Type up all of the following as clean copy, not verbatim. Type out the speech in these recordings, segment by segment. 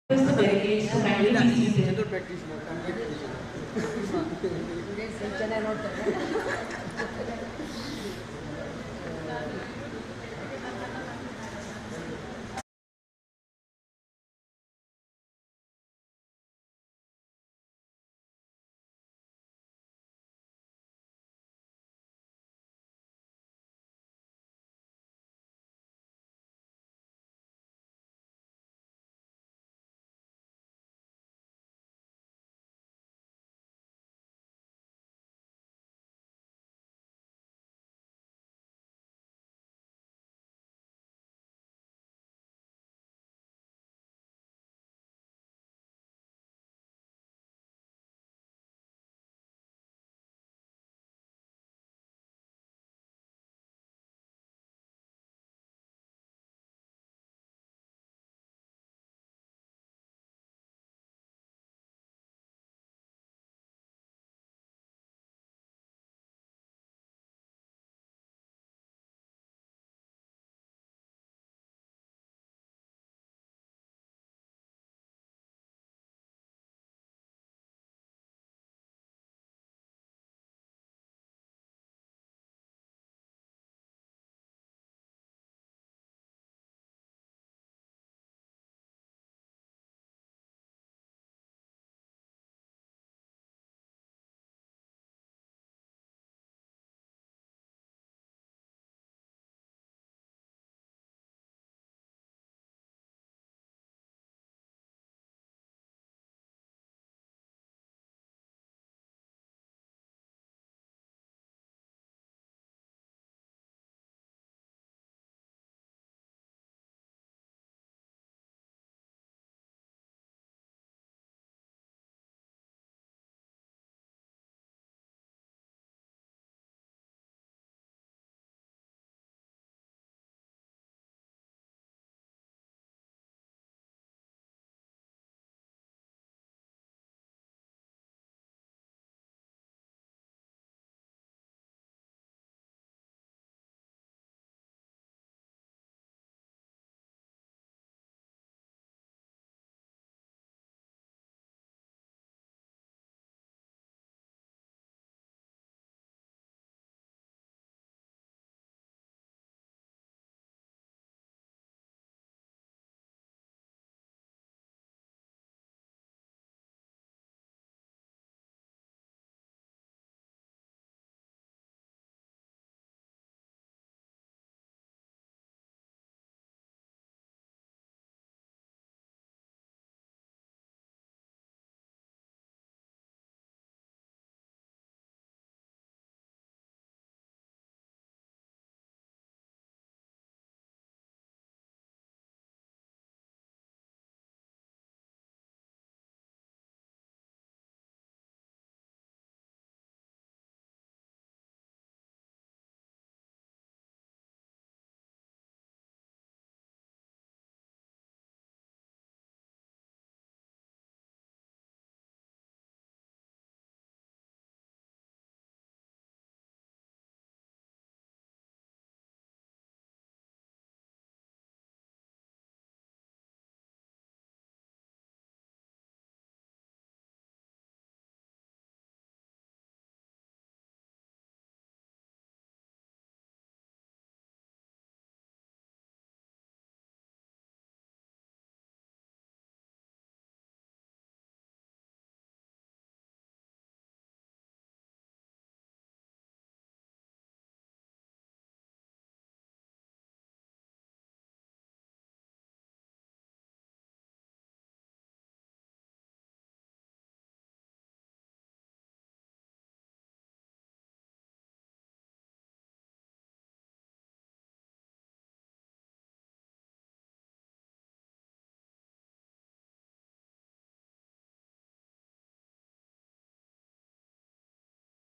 request the delegates to kindly be seated.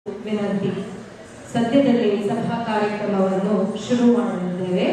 ವಿನಂತಿ. ಸದ್ಯದಲ್ಲೇ ಸಭಾ ಕಾರ್ಯಕ್ರಮವನ್ನು ಶುರು ಮಾಡಲಿದ್ದೇವೆ.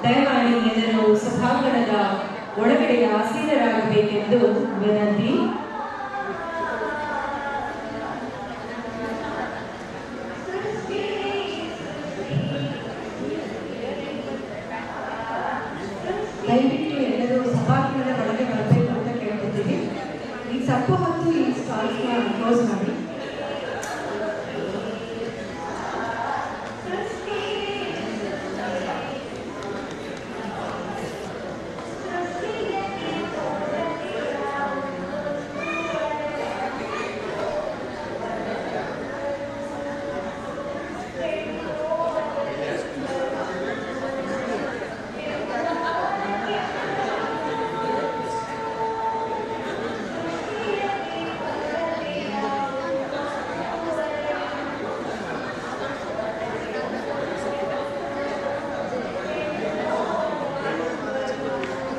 ದಯಮಾಡಿ ಎಲ್ಲರೂ ಸಭಾಂಗಣದ ಒಳಗಡೆ ಆಸೀನರಾಗಬೇಕೆಂದು ವಿನಂತಿ. ದಯವಿಟ್ಟು ಎಲ್ಲರೂ ಸಭಾಂಗಣದ ಒಳಗೆ ಬರಬೇಕು ಅಂತ ಕೇಳ್ಕೊತೀವಿ. ಈಗ ಸ್ವಲ್ಪ ಹೊತ್ತು ಈ ಸ್ಟಾಲ್ಸ್ನ ಕ್ಲೋಸ್ ಮಾಡಿ.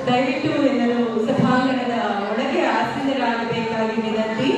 ದಯವಿಟ್ಟು ಎಲ್ಲರೂ ಸಭಾಂಗಣದ ಒಳಗೆ ಆಸೀನರಾಗಬೇಕಾಗಿ ವಿನಂತಿ.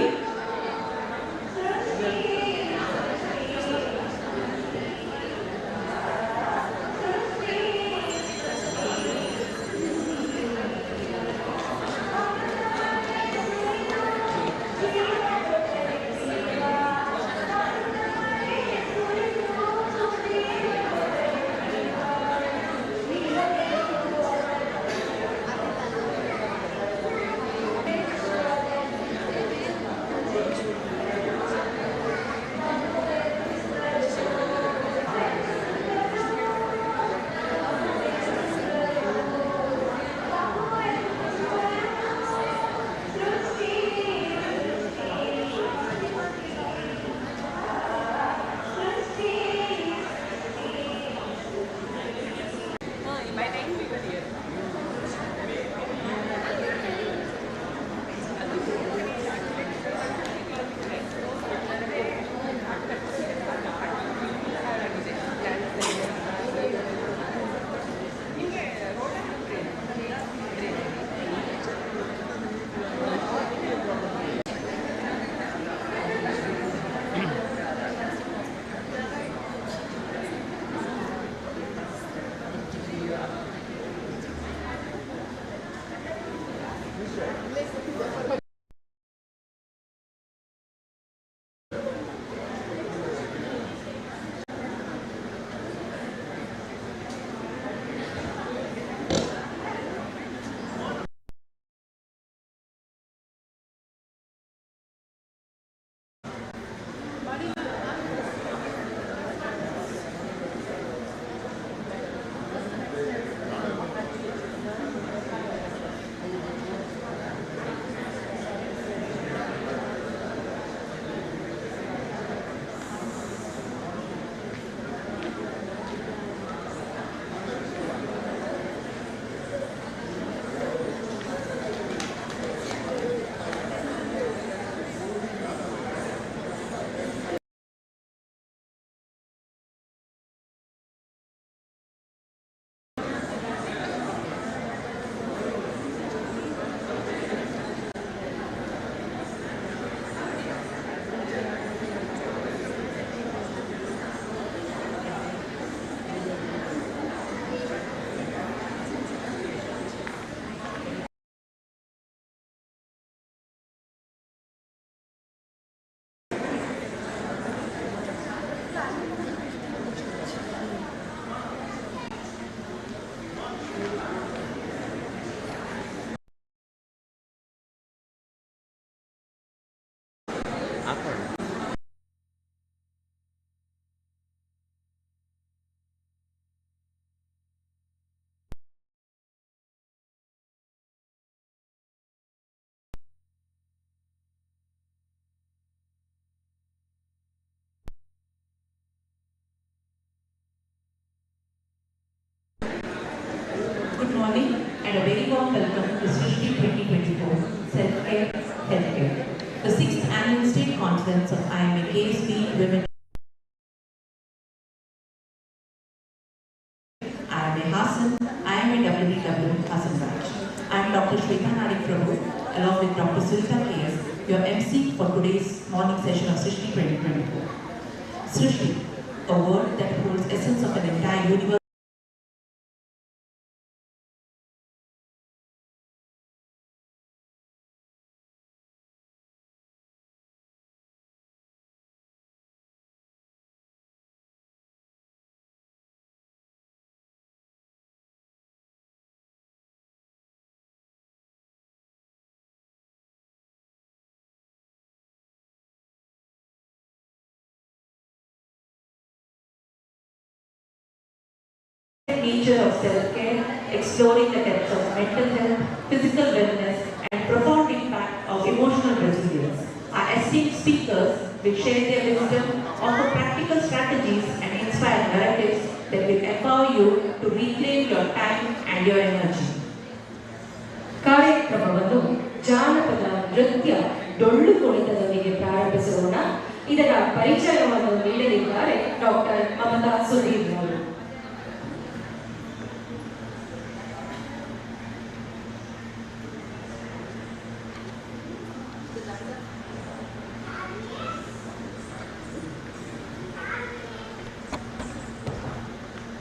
Good morning and a very warm welcome to Srusti-2024 Self-Care Healthcare, the 6th Annual State Conference of IMA KSP Women. IMA Hassan, IMA WDW Hassan Branch. I am Dr. Srusti-2024 along with Dr. Sulta KS, your MC for today's morning session of Srusti-2024. Srusti, a word that holds essence of an entire universe. nature of self-care, exploring the depths of mental health, physical wellness, and profound impact of emotional resilience. Our esteemed speakers will share their wisdom, offer practical strategies, and inspire narratives that will empower you to reclaim your time and your energy. ಕಾರ್ಯಕ್ರಮವನ್ನು ಜಾನಪದ ನೃತ್ಯ ಡೊಳ್ಳು ಕುಣಿತದೊಂದಿಗೆ ಪ್ರಾರಂಭಿಸೋಣ. ಇದರ ಪರಿಚಯವನ್ನು ನೀಡಲಿದ್ದಾರೆ doctor Mamata Sudhir ಅವರು.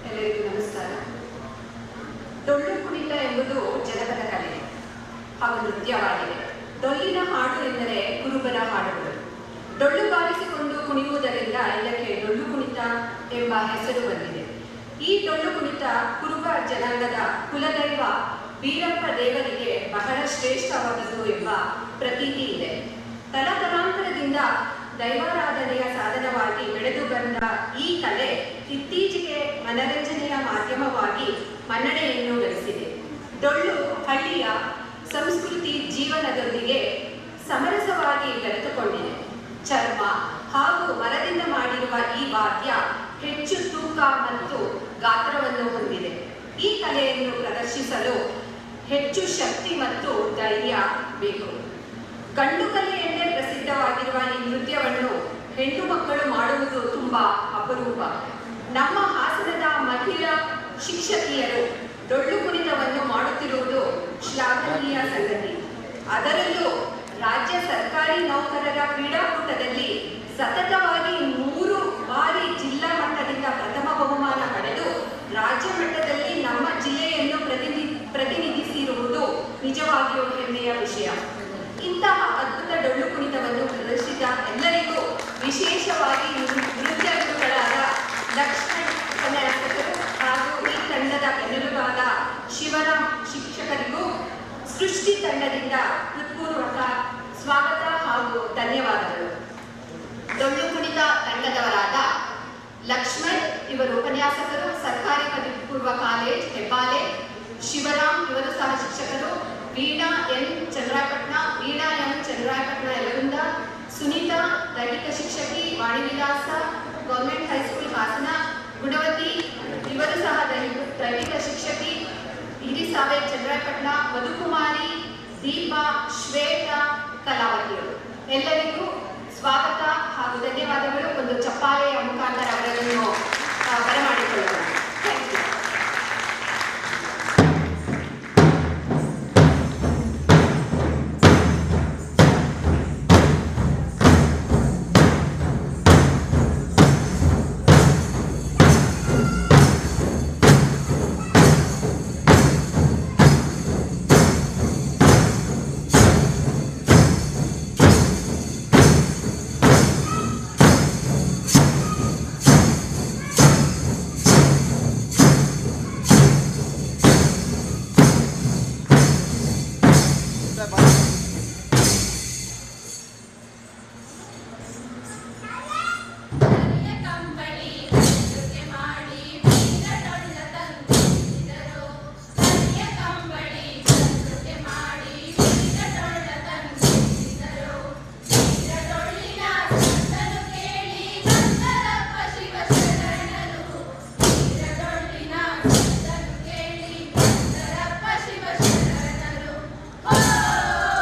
ಎಲ್ಲರಿಗೂ ನಮಸ್ಕಾರ. ಡೊಳ್ಳು ಕುಣಿತ ಎಂಬುದು ಜನಪದ ಕಲೆ ಹಾಗೂ ನೃತ್ಯವಾಗಿದೆ. ಡೊಳ್ಳಿನ ಹಾಡು ಎಂದರೆ ಕುರುಬರ ಹಾಡುಗಳು. ಡೊಳ್ಳು ಬಾರಿಸಿಕೊಂಡು ಕುಣಿಯುವುದರಿಂದ ಇದಕ್ಕೆ ಡೊಳ್ಳು ಕುಣಿತ ಎಂಬ ಹೆಸರು ಬಂದಿದೆ. ಈ ಡೊಳ್ಳು ಕುಣಿತ ಕುರುಬ ಜನಾಂಗದ ಕುಲದೈವ ಬೀರಪ್ಪ ದೇವರಿಗೆ ಬಹಳ ಶ್ರೇಷ್ಠವಾದದ್ದು ಎಂಬ ಪ್ರತೀತಿ ಇದೆ. ತಲತಲಾಂತರದಿಂದ ದೈವಾರಾಧನೆಯ ಸಾಧನವಾಗಿ ಬೆಳೆದು ಬಂದ ಈ ಕಲೆ ಇತ್ತೀಚೆಗೆ ಮನರಂಜನೆಯ ಮಾಧ್ಯಮವಾಗಿ ಮನ್ನಣೆಯನ್ನು ಗಳಿಸಿದೆ. ಡೊಳ್ಳು ಹಳ್ಳಿಯ ಸಂಸ್ಕೃತಿ ಜೀವನದೊಂದಿಗೆ ಸಮರಸವಾಗಿ ಬೆರೆತುಕೊಂಡಿದೆ. ಚರ್ಮ ಹಾಗೂ ಮರದಿಂದ ಮಾಡಿರುವ ಈ ವಾದ್ಯ ಹೆಚ್ಚು ತೂಕ ಮತ್ತು ಗಾತ್ರವನ್ನು ಹೊಂದಿದೆ. ಈ ಕಲೆಯನ್ನು ಪ್ರದರ್ಶಿಸಲು ಹೆಚ್ಚು ಶಕ್ತಿ ಮತ್ತು ಧೈರ್ಯ ಬೇಕು. ಗಂಡು ಕಲೆ ಎಂದೇ ಪ್ರಸಿದ್ಧವಾಗಿರುವ ಈ ನೃತ್ಯವನ್ನು ಹೆಣ್ಣು ಮಕ್ಕಳು ಮಾಡುವುದು ತುಂಬಾ ಅಪರೂಪ. ನಮ್ಮ ಹಾಸನದ ಮಹಿಳಾ ಶಿಕ್ಷಕಿಯರು ಡೊಳ್ಳು ಕುಣಿತವನ್ನು ಮಾಡುತ್ತಿರುವುದು ಶ್ಲಾಘನೀಯ ಸಂಗತಿ. ಅದರಲ್ಲೂ ರಾಜ್ಯ ಸರ್ಕಾರಿ ನೌಕರರ ಕ್ರೀಡಾಕೂಟದಲ್ಲಿ ಸತತವಾಗಿ 3 ಬಾರಿ ಜಿಲ್ಲಾ ಮಟ್ಟದಿಂದ ಪ್ರಥಮ ಬಹುಮಾನ ಪಡೆದು ರಾಜ್ಯ ಮಟ್ಟದಲ್ಲಿ ನಮ್ಮ ಜಿಲ್ಲೆಯನ್ನು ಪ್ರತಿನಿಧಿಸಿರುವುದು ನಿಜವಾಗಿಯೂ ಹೆಮ್ಮೆಯ ವಿಷಯ. ಇಂತಹ ಅದ್ಭುತ ಡೊಳ್ಳು ಕುಣಿತವನ್ನು ಪ್ರದರ್ಶಿಸಿದ ಎಲ್ಲರಿಗೂ, ವಿಶೇಷವಾಗಿ ನೃತ್ಯ ಗುರುಗಳಾದ ಲಕ್ಷ್ಮಣ್ ಉಪನ್ಯಾಸಕರು ಹಾಗೂ ಈ ತಂಡದ ಬೆನ್ನೆಲುಬಾದ ಶಿವರಾಮ್ ಶಿಕ್ಷಕರಿಗೂ ಸೃಷ್ಟಿ ತಂಡದಿಂದ ಹೃತ್ಪೂರ್ವಕ ಸ್ವಾಗತ ಹಾಗೂ ಧನ್ಯವಾದಗಳು. ಡೊಳ್ಳು ಕುಣಿತ ತಂಡದವರಾದ ಲಕ್ಷ್ಮಣ್ ಇವರು ಉಪನ್ಯಾಸಕರು, ಸರ್ಕಾರಿ ಪದವಿ ಪೂರ್ವ ಕಾಲೇಜ್ ಹೆಬ್ಬಾಲೆ. ಶಿವರಾಮ್ ಇವರು ಸಹ ಶಿಕ್ಷಕರು, ವೀಣಾ ಎಂ ಚಂದ್ರಾಯಪಟ್ಟಣ ಯಲಗುಂದ. ಸುನೀತಾ ದೈಹಿಕ ಶಿಕ್ಷಕಿ, ವಾಣಿವಿಲಾಸ ಗೌರ್ಮೆಂಟ್ ಹೈಸ್ಕೂಲ್ ಹಾಸನ. ಗುಣವತಿ ಇವರು ಸಹ ದೈಹಿಕ ಶಿಕ್ಷಕಿ, ಹಿರಿಸಾವೆ ಚಂದ್ರಾಯಪಟ್ಟಣ. ಮಧುಕುಮಾರಿ, ದೀಪಾ, ಶ್ವೇತಾ, ಕಲಾವತಿಯರು. ಎಲ್ಲರಿಗೂ ಸ್ವಾಗತ ಹಾಗೂ ಧನ್ಯವಾದಗಳು. ಒಂದು ಚಪ್ಪಾಳೆಯ ಮುಖಾಂತರ ಅವರನ್ನು ಬರಮಾಡಿಕೊಳ್ಳೋಣ. Thank you. Oh!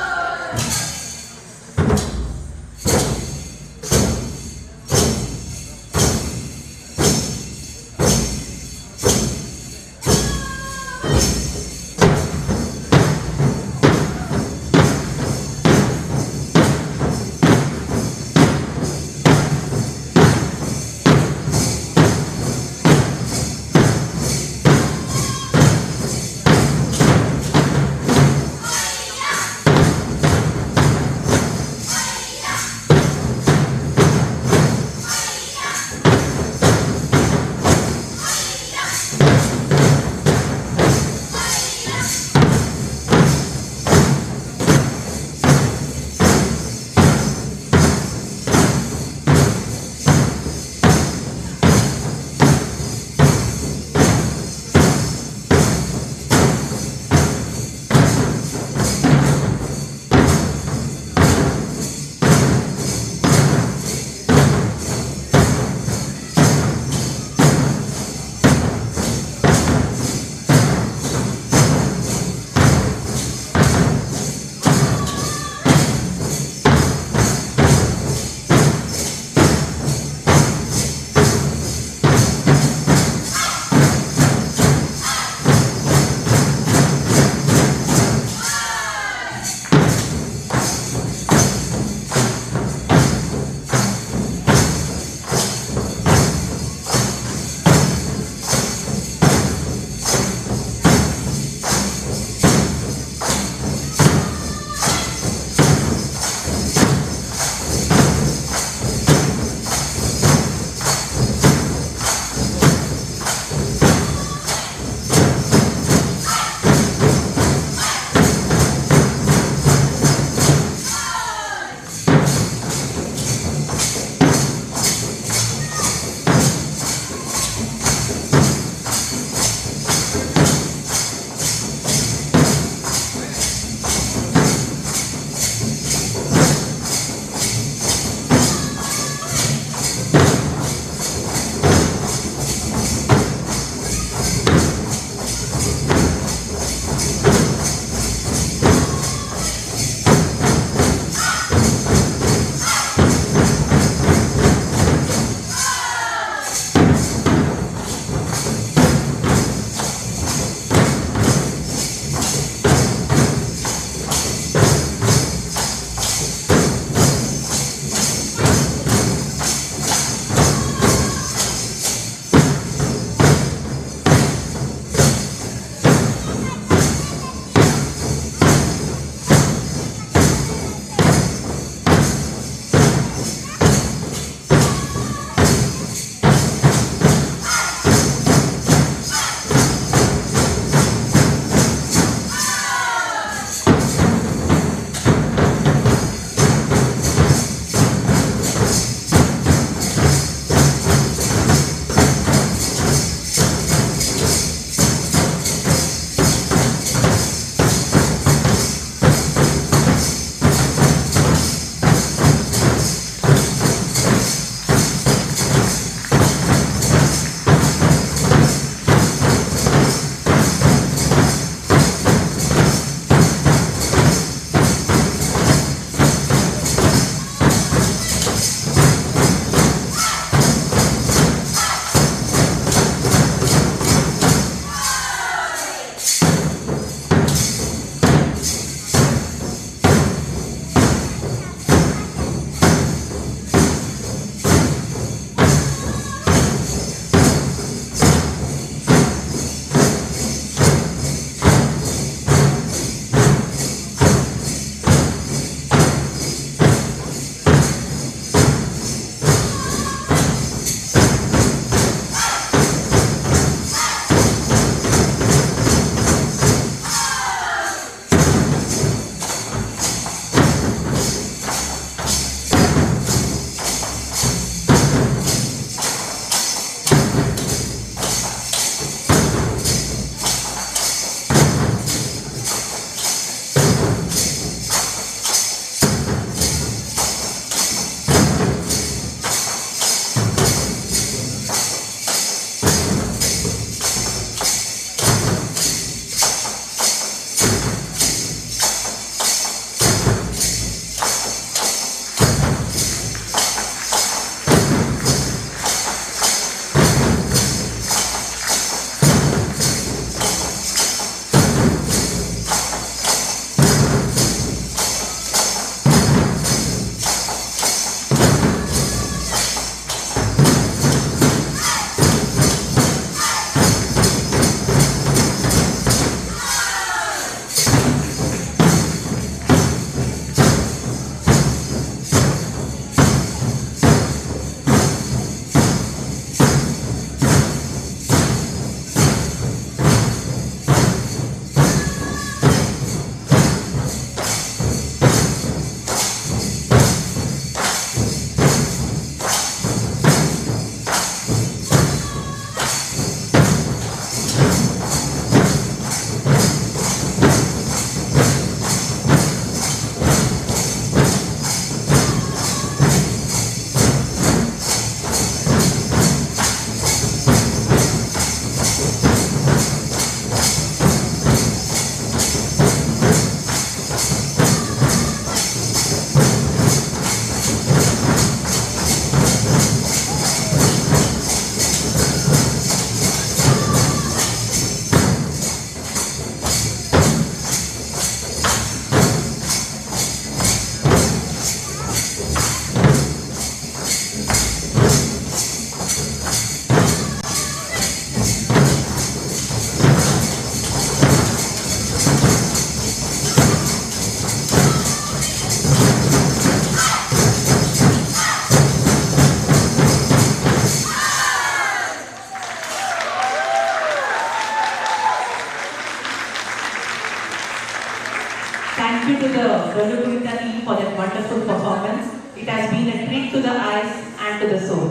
Thank you to the Dollukurita team for that wonderful performance. It has been a treat to the eyes and to the soul.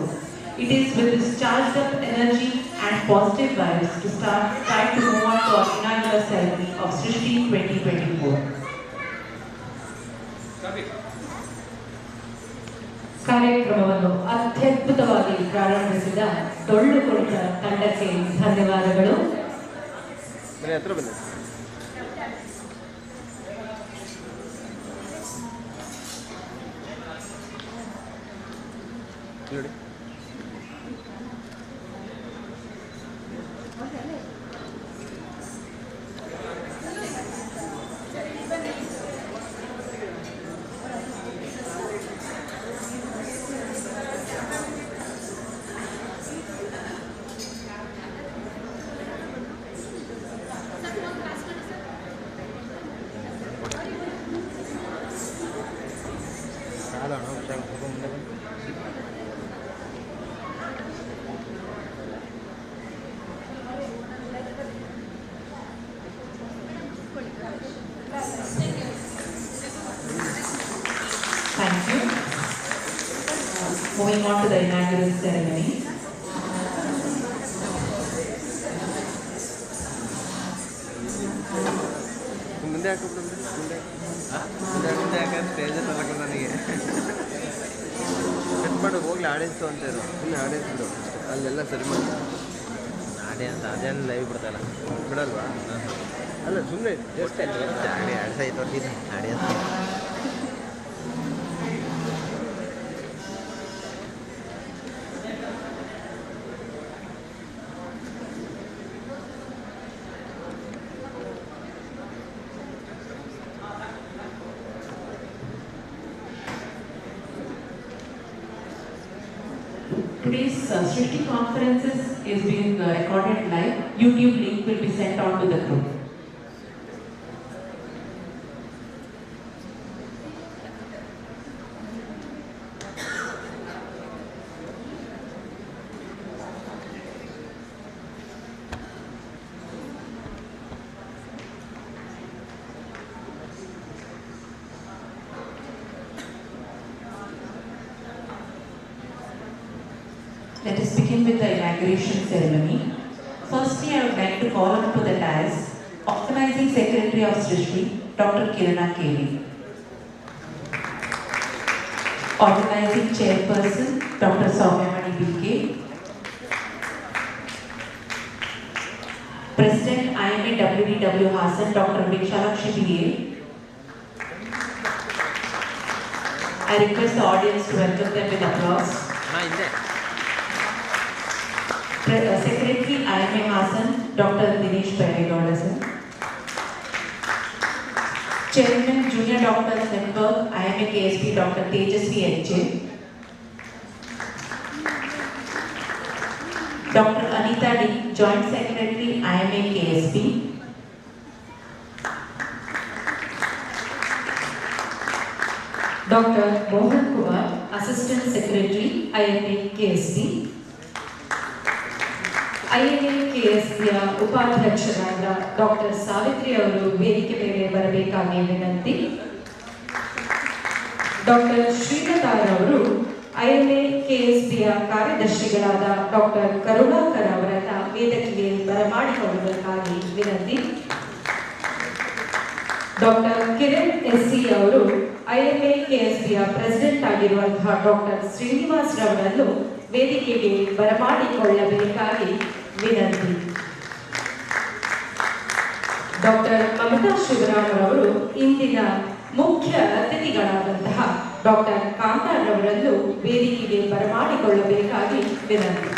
It is with this charged up energy and positive vibes to try to move on to our inaugural ceremony of Srusti-2024. ಕಾರ್ಯಕ್ರಮವನ್ನು ಅತ್ಯದ್ಭುತವಾಗಿ ಪ್ರಾರಂಭಿಸಿದ ಡೊಳ್ಳು ಕುಣಿತ ತಂಡಕ್ಕೆ ಧನ್ಯವಾದಗಳು. Thank you. Moving on to the inaugural ceremony. ಹೋಗ್ಲಿ audience ಅಂತ ಇರೋ ಸುಮ್ಮನೆ audience ಬಿಡು ಅಲ್ಲೆಲ್ಲ ಸರಿ ಮಾಡಿ ಆಡಿಯನ್ಸ್ ಅದೇನು ಲೈವ್ ಬಿಡ್ತಲ್ಲ ಬಿಡಲ್ವಾ ಅಲ್ಲ ಸುಮ್ಮನೆ ಜಸ್ಟ್ ಆಡಿಯನ್ಸ್ ಆಯ್ತು audience Today's Srusti conferences is being recorded live. YouTube link will be sent on to the group. Let us begin with the inauguration ceremony. Firstly, I would like to call up to the dais Organizing Secretary of Srusti, Dr. Kirana KV. Organizing Chairperson, Dr. Soumyamani BK. President IMA WDW Hasan, Dr. Vikshalakshi BA. I request the audience to welcome them with applause. Secretary IMA Hasan, Dr. Dinesh Peregoda sir. Chairman Junior Doctors Network, IMA KSP, Dr. Tejasvi HJ. Dr. Anita D, Joint Secretary, IMA KSP. Dr. Mohan Kumar, Assistant Secretary, IMA KSP. IMA KSPಯ ಉಪಾಧ್ಯಕ್ಷರಾದ doctor Savitri ಅವರು ವೇದಿಕೆ ಮೇಲೆ ಬರಬೇಕಾಗಿ ವಿನಂತಿ. Doctor ಶ್ರೀಲತಾರ್ ಅವರು IMA KSPಯ ಕಾರ್ಯದರ್ಶಿಗಳಾದ doctor Karunakar ಅವರನ್ನ ವೇದಿಕೆಗೆ ಬರಮಾಡಿಕೊಳ್ಳಬೇಕಾಗಿ ವಿನಂತಿ. ಡಾಕ್ಟರ್ ಕಿರಣ್ SC ಅವರು IMA KSPಯ ಪ್ರೆಸಿಡೆಂಟ್ ಆಗಿರುವಂತಹ ಡಾಕ್ಟರ್ ಶ್ರೀನಿವಾಸ್ ರವರನ್ನು ವೇದಿಕೆಗೆ ಬರಮಾಡಿಕೊಳ್ಳಬೇಕಾಗಿ ವಿನಂತಿ. ಡಾಕ್ಟರ್ ಮಮತಾ ಶಿವರಾಮ್ ಅವರು ಇಂದಿನ ಮುಖ್ಯ ಅತಿಥಿಗಳಾದಂತಹ ಡಾಕ್ಟರ್ ಕಾಂತಾರ್ ಅವರನ್ನು ವೇದಿಕೆಗೆ ಬರಮಾಡಿಕೊಳ್ಳಬೇಕಾಗಿ ವಿನಂತಿ.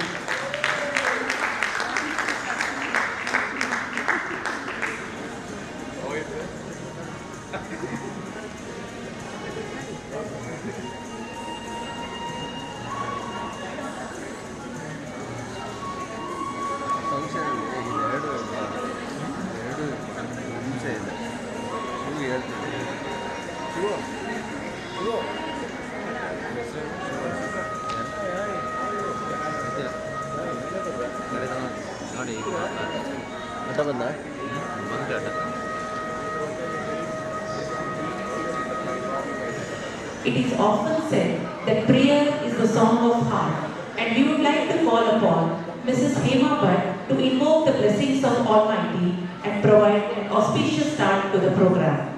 it is often said that prayer is the song of heart, and we would like to call upon Mrs. Hema Bhatt to invoke the blessings of Almighty and provide an auspicious start to the program.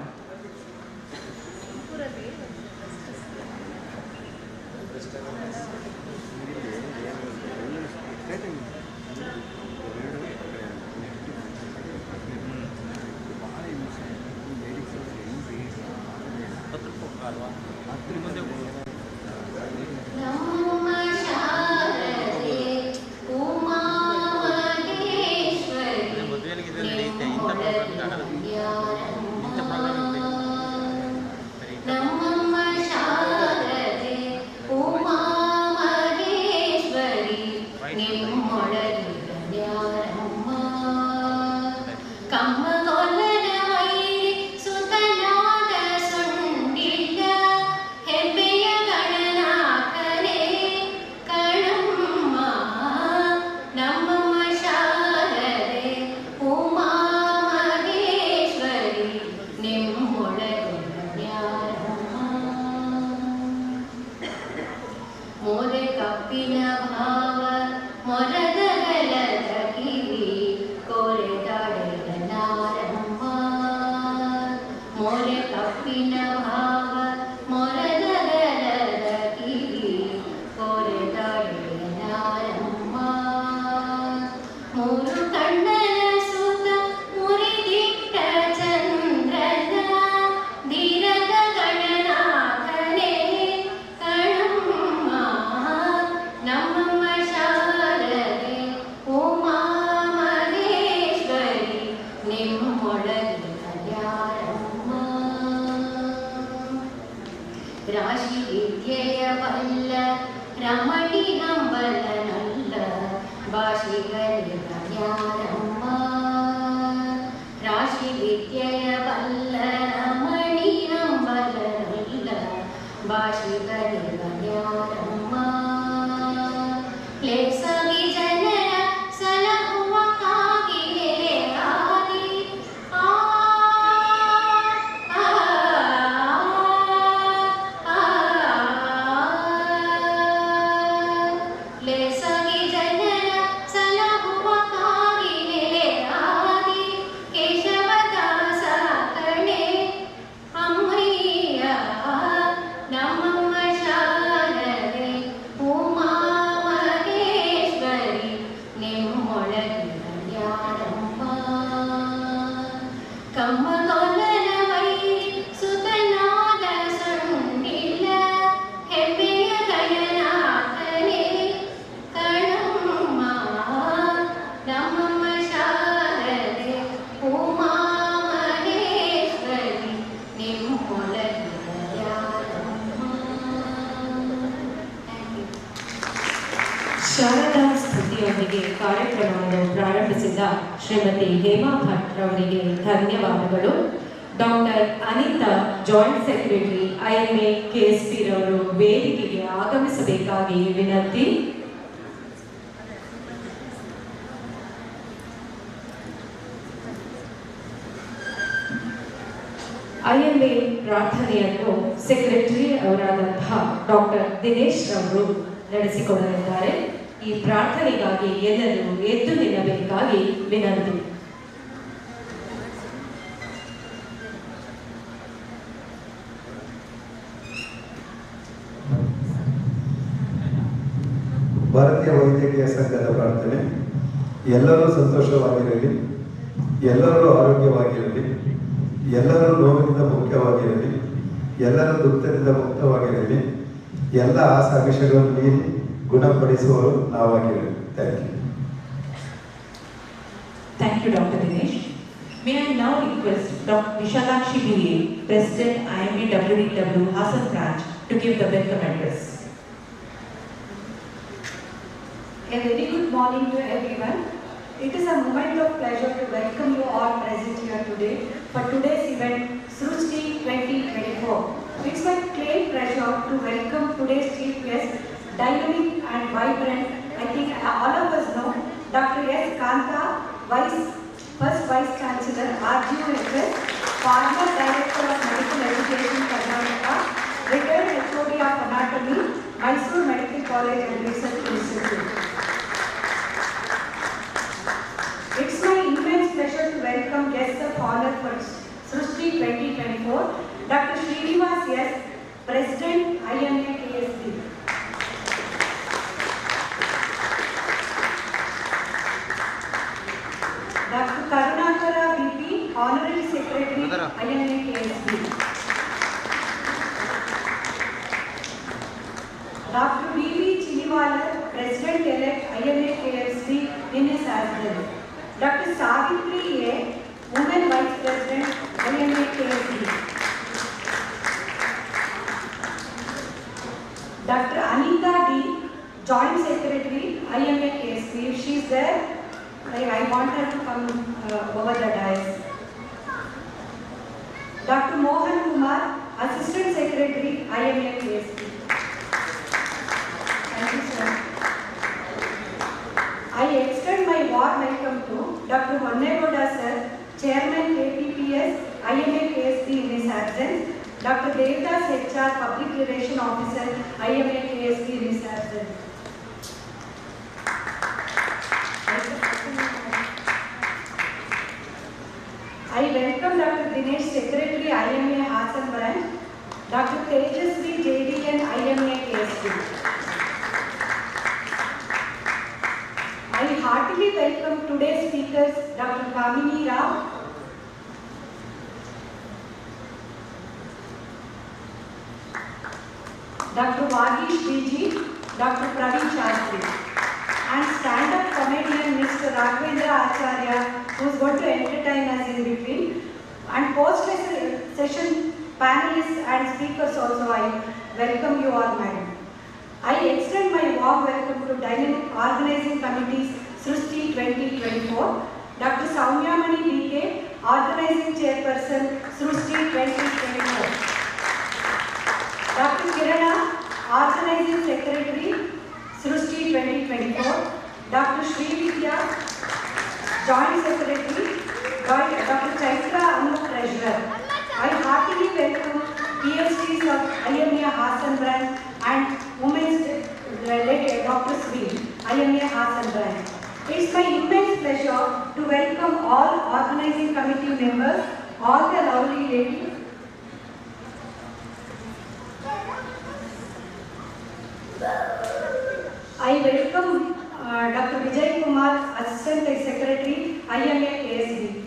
Sharada ಸ್ತುತಿಯೊಂದಿಗೆ ಕಾರ್ಯಕ್ರಮವನ್ನು ಪ್ರಾರಂಭಿಸಿದ ಶ್ರೀಮತಿ ಹೇಮಾ ಭಟ್ ರವರಿಗೆ ಧನ್ಯವಾದಗಳು. Doctor Anita joint secretary IMA KSP ರವರು ವೇದಿಕೆಗೆ ಆಗಮಿಸಬೇಕಾಗಿ ವಿನಂತಿ. IMA ಪ್ರಾರ್ಥನೆಯನ್ನು secretary ಅವರಾದಂತಹ doctor Dinesh ರವರು ನಡೆಸಿಕೊಡಲಿದ್ದಾರೆ. ಈ ಪ್ರಾರ್ಥನೆಗಾಗಿ ಎಲ್ಲರೂ ಎದ್ದು ನಿಲ್ಲಬೇಕಾಗಿ ವಿನಂತಿ. ಭಾರತೀಯ ವೈದ್ಯಕೀಯ ಸಂಘದ ಪ್ರಾರ್ಥನೆ. ಎಲ್ಲರೂ ಸಂತೋಷವಾಗಿರಲಿ, ಎಲ್ಲರೂ ಆರೋಗ್ಯವಾಗಿರಲಿ, ಎಲ್ಲರೂ ನೋವಿನಿಂದ ಮುಖ್ಯವಾಗಿರಲಿ, ಎಲ್ಲರೂ ದುಃಖದಿಂದ ಮುಕ್ತವಾಗಿರಲಿ, ಎಲ್ಲ ಆಸಾಮಿಷಗಳನ್ನು ಮೀರಿ ಗುಣಪಡಿಸುವವರು ನಾವಾಗಿರಲಿ. Thank you, Dr. Dinesh. May I now request Dr. Vishalakshi BA, President IMA WDW Hassan Branch, to give the welcome address. A very good morning to everyone. It is a moment of pleasure to welcome you all present here today for today's event, Srusti-2024. It's my great pleasure to welcome today's chief guest, dynamic and vibrant. I think all of us know Dr. S. Kanta, First Vice Chancellor, RGUSS, former Director of Medical Education, Karnataka, retired College and Research Institute. It's my immense pleasure to welcome guests of honor for Srusti-2024, Dr. Srusti-2024 S., President, IMA KSB. Dr. Karunakara BP, Honorary Secretary, IMA KSB. Dr. B.B. Chiniwala, President-elect, IMA KSB, in his absence. Dr. Savitri A., Women Vice President, IMA KSB. Dr. Anita D., Joint Secretary, IMA KSB. If she is there, I want her to come over the dais. Dr. Mohan Kumar, Assistant Secretary, IMA KSB. Thank you, sir. I extend my warm welcome to Dr. Honnegoda sir, Chairman KPPS, IMA KSB in his absence. Dr. Devdas HR, Public Relation Officer, IMA KSB in his absence. I welcome Dr. Dinesh, Secretary, IMA Hassan Branch, Dr. Tejasvi, JDN, IMA KSB. I heartily welcome today's speakers, Dr. Kamini Rao, Dr. Vagish DG, Dr. Praveen Shastri, and stand-up comedian Mr. Raghavendra Acharya, who is going to entertain us in between, and post-session panelists and speakers also. I welcome you all, madam. I extend my warm welcome to Dynamic Organizing Committee's Srusti-2024, Dr. Soumyamani BK, Organizing Chairperson, Srusti-2024. Dr. Kirana, Organizing Secretary, Srusti-2024. Dr. Srividya, Joint Secretary, Dr. Chaitra Anu, Treasurer. I heartily welcome PhDs of IMA Hassan Branch and Women's Dr. Sri, IMA Hassan Branch. It's my immense pleasure to welcome all organizing committee members, all the lovely ladies. I welcome Dr. Vijay Kumar, Assistant Secretary, IMA KSB.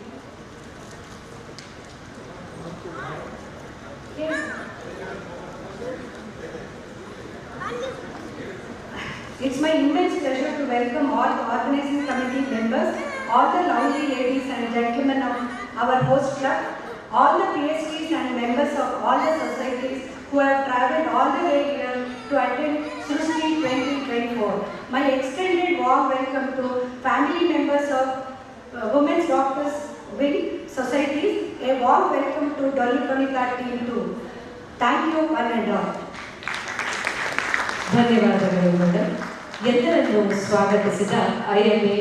It's my immense pleasure to welcome all the organizing committee members, all the lovely ladies and gentlemen of our host club, all the PhDs and members of all the societies who have travelled all the way here to attend Srusti 2024. My extended warm welcome to family members of Women's Doctors Wing Societies. A warm welcome to Dolly Konita team too. Thank you one and all. ಧನ್ಯವಾದಗಳು madam. ಎಲ್ಲರನ್ನು ಸ್ವಾಗತಿಸಿದ IMA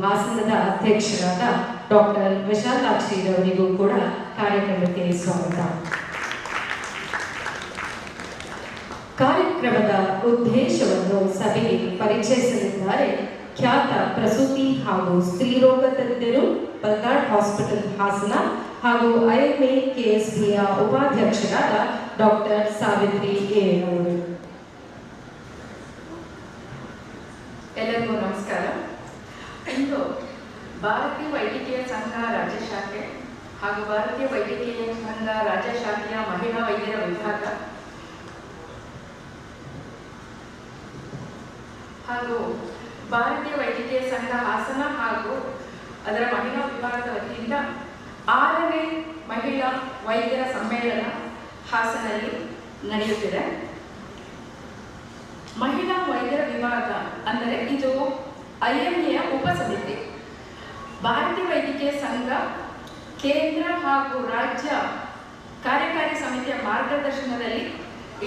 ಹಾಸನದ ಅಧ್ಯಕ್ಷರಾದ doctor ವಿಶಾಲಾಕ್ಷಿರವರಿಗೂ ಕೂಡ ಕಾರ್ಯಕ್ರಮಕ್ಕೆ ಸ್ವಾಗತ. ಕಾರ್ಯಕ್ರಮದ ಉದ್ದೇಶವನ್ನು ಸಭೆಗೆ ಪರಿಚಯಿಸಲಿದ್ದಾರೆ ಖ್ಯಾತ ಪ್ರಸೂತಿ ಹಾಗೂ ಸ್ತ್ರೀರೋಗ ತಜ್ಞರು, ಬಲ್ನಾಡ್ ಹಾಸ್ಪಿಟಲ್ ಹಾಸನ ಹಾಗೂ IMA KSBಯ ಉಪಾಧ್ಯಕ್ಷರಾದ ಡಾಕ್ಟರ್ ಸಾವಿತ್ರಿ ಎ ಅವರು. ಎಲ್ಲರಿಗೂ ನಮಸ್ಕಾರ. ಇಂದು ಭಾರತೀಯ ವೈದ್ಯಕೀಯ ಸಂಘ ರಾಜ್ಯ ಶಾಖೆ ಹಾಗೂ ಭಾರತೀಯ ವೈದ್ಯಕೀಯ ಸಂಘ ರಾಜ್ಯ ಶಾಖೆಯ ಮಹಿಳಾ ವೈದ್ಯರ ವಿಭಾಗ ಹಾಗೂ ಭಾರತೀಯ ವೈದ್ಯಕೀಯ ಸಂಘ ಹಾಸನ ಹಾಗೂ ಅದರ ಮಹಿಳಾ ವಿಭಾಗದ ವತಿಯಿಂದ 6ನೇ ಮಹಿಳಾ ವೈದ್ಯರ ಸಮ್ಮೇಳನ ಹಾಸನಲ್ಲಿ ನಡೆಯುತ್ತಿದೆ. ಮಹಿಳಾ ವೈದ್ಯರ ವಿಭಾಗ ಅಂದರೆ ಇದು IMAಯ ಉಪಸಮಿತಿ. ಭಾರತೀಯ ವೈದ್ಯಕೀಯ ಸಂಘ ಕೇಂದ್ರ ಹಾಗೂ ರಾಜ್ಯ ಕಾರ್ಯಕಾರಿ ಸಮಿತಿಯ ಮಾರ್ಗದರ್ಶನದಲ್ಲಿ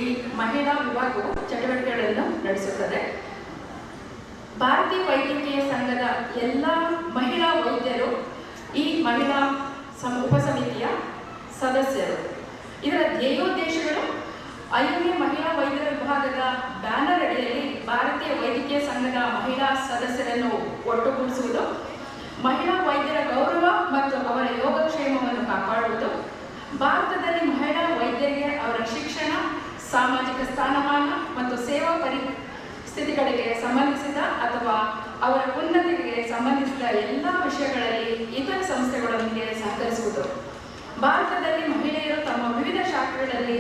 ಈ ಮಹಿಳಾ ವಿಭಾಗವು ಚಟುವಟಿಕೆಗಳನ್ನು ನಡೆಸುತ್ತದೆ. ಭಾರತೀಯ ವೈದ್ಯಕೀಯ ಸಂಘದ ಎಲ್ಲ ಮಹಿಳಾ ವೈದ್ಯರು ಈ ಮಹಿಳಾ ಉಪಸಮಿತಿಯ ಸದಸ್ಯರು. ಇದರ ಧ್ಯೇಯೋದ್ದೇಶಗಳು IMA ಮಹಿಳಾ ವೈದ್ಯರ ವಿಭಾಗದ ಬ್ಯಾನರ್ ಅಡಿಯಲ್ಲಿ ಭಾರತೀಯ ವೈದ್ಯಕೀಯ ಸಂಘದ ಮಹಿಳಾ ಸದಸ್ಯರನ್ನು ಒಟ್ಟುಗೂಡಿಸುವುದು, ಮಹಿಳಾ ವೈದ್ಯರ ಗೌರವ ಮತ್ತು ಅವರ ಯೋಗಕ್ಷೇಮವನ್ನು ಕಾಪಾಡುವುದು, ಭಾರತದಲ್ಲಿ ಮಹಿಳಾ ವೈದ್ಯರಿಗೆ ಅವರ ಶಿಕ್ಷಣ, ಸಾಮಾಜಿಕ ಸ್ಥಾನಮಾನ ಮತ್ತು ಸೇವಾ ಪರಿಸ್ಥಿತಿಗಳಿಗೆ ಸಂಬಂಧಿಸಿದ ಅಥವಾ ಅವರ ಉನ್ನತಿಗೆ ಸಂಬಂಧಿಸಿದ ಎಲ್ಲ ವಿಷಯಗಳಲ್ಲಿ ಇತರ ಸಂಸ್ಥೆಗಳೊಂದಿಗೆ ಸಹಕರಿಸುವುದು, ಭಾರತದಲ್ಲಿ ಮಹಿಳೆಯರು ತಮ್ಮ ವಿವಿಧ ಶಾಖೆಗಳಲ್ಲಿ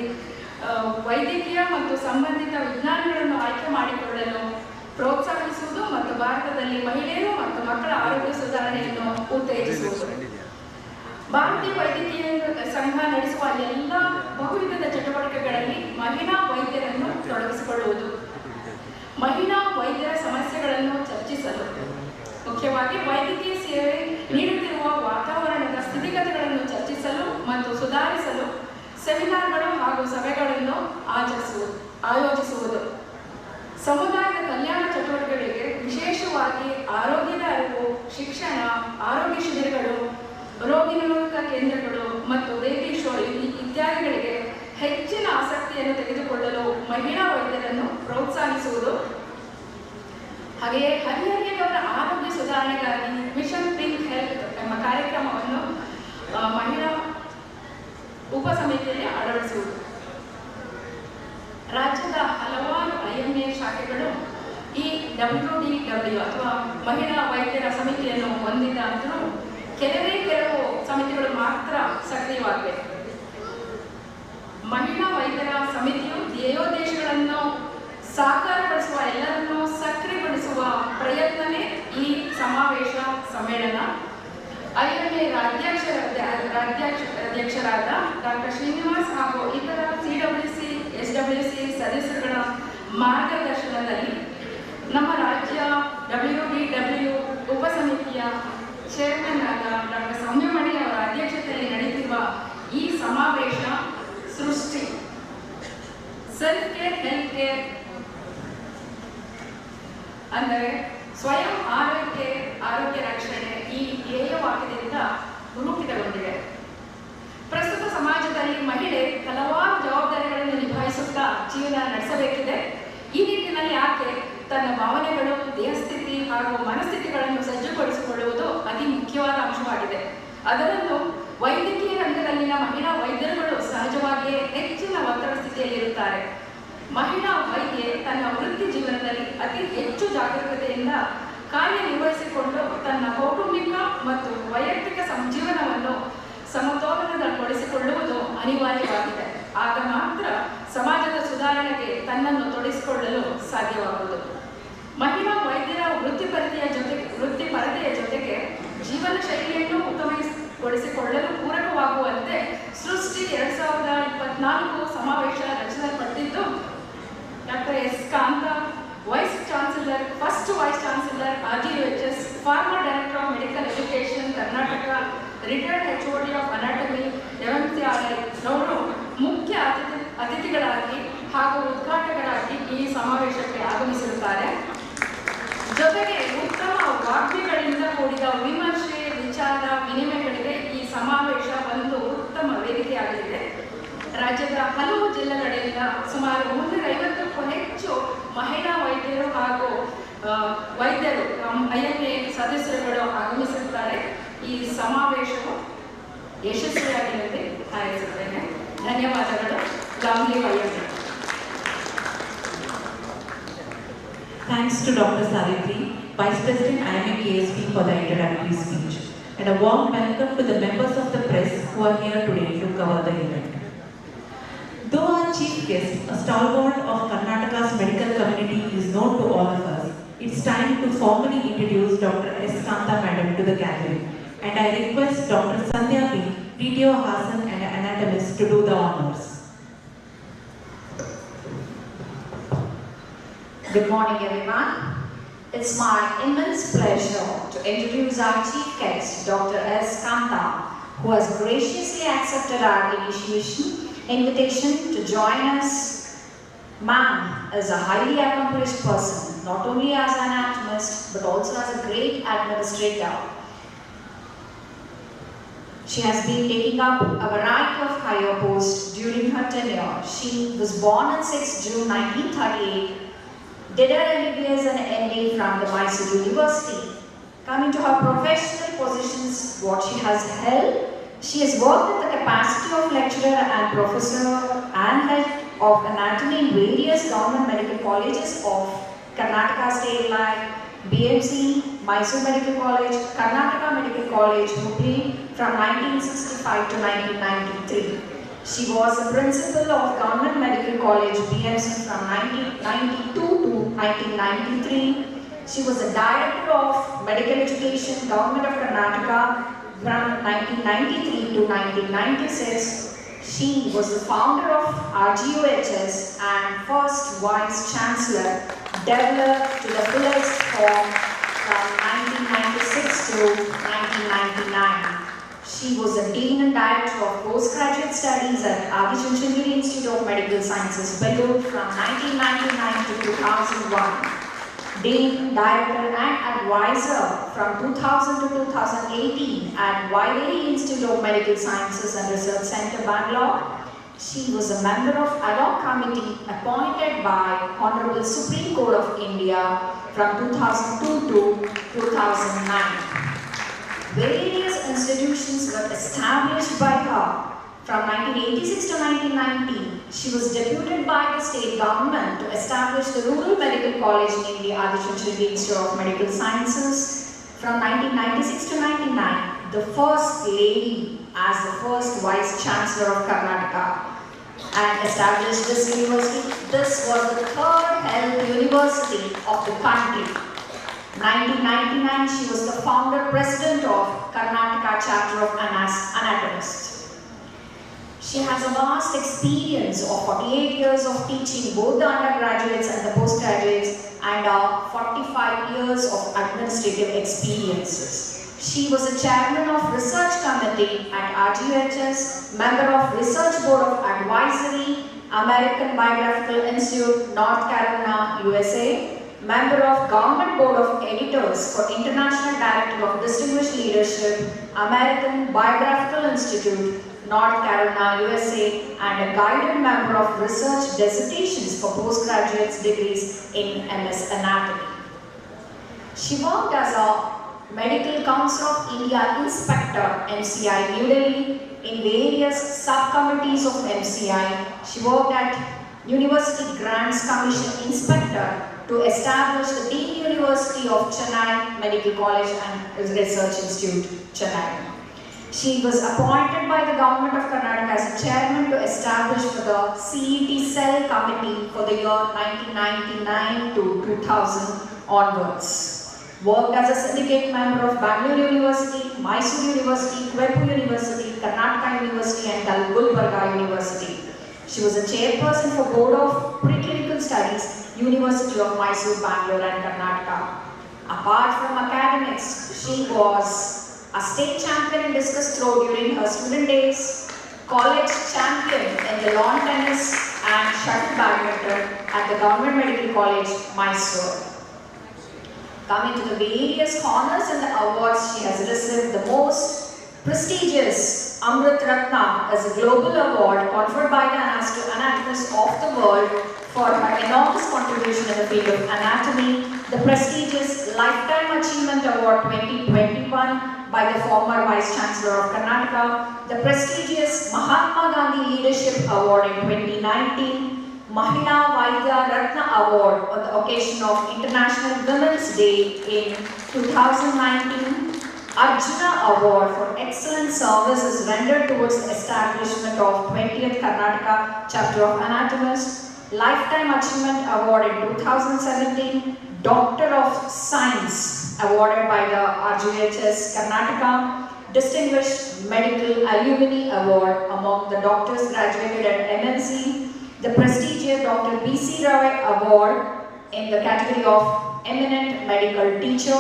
ವೈದ್ಯಕೀಯ ಮತ್ತು ಸಂಬಂಧಿತ ವಿಜ್ಞಾನಗಳನ್ನು ಆಯ್ಕೆ ಮಾಡಿಕೊಳ್ಳಲು ಪ್ರೋತ್ಸಾಹಿಸುವುದು ಮತ್ತು ಭಾರತದಲ್ಲಿ ಮಹಿಳೆಯರು ಮತ್ತು ಮಕ್ಕಳ ಆರೋಗ್ಯ ಸುಧಾರಣೆಯನ್ನು ಉತ್ತೇಜಿಸುವುದು. ಭಾರತೀಯ ವೈದ್ಯಕೀಯ ಸಂಘ ನಡೆಸುವ ಎಲ್ಲ ಬಹುವಿಧದ ಚಟುವಟಿಕೆಗಳಲ್ಲಿ ಮಹಿಳಾ ವೈದ್ಯರನ್ನು ತೊಡಗಿಸಿಕೊಳ್ಳುವುದು, ಮಹಿಳಾ ವೈದ್ಯರ ಸಮಸ್ಯೆಗಳನ್ನು ಚರ್ಚಿಸಲು, ಮುಖ್ಯವಾಗಿ ವೈದ್ಯಕೀಯ ಸೇವೆ ನೀಡುತ್ತಿರುವ ವಾತಾವರಣದ ಸ್ಥಿತಿಗತಿಗಳನ್ನು ಚರ್ಚಿಸಲು ಮತ್ತು ಸುಧಾರಿಸಲು ಸೆಮಿನಾರ್ಗಳು ಹಾಗೂ ಸಭೆಗಳನ್ನು ಆಯೋಜಿಸುವುದು, ಸಮುದಾಯದ ಕಲ್ಯಾಣ ಚಟುವಟಿಕೆಗಳಿಗೆ ವಿಶೇಷವಾಗಿ ಆರೋಗ್ಯದ ಅರಿವು, ಶಿಕ್ಷಣ, ಆರೋಗ್ಯ ಶಿಬಿರಗಳು, ರೋಗಿ ನಿರೋಧಕ ಕೇಂದ್ರಗಳು ಮತ್ತು ಬೇಬಿ ಶೋ ಇತ್ಯಾದಿಗಳಿಗೆ ಹೆಚ್ಚಿನ ಆಸಕ್ತಿಯನ್ನು ತೆಗೆದುಕೊಳ್ಳಲು ಮಹಿಳಾ ವೈದ್ಯರನ್ನು ಪ್ರೋತ್ಸಾಹಿಸುವುದು. ಹಾಗೆಯೇ ಹದಿಹರೆಯದವರ ಆರೋಗ್ಯ ಸುಧಾರಣೆಗಾಗಿ ಮಿಷನ್ ಪಿಂಕ್ ಹೆಲ್ತ್ ಎಂಬ ಕಾರ್ಯಕ್ರಮವನ್ನು ಮಹಿಳಾ ಉಪಸಮಿತಿಯಲ್ಲಿ ಅಳವಡಿಸುವುದು. ರಾಜ್ಯದ ಹಲವಾರು IMA ಶಾಖೆಗಳು ಈ WDW ಅಥವಾ ಮಹಿಳಾ ವೈದ್ಯರ ಸಮಿತಿಯನ್ನು ಹೊಂದಿದ್ದಾದರೂ ಕೆಲವು ಸಮಿತಿಗಳು ಮಾತ್ರ ಸಕ್ರಿಯವಾಗಿವೆ. ಮಹಿಳಾ ವೈದ್ಯರ ಸಮಿತಿಯು ಧ್ಯೇಯೋದ್ದೇಶಗಳನ್ನು ಸಾಕಾರಗೊಳಿಸುವ ಎಲ್ಲರನ್ನೂ ಸಕ್ರಿಯಗೊಳಿಸುವ ಪ್ರಯತ್ನವೇ ಈ ಸಮಾವೇಶ ಸಮ್ಮೇಳನ. IMA ರಾಜ್ಯಾಧ್ಯಕ್ಷರಾದ ಡಾಕ್ಟರ್ ಶ್ರೀನಿವಾಸ್ ಹಾಗೂ ಇತರ CWC, SWC ಸದಸ್ಯರುಗಳ ಮಾರ್ಗದರ್ಶನದಲ್ಲಿ ನಮ್ಮ ರಾಜ್ಯ WDW ಉಪಸಮಿತಿಯ ಚೇರ್ಮನ್ ಆದ ಡಾಕ್ಟರ್ ಸೌಮ್ಯಮಣಿ ಅವರ ಅಧ್ಯಕ್ಷತೆಯಲ್ಲಿ ನಡೆಯುತ್ತಿರುವ ಈ ಸಮಾವೇಶ ಸೃಷ್ಟಿ ಸೆಲ್ಫ್ ಕೇರ್, ಹೆಲ್ತ್ ಕೇರ್ ಅಂದರೆ ಸ್ವಯಂ ಆರೋಗ್ಯ ರಕ್ಷಣೆ ಈ ಧ್ಯೇಯವಾಕ್ಯದಿಂದ ರೂಪಿತಗೊಂಡಿದೆ. ಪ್ರಸ್ತುತ ಸಮಾಜದಲ್ಲಿ ಮಹಿಳೆ ಹಲವಾರು ಜವಾಬ್ದಾರಿಗಳನ್ನು ನಿಭಾಯಿಸುತ್ತಾ ಜೀವನ ನಡೆಸಬೇಕಿದೆ. ಈ ನಿಟ್ಟಿನಲ್ಲಿ ಆಕೆ ತನ್ನ ಭಾವನೆಗಳು, ದೇಹಸ್ಥಿತಿ ಹಾಗೂ ಮನಸ್ಥಿತಿಗಳನ್ನು ಸಜ್ಜುಗೊಳಿಸಿಕೊಳ್ಳುವುದು ಅತಿ ಮುಖ್ಯವಾದ ಅಂಶವಾಗಿದೆ. ಅದರಲ್ಲೂ ವೈದ್ಯಕೀಯ ರಂಗದಲ್ಲಿನ ಮಹಿಳಾ ವೈದ್ಯರುಗಳು ಸಹಜವಾಗಿಯೇ ಹೆಚ್ಚಿನ ಒತ್ತಡ ಸ್ಥಿತಿಯಲ್ಲಿರುತ್ತಾರೆ. ಮಹಿಳಾ ವೈದ್ಯೆ ತನ್ನ ವೃತ್ತಿ ಜೀವನದಲ್ಲಿ ಅತಿ ಹೆಚ್ಚು ಜಾಗರೂಕತೆಯಿಂದ ಕಾರ್ಯನಿರ್ವಹಿಸಿಕೊಂಡು ತನ್ನ ಕೌಟುಂಬಿಕ ಮತ್ತು ವೈಯಕ್ತಿಕ ಜೀವನವನ್ನು ಸಮತೋಲನಗೊಳಿಸಿಕೊಳ್ಳುವುದು ಅನಿವಾರ್ಯವಾಗಿದೆ. ಆಗ ಮಾತ್ರ ಸಮಾಜದ ಸುಧಾರಣೆಗೆ ತನ್ನನ್ನು ತೊಡಗಿಸಿಕೊಳ್ಳಲು ಸಾಧ್ಯವಾಗುವುದು. ಮಹಿಳಾ ವೈದ್ಯರ ವೃತ್ತಿಪರತೆಯ ಜೊತೆಗೆ ಜೀವನ ಶೈಲಿಯನ್ನು ಉತ್ತಮಗೊಳಿಸಿಕೊಳ್ಳಲು ಪೂರಕವಾಗುವಂತೆ ಸೃಷ್ಟಿ 2024 ಸಮಾವೇಶ ರಚಿಸಲ್ಪಟ್ಟಿದ್ದು, doctor S Kanta, first vice chancellor RGUHS, former director of medical education Karnataka, retired HOD of anatomy MMCRI ಅವರು ಮುಖ್ಯ ಅತಿಥಿಗಳಾಗಿ ಹಾಗೂ ಉದ್ಘಾಟಕರಾಗಿ ಈ ಸಮಾವೇಶಕ್ಕೆ ಆಗಮಿಸಿರುತ್ತಾರೆ. ಜೊತೆಗೆ ಉತ್ತಮ ವಾಗ್ಮಿಗಳಿಂದ ಕೂಡಿದ ವಿಮರ್ಶೆ, ವಿಚಾರ ವಿನಿಮಯಗಳಿಗೆ ಈ ಸಮಾವೇಶ ಒಂದು ಉತ್ತಮ ವೇದಿಕೆಯಾಗಲಿದೆ. ರಾಜ್ಯದ ಹಲವು ಜಿಲ್ಲೆಗಳಿಂದ ಸುಮಾರು 350ಕ್ಕೂ ಹೆಚ್ಚು ಮಹಿಳಾ ವೈದ್ಯರು ಹಾಗೂ ವೈದ್ಯರು IMA ಸದಸ್ಯರುಗಳು ಆಗಮಿಸಿರುತ್ತಾರೆ. ಈ ಸಮಾವೇಶವು ಯಶಸ್ವಿಯಾಗಿರಲಿ ಹಾರೈಸುತ್ತೇನೆ. ಧನ್ಯವಾದಗಳು. ಲಾಂಗ್ಲಿ IMA. Thanks to Dr. Savitri, Vice President IMA KSP for the introductory speech, and a warm welcome to the members of the press who are here today to cover the event. Though our chief guest, a stalwart of Karnataka's medical community, is known to all of us, it's time to formally introduce Dr. S. Kanta Madam to the gathering, and I request Dr. Sandhya P, PTO Hassan and anatomist to do the honors. Good morning, everyone. It's my immense pleasure to introduce our chief guest, Dr. S. Kanta, who has graciously accepted our invitation to join us. Ma'am is a highly accomplished person, not only as an anatomist, but also as a great administrator. She has been taking up a variety of higher posts during her tenure. She was born on 6 June 1938, did her MBBS and MA from the Mysore University. Coming to her professional positions, what she has held, she has worked in the capacity of lecturer and professor and head of anatomy in various government medical colleges of Karnataka State like BMC, Mysore Medical College, Karnataka Medical College, Hubli from 1965 to 1993. She was the principal of Government Medical College BMC from 1992 to 1993. She was the director of medical education, Government of Karnataka from 1993 to 1996. She was the founder of RGUHS and first Vice Chancellor, developed to the fullest form from 1996 to 1999. She was the Dean and Director of Postgraduate Studies at Adi Chunchandgiri Institute of Medical Sciences, Belur from 1999 to 2001. Dean, Director and Advisor from 2000 to 2018 at Vaideri Institute of Medical Sciences and Research Centre, Bangalore. She was a member of ad hoc committee appointed by Honorable Supreme Court of India from 2002 to 2009. Various institutions were established by her. From 1986 to 1990, she was deputed by the state government to establish the Rural Medical College, namely Adi Chunchandgiri Institute of Medical Sciences. From 1996 to 1999, the first lady as the first Vice Chancellor of Karnataka and established this university. This was the third health university of the country. 1999, she was the founder president of Karnataka chapter of Anatomists. She has a vast experience of 48 years of teaching both the undergraduates and the postgraduates and 45 years of administrative experiences. She was a chairman of research committee at RGUHS, member of research board of advisory, American Biographical Institute, North Carolina, USA, member of government board of editors for International Director of Distinguished Leadership, American Biographical Institute, North Carolina, USA, and a guided member of research dissertations for postgraduate degrees in MS Anatomy. She worked as a Medical Council of India Inspector, MCI, New Delhi, in various subcommittees of MCI. She worked at University Grants Commission Inspector to establish the Dean University of Chennai Medical College and Research Institute, Chennai. She was appointed by the Government of Karnataka as a chairman to establish for the CET Cell Committee for the year 1999 to 2000 onwards. Worked as a syndicate member of Bangalore University, Mysore University, Kwepu University, Karnataka University and Gulbarga University. She was a chairperson for Board of Preclinical Studies, University of Mysore, Bangalore and Karnataka. Apart from academics, she was a state champion in discus throw during her student days, college champion in the lawn tennis and shuttle badminton at the Government Medical College, Mysore. Coming to the various honors and the awards she has received, the most prestigious Amrit Ratna is a global award conferred by the anatomists of the world for her enormous contribution in the field of anatomy, the prestigious Lifetime Achievement Award 2021 by the former Vice Chancellor of Karnataka, the prestigious Mahatma Gandhi Leadership Award in 2019, Mahila Vaidya Ratna Award on the occasion of International Women's Day in 2019, Arjuna Award for excellent services rendered towards the establishment of 20th Karnataka Chapter of Anatomists, Lifetime Achievement Award in 2017, Doctor of Science awarded by the RGUHS Karnataka, Distinguished Medical Alumni Award among the doctors graduated at MNC, the prestigious Dr. B.C. Roy Award in the category of Eminent Medical Teacher.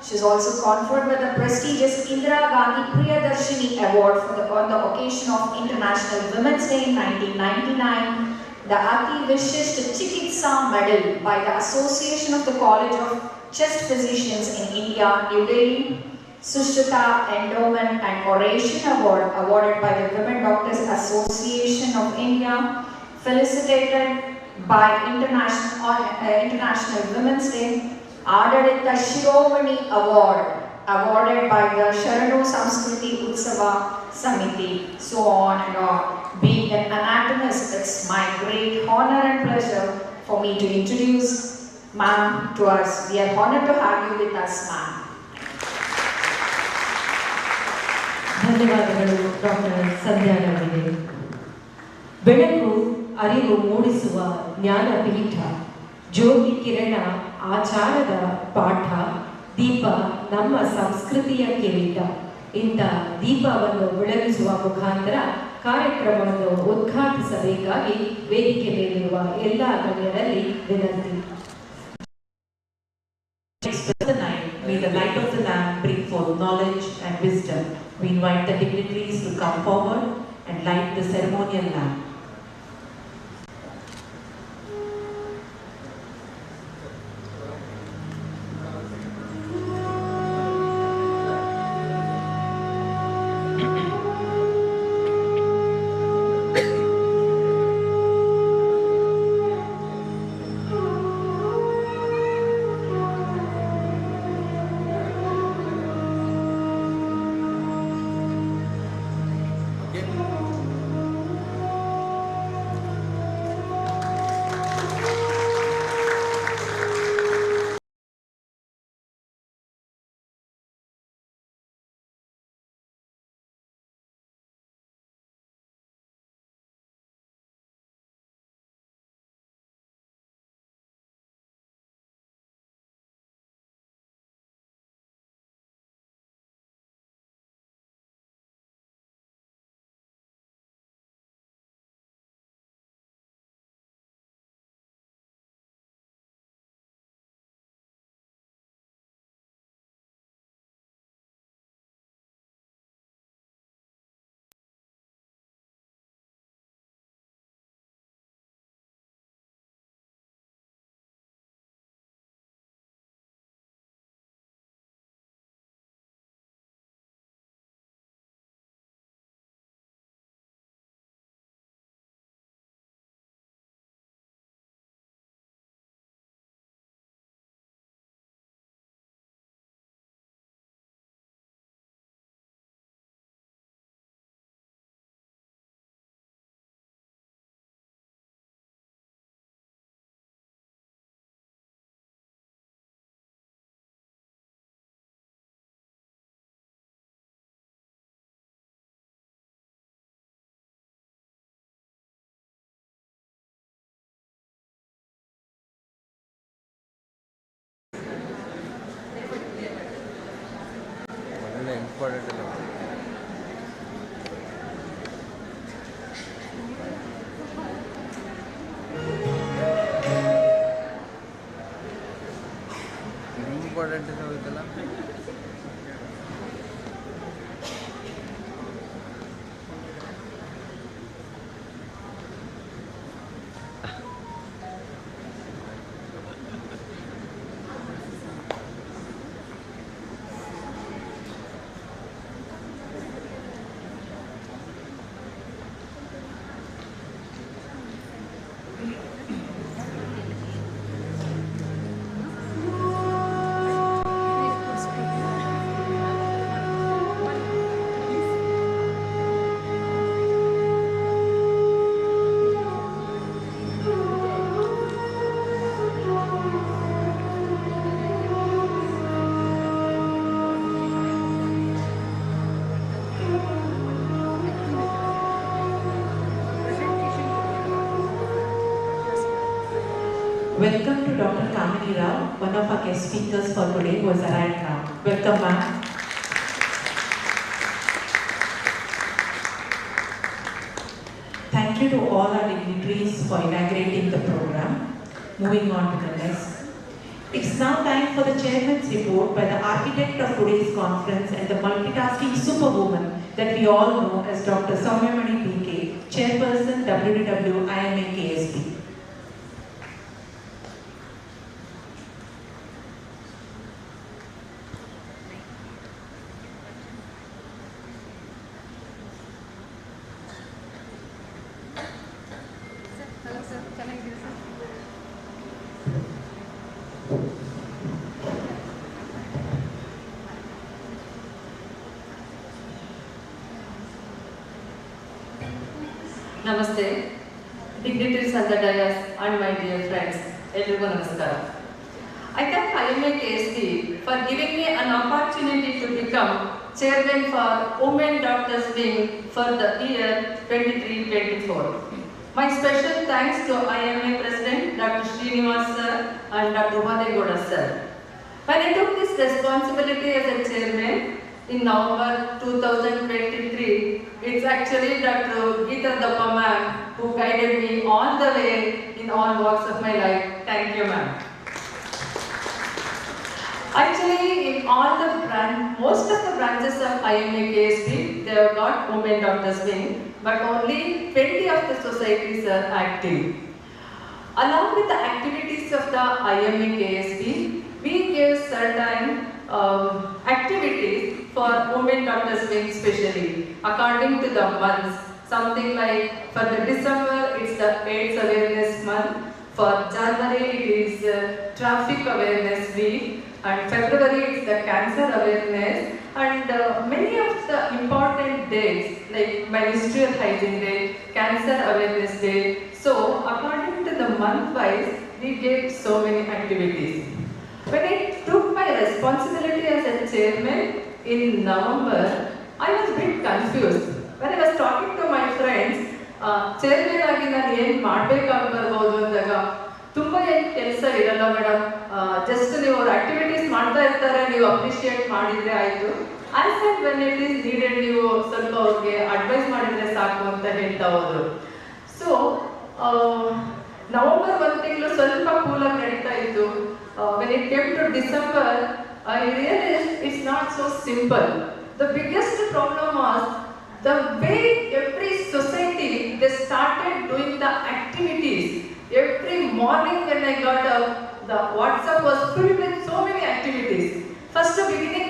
She is also conferred with the prestigious Indira Gandhi Priyadarshini Award on the occasion of International Women's Day in 1999, the Ati Vishisht Chikitsa Medal by the Association of the College of Chest Physicians in India, New Delhi. Sushruta Endowment and Oration Award awarded by the Women Doctors Association of India, felicitated by International Women's Day, Adadita Shiromani Award awarded by the Sharanu Samskriti Utsava Samiti, so on and on. Being an anatomist, it's my great honor and pleasure for me to introduce ma'am to us. We are honored to have you with us, ma'am. ಧನ್ಯವಾದಗಳು doctor ಸಂಧ್ಯಾರವರಿಗೆ. ಬೆಳಕು ಅರಿವು ಮೂಡಿಸುವ ಜ್ಞಾನಪೀಠ, ಜ್ಯೋತಿ ಕಿರಣ ಆಚಾರದ ಪಾಠ, ದೀಪ ನಮ್ಮ ಸಂಸ್ಕೃತಿಯ ಕಿರೀಟ. ಇಂಥ ದೀಪವನ್ನು ಬೆಳಗಿಸುವ ಮುಖಾಂತರ ಕಾರ್ಯಕ್ರಮವನ್ನು ಉದ್ಘಾಟಿಸಬೇಕಾಗಿ ವೇದಿಕೆ ಮೇಲಿರುವ ಎಲ್ಲ ಗಣ್ಯರಲ್ಲಿ ವಿನಂತಿ. May the light of the lamp bring forth knowledge and wisdom. We invite the dignitaries to come forward and light the ceremonial lamp. Important to know. Important to know itala. Welcome to Dr. Kamini Rao, one of our guest speakers for today, who has arrived now. Welcome, ma'am. Thank you to all our dignitaries for inaugurating the program. Moving on to the next. It's now time for the chairman's report by the architect of today's conference and the multitasking superwoman that we all know as Dr. Soumyamani PK, Chairperson WDW IMA KSP. Namaste, dignitaries on the dais and my dear friends. Everyone namaskar. I thank IMA KSB for giving me an opportunity to become chairman for Women Doctors Wing for the year 23-24. My special thanks to IMA President Dr. Srinivas sir and Dr. Umadegoda sir. When I took this responsibility as a chairman in November 2023, it's actually Dr. Geeta Dappa ma'am who guided me all the way in all walks of my life. Thank you, ma'am. Actually, in all the most of the branches of IMA KSB, they have got Women Doctors Wing, but only 20 of the societies are active. Along with the activities of the IMA KSB, we gave certain activities for Women Doctors Wing specially, according to the months. Something like for the December, it's the AIDS Awareness Month. For January, it is Traffic Awareness Week. And February, it's the Cancer Awareness. And many of the important days, like Menstrual Hygiene Day, Cancer Awareness Day. So, according to the month-wise, we gave so many activities. When I took my responsibility as a chairman in November, I was a bit confused. When I was talking to my friends, chairman agi nanu ಏನು ಮಾಡಬೇಕಾಗಿ ಬರಬಹುದು ಅಂದಾಗ ತುಂಬಾ ಏನು ಕೆಲಸ ಇರಲ್ಲ madam, just ನೀವು ಅವ್ರ ಆಕ್ಟಿವಿಟೀಸ್ ಮಾಡ್ತಾ ಇರ್ತಾರೆ, ನೀವು ಅಪ್ರಿಷಿಯೇಟ್ ಮಾಡಿದ್ರೆ ಆಯ್ತು. As and when it is needed ನೀವು ಸ್ವಲ್ಪ ಅವ್ರಿಗೆ ಅಡ್ವೈಸ್ ಮಾಡಿದ್ರೆ ಸಾಕು ಅಂತ ಹೇಳ್ತಾ ಹೋದ್ರು. ಸೊ ನವೆಂಬರ್ ಒಂದು ತಿಂಗಳು ಸ್ವಲ್ಪ ಕೂಲಾಗಿ ನಡೀತಾ ಇತ್ತು. When it came to December, I realized it's not so simple. The biggest problem was the way every society they started doing the activities. Every morning when I got up, the WhatsApp was filled with so many activities. First beginning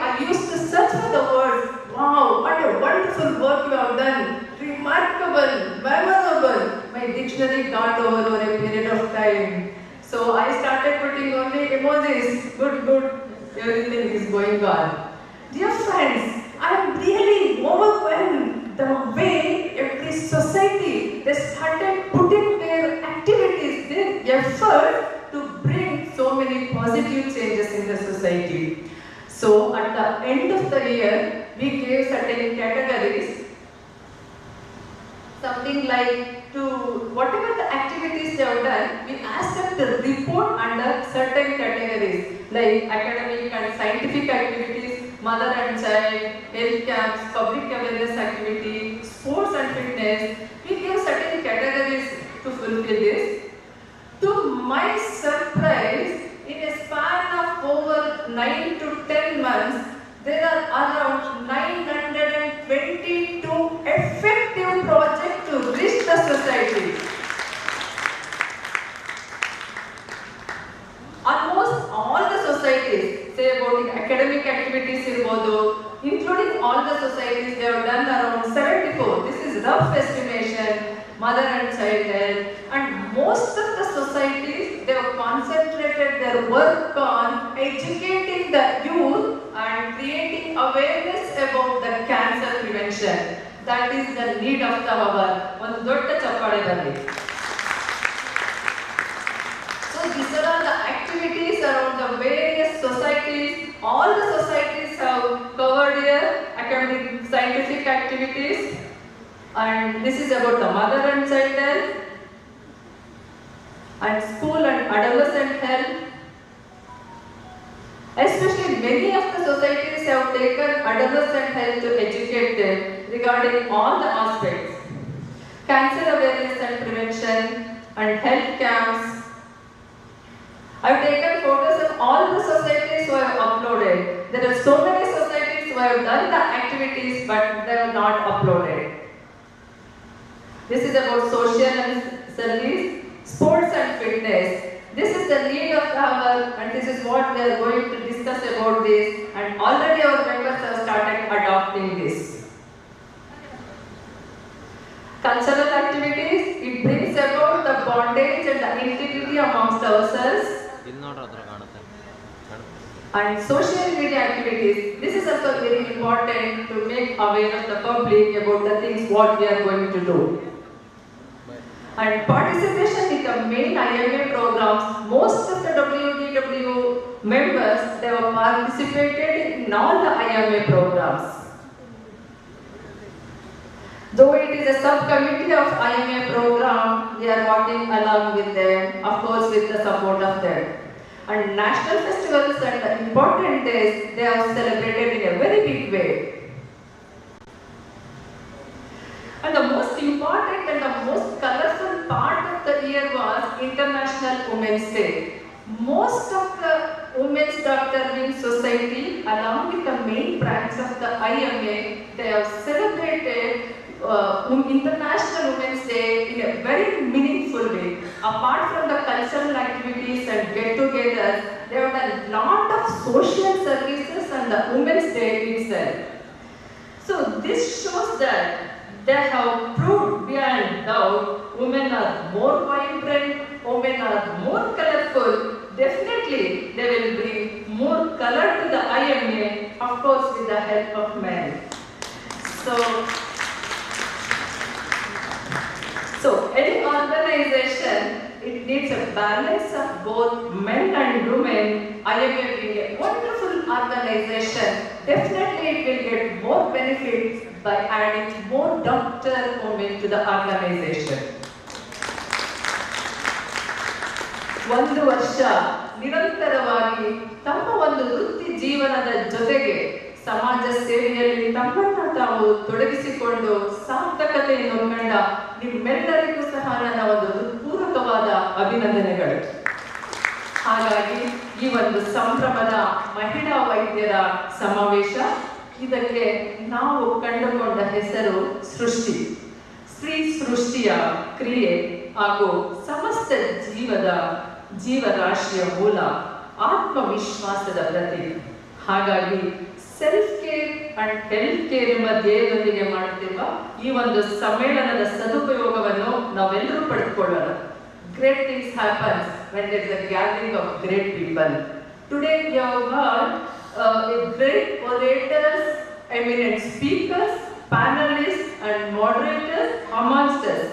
I used to search for the words, wow, what a wonderful work you have done, remarkable, memorable. My dictionary got over a period of time. So I started putting only emojis, good, everything is going on. Dear friends, I am really overwhelmed the way every society, they started putting their activities, their effort to bring so many positive changes in the society. So at the end of the year, we gave certain categories, something like to whatever the activities they have done, we asked them to report under certain categories like academic and scientific activities, mother and child, health camps, public awareness activity, sports and fitness. We gave certain categories to fulfill this. To my surprise, in a span of over 9 to 10 months, there are around 922 effective projects to reach the society. Almost all the societies, say about the academic activities including all the societies, they have done around 74. This is rough estimation, mother and child health. And most of the societies, they have concentrated their work on educating the youth and creating awareness about the cancer prevention. That is the need of the hour. One dotta chappade barli. So these are all the activities around the various societies. All the societies have covered here academic, scientific activities. And this is about the mother and child health, and school and adolescent health. Especially many of the societies have taken adolescent health to educate them regarding all the aspects. Cancer awareness and prevention and health camps. I have taken photos of all the societies who have uploaded. There are so many societies who have done the activities but they have not uploaded. This is about social and service, sports and fitness. This is the need of the hour and this is what we are going to discuss about this, and already our members have started adopting this. Cultural activities, it brings about the bondage and the integrity amongst ourselves. And social media activities, this is also very important to make aware of the public about the things what we are going to do. And participation in the main IMA programs, most of the WDW members, they have participated in all the IMA programs. Though it is a subcommittee of IMA program, we are working along with them, of course with the support of them. And national festivals and important days, they are celebrated in a very big way. And the most important and the most colorful part of the year was International Women's Day. Most of the Women's Doctor Wing Society, along with the main branch of the IMA, they have celebrated International Women's Day in a very meaningful way. Apart from the cultural activities and get-togethers, they have done a lot of social services on the Women's Day itself. So this shows that they have proved beyond doubt women are more vibrant, women are more colorful. Definitely they will bring more color to the IMA, of course with the help of men. So any organization, it needs a balance of both men and women. IMA being a wonderful organization, definitely it will get more benefits by adding more doctor women to the organization. ಒಂದು ವರ್ಷ ನಿರಂತರವಾಗಿ ತಮ್ಮ ಒಂದು ವೃತ್ತಿ ಜೀವನದ ಜೊತೆಗೆ ಸಮಾಜ ಸೇವೆಯಲ್ಲಿ ತಮ್ಮನ್ನು ತಾವು ತೊಡಗಿಸಿಕೊಂಡು ಸಾರ್ಥಕತೆಯನ್ನು ಕಂಡ ನಿಮ್ಮೆಲ್ಲರಿಗೂ ಸಹ ನನ್ನ ಒಂದು ಹೃತ್ಪೂರ್ವಕವಾದ ಅಭಿನಂದನೆಗಳು. ಹಾಗಾಗಿ ಈ ಒಂದು ಸಂಭ್ರಮದ ಮಹಿಳಾ ವೈದ್ಯರ ಸಮಾವೇಶ, ಇದಕ್ಕೆ ನಾವು ಕಂಡುಕೊಂಡ ಹೆಸರು ಸೃಷ್ಟಿ. ಸ್ತ್ರೀ ಸೃಷ್ಟಿಯ ಕ್ರಿಯೆ ಹಾಗೂ ಸಮಸ್ತ ಜೀವರಾಶಿಯ ಮೂಲ, ಆತ್ಮವಿಶ್ವಾಸದ ಪ್ರತೀಕ. ಹಾಗಾಗಿ self care and health care ಎಂಬ ಧ್ಯೇಯದೊಂದಿಗೆ ಮಾಡುತ್ತಿರುವ ಈ ಒಂದು ಸಮ್ಮೇಳನದ ಸದುಪಯೋಗವನ್ನು ನಾವೆಲ್ಲರೂ ಪಡೆದುಕೊಳ್ಳೋಣ. Great things happen when there is a gathering of great people. Today we have heard great orators, eminent speakers, panelists and moderators amongst us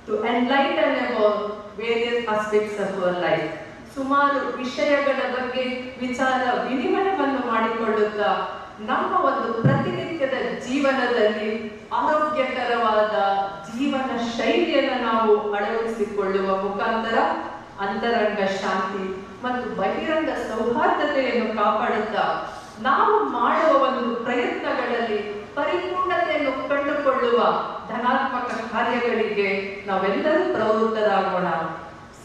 to enlighten about various aspects of our life. ಸುಮಾರು ವಿಷಯಗಳ ಬಗ್ಗೆ ವಿಚಾರ ವಿನಿಮಯವನ್ನು ಮಾಡಿಕೊಳ್ಳುತ್ತಾ ನಮ್ಮ ಒಂದು ಪ್ರತಿನಿತ್ಯದ ಜೀವನದಲ್ಲಿ ಆರೋಗ್ಯಕರವಾದ ಜೀವನ ಶೈಲಿಯನ್ನು ನಾವು ಅಳವಡಿಸಿಕೊಳ್ಳುವ ಮುಖಾಂತರ ಅಂತರಂಗ ಶಾಂತಿ ಮತ್ತು ಬಹಿರಂಗ ಸೌಹಾರ್ದತೆಯನ್ನು ಕಾಪಾಡುತ್ತಾ ನಾವು ಮಾಡುವ ಒಂದು ಪ್ರಯತ್ನಗಳಲ್ಲಿ ಪರಿಪೂರ್ಣತೆಯನ್ನು ಕಂಡುಕೊಳ್ಳುವ ಧನಾತ್ಮಕ ಕಾರ್ಯಗಳಿಗೆ ನಾವೆಲ್ಲರೂ ಪ್ರವೃತ್ತರಾಗೋಣ.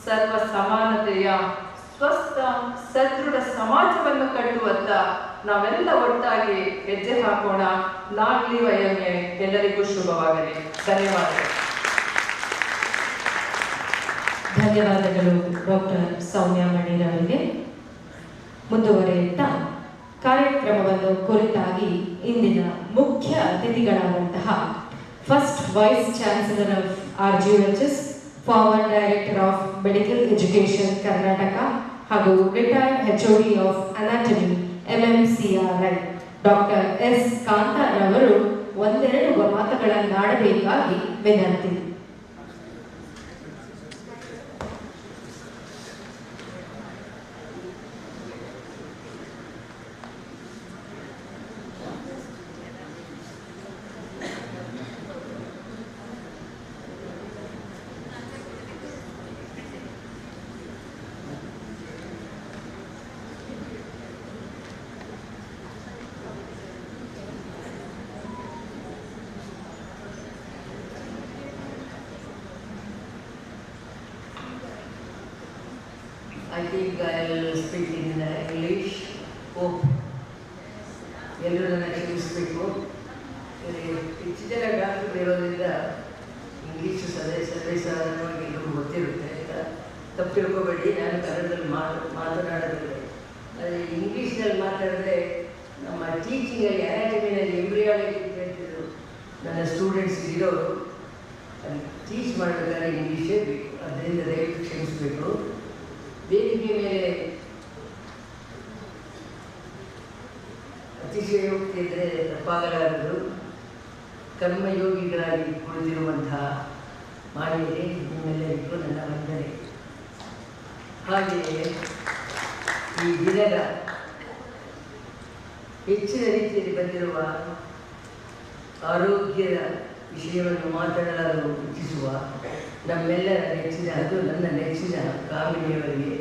ಸರ್ವ ಸಮಾನತೆಯ ಸ್ವಸ್ಥ ಸದೃಢ ಸಮಾಜವನ್ನು ಕಟ್ಟುವತ್ತ ನಾವೆಲ್ಲ ಒಟ್ಟಾಗಿ ಹೆಜ್ಜೆ ಹಾಕೋಣ. ನಾಗ್ಲಿ ವಯಮೆ. ಎಲ್ಲರಿಗೂ ಶುಭವಾಗಲಿ. ಧನ್ಯವಾದಗಳು. ಧನ್ಯವಾದಗಳು ಡಾಕ್ಟರ್ ಸೌಮ್ಯ ಮಣಿರವರಿಗೆ. ಮುಂದುವರಿಯುತ್ತಾ ಕಾರ್ಯಕ್ರಮವನ್ನು ಕುರಿತಾಗಿ ಇಂದಿನ ಮುಖ್ಯ ಅತಿಥಿಗಳಾದಂತಹ first vice chancellor of RGHS, former director of medical education Karnataka ಹಾಗೂ retired HOD of anatomy MMCRI doctor S. ಕಾಂತಾರವರು ಒಂದೆರಡು ಮಾತುಗಳನ್ನಾಡಬೇಕಾಗಿ ವಿನಂತಿ. I think I will speak in English. Hope ಎಲ್ಲರೂ ನನ್ನ ಕ್ಷಮಿಸಬೇಕು. ಹೆಚ್ಚು ಜನ ಡಾಕ್ಟರ್ ಇರೋದ್ರಿಂದ ಇಂಗ್ಲೀಷು ಸರ್ವೇಸಾಧಾರಣವಾಗಿ ಎಲ್ಲರಿಗೂ ಗೊತ್ತಿರುತ್ತೆ ಅಂತ ತಪ್ಪು ತಿಳ್ಕೊಬೇಡಿ. ನಾನು ಕನ್ನಡದಲ್ಲಿ ಮಾತನಾಡೋದಿಲ್ಲ. ಆದರೆ ಇಂಗ್ಲೀಷ್ನಲ್ಲಿ ಮಾತಾಡಿದ್ರೆ ನಮ್ಮ ಟೀಚಿಂಗಲ್ಲಿ ಅನಾಟಮಿನಲ್ಲಿ ಎಂಬ್ರಿಯಾಲಜಿ ಅಂತ ಹೇಳ್ತಿದ್ರು ನನ್ನ ಸ್ಟೂಡೆಂಟ್ಸ್ ಇರೋರು, ಅಲ್ಲಿ ಟೀಚ್ ಮಾಡಬೇಕಾದ್ರೆ ಇಂಗ್ಲೀಷೇ ಬೇಕು. ಅದರಿಂದ ದಯವಿಟ್ಟು ಕ್ಷಮಿಸಬೇಕು. ವೇದಿಕೆ ಮೇಲೆ ಅತಿಶಯೋಕ್ತಿ ಇದ್ದರೆ ತಪ್ಪಾಗಲಾರದು. ಕರ್ಮಯೋಗಿಗಳಾಗಿ ಕುಳಿತಿರುವಂತಹ ಮಾನ್ಯರೇ, ನಿಮ್ಮೆಲ್ಲರಿಗೂ ನನ್ನ ವಂದನೆ. ಹಾಗೆಯೇ ಈ ದಿನದ ಹೆಚ್ಚಿನ ರೀತಿಯಲ್ಲಿ ಬಂದಿರುವ ಆರೋಗ್ಯದ ವಿಷಯವನ್ನು ಮಾತನಾಡಲು ಇಚ್ಛಿಸುವ ನಮ್ಮೆಲ್ಲರ ನೆಚ್ಚಿನ, ಅದು ನನ್ನ ನೆಚ್ಚಿನ ಕಾಮಿನಿಯವರಿಗೆ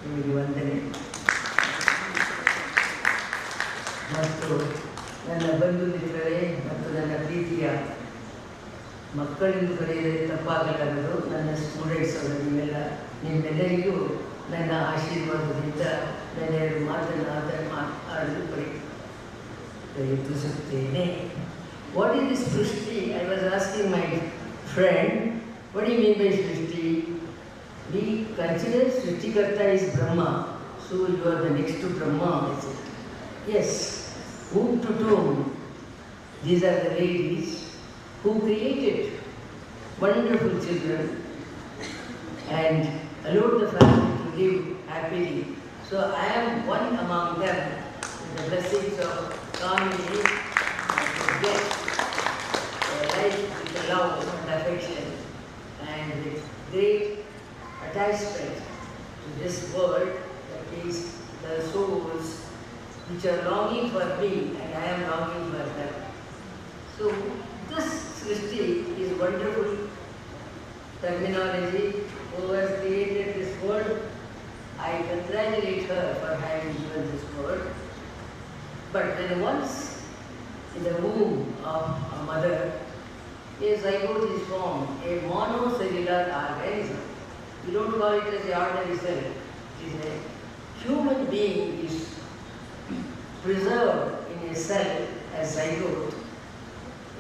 ನಿಮಗೆ ವಂದನೆ. ಮತ್ತು ನನ್ನ ಬಂಧು ಮಿತ್ರರೇ ಮತ್ತು ನನ್ನ ಪ್ರೀತಿಯ ಮಕ್ಕಳೆಂದು ಕರೆಯದೆ ತಪ್ಪಾಗಲಾರದು, ನನ್ನ ಸ್ಟೂಡೆಂಟ್ಸ್ ಅವರು ನಿಮ್ಮೆಲ್ಲರಿಗೂ ನನ್ನ ಆಶೀರ್ವಾದದಿಂದ ನನ್ನೆರಡು ಮಾತನಾಡಲು ಪ್ರಯತ್ನಿಸುತ್ತೇನೆ. What is this Srusti? I was asking my friend, what do you mean by Srusti? We consider Srustikarta is Brahma, so you are the next to Brahma, is it? Yes, whom to whom? These are the ladies who created wonderful children and allowed the family to live happily. So I am one among them, with the blessings of Kamini, to get a life with love and affection and with great attachment to this world, that is the souls which are longing for me and I am longing for them. So this Srusti is wonderful terminology. Who has created this world, I congratulate her for having given this world. But when once in the womb of a mother, a zygote is formed, a monocellular organism. We don't call it as the ordinary cell. It is a human being is preserved in a cell as zygote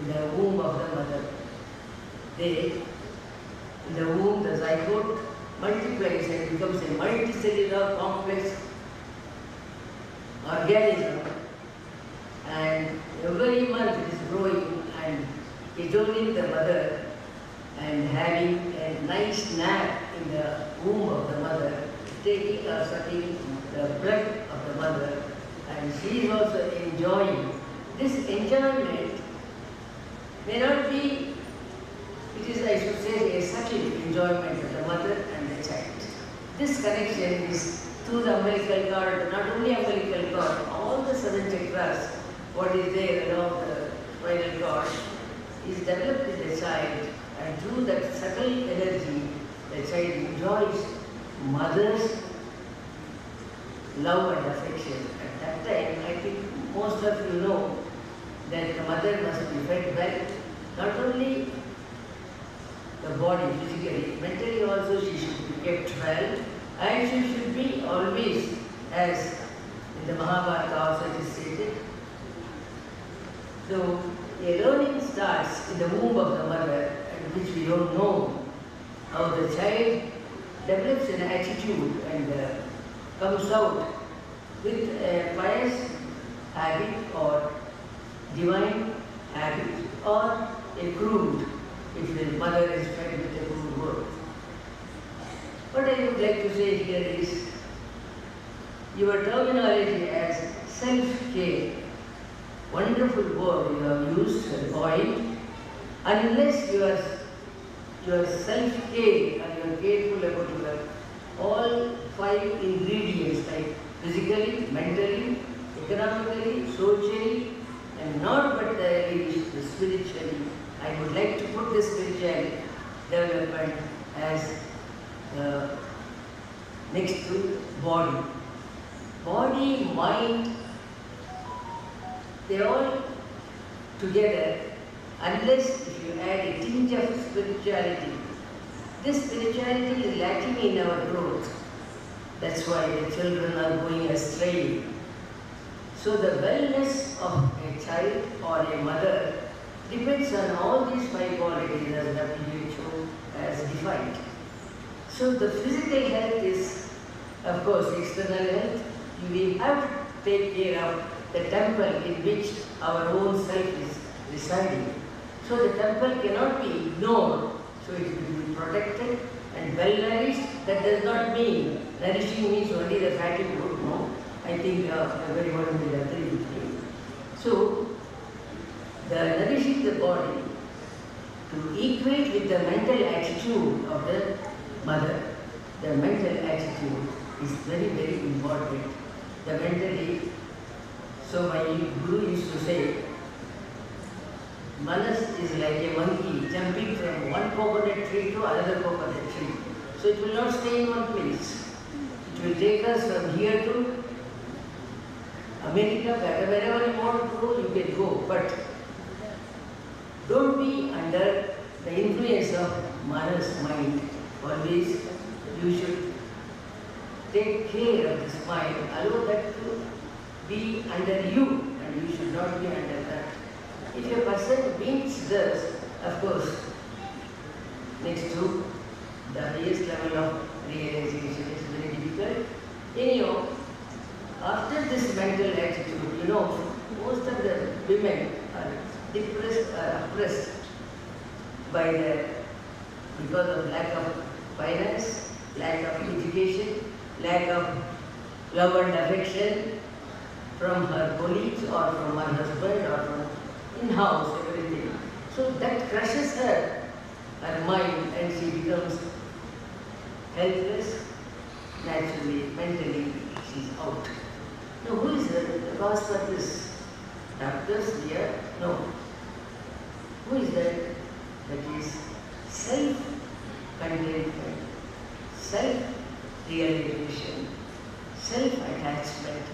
in the womb of the mother. In the womb, the zygote multiplies and becomes a multicellular complex organism, and every month it is growing and cajoling the mother and having a nice nap in the womb of the mother, taking or sucking the blood of the mother, and she is also enjoying. This enjoyment may not be, it is, I should say, a subtle enjoyment of the mother and the child. This connection is through the umbilical cord, not only umbilical cord, all the seven chakras, what is there along the spinal cord, is developed in the child, and through that subtle energy, the child enjoys mother's love and affection. At that time, I think most of you know that the mother must be fed well, not only the body physically, mentally also she should be kept well, and she should be always, as in the Mahabharata also it is stated. So a learning starts in the womb of the mother, and which we don't know how the child develops an attitude and comes out with a pious habit or divine habit, or a crude, if the mother is fed with a crude word. What I would like to say here is, your terminology as self-care, wonderful word you have used and coined. Unless your self-care and you are careful about your all 5 ingredients, like physically, mentally, economically, socially, and not but the spiritually. I would like to put this spiritual development as next to body. Body, mind, they all together, unless if you add a tinge of spirituality. This spirituality is lacking in our growth. That's why the children are going astray. So the wellness of a child or a mother depends on all these 5 qualities as WHO has defined. So the physical health is, of course, external health. We have to take care of the temple in which our own self is residing. So the temple cannot be ignored. So it will be protected and well nourished. That does not mean nourishing means only the fatty food. No, I think everyone will agree with me. So the nourishing the body to to equate with the mental attitude of the mother. The mental attitude is very, very important. The mentally, so my guru used to say, Manas is like a monkey jumping from one coconut tree to another coconut tree. So it will not stay in one place. It will take us from here to America, wherever you want to go, you can go. But don't be under the influence of Manas mind. Always you should take care of this mind. Allow that to be under you, and you should not be under that. If a person meets this, of course, next to the highest level of realization is very difficult. Anyhow, after this mental attitude, most of the women are depressed or oppressed because of lack of finance, lack of education, lack of love and affection from her colleagues or from her husband or from in-house, everything. So that crushes her mind, and she becomes helpless, naturally, mentally, she's out. Now who is the cause for this? Doctors here? No. Who is that? That is self-contentment, self-realization, self-attachment,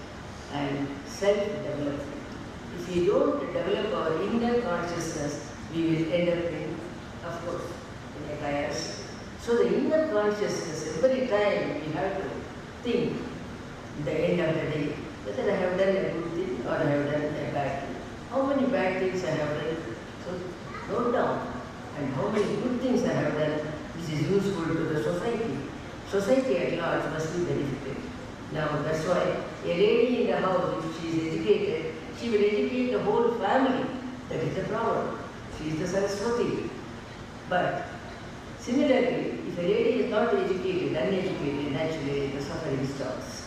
and self-development. If we don't develop our inner consciousness, we will end up in, of course, in a chaos. So the inner consciousness, every time we have to think, at the end of the day, whether I have done a good thing or I have done a bad thing. How many bad things I have done? So note down. And how many good things I have done which is useful to the society. Society at large must be benefited. Now that's why a lady in the house, if she is educated, she will educate the whole family. That is the problem. She is the Saraswati. But similarly, if a lady is not educated, uneducated, naturally the suffering starts.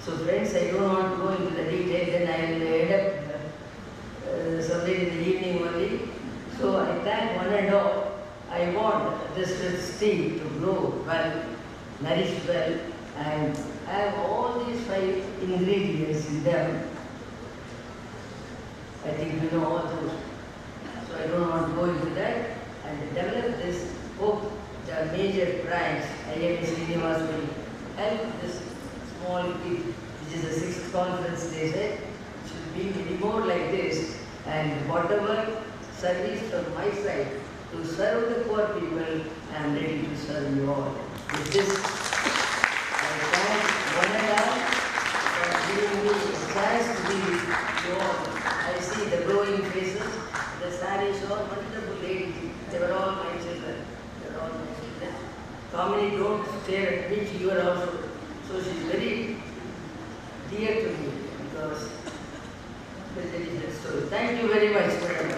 So friends, I don't want to go into the detail, then I will end up somewhere in the evening only. So I thank one and all. I want this team to grow well, nourish well, and have all these 5 ingredients in them. I think you know all those. So I don't want to go into that, and develop this. Hope the major branch, IIM Srinivas, will help this small kid, which is the 6th conference they said, should be many more like this, and whatever service from my side to serve the poor people, I am ready to serve you all. With this, I thank one and all for giving me a chance to be with you all. I see the glowing faces, the saris, all wonderful ladies. They were all my children. They were all my children. Kamini, don't stare at me, you are also. So she is very dear to me because there is that story. Thank you very much, madam.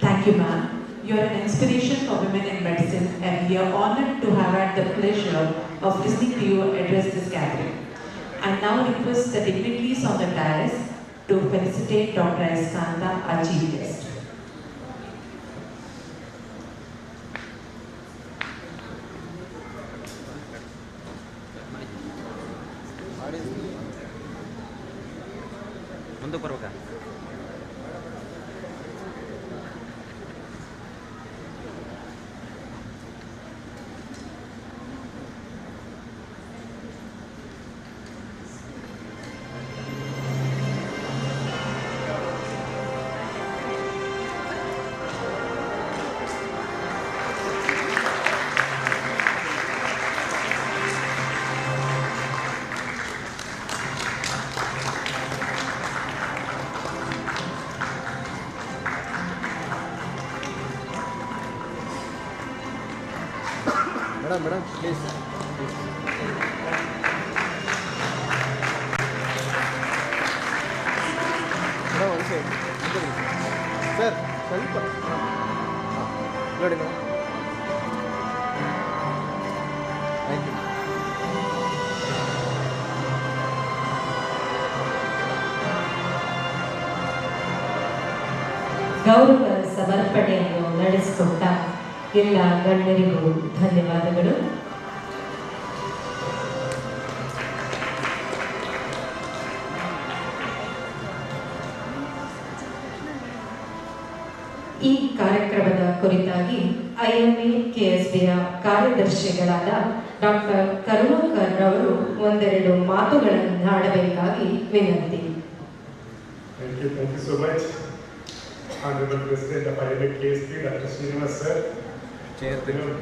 Thank you, ma'am. You are an inspiration for women in medicine, and we are honored to have had the pleasure of listening to you address this gathering. I now request the dignitaries on the dais to felicitate Dr. S. Kanta, our chief guest. ಮುಂದಕ್ಕೆ ಬರ್ಬೇಕಾ? Madam, please. Madam, one side. Sir, ಸ್ವಲ್ಪ ನೋಡಿ madam. ಗೌರವ ಸಮರ್ಪಣೆಯನ್ನು ನಡೆಸಿಕೊಟ್ಟ ಎಲ್ಲ ಗಣ್ಯರಿಗೂ ಧನ್ಯವಾದಗಳು. ಈ ಕಾರ್ಯಕ್ರಮದ ಕುರಿತಾಗಿ IMA KSBಯ ಕಾರ್ಯದರ್ಶಿಗಳಾದ ಡಾಕ್ಟರ್ ಕರುಣಾಕರ್ ರವರು ಒಂದೆರಡು ಮಾತುಗಳನ್ನಾಡಬೇಕಾಗಿ ವಿನಂತಿ. Thank you so much, Honorable President of IMA KSB, Dr. Srinivas sir,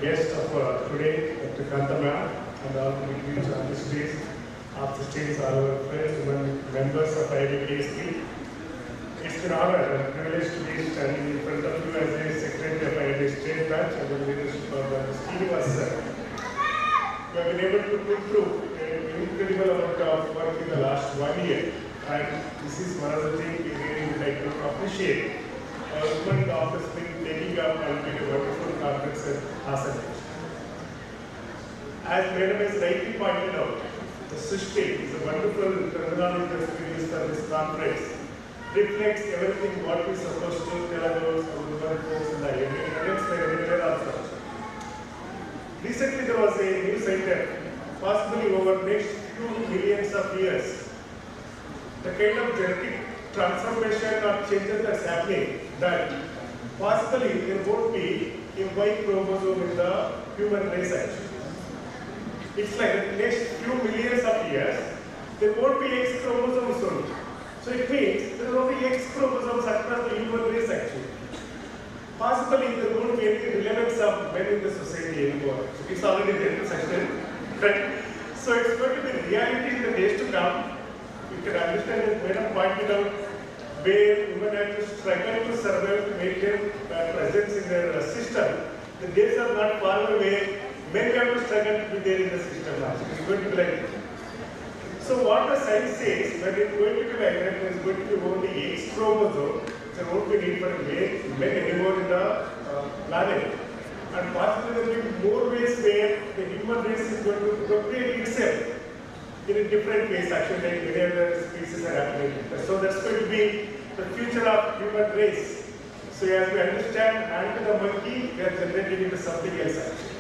guest of today, Dr. Kanta ma'am, and all the dignitaries on the stage, all our friends, members of IMA KSB. It's an honor and privilege to be standing in front of you as a Secretary of IMA State Branch under the leadership of Dr. Srinivas sir. We have been able to put through an incredible amount of work in the last 1 year, and this is one of the things we really would like to appreciate. Our women doctors been taking up and doing a wonderful conference at Hassan. As Madam has rightly pointed out, the Srusti is a wonderful terminology that we use for this conference. Reflects everything what we are supposed to tell about our women folks in the IMA, and everywhere also. Recently there was a news item, possibly over next few millions of years, the kind of genetic transformation or changes that's happening, that possibly there won't be a Y chromosome in the human race actually. It's like the next few millions of years, there won't be X chromosomes only. So it means there will be X chromosomes across the human race actually. Possibly there won't be any relevance of men in the society anymore. It's already there in section. So it's going to be reality in the days to come. You can understand that Madam pointed out where women have to struggle to survive to maintain presence in their system. The days are not far away. Men have to struggle to be there in the system. It's going to be like that. So what the science says, when it's going to be like that, there is going to be only X chromosome, there won't be need for men anymore in the planet. And possibly there will be more ways where the human race is going to procreate itself in a different ways actually, like many other species are happening. So that's going to be the future of human race. So as we understand, ant and the monkey, they are generating into something else actually.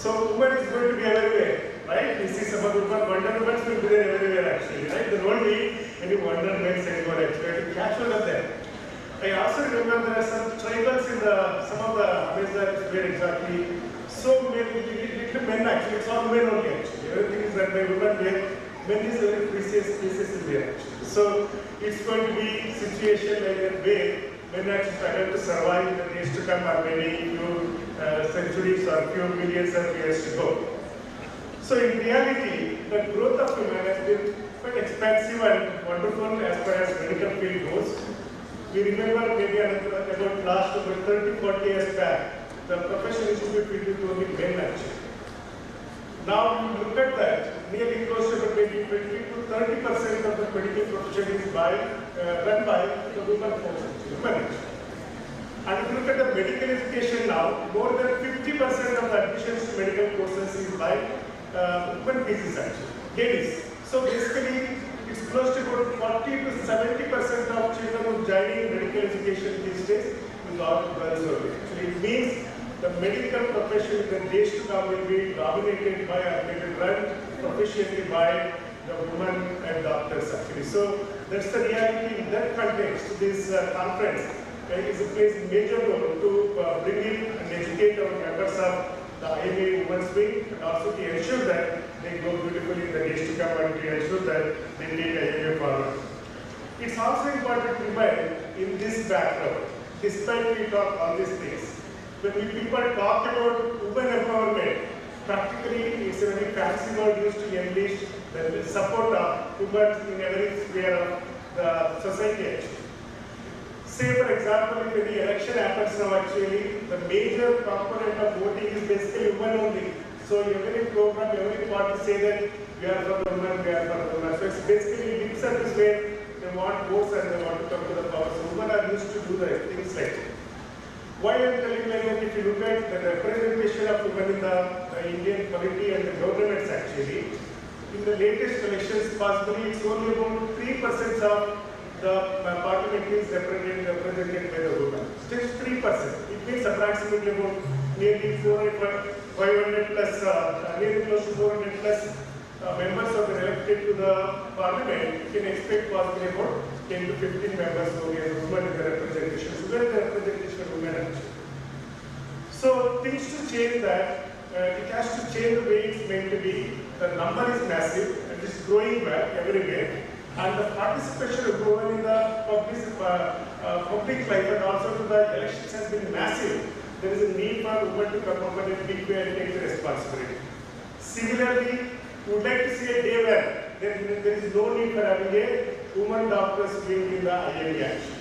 So woman is going to be everywhere. Right? We see some of the Wonder Women will be there everywhere actually, right? There won't be any Wonder Women anymore actually, to catch hold of them. I also remember there are some tribals in some of the Amazons where exactly so many little men actually, it's all men only actually. Everything is done by women where men is a very precious species in there actually. So it's going to be a situation like that where men actually struggle to survive in the days to come or maybe few centuries or few millions of years to go. So in reality, the growth of women has been quite expansive and wonderful as far as medical field goes. We remember maybe about last about 30-40 years back, the profession used to be filled with only men actually. Now you look at that, nearly close to maybe 20 to 30% of the medical profession is run by the women folks, women actually. And if you look at the medical education now, more than 50% of the admissions to medical courses is by women pieces actually, ladies. So basically, it's close to about 40 to 70% of children who are joining medical education these days is all girls only. Actually, it means the medical profession in the days to come will be dominated by or maybe run proficiently by the women and doctors actually. So that's the reality in that context. This conference plays a major role to bring in and educate our members of the IMA Women's Wing and also to ensure that they grow beautifully in the days to come and to ensure that they take IMA forward. It's also important to remind in this background, despite we talk all these things, when people talk about women empowerment, practically it's a very fancy word used to enlist the support of women in every sphere of the society actually. Say for example, if any election happens now actually, the major component of voting is basically women only. So every program, every party say that we are for women, we are for women. So it's basically lip service where they want votes and they want to come to the power. So women are used to do the things like that. Why I am telling you that if you look at the representation of women in the Indian polity and the governments actually, in the latest elections possibly it's only about 3% of the parliament is represented by the women. Just 3%. It means approximately about nearly 500 plus, nearly close to 400 plus members who are elected to the parliament. You can expect possibly about 10 to 15 members only as women in the representation. So where is the representation of women? So things to change that. It has to change the way it's meant to be. The number is massive and it's growing well everywhere. And the participation of women in the public life and also to the elections has been massive. There is a need for women to come up and take the responsibility. Similarly, we would like to see a day where there is no need for having a woman doctors being in the IME action.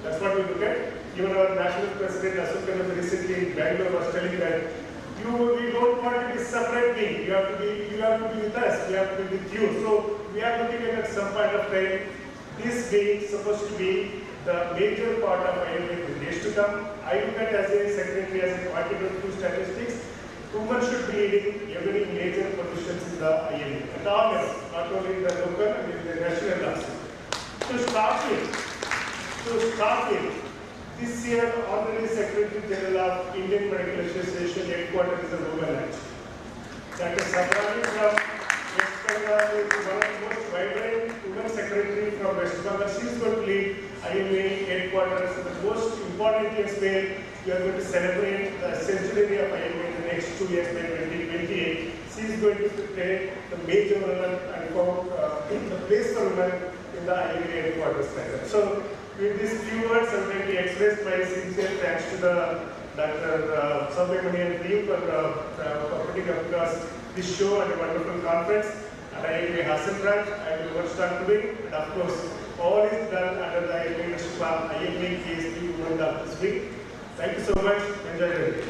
That's what we look at. Even our national president Ashok recently in Bangalore was telling that we don't want to be separate wing. You have to be with us. We have to be with you. So we are looking at some point of time. This being supposed to be the major part of IME in the days to come. I look at as a secretary, as a quantitative statistics. Women should be leading every major positions in the IME at all levels, not only in the local and in the national level. To start with, this year, Honorary Secretary General of Indian Medical Association headquarters is a woman actually. Dr. Sabrani from West Bengal is one of the most vibrant women secretary from West Bengal. She is going to lead IMA headquarters. The most important is where we are going to celebrate the centenary of IMA in the next 2 years by 2028. She is going to take the major role and the place for women in the IMA headquarters. So, with these few words, I would like to express my sincere thanks to the Dr. Subramani and team for putting up this show and a wonderful conference. And I am Hassan Raj, I will work start today. And of course, all is done under the leadership of IMA KSP Women Doctors Week. Thank you so much. Enjoy your day.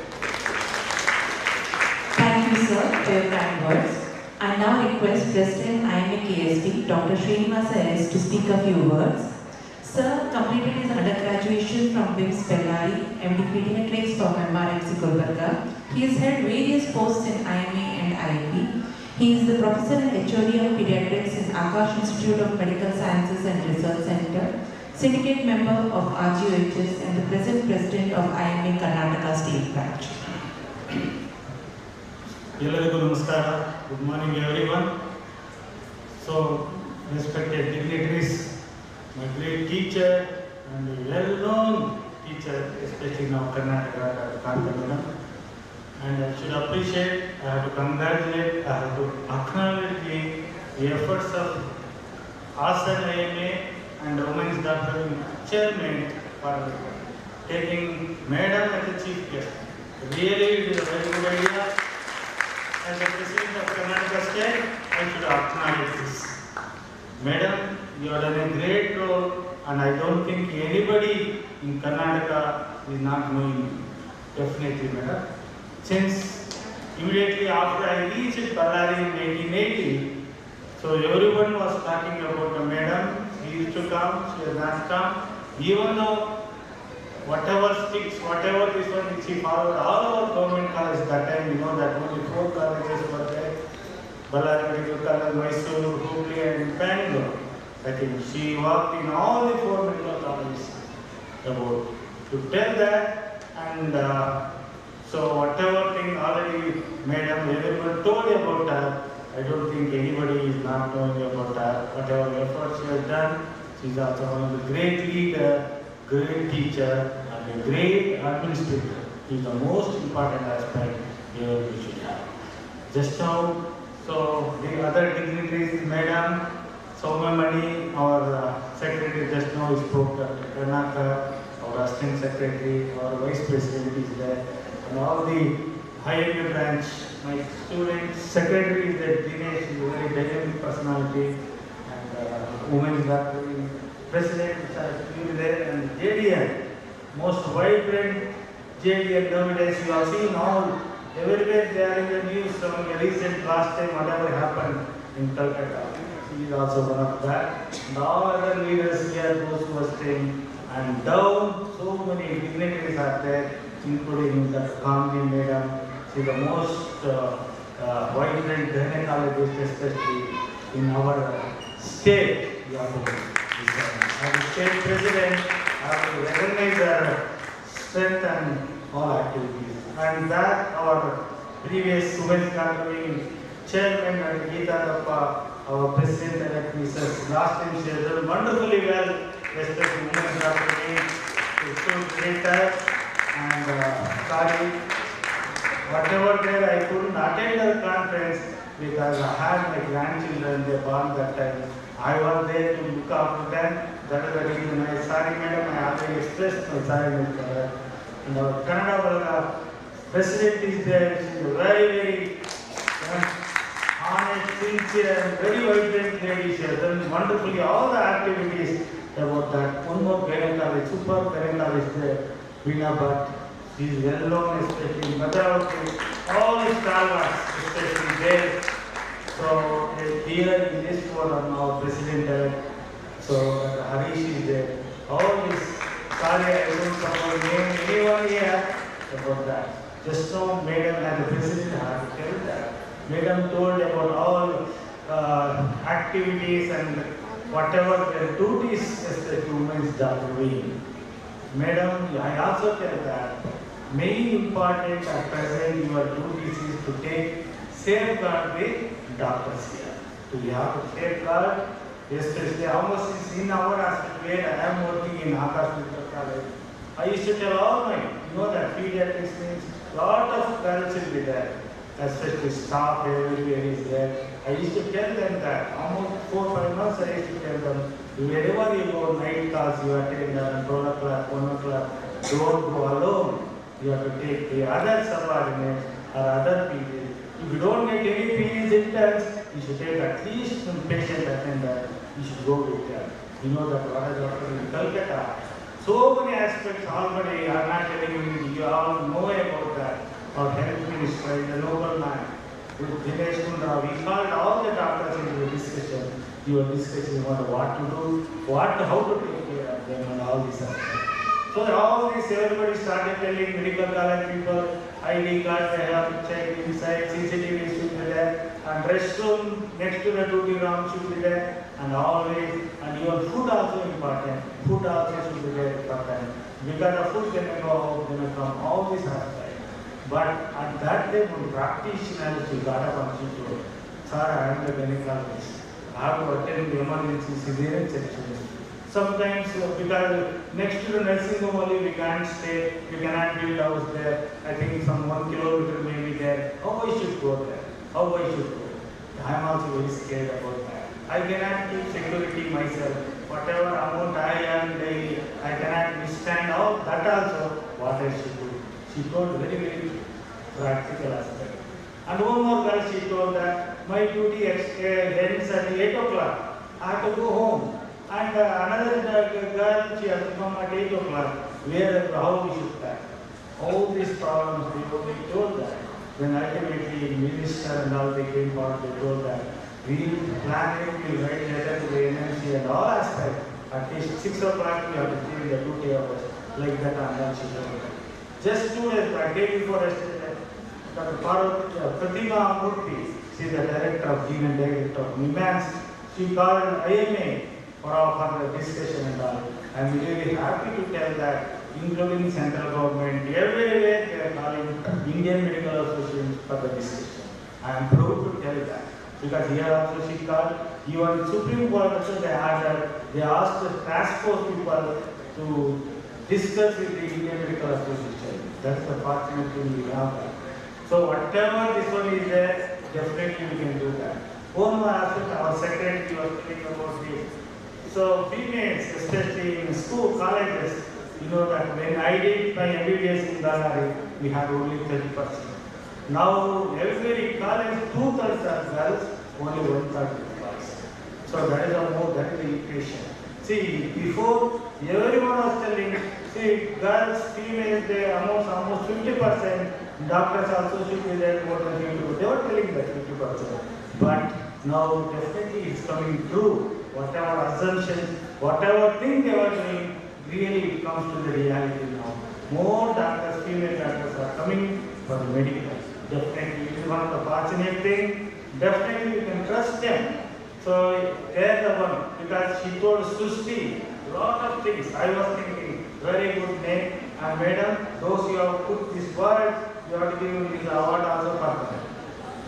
Thank you, sir, for your kind words. I now request President IMA KSP, Dr. Srinivasa S, to speak a few words. Sir completed his undergraduation from BIMS Bellary, MD Pediatrics from MRMC Gulbarga. He has held various posts in IMA and IIP. He is the Professor and HOD of Pediatrics in Akash Institute of Medical Sciences and Research Center, Syndicate member of RGOHS and the present President of IMA Karnataka State Branch. Ellarigu namaskara. Good morning everyone. So, respected dignitaries, my great teacher and a well-known teacher, especially now Karnataka, Dr. Kanta Madam. And I should appreciate, I have to congratulate, I have to acknowledge the efforts of ASAN IMA and the Women's Doctor Chairman for taking Madam as the chief guest. Really, it is a very good idea. As the President of Karnataka State, I should acknowledge this. Madam, you have done a great role, and I don't think anybody in Karnataka is not knowing you. Definitely, madam. Since immediately after I reached Bellary in 1980, so everyone was talking about the madam. She used to come, she has not come. Even though whatever sticks, whatever this one, she followed all our government colleges that time. You know that only 4 colleges were there. Bellary Medical College, Mysore, Hubli and Bangalore. I think she worked in all the 4 medical colleges about to tell that, and so whatever thing already Madam everyone told about her, I don't think anybody is not knowing about her. Whatever efforts she has done, she is also one of the great leader, great teacher and a great administrator. He is the most important aspect here we should have. Just now, so the other dignitaries, Madam Soumyamani, our secretary just now spoke, Dr. Karnaka, our assistant secretary, our vice president is there, and all the IMA branch, my student secretary is there, Dinesh is a very dynamic personality, and women's doctor president is there, and JDN, most vibrant JDN nowadays. You have seen all, everywhere they are in the news from the recent last time whatever happened in Calcutta. He is also one of that. And all other leaders here, those who are staying, and down, so many dignitaries are there, including Dr. Kamini Madam. She is the most vibrant gynecologist, especially in our state. As state president, I have to recognize their strength and all activities. And that our previous Women's Gathering chairman and Geeta Dappa, our president-elect Mrs. Last time she has done wonderfully well, especially Women's Gathering. It's so great and sorry, whatever there I couldn't attend the conference because I had my grandchildren, they born that time. I was there to look after them. That is the reason I sorry madam, I already expressed my sorry for that. And our Kannada Balga president is there, she is a very honest, sincere and very vibrant lady. She has done wonderfully all the activities about that. One more parent college, super parent college there, Veena Bhatt. She is well known, especially in Madravati, all the stalwarts, especially there. So here in this forum, our president, so Harish is there. All this, sorry I don't cover name anyone here about that. Just now, Madam as the president, I have to tell that. Madam told about all activities and whatever their duties as the women's are doing. Madam, I also tell that main important at present your duties is to take safeguard the doctors here. So we have to safeguard, especially almost in our hospital where I am working in Akash Medical College. I used to tell all my, you know that pediatrics means lot of girls will be there, especially staff everywhere is there. I used to tell them that almost 4-5 months I used to tell them, wherever you go, night class you attend and 12 o'clock, 1 o'clock, don't go alone. You have to take the other subordinates or other people. If you don't get any PE symptoms, you should take at least one patient attendant. You should go with them. You know that what I doctor in Calcutta. So many aspects already are not telling you. You all know about that. Our health minister is a noble man. With Dinesh Kundra, we called all the doctors into the discussion. You were discussing about what to do, how to take care of them and all these aspects. So all this, everybody started telling medical college people, ID card, they have to check inside, CCTV should be there, and restroom next to the duty room should be there, and always, and your food also important. Food also should be there important. Because the food can go out, can come, all these aspects. But at that time, when practitioners, we got up and she told, sir, I am the gynecologist. I have to attend the emergency cesarean section. Sometimes because next to the nursing home only we can't stay, we cannot build house there. I think some 1 kilometer may be there. How I should go there? How I should go? I am also very scared about that. I cannot keep security myself. Whatever amount I earn daily, I cannot withstand all that also. What I should do? She told very practical aspect. And one more girl, she told that my duty ends at 8 o'clock. I have to go home. And another girl, she has to come at 8 o'clock. How we should pack? All these problems, they only told that. When ultimately minister and all they came out, they told that we will plan it, we will write letter to the NMC and all aspects. At least 6 o'clock we have to give the 2 hours. Like that and then she told that. Just 2 days back, day before yesterday, Dr. Pratima Murthy, she is the director of Gene and director of NIMANS. She called an IMA for the discussion and all. I am really happy to tell that, including central government, everywhere they are calling Indian Medical Association for the discussion. I am proud to tell that. Because here also she called, even Supreme Court also they asked the task force people to discuss with the Indian Medical Association. That's the fortunate thing we have. So whatever this one is there, definitely we can do that. One more aspect, our secretary was telling about this. So females, especially in school, colleges, you know that when I did my MBBS in Ballari, we had only 30%. Now every college, 2/3 are girls, only 1/3 boys. So that is that is the equation. See, before everyone was telling, see, girls, females, they almost 50%. Doctors also should be there more than 50%. They were telling that 50%. But now definitely it's coming true. Whatever assumptions, whatever thing they were doing, really comes to the reality now. More doctors, female doctors are coming for the medical. Definitely, it is one of the fortunate things. Definitely, you can trust them. So, they are the one. because she told Srusti a lot of things. I was thinking, very good name. And madam, those you have put this word, you have to give this award also for them.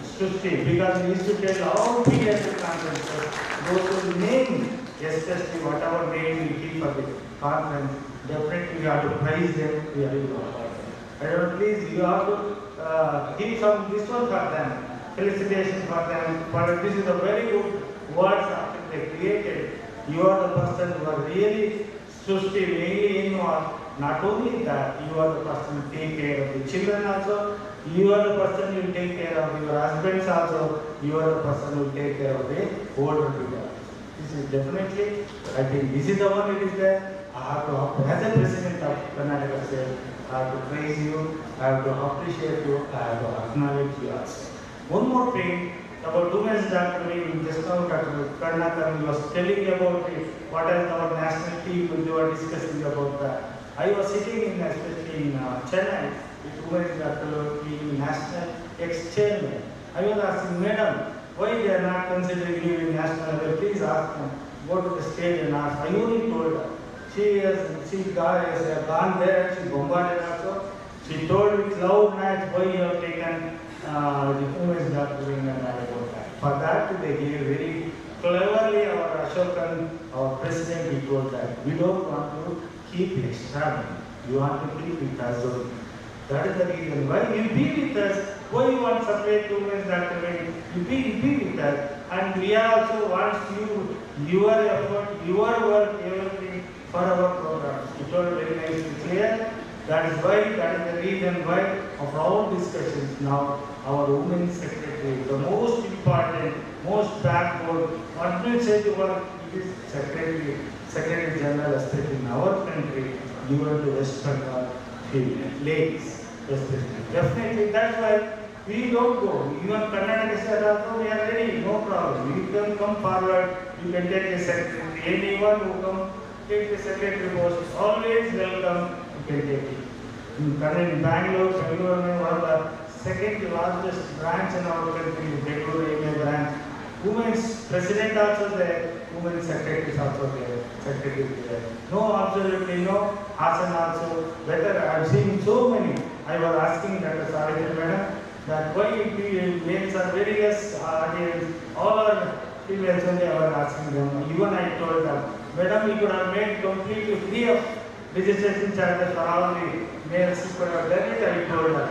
Srusti, because we used to tell all pediatric conferences, those who name, especially whatever name we keep for the conference, definitely we have to praise them, we have to know about them. I don't please, you have to give some, this one for them, felicitations for them, for this is a very good words after they created. You are the person who are really Srusti, mainly involved. Not only that, you are the person who take care of the children also, you are the person who take care of your husbands also, you are the person who take care of the older people. This is definitely, I think this is the one it is there. I have to, as a president of Karnataka State, I have to praise you, I have to appreciate you, I have to acknowledge you also. One more thing about women's doctoring, just now Dr. Karnataka was telling about it, what is our national team, we were discussing about that. I was sitting in, especially in Chennai, with women's doctoring national ex-chairman. I was asking, madam, why they are not considering you in national level? Please ask them, go to the state and ask. I only told her. She has gone there, she bombarded also. She told with loud match why you have taken the women's doctoring and all about that. For that, they gave very cleverly our Ashokan, our president, he told that we don't want to keep extravagant. You want to keep with us only. That is the reason why you be with us. Why you want separate women's doctorate? You be with us. And we also want you, your effort, your work, everything for our programs. You told very nicely clear. That is why, that is the reason why of our discussions now, our women's secretary, the most important, most backward, administrative work is Secretary General, especially in our country, given to West Bengal ladies, especially. Definitely, that's why we don't go. Even Karnataka State also, we are ready, no problem. You can come forward, you can take a secretary. Anyone who come, take the secretary post, always welcome, you can take it. In Bangalore, one of the second largest branch in our country, Bangalore branch. Women's president also there, women's secretary is also there, secretary is there. No, absolutely no. Hassan also, whether I have seen so many. I was asking Dr. Sarajit Madam that why males are very less audience, all are females only. I was asking them. Even I told them, Madam, you could have made completely free of registration charges for all the males who could have done it. I told her.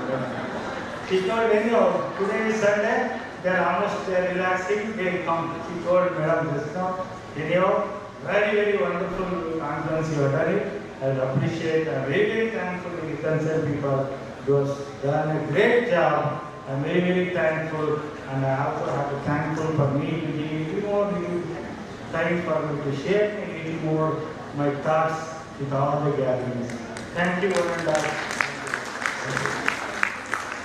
She told anyhow, today is Sunday. They are almost relaxing, they come. She told Madam just now, anyhow, very wonderful conference you have done it. I will appreciate, I am very thankful to the concerned people. You have done a great job. I am very thankful, and I also have to thankful for me to give little more time for me to share a little more my thoughts with all the gatherings. Thank you one and all.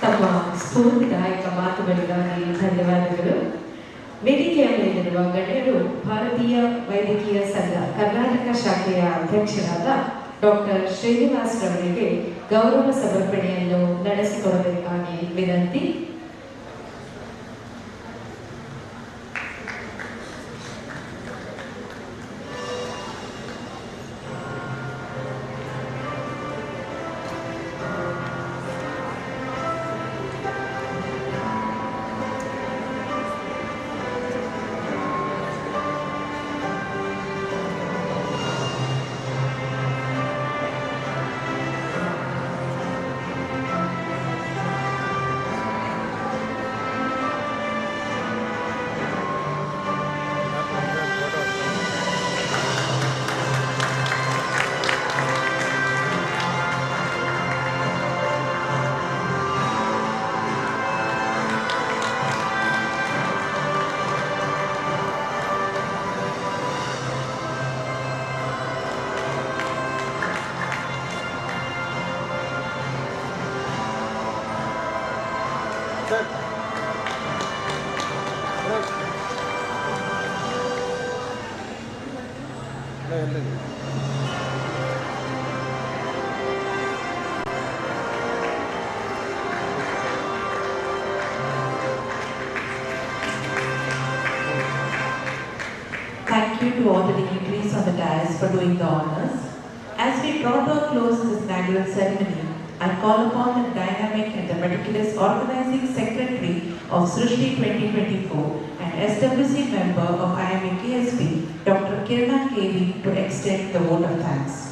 ತಮ್ಮ ಸ್ಫೂರ್ತಿದಾಯಕ ಮಾತುಗಳಿಗಾಗಿ ಧನ್ಯವಾದಗಳು. ವೇದಿಕೆಯ ಮೇಲಿರುವ ಗಣ್ಯರು ಭಾರತೀಯ ವೈದ್ಯಕೀಯ ಸಂಘ ಕರ್ನಾಟಕ ಶಾಖೆಯ ಅಧ್ಯಕ್ಷರಾದ ಡಾಕ್ಟರ್ ಶ್ರೀನಿವಾಸ್ ರವರಿಗೆ ಗೌರವ ಸಮರ್ಪಣೆಯನ್ನು ನಡೆಸಿಕೊಡಬೇಕಾಗಿ ವಿನಂತಿ. Thank you. thank you to all the dignitaries on the dais for doing the honors. As we draw to a close this inaugural ceremony, I call upon the dynamic and the meticulous organizing secretary of Srusti-2024 and SWC member of IMA KSB, Dr. Kirna KV, to extend the vote of thanks.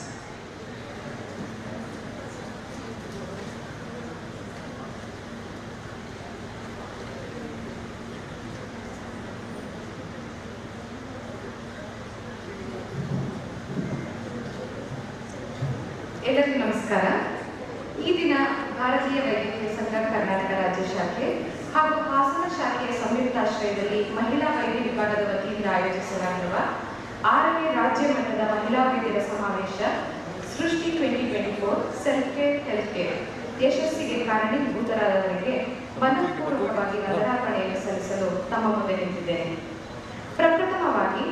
ಎಲ್ಲರಿಗೂ ನಮಸ್ಕಾರ. ಈ ದಿನ ಭಾರತೀಯ ವೈದ್ಯಕೀಯ ಸಂಘ ಕರ್ನಾಟಕ ರಾಜ್ಯ ಶಾಖೆ ಹಾಗೂ ಹಾಸನ ಶಾಖೆಯ ಸಂಯುಕ್ತಾಶ್ರಯದಲ್ಲಿ ಮಹಿಳಾ ವೈದ್ಯ ವಿಭಾಗದ ವತಿಯಿಂದ ಆಯೋಜಿಸಲಾಗಿರುವ 6ನೇ ರಾಜ್ಯ ಮಟ್ಟದ ಮಹಿಳಾ ವೈದ್ಯರ ಸಮಾವೇಶ ಸೃಷ್ಟಿ 2024 ಸೆಲ್ಫ್ ಕೇರ್ ಹೆಲ್ತ್ ಕೇರ್ ಯಶಸ್ಸಿಗೆ ಕಾರಣೀಭೂತರಾದವರಿಗೆ ಮನಃಪೂರ್ವಕವಾಗಿ ನಗರಾರ್ಪಣೆಯನ್ನು ಸಲ್ಲಿಸಲು ತಮ್ಮ ಮುಂದೆ ನಿಂತಿದ್ದೇನೆ. ಪ್ರಪ್ರಥಮವಾಗಿ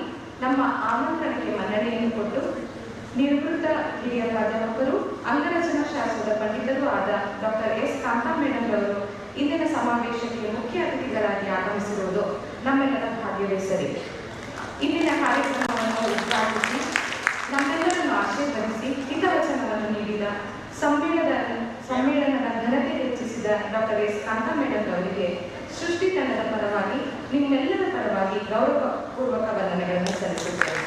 ನಮ್ಮ ಆಮಂತ್ರಣಕ್ಕೆ ಮನ್ನಣೆಯನ್ನು ಕೊಟ್ಟು ನಿವೃತ್ತ ಹಿರಿಯ ಪ್ರಾಧ್ಯಾಪಕರು ಅಂಗರಚನಾ ಶಾಸ್ತ್ರದ ಪಂಡಿತರೂ ಆದ ಡಾಕ್ಟರ್ ಎಸ್ ಕಾಂತಾ ಮೇಡಮ್ ರವರು ಇಂದಿನ ಸಮಾವೇಶಕ್ಕೆ ಮುಖ್ಯ ಅತಿಥಿಗಳಾಗಿ ಆಗಮಿಸಿರುವುದು ನಮ್ಮೆಲ್ಲರ ಭಾಗ್ಯವೇ ಸರಿ. ಇಂದಿನ ಕಾರ್ಯಕ್ರಮವನ್ನು ಉದ್ಘಾಟಿಸಿ ನಮ್ಮೆಲ್ಲರನ್ನು ಆಶೀರ್ವದಿಸಿ ಹಿತವಚನವನ್ನು ನೀಡಿದ ಸಮ್ಮೇಳನದ ಘನತೆ ಹೆಚ್ಚಿಸಿದ ಡಾಕ್ಟರ್ ಎಸ್ ಕಾಂತಾ ಮೇಡಮ್ ಅವರಿಗೆ ಸೃಷ್ಟಿ ತಂಡದ ಪರವಾಗಿ ನಿಮ್ಮೆಲ್ಲರ ಪರವಾಗಿ ಗೌರವಪೂರ್ವಕ ವಂದನೆಗಳನ್ನು ಸಲ್ಲಿಸುತ್ತೇನೆ.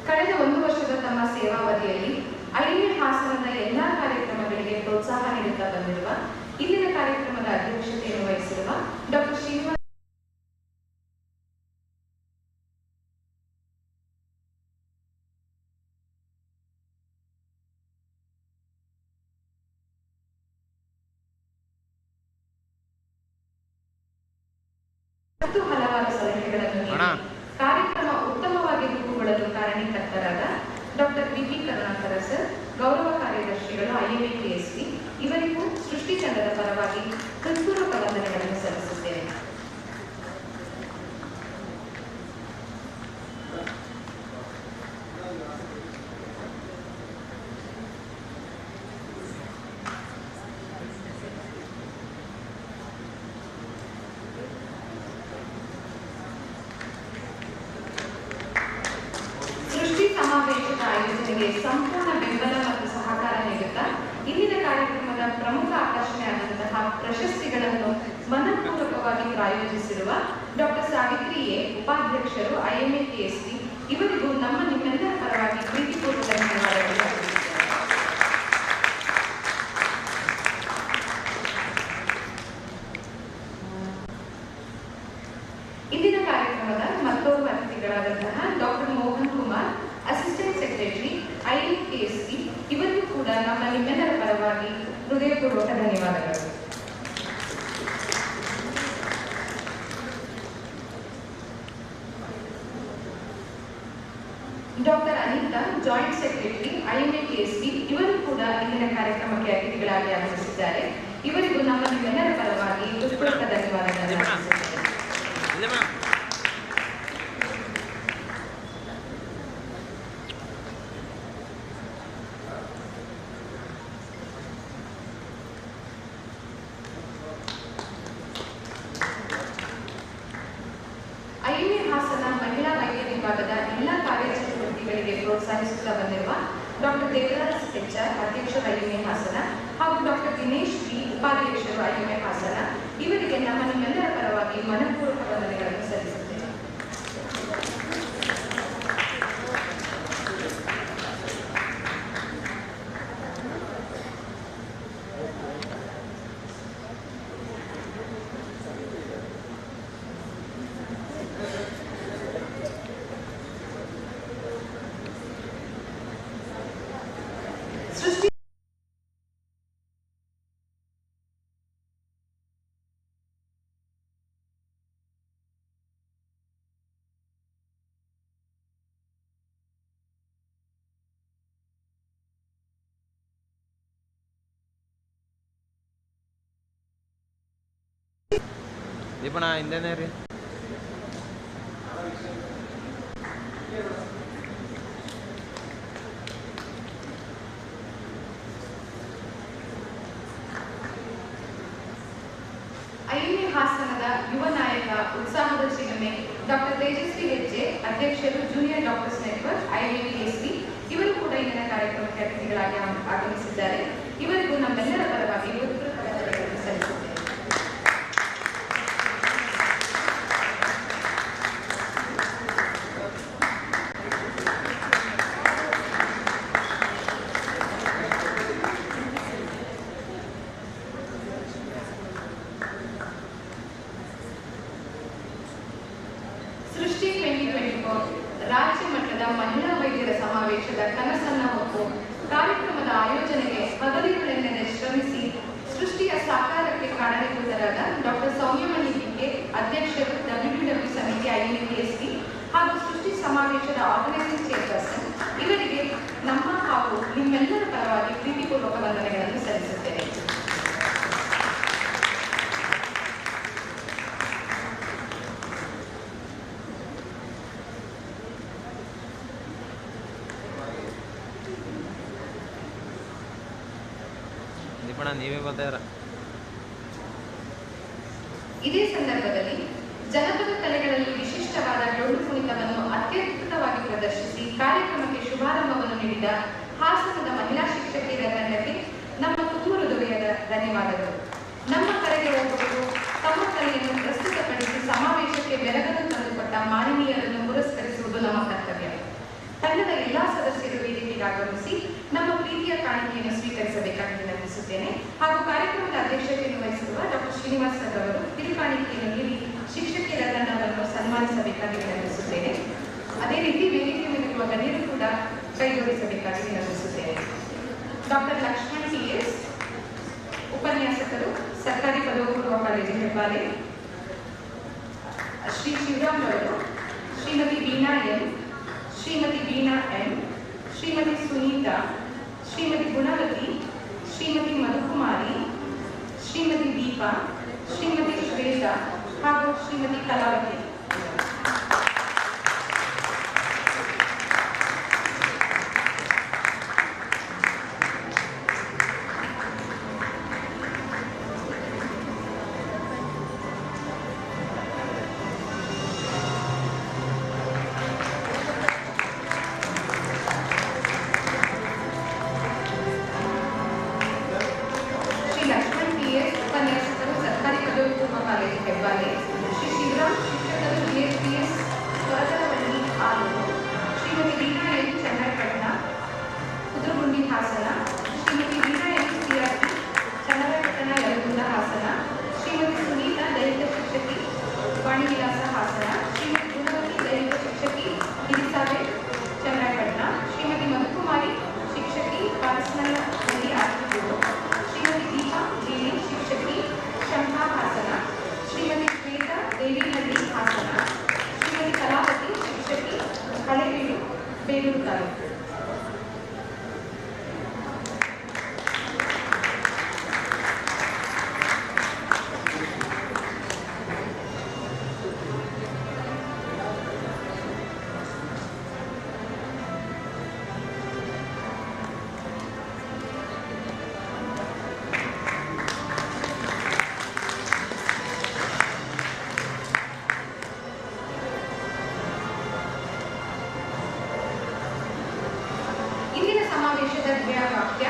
ಕಳೆದ 1 ವರ್ಷದ ತಮ್ಮ ಸೇವಾವಧಿಯಲ್ಲಿ ಐಎಂಎ ಹಾಸನದ ಎಲ್ಲಾ ಕಾರ್ಯಕ್ರಮಗಳಿಗೆ ಪ್ರೋತ್ಸಾಹ ನೀಡುತ್ತಾ ಬಂದಿರುವ ಇಂದಿನ ಕಾರ್ಯಕ್ರಮದ ಅಧ್ಯಕ್ಷತೆಯನ್ನು ವಹಿಸಿರುವ ಡಾಕ್ಟರ್ ಶ್ರೀನಿವಾಸ್ ಮತ್ತು ಹಲವಾರು ಸಲಹೆಗಳನ್ನು ನೀಡಿ ಕಾರ್ಯಕ್ರಮ ಉತ್ತಮವಾಗಿ ರೂಪುಗೊಳ್ಳಲು ಕಾರಣೀಕರ್ತರಾದ ಡಾಕ್ಟರ್ ಬಿಪಿ ಕರುಣಾಕರ ಸರ್, ಗೌರವ ಕಾರ್ಯದರ್ಶಿಗಳು ಐಎಂಎ ಕೆಎಸ್ಬಿ, ಇವರಿಗೂ ಸೃಷ್ಟಿ ತಂಡದ ಪರವಾಗಿ ಹೃತ್ಪೂರ್ವಕ ವಂದನೆಗಳನ್ನು ಸಲ್ಲಿಸುತ್ತೇನೆ. ಸಮಾವೇಶದ ಆಯೋಜನೆಗೆ ಸಂಪೂರ್ಣ ಬೆಂಬಲ ಮತ್ತು ಸಹಕಾರ ನೀಡುತ್ತಾ ಇಂದಿನ ಕಾರ್ಯಕ್ರಮದ ಪ್ರಮುಖ ಆಕರ್ಷಣೆಯಾದಂತಹ ಪ್ರಶಸ್ತಿಗಳನ್ನು ಮನಃಪೂರ್ವಕವಾಗಿ ಪ್ರಾಯೋಜಿಸಿರುವ ಡಾಕ್ಟರ್ ಸಾವಿತ್ರಿ ಎ, ಉಪಾಧ್ಯಕ್ಷರು ಐಎಂಎ ಕೆಎಸ್ಬಿ, ಇವರಿಗೂ ನಿಮ್ಮೆಲ್ಲರ ಪರವಾಗಿ ಪ್ರೀತಿಪೂರ್ವಕ ಧನ್ಯವಾದಗಳು. ಇಂದಿನ ಕಾರ್ಯಕ್ರಮದ ಮತ್ತೋರ್ವ ಅತಿಥಿಗಳಾದಂತಹ doctor Mohan Kumar, assistant secretary IMA KSB, ಇವರಿಗೂ ಕೂಡ ನಿಮ್ಮೆಲ್ಲರ ಪರವಾಗಿ ಹೃದಯಪೂರ್ವಕ ಧನ್ಯವಾದಗಳು. Doctor Anita, joint secretary IMA KSB, ಇವರು ಕೂಡ ಇಂದಿನ ಕಾರ್ಯಕ್ರಮಕ್ಕೆ ಅತಿಥಿಗಳಾಗಿ ಆಗಮಿಸಿದ್ದಾರೆ. ಇವರಿಗೂ ನಿಮ್ಮೆಲ್ಲರ ಪರವಾಗಿ ಹೃತ್ಪೂರ್ವಕ ಧನ್ಯವಾದಗಳನ್ನು ಅರ್ಪಿಸುತ್ತೇನೆ. ಐಎಂಎ ಹಾಸನ ಮಹಿಳಾ ವೈದ್ಯ ವಿಭಾಗದ ಎಲ್ಲ ಕಾರ್ಯಚಟುವಟಿಕೆಗಳಿಗೆ ಪ್ರೋತ್ಸಾಹಿಸುತ್ತಾ ಬಂದಿರುವ ಡಾಕ್ಟರ್ ದೇವರಾಜ್ ಎಚ್ಆರ್, ಅಧ್ಯಕ್ಷರು ಐಎಂಎ ಹಾಸನ, ಹಾಗೂ ಡಾಕ್ಟರ್ ದಿನೇಶ್ ಬಿ, ಉಪಾಧ್ಯಕ್ಷರು ಐಎಂಎ ಹಾಸನ, ಇವರಿಗೆ ನಿಮ್ಮೆಲ್ಲರ ಪರವಾಗಿ ಮನಃಪೂರ್ವಕ ವಂದನೆಗಳನ್ನು ಸಲ್ಲಿಸುತ್ತೇನೆ. ದೀಪಣ ಹಿಂದೆನೇ ರೀ. ಐದನೇ ಹಾಸನದ ಯುವ ನಾಯಕ ಉತ್ಸಾಹದ ಚಿಲುಮೆ ಡಾಕ್ಟರ್ ತೇಜಸ್ವಿ ಹೆಜ್ಜೆ, ಅಧ್ಯಕ್ಷರು ಜೂನಿಯರ್ ಡಾಕ್ಟರ್ಸ್ ನೆಟ್ವರ್ಕ್ IITSB. ಇವರು ಕೂಡ ಇಂದಿನ ಕಾರ್ಯಕ್ರಮಕ್ಕೆ ಅತಿಥಿಗಳಾಗಿ ಆಗಮಿಸಿದ್ದಾರೆ. ಇವರಿಗೂ ನಮ್ಮೆಲ್ಲರ ಪರವಾಗಿ ಧನ್ಯವಾದಗಳನ್ನು ಸಲ್ಲಿಸುತ್ತೇನೆ. ಸೃಷ್ಟಿ 2024 ರಾಜ್ಯ ಮಟ್ಟದ ಮಹಿಳಾ ವೈದ್ಯರ ಸಮಾವೇಶದ ಕನಸನ್ನ ಹೊತ್ತು ಕಾರ್ಯಕ್ರಮದ ಆಯೋಜನೆಗೆ ಹಗಲಿರುಳೆನ್ನದೆ ಶ್ರಮಿಸಿ ಸೃಷ್ಟಿಯ ಸಾಕಾರಕ್ಕೆ ಕಾರಣೀಭೂತರಾದ ಡಾಕ್ಟರ್ ಸೌಮ್ಯಮಣಿ ಕೆ, ಅಧ್ಯಕ್ಷರು WW ಸಮಿತಿ IITSB ಹಾಗೂ ಸೃಷ್ಟಿ ಸಮಾವೇಶದ ಆರ್ಗನೈಸಿಂಗ್ ಚೇರ್ಪರ್ಸನ್, ಇವರಿಗೆ ನಮ್ಮ ಹಾಗೂ ನಿಮ್ಮೆಲ್ಲರ ಪರವಾಗಿ ಪ್ರೀತಿಪೂರ್ವಕ ವಂದನೆಗಳನ್ನು ಸಲ್ಲಿಸುತ್ತೇನೆ. ದೀಪಣ ನೀವೇ ಬರ್ತಾಯಿರ. ಇದೇ ಸಂದರ್ಭದಲ್ಲಿ ಜನಪದ ಕಲೆಗಳಲ್ಲಿ ವಿಶಿಷ್ಟವಾದ ಡೊಳ್ಳು ಕುಣಿತವನ್ನು ಅತ್ಯದ್ಭುತವಾಗಿ ಪ್ರದರ್ಶಿಸಿ ಕಾರ್ಯಕ್ರಮಕ್ಕೆ ಶುಭಾರಂಭವನ್ನು ನೀಡಿದ ಹಾಸನದ ಮಹಿಳಾ ಶಿಕ್ಷಕಿಯರ ತಂಡಕ್ಕೆ ನಮ್ಮ ತುಂಬ ಹೃದಯದ ಧನ್ಯವಾದಗಳು. ನಮ್ಮ ಕರೆಗೆ ಹೋಗುವುದು ತಮ್ಮ ಕಲೆಯನ್ನು ಪ್ರಸ್ತುತಪಡಿಸಿ ಸಮಾವೇಶಕ್ಕೆ ಬೆಳಗನ್ನು ತಂದುಕೊಟ್ಟ ಮಾನವೀಯರನ್ನು ಪುರಸ್ಕರಿಸುವುದು ನಮ್ಮ ಕರ್ತವ್ಯ. ತಂಡದ ಎಲ್ಲಾ ಸದಸ್ಯರು ವೇದಿಕೆಗೆ ಆಗಮಿಸಿ ನಮ್ಮ ಪ್ರೀತಿಯ ಕಾಣಿಕೆಯನ್ನು ಸ್ವೀಕರಿಸಬೇಕಾಗಿ ವಿನಂತಿಸುತ್ತೇನೆ. ಹಾಗೂ ಕಾರ್ಯಕ್ರಮದ ಅಧ್ಯಕ್ಷತೆಯನ್ನು ವಹಿಸಿರುವ ಡಾಕ್ಟರ್ ಶ್ರೀನಿವಾಸ್ ಸರ್ ಅವರು ಕಿರುಕಾಣಿಕೆಯನ್ನು ನೀಡಿ ಶಿಕ್ಷಕಿಯರ ತಂಡವನ್ನು ಸನ್ಮಾನಿಸಬೇಕಾಗಿ ವಿನಂತಿಸುತ್ತೇನೆ. ಅದೇ ರೀತಿ ವೇದಿಕೆ ಮೇಲಿರುವ ಗಣ್ಯರು ಕೂಡ ಕೈಗೊಳಿಸಬೇಕಾಗಿ ವಿನಂತಿಸುತ್ತೇನೆ. ಡಾಕ್ಟರ್ ಲಕ್ಷ್ಮಣ್ TS, ಉಪನ್ಯಾಸಕರು, ಸರ್ಕಾರಿ ಪದವಿ ಪೂರ್ವ ಕಾಲೇಜು ಹೆಬ್ಬಾಲೆ, ಶ್ರೀ ಶಿವರಾಮ್ ಅವರು, ಶ್ರೀಮತಿ ವೀಣಾ ಎಂ, ಶ್ರೀಮತಿ ವೀಣಾ ಎಂ, ಶ್ರೀಮತಿ ಸುನೀತಾ, ಶ್ರೀಮತಿ ಗುಣವತಿ, ಶ್ರೀಮತಿ ಮಧುಕುಮಾರಿ, ಶ್ರೀಮತಿ ದೀಪಾ, ಶ್ರೀಮತಿ ಶ್ವೇತಾ ಹಾಗೂ ಶ್ರೀಮತಿ ಕಲಾವತಿ. ಉಪನ್ಯಾಸಕರು, ಸರ್ಕಾರಿ ಪದವಿ ಪೂರ್ವ ಕಾಲೇಜು ಹೆಬ್ಬಾಲೆ, ಶ್ರೀ ಶಿವರಾಮ್ ಶಿಕ್ಷಕರು EDCs Varadaravalli Alur, Shrimati Veena M Channapatna Kudurugundi Hassan, Shrimati Veena M CRP Channapatna Yalagunda Hassan, Shrimati Sunita ದೈಹಿಕ ಶಿಕ್ಷಕಿ ವಾಣಿವಿಲಾಸ ಹಾಸನ, ಶ್ರೀಮತಿ ಗುಣವತಿ ದೈಹಿಕ ಶಿಕ್ಷಕಿ ಹಿರಿಸಾವೆ ಚನ್ನಪಟ್ಟಣ, ಶ್ರೀಮತಿ ಮಧುಕುಮಾರಿ ಶಿಕ್ಷಕಿ ಪರ್ಸನಲ್ ಆರ್ಟಿಗಳು, ಶ್ರೀಮತಿ ದೀಪಾ ದೇವಿ ಶಿಕ್ಷಕಿ ಶಂಕಾ ಹಾಸನ, ಶ್ರೀಮತಿ ಶ್ವೇತಾ ದೇವಿಹಳ್ಳಿ ಹಾಸನ, ಶ್ರೀಮತಿ ಕಲಾವತಿ ಶಿಕ್ಷಕಿ ಹಳೆಬೀಡು ಬೇಲೂರು ತಾಲೂಕು. ಇಂದಿನ ಸಮಾವೇಶದ ಧ್ಯೇಯವಾಕ್ಯ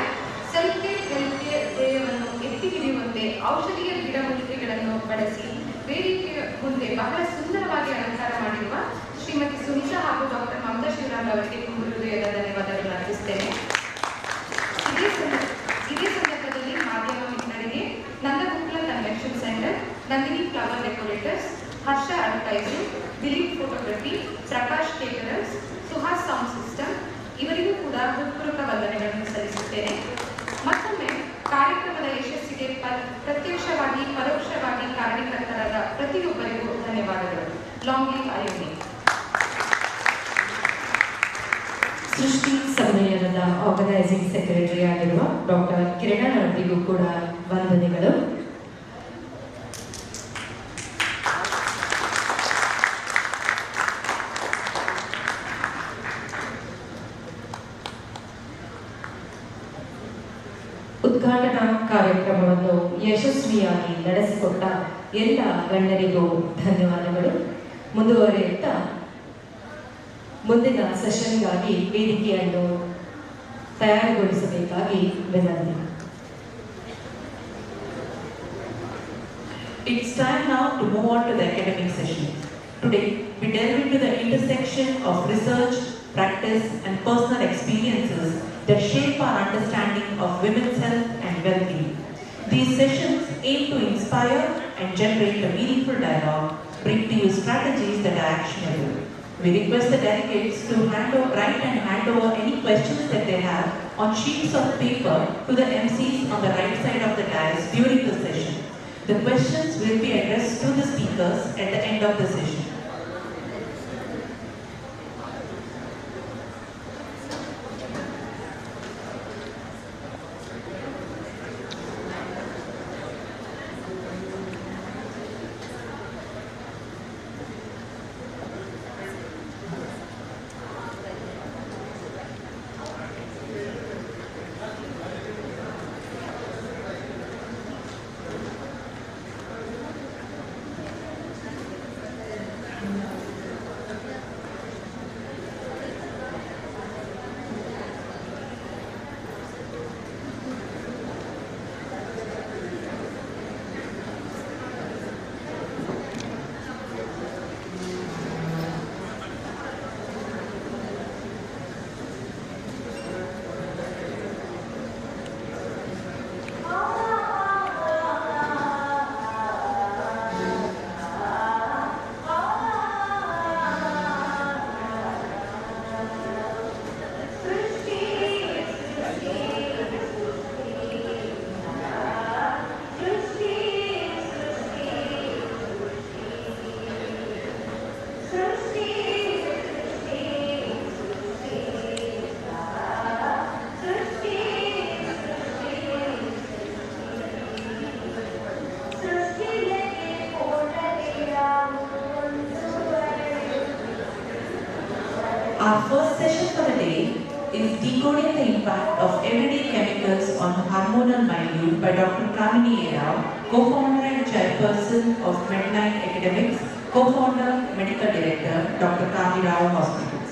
ಸೆಲ್ಫ್ ಕೇರ್ ಹೆಲ್ತ್ ಕೇರ್ ಧ್ಯೇಯವನ್ನು ಎತ್ತಿ ಹಿಡಿಯುವಂತೆ ಔಷಧೀಯ ಗಿಡಮೂಲಿಕೆಗಳನ್ನು ಬಳಸಿ ವೇದಿಕೆಯ ಮುಂದೆ ಬಹಳ ಸುಂದರವಾಗಿ ಅಲಂಕಾರ ಮಾಡಿರುವ ಶ್ರೀಮತಿ ಸುನೀತಾ ಹಾಗೂ ಡಾಕ್ಟರ್ ಮಮತಾ ಶಿವರಾಮ್ ಅವರಿಗೆ ತುಂಬ ಹೃದಯದ ಧನ್ಯವಾದಗಳನ್ನು ಅರ್ಪಿಸುತ್ತೇನೆ. ಇದೇ ಸಂದರ್ಭದಲ್ಲಿ ಮಾಧ್ಯಮ ಮಿತ್ರರಿಗೆ Nandagokula convention centre, Nandini flower decorators, Harsha advertising, Dilip photography, Prakash caterers, Suhas sound system ಇವರಿಗೂ ಕೂಡ ಹೃತ್ಪೂರ್ವಕ ವಂದನೆಗಳನ್ನು ಸಲ್ಲಿಸುತ್ತೇನೆ. ಮತ್ತೊಮ್ಮೆ ಕಾರ್ಯಕ್ರಮದ ಯಶಸ್ಸಿಗೆ ಪ್ರತ್ಯಕ್ಷವಾಗಿ ಪರೋಕ್ಷವಾಗಿ ಕಾರಣೀಕರ್ತರಾದ ಪ್ರತಿಯೊಬ್ಬರಿಗೂ ಧನ್ಯವಾದಗಳು. Long live IMA. ಸೃಷ್ಟಿ ಸಮ್ಮೇಳನದ ಆರ್ಗನೈಸಿಂಗ್ ಸೆಕ್ರೆಟರಿ ಆಗಿರುವ ಡಾಕ್ಟರ್ ಕಿರಣ್ ಅವರಿಗೂ ಕೂಡ ವಂದನೆಗಳು. ಉದ್ಘಾಟನಾ ಕಾರ್ಯಕ್ರಮವನ್ನು ಯಶಸ್ವಿಯಾಗಿ ನಡೆಸಿಕೊಟ್ಟ ಎಲ್ಲ ಗಣ್ಯರಿಗೂ ಧನ್ಯವಾದಗಳು. ಮುಂದುವರಿಯುತ್ತಾ ಮುಂದಿನ ಸೆಷನ್ಗಾಗಿ ವೇದಿಕೆಯನ್ನು ತಯಾರುಗೊಳಿಸಬೇಕಾಗಿ ವಿನಂತಿ. It's time now to move on to the academic session. Today, we delve into the intersection of research, practice, and personal experiences that shape our understanding of women's health and well-being. These sessions aim to inspire and generate a meaningful dialogue, bring to you strategies that are actionable. We request the delegates to write and hand over any questions that they have on sheets of paper to the MCs on the right side of the dais during the session. The questions will be addressed to the speakers at the end of the session. Our first session for the day is Decoding the Impact of Everyday Chemicals on Hormonal Milieu by Dr. Kamini Rao, co-founder and chairperson of Medline Academics, co-founder, medical director, Dr. Kamini Rao Hospitals.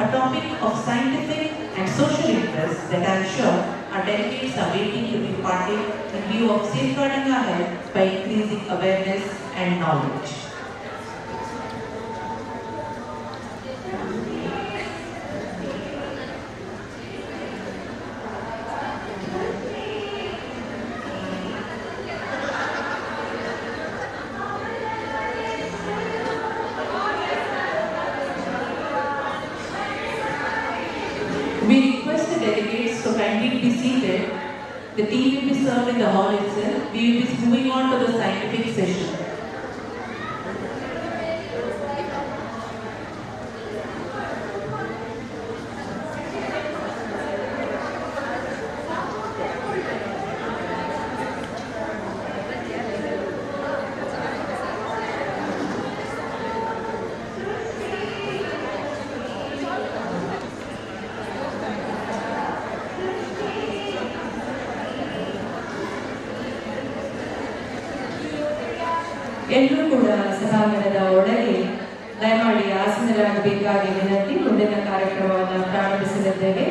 A topic of scientific and social interest that I am sure our delegates are waiting to be parted in view of safeguarding our health by increasing awareness and knowledge. We request the delegates to kindly be seated. The tea will be served in the hall itself. We will be moving on to the scientific session. ಎಲ್ಲರೂ ಕೂಡ ಸಭಾಂಗಣದ ಒಳಗೆ ದಯಮಾಡಿ ಆಸೀನರಾಗಬೇಕಾಗಿ ವಿನಂತಿ. ಮುಂದಿನ ಕಾರ್ಯಕ್ರಮವನ್ನು ಪ್ರಾರಂಭಿಸಲಿದ್ದೇವೆ.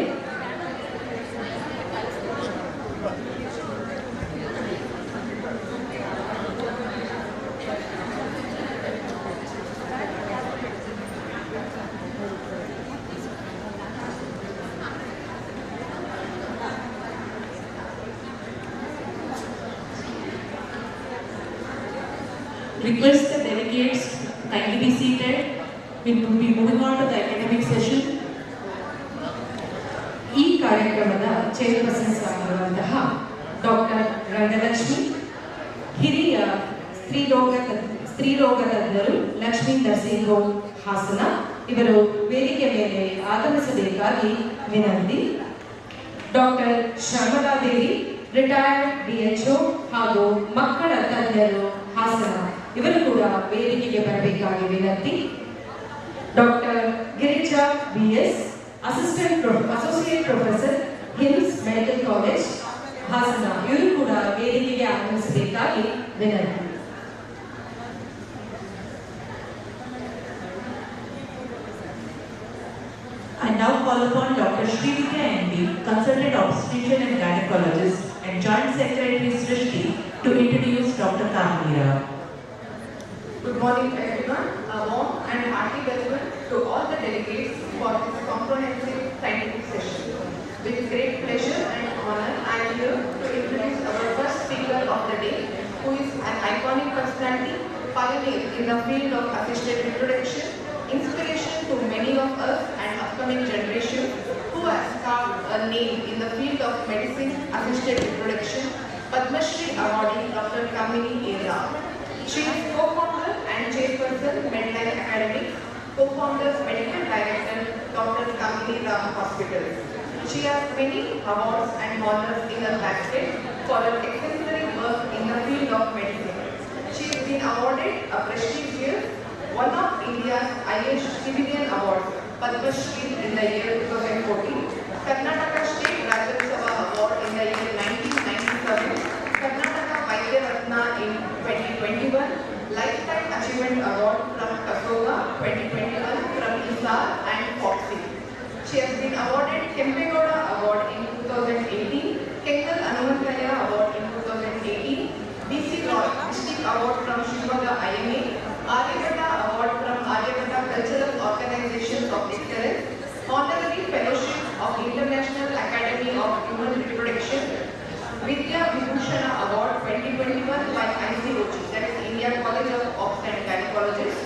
Request the delegates kindly be seated. We will be moving on to the academic session. ಈ ಕಾರ್ಯಕ್ರಮದ ಚೇರ್ಪರ್ಸನ್ಸ್ ಆಗಿರುವಂತಹ ಡಾಕ್ಟರ್ ರಂಗಲಕ್ಷ್ಮಿ, ಹಿರಿಯ ಸ್ತ್ರೀರೋಗ ತಜ್ಞರು ಲಕ್ಷ್ಮೀ ನರ್ಸಿಂಗ್ ಹೋಮ್ ಹಾಸನ, ಇವರು ವೇದಿಕೆ ಮೇಲೆ ಆಗಮಿಸಬೇಕಾಗಿ ವಿನಂತಿ. ಡಾಕ್ಟರ್ ಶ್ಯಾಮಲಾದೇವಿ, ರಿಟೈರ್ಡ್ DHO ಹಾಗೂ ಮಕ್ಕಳ ತಜ್ಞರು ಹಾಸನ, ಇವರು ಕೂಡ ವೇದಿಕೆಗೆ ಬರಬೇಕಾಗಿ ವಿನಂತಿ. Doctor Girija BS, associate professor, hills medical college Hassan ಇವರು ಕೂಡ ವೇದಿಕೆಗೆ ಆಗಮಿಸಬೇಕಾಗಿ ವಿನಂತಿ. I now call upon Dr. Srusti-2024, Consultant Obstetrician and Gynecologist and Joint Secretary Srusti to introduce Dr. Kamira. Good morning everyone. A warm and hearty welcome to all the delegates for this comprehensive scientific session. With great pleasure and honor, I am here to introduce our first speaker of the day, who is an iconic personality, pioneer in the field of assisted reproduction, inspiration to many of us and upcoming generations, who has carved a name in the field of medicine assisted reproduction, Padma Shri awardee Dr. Kamini Era. She is co-founder and chairperson Medlife Academy, co-founder medical director Dr. Kamini Ram Hospital. She has many awards and honors in her basket for her exemplary work in the field of medicine. She has been awarded a prestigious one of India's highest civilian awards, Padma Shri in the year 2014, Karnataka State Rajyotsava Award in the year 1997, Karnataka Vaidya Ratna in 2021, Lifetime Achievement Award from Kasova 2021 from ISAR and Foxy. She has been awarded Kempegoda Award in 2018, Kengal Anumantaya Award in 2018, BC Roy District Award from Shivaga IMA, Aryabhatta Award from Aryabhatta Cultural Organizations of Excellence, Honorary Fellowship of International Academy of Human Reproduction, Vidya Vibhushana Award 2021 by ICOG, that is India College of Obs and Gynecologists,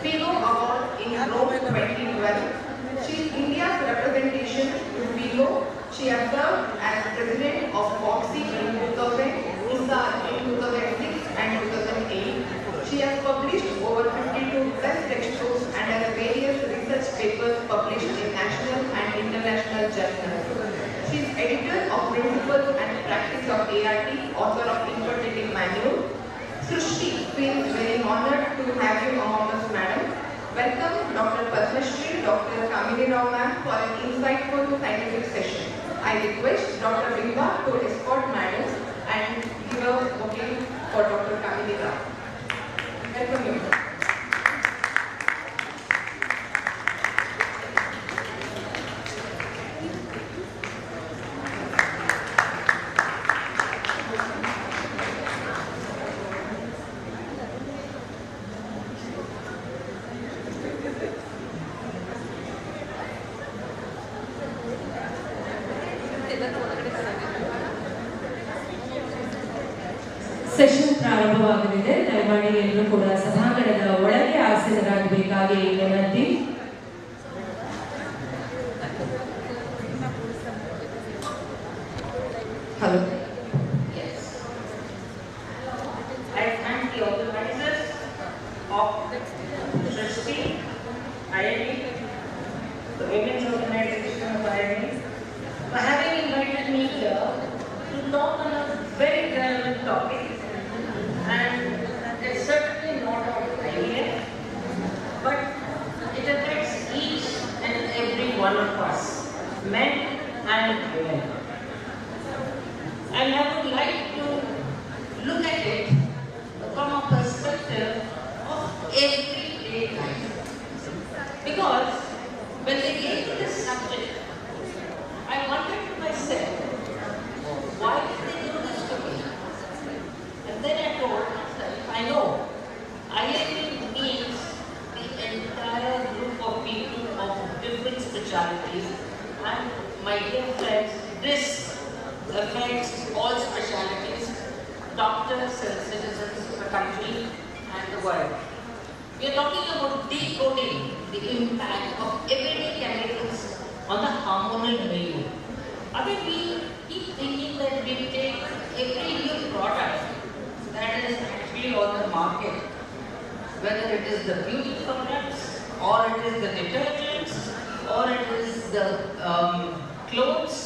FIGO Award in Rome 2012. She is India's representation to FIGO. She has served as President of Foxy in 2000, ISAR in 2006 and 2008. She has published over 52 plus textbooks and has various research papers published in national and international journals. She is editor of Principles and Practice of ART, author of Infertility Manual. Srusti feels very honored to have you among us, madam. Welcome Dr. Padma Shri, Dr. Kamini Rao ma'am for an insightful scientific session. I request Dr. Bimba to escort madam and give a bouquet for Dr. Kamini Rao. Welcome you. Session ಪ್ರಾರಂಭವಾಗಲಿದೆ. ದಯಮಾಡಿ ಎಲ್ಲರೂ ಕೂಡ ಸಭಾಂಗಣದ ಒಳಗೆ ಆಸೀನರಾಗಬೇಕಾಗಿ ವಿನಂತಿ. Hello. Yes. I thank the organizers of Srusti, IME, the Women's Organization of IME, for having invited me here to talk on a very relevant topic, and it's certainly not of IVF, but it affects each and every one of us, men and women. And I would like to look at it from a perspective of everyday life. Because when they gave me this subject, I wondered to myself, why did they do this to me? And then I told myself, I know, IME means the entire group of people of different specialties, and my dear friends, this affects all specialties, doctors and citizens of the country and the world. We are talking about decoding the impact of everyday chemicals on the hormonal milieu. I mean, we keep thinking that we take every new product that is actually on the market, whether it is the beauty products, or it is the detergents, or it is the clothes,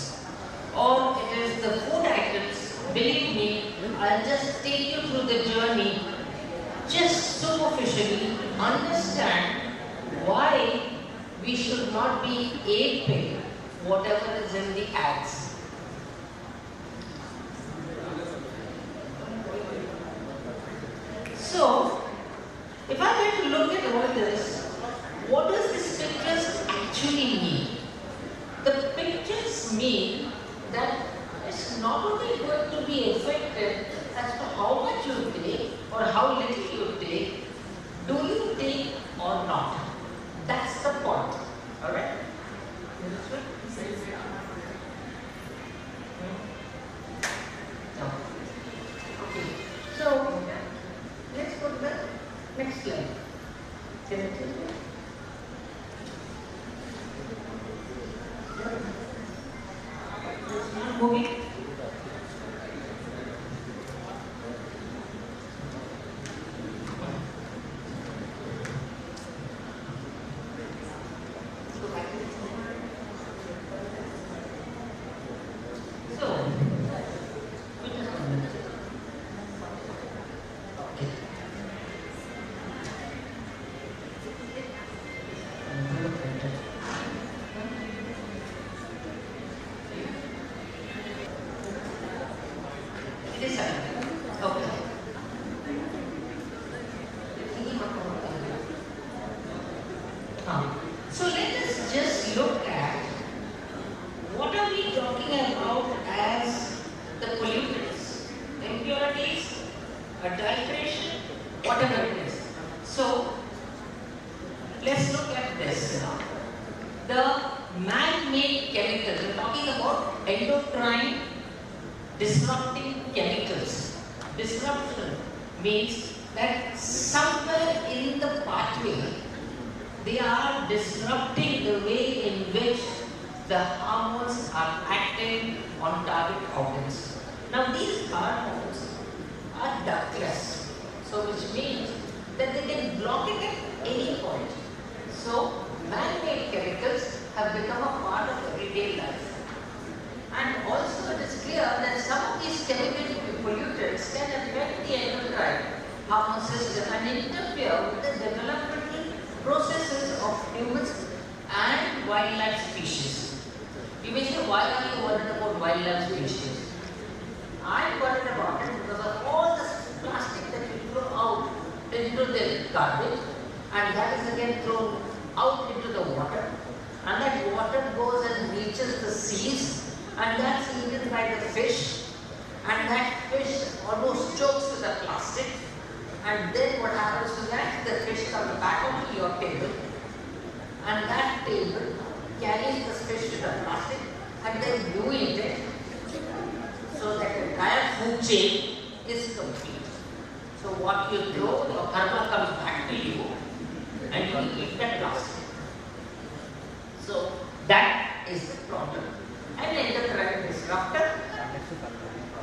or it is the food items. Believe me, I'll just take you through the journey, just superficially understand why we should not be aping whatever is in the ads. So, let's go to the next slide. Can I take it? Moving. So let us just look at what are we talking about as the pollutants, impurities, adulteration, whatever it is. So let's look at this now. The man-made chemicals, we're talking about endocrine disrupting chemicals. Disruption means that somewhere in the pathway they are disrupting the way in which the hormones are acting on target organs. Now these hormones are ductless, so which means that they can block it at any point. So man-made chemicals have become a part of everyday life. And also it is clear that some of these chemical pollutants can affect the endocrine hormone system and interfere with the developmental processes of humans and wildlife species. You may say, why are you worried about wildlife species? I am worried about it because of all the plastic that we throw out into the garbage, and that is again thrown out into the water, and that water goes and reaches the seas, and that's eaten by the fish, and that fish almost chokes with the plastic, and then what happens to that? The fish comes back onto your table, and that table carries the fish to the plastic, and then you eat it, so that the entire food chain is complete. So what you throw, your karma comes back to you, and you eat that plastic. So that is the problem. An endocrine disruptor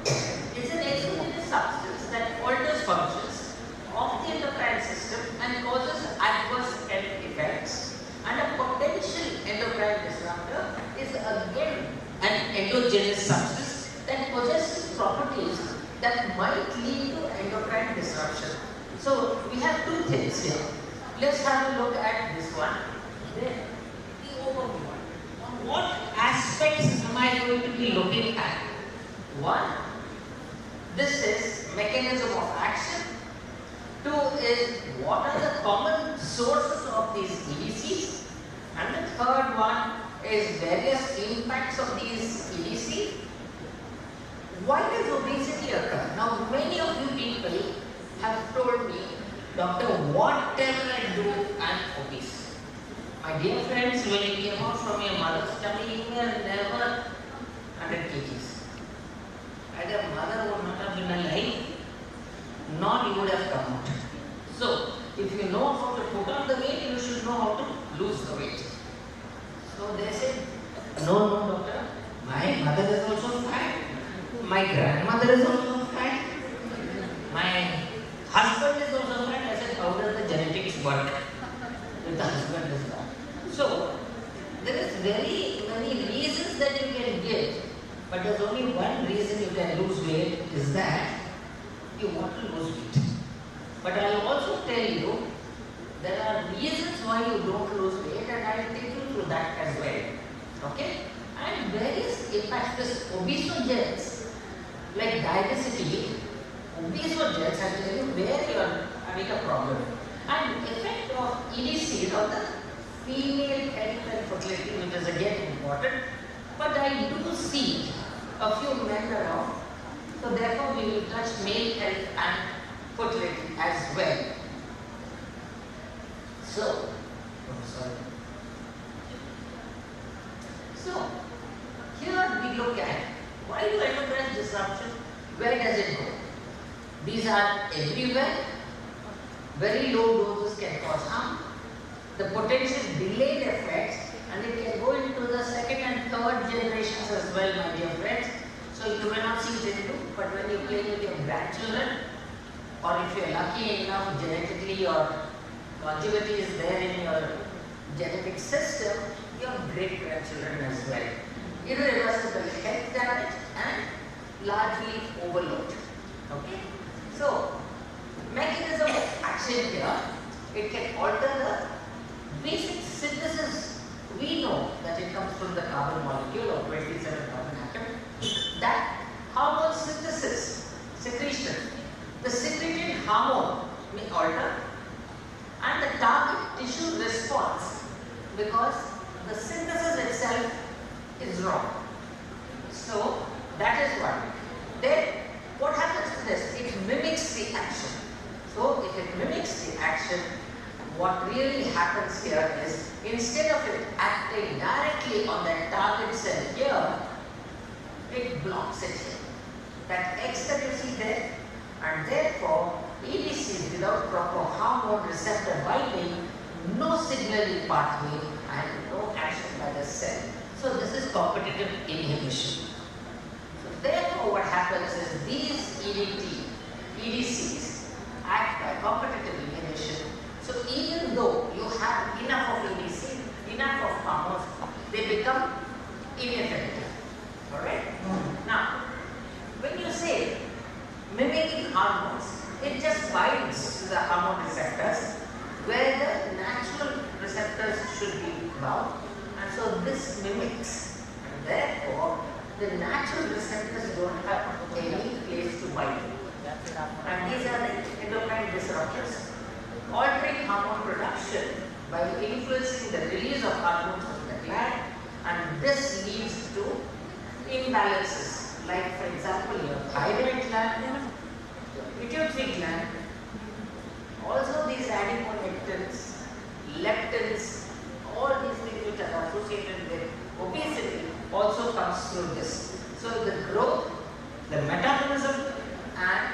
is an exogenous substance that alters functions of the endocrine system and causes adverse health effects. And a potential endocrine disruptor is again an endogenous substance that possesses properties that might lead to endocrine disruption. So we have two things here. Let's have a look at this one. Then the overview. On what aspects am I going to be looking at? One, this is mechanism of action. Two is what are the common sources of these EDCs. And the third one is various impacts of these EDCs. Why does obesity occur? Now many of you people have told me, doctor, whatever I do, I'm obese. My dear friends, when you came out from your mother's tummy, you were never 100 kgs. Either mother would not have been alive, nor you would have come out. So, if you know how to put on the weight, you should know how to lose the weight. So they said, no, doctor, my mother is also fat, my grandmother is also fat, my husband is also fat. I said, how does the genetics work if the husband is fat? So, there is very many reasons that you can give, but there's only one reason you can lose weight is that you want to lose weight. But I will also tell you, there are reasons why you don't lose weight, and I will take you through that as well. Okay? And various impacts, this obesogens, like diabesity, obesogens, I will tell you where you are having a problem. And effect of EDCs on the female health and fertility, which is again important. But I do see a few men around, so therefore we will touch male health and fertility as well. So, So, here we look at why do endocrine disruption, where does it go? These are everywhere. Very low doses can cause harm. The potential delayed effects, and it can go into the second and third generations as well, my dear friends. So you may not see it in you, but when you play with your grandchildren, or if you are lucky enough genetically or longevity is there in your genetic system, your great-grandchildren as well. Irreversible health damage and largely overload. Okay? So, mechanism of action here, it can alter the basic synthesis. We know that it comes from the carbon molecule of 27 carbon atom. That hormone synthesis, secretion, the secreted hormone may alter, and the target tissue response because the synthesis itself is wrong. So that is one. Then what happens to this? It mimics the action. So if it mimics the action, what really happens here is instead of it acting directly on that target cell here, it blocks it here. That X that you see there, and therefore EDCs without proper hormone receptor binding, no signaling pathway and no action by the cell. So this is competitive inhibition. So therefore what happens is these EDCs act by competitive inhibition. So even though you have enough of EDC, enough of hormones, they become ineffective. Alright? Now, when you say mimicking hormones, it just binds to the hormone receptors where the natural receptors should be bound, and so this mimics, and therefore the natural receptors don't have any place to bind. And these are the endocrine disruptors, altering hormone production by influencing the release of hormones from the gland, and this leads to imbalances, like for example your thyroid gland, your pituitary gland, also these adiponectins, leptins, all these things which are associated with obesity also comes through this. So the growth, the metabolism and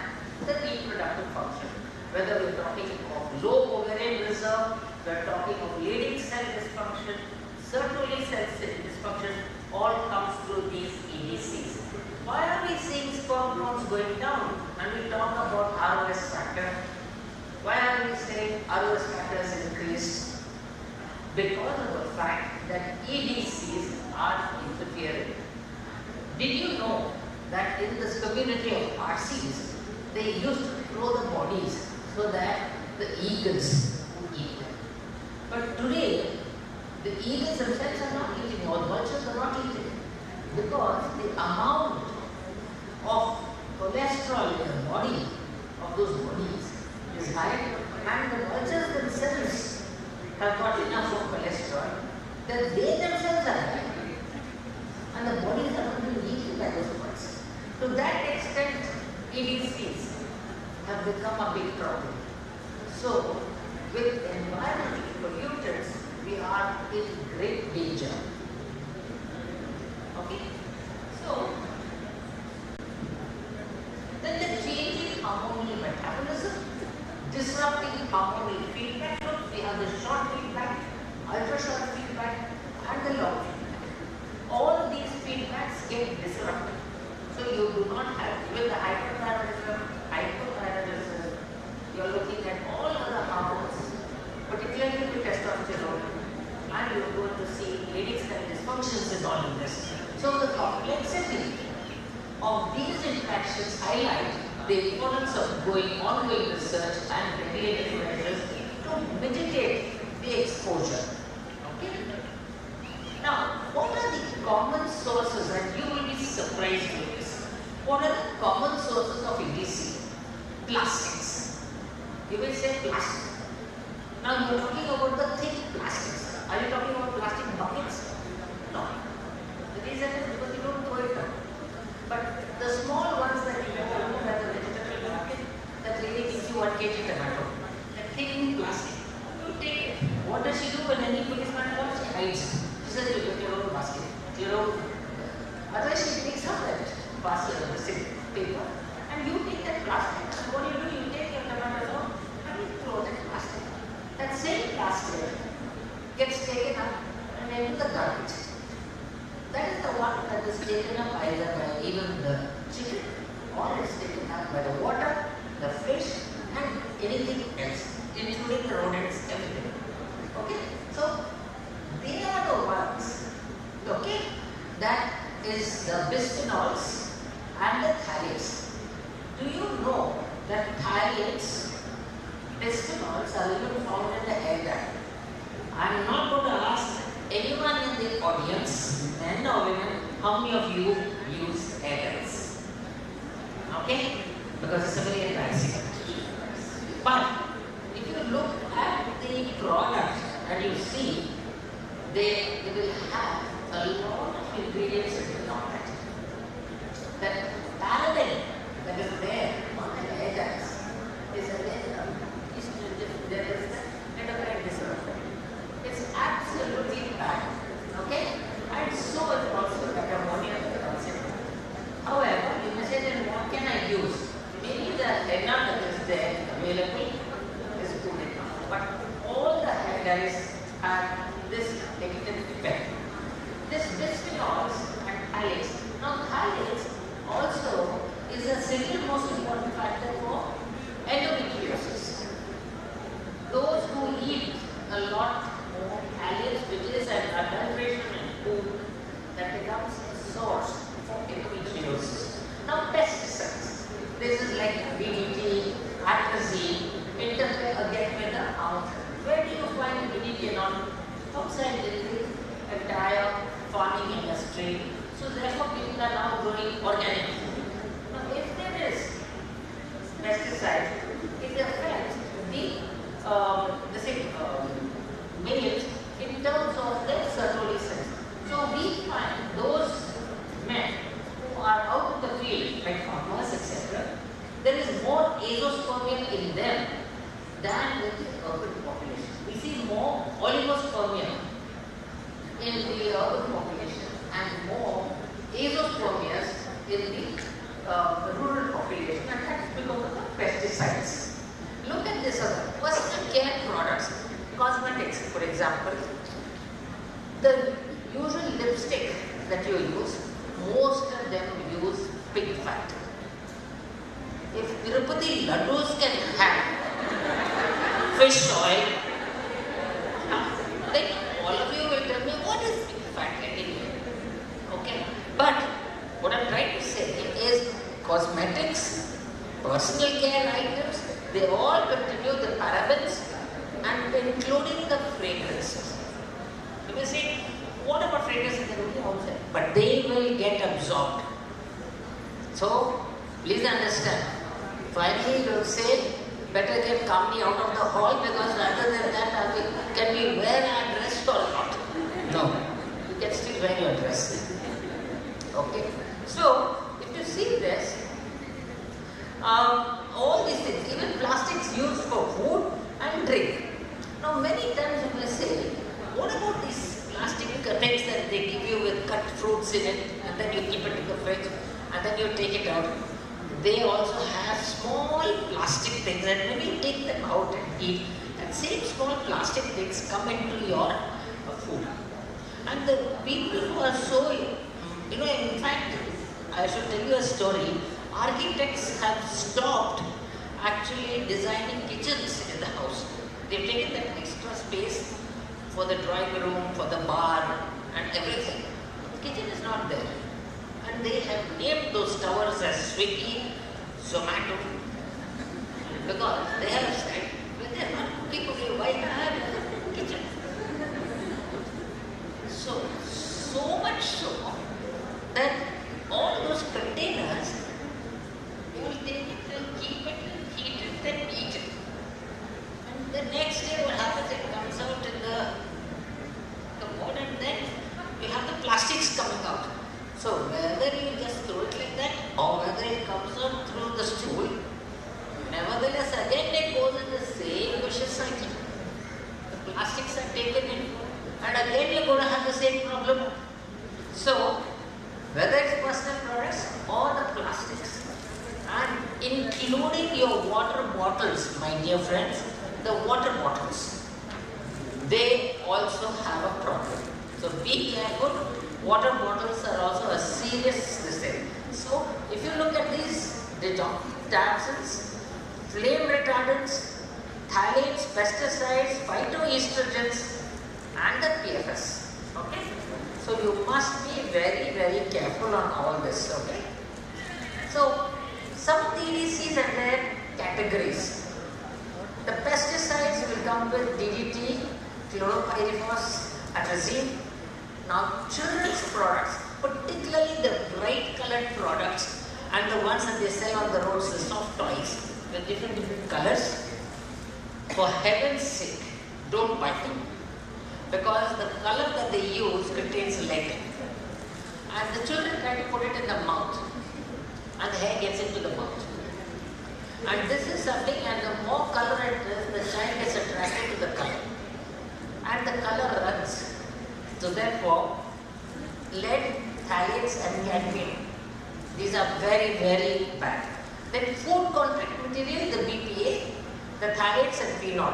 the reproductive function, whether we're talking of low ovarian reserve, we're talking of leading cell dysfunction, Sertoli cell dysfunction, all comes through these EDCs. Why are we seeing sperm counts going down? And we talk about ROS factor. Why are we saying ROS factor is increased? Because of the fact that EDCs are interfering. Did you know that in this community of RCs, they used to throw the bodies so that the eagles would eat them? But today, the eagles themselves are not eating, or vultures are not eating, because the amount of cholesterol in the body of those bodies is high, and the vultures themselves have got enough of cholesterol that they themselves are dying, and the bodies are not being eaten by those birds. To that extent, EDCs have become a big problem. So, with environmental pollutants, we are in great danger. Okay? So, then the changing hormonal metabolism, disrupting hormonal feedback loops. We have the short feedback, ultra short feedback, and the long feedback. All these feedbacks get disrupted. So you do not have even the hyperthyroidism, hypothyroidism. You are looking at all other hormones, particularly the testosterone, and you are going to see leading cell dysfunctions in all of this. So the complexity of these interactions highlight the importance of ongoing research and regulatory measures to mitigate the exposure. Okay? Now, what are the common sources, and you will be surprised with this. What are the common sources of EDC? Plastics. You will say plastic. Now, you are talking about the thick plastics. Are you talking about plastic buckets? No. The reason is because you don't throw it down. But the small ones that you have at the vegetable market, that really gives you 1 kg tomato. That thin plastic. You take it. What does she do when any policeman comes? She hides it. She says, you get your own basket. Your own. Otherwise, she takes up that basket of the paper, and you take that plastic. What it's taken up by the water, the fish, and anything else, including the rodents, everything. Okay? So, they are the ones, okay, that is the bisphenols and the phthalates. Do you know that phthalates, bisphenols are even found in the hair dye? I am not going to ask anyone in the audience, men or women, how many of you use hair dyes? Okay? Because it's a very embarrassing. But if you look at the product and you see, they will have a lot of ingredients written on it. That paraben that is there on the hair dyes is there is the endocrine disorder. It's absolutely bad. Okay? And so is also the ammonia concept. However, you may say, then what can I use? Maybe the henna that is there available is good enough. But all the hair dyes have this negative effect. This bisphenols and phthalates. Now phthalates also is a single most important factor for endometriosis. Those who eat a lot more phthalates, which is an adulteration in food, that becomes a source for endometriosis. Now pesticides. This is like DDT, atrazine, interfere again with the mouth. Where do you find DDT on? Outside the entire farming industry. So therefore people are now growing organic food. Now if there is pesticide, it affects the same males in terms of their Sertoli cells. So we find those men who are out in the field, like farmers, etc., there is more azoospermia in them than with the urban population. We see more oligospermia in the urban population and more azoospermias in the rural population, and that's because of the pesticides. Look at this other personal care products, cosmetics, for example. The usual lipstick that you use, most of them use pig fat. If Tirupati laddus can have fish oil, then all of you will tell me what is pig fat anyway. Okay? But what I'm trying to say is cosmetics, personal care items, they all continue the parabens and including the fragrances. You may say, what about fragrances? They will be outside, but they will get absorbed. So, please understand. Finally, you will say, better get Kamini out of the hall because rather than that, can we wear our dress or not? No, you can still wear your dress. Okay? So, if you see this, all these things, even plastics used for food and drink. Now, many times you may say, what about these plastic things that they give you with cut fruits in it, and then you keep it in the fridge, and then you take it out? They also have small plastic things, and when you take them out and eat, and same small plastic things come into your food. And the people who are so, in fact, I should tell you a story. Architects have stopped actually designing kitchens in the house. They've taken that extra space for the drawing room, for the bar, and everything. The kitchen is not there. And they have named those towers as Swiggy, Zomato, because they have said, when they are not cooking, okay, why have a kitchen? So much so that all those containers, you will take it and keep it and heat it and eat it. And the next day what happens, it comes out in the commode and then you have the plastics coming out. So whether you just throw it like that or whether it comes out through the stool, nevertheless again it goes in the same vicious cycle. The plastics are taken in and again you're going to have the same problem. So whether it's personal products or the plastics, and including your water bottles, my dear friends, the water bottles, they also have a problem. So be careful. Water bottles are also a serious thing. So if you look at these toxins, flame retardants, phthalates, pesticides, phytoestrogens, and the PFS. Okay? So you must be very, very careful on all this. Okay? So some of the EDCs and their categories. The pesticides will come with DDT, chlorpyrifos, atrazine. Now children's products, particularly the bright colored products and the ones that they sell on the roads, the soft toys with different colors, for heaven's sake, don't buy them. Because the color that they use contains lead. And the children try to put it in the mouth. And the hair gets into the mouth. And this is something, and the more color it is, the child gets attracted to the color. And the color runs. So therefore, lead, phthalates and cadmium, these are very, very bad. Then food contact material, the BPA, the phthalates and phenol.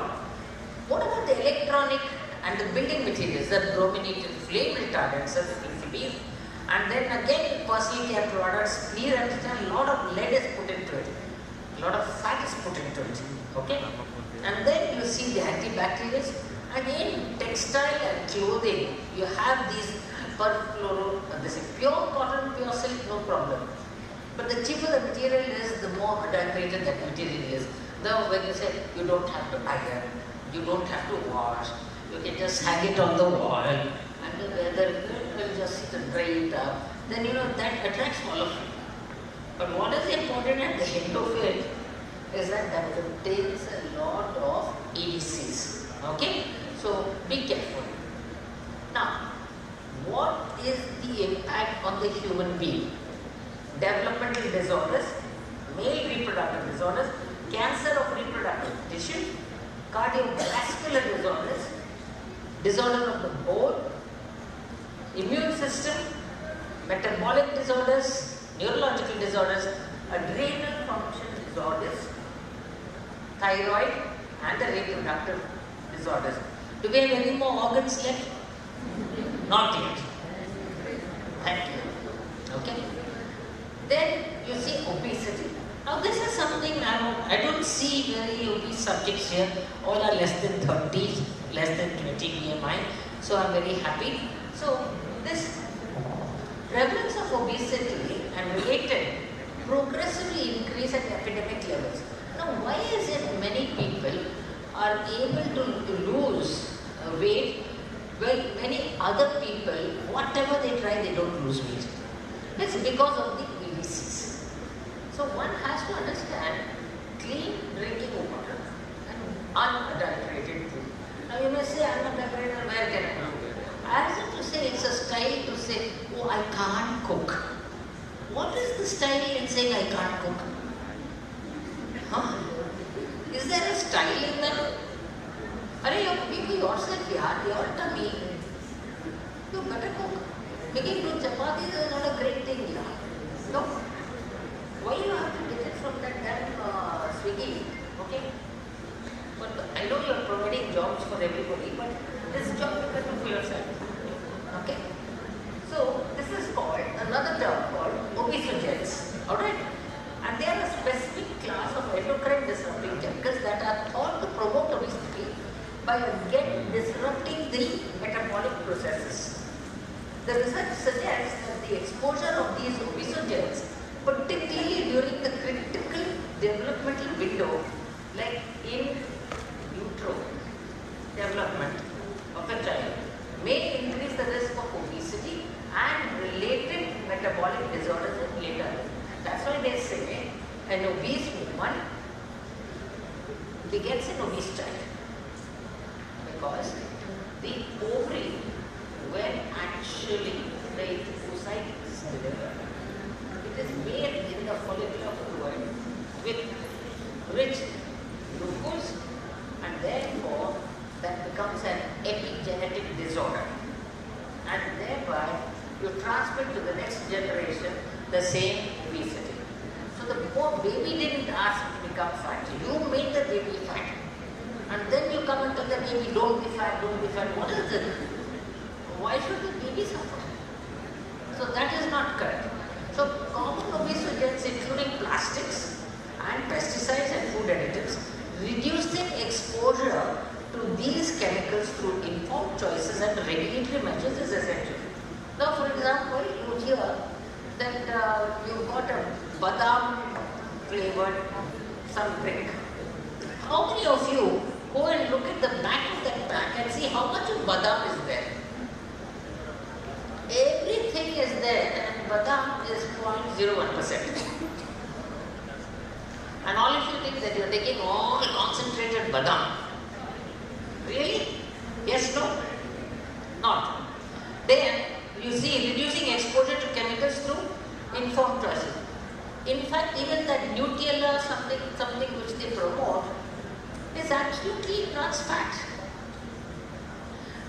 What about the electronic and the building materials, the brominated flame retardants, the PCBs? And then again, personal care products, please understand, a lot of lead is put into it. A lot of fat is put into it. Okay? And then you see the antibacterials. And in textile and clothing, you have these this is pure cotton, pure silk, no problem. But the cheaper the material is, the more adulterated that material is. Now when you say you don't have to iron, you don't have to wash, you can just hang it on the wall, and the weather will just dry it up, then you know that attracts all of you. But what is important at the end of it is that contains a lot of EDCs. Okay? So be careful. Now, what is the impact on the human being? Developmental disorders, male reproductive disorders, cancer of reproductive tissue, cardiovascular disorders, disorder of the bone, immune system, metabolic disorders, neurological disorders, adrenal function disorders, thyroid, and the reproductive disorders. Do we have any more organs left? Not yet. Thank you. Okay. Then you see obesity. Now this is something I don't see very obese subjects here. All are less than 30, less than 20 BMI. So I'm very happy. So this prevalence of obesity and related progressively increase at epidemic levels. Now why is it many people are able to lose weight while many other people, whatever they try, they don't lose weight? It's because of the EDCs. So one has to understand clean drinking water and unadulterated food. Now you may say unadulterated, where can I go? As if to say it's a style to say, oh, I can't cook. What is the style in saying I can't cook? Huh? Is there a style in that? Are you making yourself, your tummy? You better cook. Making two chapatis is not a great thing, yeah. No? Why you have to get it from that damn Swiggy? Okay? But I know you are providing jobs for everybody, but this job you can do for yourself. Okay? So this is called, another term called obesogens. Alright? And they are a specific class of endocrine disrupting chemicals that are thought to promote obesity by again disrupting the metabolic processes. The research suggests that the exposure of these obesogens, particularly during the critical developmental window, like in utero development of a child, may increase the risk of obesity and related metabolic disorders in later life. That's why they say an obese woman begets an obese child. Because the ovary, when actually the oocyte is delivered, it is made in the follicular fluid with rich glucose, and therefore that becomes an epigenetic disorder. And thereby you transmit to the next generation the same obesity. So the poor baby didn't ask to become fat. You made the baby fat. And then you come and tell the baby, don't be fat, don't be fat. What is it? Why should the baby suffer? So that is not correct. So common obesogens including plastics, and regulatory measures is essential. Now, for example, you hear that you've got a badam flavored some drink. How many of you go and look at the back of that pack and see how much of badam is there? Everything is there and badam is 0.01%. And all of you think that you're taking all concentrated badam. Really? Yes, no? Not. Then you see reducing exposure to chemicals through informed choices. In fact, even that Nutella, something which they promote, is absolutely trans fat.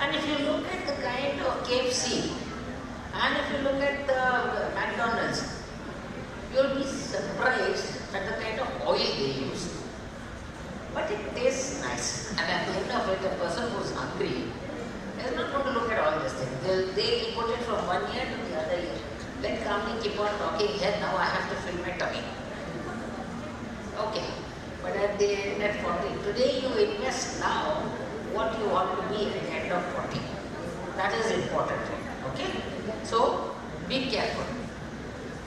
And if you look at the kind of KFC, and if you look at the McDonald's, you'll be surprised at the kind of oil they use. But it tastes nice. And at the end of it, a person who's hungry is not going to look at all these things. They'll put it from one year to the other year. Let calmly keep on talking here, now I have to fill my tummy. Okay. But at the end at 40, today you invest now what you want to be at the end of 40. That is important. Okay? So, be careful.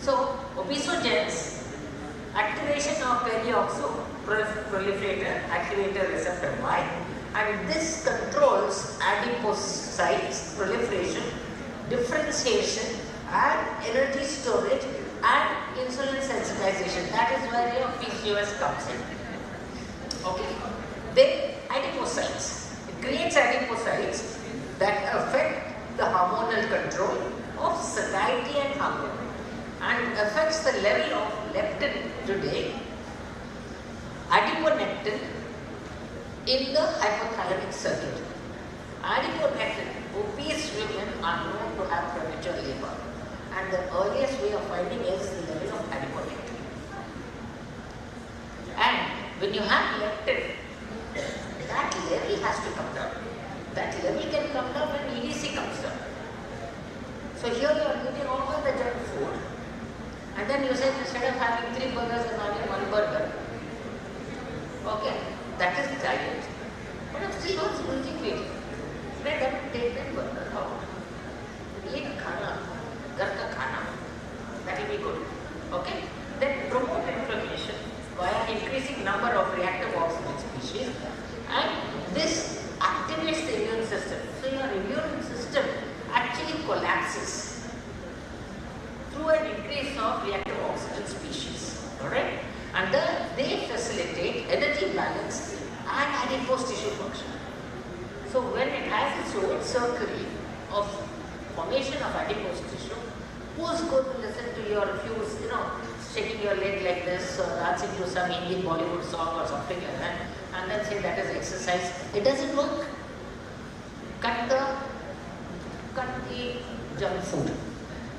So, obesogens, activation of perioxo proliferator activator receptor Y, and this controls adipocytes proliferation, differentiation, and energy storage and insulin sensitization. That is where your PCOS comes in. Okay. Then adipocytes. It creates adipocytes that affect the hormonal control of satiety and hunger and affects the level of leptin today, adiponectin in the hypothalamic circuit. Adiponectin, obese women are known to have premature labor, and the earliest way of finding is the level of adiponectin. And when you have leptin, that level has to come down. That level can come down when EDC comes down. So here you are eating all the junk food, and then you say instead of having 3 burgers and having 1 burger, okay, that is diet. But I'm still not losing weight. Let them take that burger out. Eat khana, ghar ka khana. That will be good. Okay? Then promote inflammation via increasing number of reactive oxygen species, and this activates the immune system. So your immune system actually collapses through an increase of reactive oxygen species. Alright? And they facilitate energy balance and adipose tissue function. So when it has its own circle of formation of adipose tissue, who's going to listen to your views, shaking your leg like this or dancing to some Indian Bollywood song or something like that, and then say that is exercise? It doesn't work. Cut the junk food.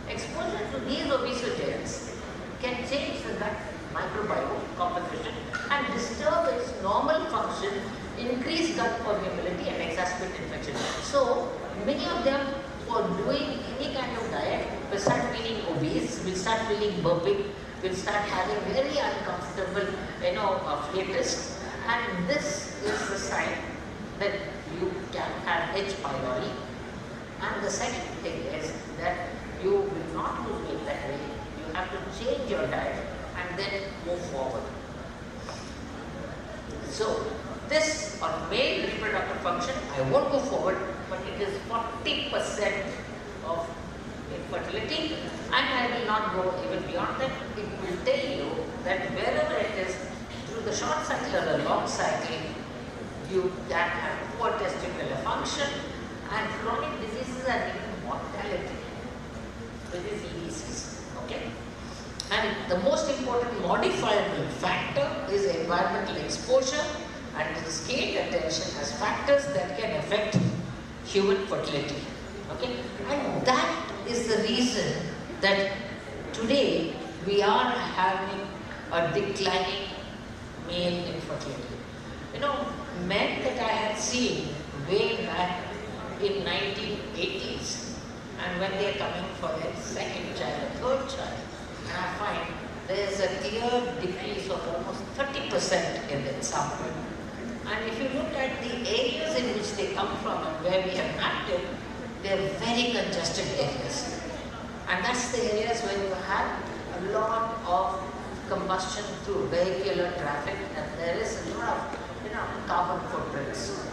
Exposure to these obesogens can change the gut microbiome composition and disturb its normal function, increase gut permeability and exacerbate infection. So many of them who are doing any kind of diet will start feeling obese, will start feeling burping, will start having very uncomfortable, flatus, and this is the sign that you can have H. pylori. And the second thing is that you will not lose weight that way. You have to change your diet and then move forward. So, this on male reproductive function, I won't go forward, but it is 40% of infertility, and I will not go even beyond that. It will tell you that wherever it is, through the short cycle or the long cycle, you can have poor testicular function and chronic diseases and even mortality with these EDCs. Okay? And the most important modifiable factor is environmental exposure and scaled attention as factors that can affect human fertility. Okay? And that is the reason that today we are having a declining male infertility. Men that I had seen way back in 1980s, and when they are coming for their second child or third child, and I find there is a clear decrease of almost 30% in the sample. And if you look at the areas in which they come from and where we have mapped it, they are very congested areas. And that's the areas where you have a lot of combustion through vehicular traffic, and there is a lot of carbon footprints.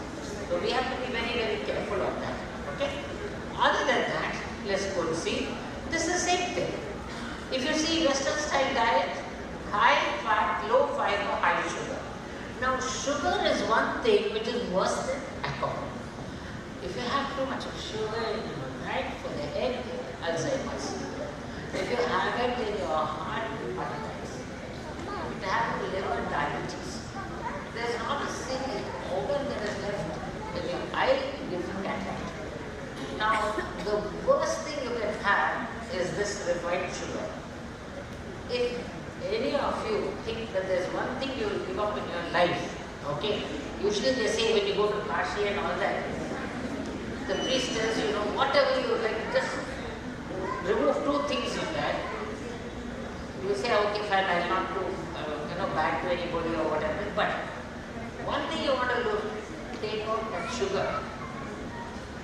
So we have to be very, very careful of that. Okay? Other than that, let's go and see. This is the same thing. If you see Western style diet, high fat, low fiber, high sugar. Now sugar is one thing which is worse than alcohol. If you have too much of sugar in your diet for the head, Alzheimer's. If you have it in your heart, hepatitis. If you have liver, diabetes. There's not a single organ that is left in your eye if you cataract. Now, the worst thing you can have is this refined sugar. If any of you think that there's one thing you will give up in your life, okay? Usually they say when you go to Kashi and all that, the priest tells you, whatever you like, just remove two things in that. You say, okay, fine, I will not do, bad to anybody or whatever. But one thing you want to do, take out that sugar.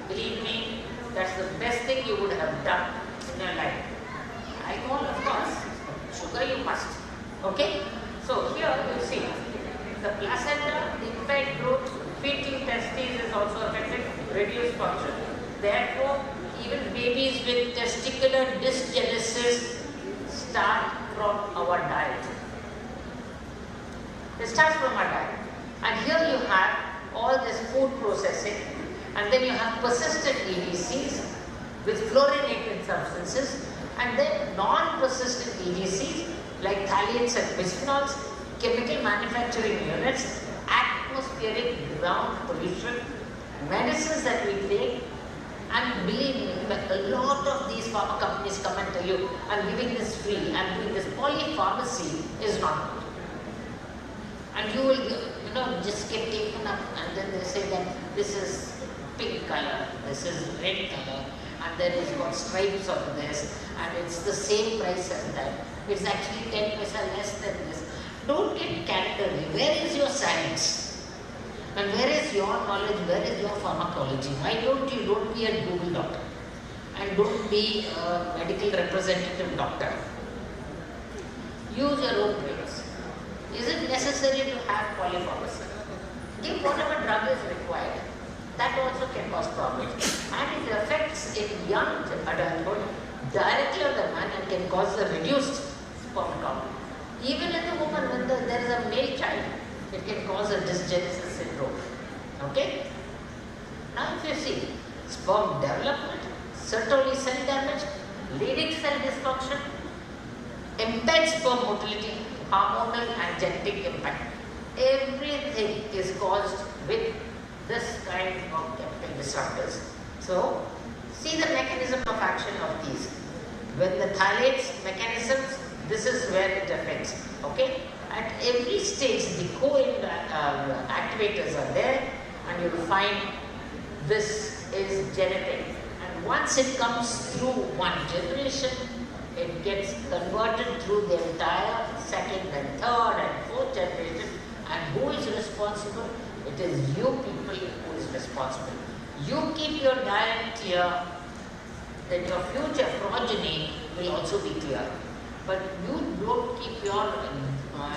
Believe me, that's the best thing you would have done in your life. Alcohol, of course. Sugar you must. Okay? So here you see the placenta, impaired growth, fetal testes is also affected, reduced function. Therefore, even babies with testicular dysgenesis start from our diet. It starts from our diet. And here you have all this food processing, and then you have persistent EDCs with fluorinated substances, and then non-persistent EDCs like phthalates and bisphenols, chemical manufacturing units, atmospheric ground pollution, medicines that we take, and believe me, a lot of these pharma companies come and tell you, I'm giving this free, I'm doing this. Polypharmacy is not good. And you will, just get taken up, and then they say that this is pink color, this is red color, and then it's got stripes on this, and it's the same price as that. It's actually 10% less than this. Don't get carried away. Where is your science? And where is your knowledge? Where is your pharmacology? Why don't be a Google doctor? And don't be a medical representative doctor. Use your own brains. Is it necessary to have polypharmacy? Give whatever drug is required. That also can cause problems. And it affects in young adulthood directly on the man and can cause a reduced sperm count. Even in the woman, when there is a male child, it can cause a dysgenesis syndrome. Okay? Now if you see, sperm development, Sertoli cell damage, Leydig cell dysfunction, impaired sperm motility, hormonal and genetic impact. Everything is caused with this kind of chemical disruptors. So, see the mechanism of action of these. When the phthalates mechanisms, this is where it affects. Okay? At every stage, the co-activators are there, and you will find this is genetic. And once it comes through one generation, it gets converted through the entire second and third and fourth generation. And who is responsible? It is you people who is responsible. You keep your diet clear, then your future progeny will also be clear. But you don't keep your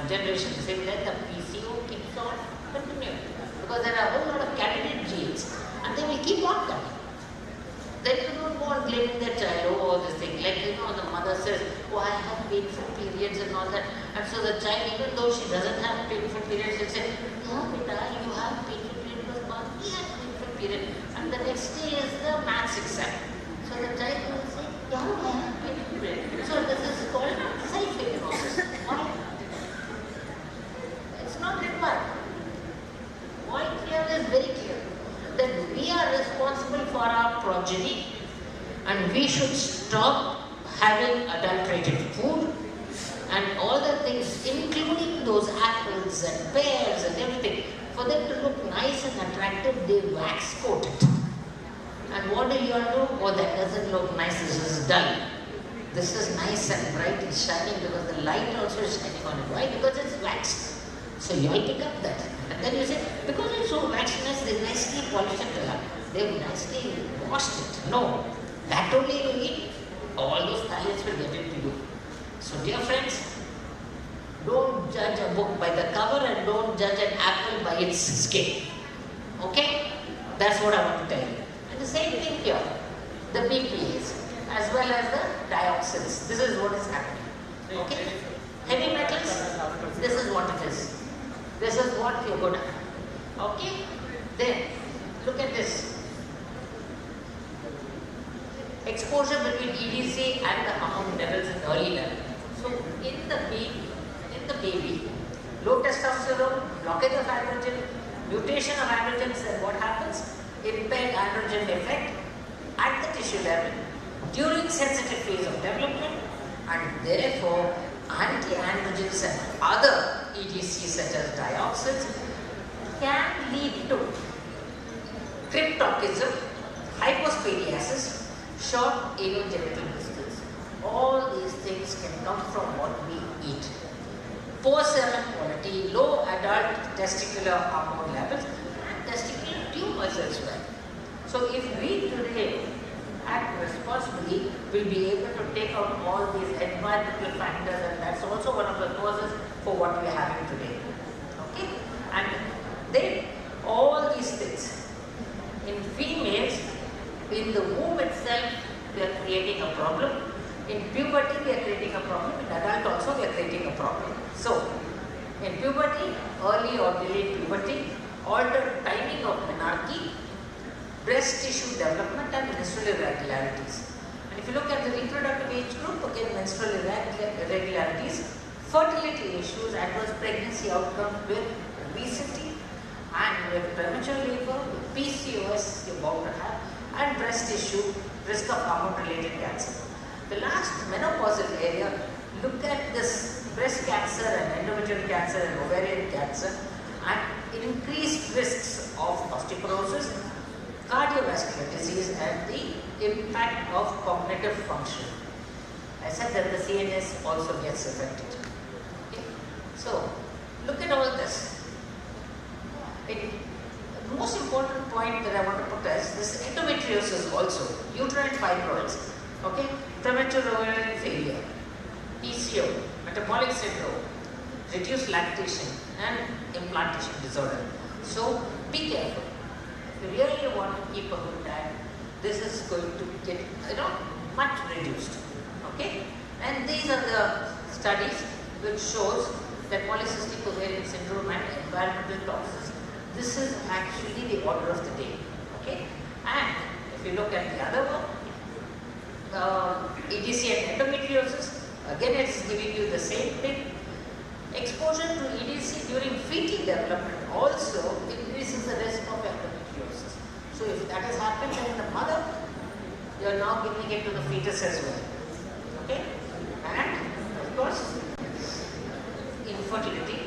generation the same, let the PCO keeps on continuing. Because there are a whole lot of candidate genes, and they will keep on coming. Then you don't go on blaming the child, oh, this thing. Like, the mother says, oh, I have painful periods and all that. And so the child, even though she doesn't have painful periods, she'll say, yeah, beta, you have painful period because mommy has painful period. And the next day is the maths exam. So the child will say, yeah, I have painful period. So this is called self-hypnosis. Why? It's not required. Point here is very clear. That we are responsible for our progeny, and we should stop having adulterated food and all the things, including those apples and pears and everything. For them to look nice and attractive, they wax coat it. And what do you all do? Oh, that doesn't look nice, this is dull. This is nice and bright, it's shining because the light also is shining on it. Why? Because it's waxed. So you all pick up that. And then you say, because it's so waxy nice, they nicely polished it, they've nicely washed it. No, that only you eat, all those talents will get into you. So dear friends, don't judge a book by the cover and don't judge an apple by its skin. Okay? That's what I want to tell you. And the same thing here, the BPAs as well as the dioxins. This is what is happening. Okay? Heavy metals, this is what it is. This is what you're going to have. Okay? Then, look at this. Exposure between EDC and the hormone levels in early level. So, in the baby, low testosterone, blockage of androgen, mutation of androgens, and what happens? Impaired androgen effect at the tissue level during sensitive phase of development, and therefore anti-androgens and other EDCs such as dioxins can lead to cryptorchism, hypospadiasis, short anogenital distance. All these things can come from what we eat. Poor semen quality, low adult testicular hormone levels, and testicular tumors as well. So if we today act responsibly, we'll be able to take out all these environmental factors, and that's also one of the causes for what we are having today. Okay? And then all these things. In females, in the womb itself, we are creating a problem. In puberty, we are creating a problem. In adult also, we are creating a problem. So, in puberty, early or delayed puberty, altered timing of menarche, breast tissue development and menstrual irregularities. And if you look at the reproductive age group, again menstrual irregularities, fertility issues, adverse pregnancy outcomes with obesity and with premature labor, with PCOS you're bound to have, and breast tissue, risk of hormone-related cancer. The last menopausal area, look at this breast cancer and endometrial cancer and ovarian cancer and increased risks of osteoporosis, cardiovascular disease and the impact of cognitive function. I said that the CNS also gets affected. Okay? So, look at all this. The most important point that I want to put is this endometriosis also, uterine fibroids, okay, premature ovarian failure, PCO, metabolic syndrome, reduced lactation and implantation disorder. So, be careful. If you really want to keep a good diet, this is going to get, much reduced. Okay? And these are the studies which shows that polycystic ovarian syndrome and environmental toxins. This is actually the order of the day. Okay? And if you look at the other one, EDC and endometriosis, again it's giving you the same thing. Exposure to EDC during fetal development also increases the risk of endometriosis. So if that has happened in the mother, you are now giving it to the fetus as well. Okay? And of course, infertility.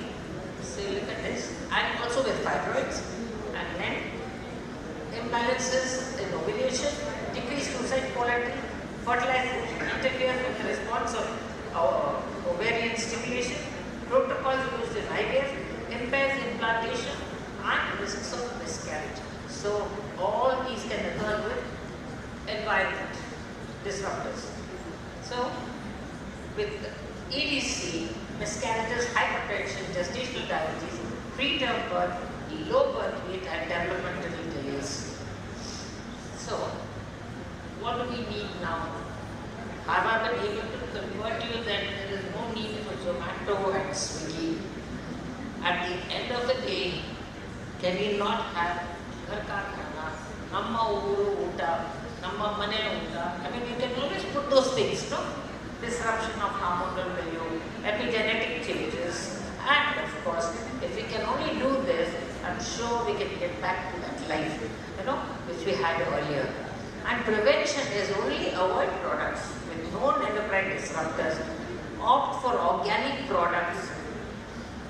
So look at this. And also with fibroids. And then imbalances in ovulation, decreased oocyte quality, fertilization interferes with the response of ovarian stimulation, protocols used in IVF, impairs implantation and risks of miscarriage. So all these can occur with environment disruptors. So with EDC, miscarriages, hypertension, gestational diabetes, preterm birth, low birth weight and developmental delays. So what do we need now? Have I been able to convert you that there is no need for Zomato and Swiggy? At the end of the day, can we not have Namma Uru Uta, Namma Mane Uta? I mean, you can always put those things, no? Disruption of hormonal value, epigenetic changes, and of course, if we can only do this, I'm sure we can get back to that life, which we had earlier. And prevention is only avoid products with known endocrine disruptors, opt for organic products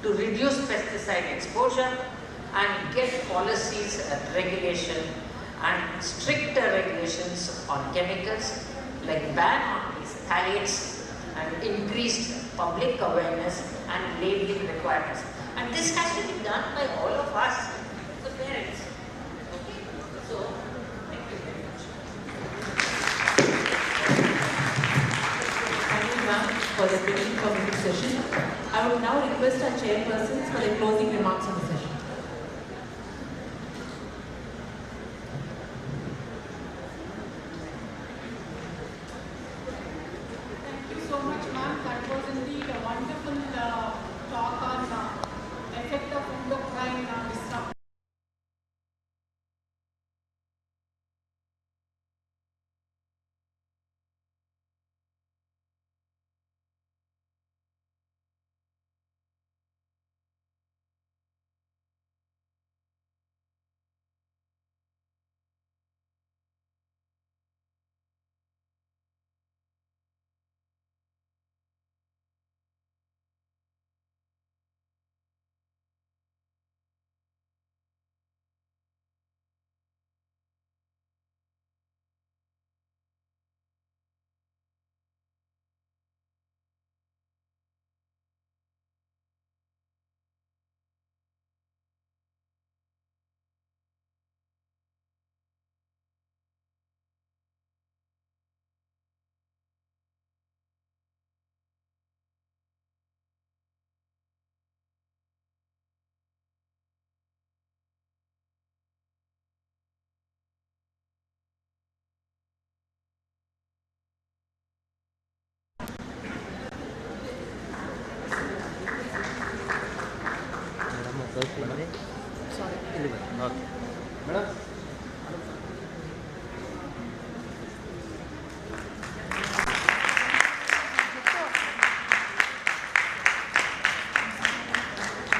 to reduce pesticide exposure, and get policies and regulation and stricter regulations on chemicals like ban on these phthalates and increased public awareness and labeling requirements. And this has to be done by all of us, the parents. Okay? So, thank you very much. Thank you, ma'am, for the briefing committee session. I would now request our chairpersons for the closing remarks on the session. Thank you so much, ma'am. That was indeed a wonderful talk on effect of endocrine disruption.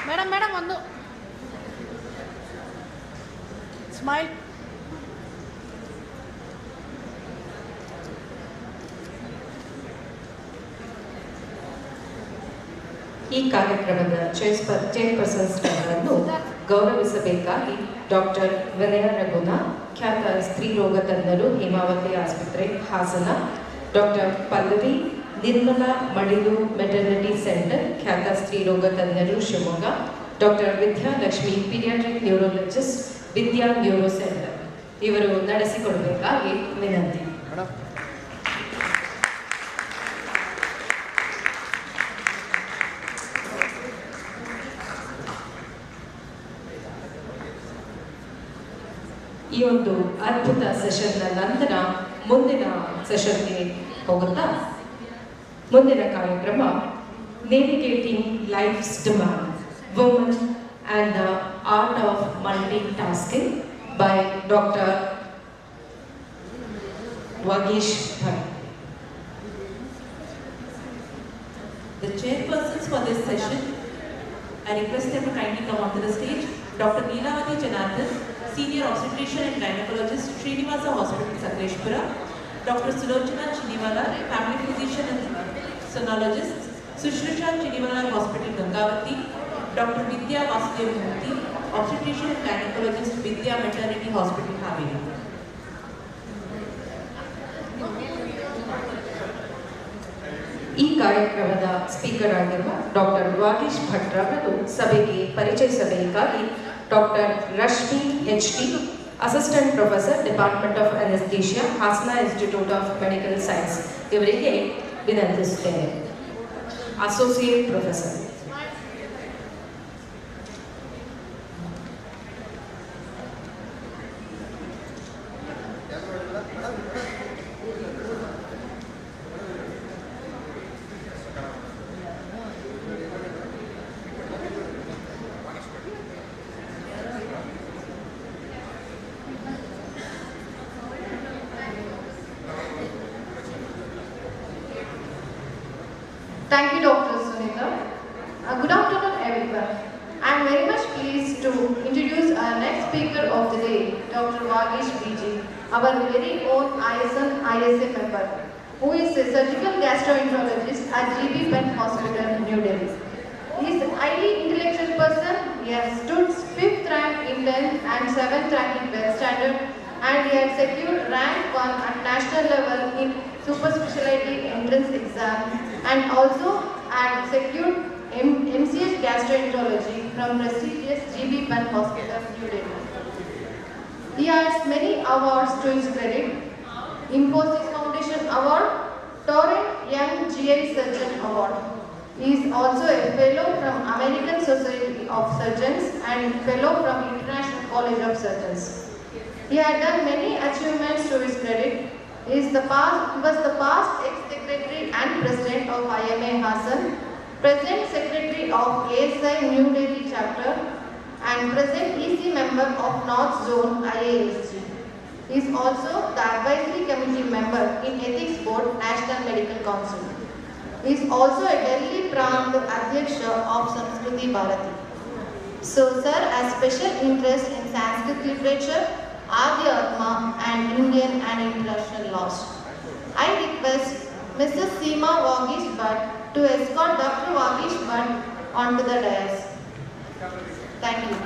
Madam, one smile. ಈ ಕಾರ್ಯಕ್ರಮದ ಚೇರ್ಪರ್ಸನ್ಸ್ಗಳನ್ನು ಗೌರವಿಸಬೇಕಾಗಿ doctor ವಿನಯ ರಘುನಾಥ್, ಖ್ಯಾತ ಸ್ತ್ರೀರೋಗ ತಜ್ಞರು, ಹೇಮಾವತಿ ಆಸ್ಪತ್ರೆ, Hassan; doctor Pallavi Nirmala Madilu maternity centre, ಖ್ಯಾತ ಸ್ತ್ರೀರೋಗ ತಜ್ಞರು, Shivamogga; doctor Vidyalakshmi, paediatric neurologist, Vidya neuro centre ಇವರು ನಡೆಸಿಕೊಡಬೇಕಾಗಿ ವಿನಂತಿ. ಈ ಒಂದು ಅದ್ಭುತ ಸೆಷನ್ನ ನಂತರ ಮುಂದಿನ ಸೆಷನ್ಗೆ ಹೋಗುತ್ತಾ ಮುಂದಿನ ಕಾರ್ಯಕ್ರಮ navigating life's demand, woman and the art of multitasking by doctor Vagish Bhat. The chairpersons for this session, I request them to kindly come onto the stage. Dr. Neelavati Janardhan, Senior Obstetrician and Gynecologist, Srinivasa Hospital, Sakleshpura; Dr. Sulochana Chinivala, Family Physician and Sonologist, Sushrusha Chinivala Hospital, Gangavati; Dr. Vidya Vasudev Murthy, Obstetrician and Gynecologist, Vidya Maternity Hospital, Haveli. ಈ ಕಾರ್ಯಕ್ರಮದ speaker ಆಗಿರುವ doctor Vagish ಭಟ್ರವರು ಸಭೆಗೆ ಪರಿಚಯಿಸಬೇಕಾಗಿ doctor Rashmi HT, assistant professor, department of anaesthesia, Hassan institute of medical science ಇವರಿಗೆ ವಿನಂತಿಸುತ್ತೇನೆ. Associate professor. Thank you, Dr. Sunita. Good afternoon, everyone. I am very much pleased to introduce our next speaker of the day, Dr. Vagesh BG, our very own ISN ISA member, who is a surgical gastroenterologist at GB Pen Hospital, New Delhi. He is a highly intellectual person. He has stood 5th rank in 10th and 7th rank in Best Standard, and he has secured rank 1 at national level in super specialty entrance exam, and also had secured MCH Gastroenterology from prestigious GB Pant Hospital, New Delhi. He has many awards to his credit: Infosys Foundation Award, Torrent Young GI Surgeon Award. He is also a fellow from American Society of Surgeons and fellow from International College of Surgeons. He had done many achievements to his credit. He was the past ex-secretary and president of IMA Hassan, present secretary of ASI New Delhi chapter, and present EC member of North Zone IASG. He is also the advisory committee member in Ethics Board, National Medical Council. He is also a Delhi Prant Adhyaksha of Samskriti Bharati. So, sir has special interest in Sanskrit literature, Adhyatma, and Indian and international laws. I request Mrs. Seema Vagish Bhatt to escort Dr. Vagish Bhatt onto the dais. Thank you.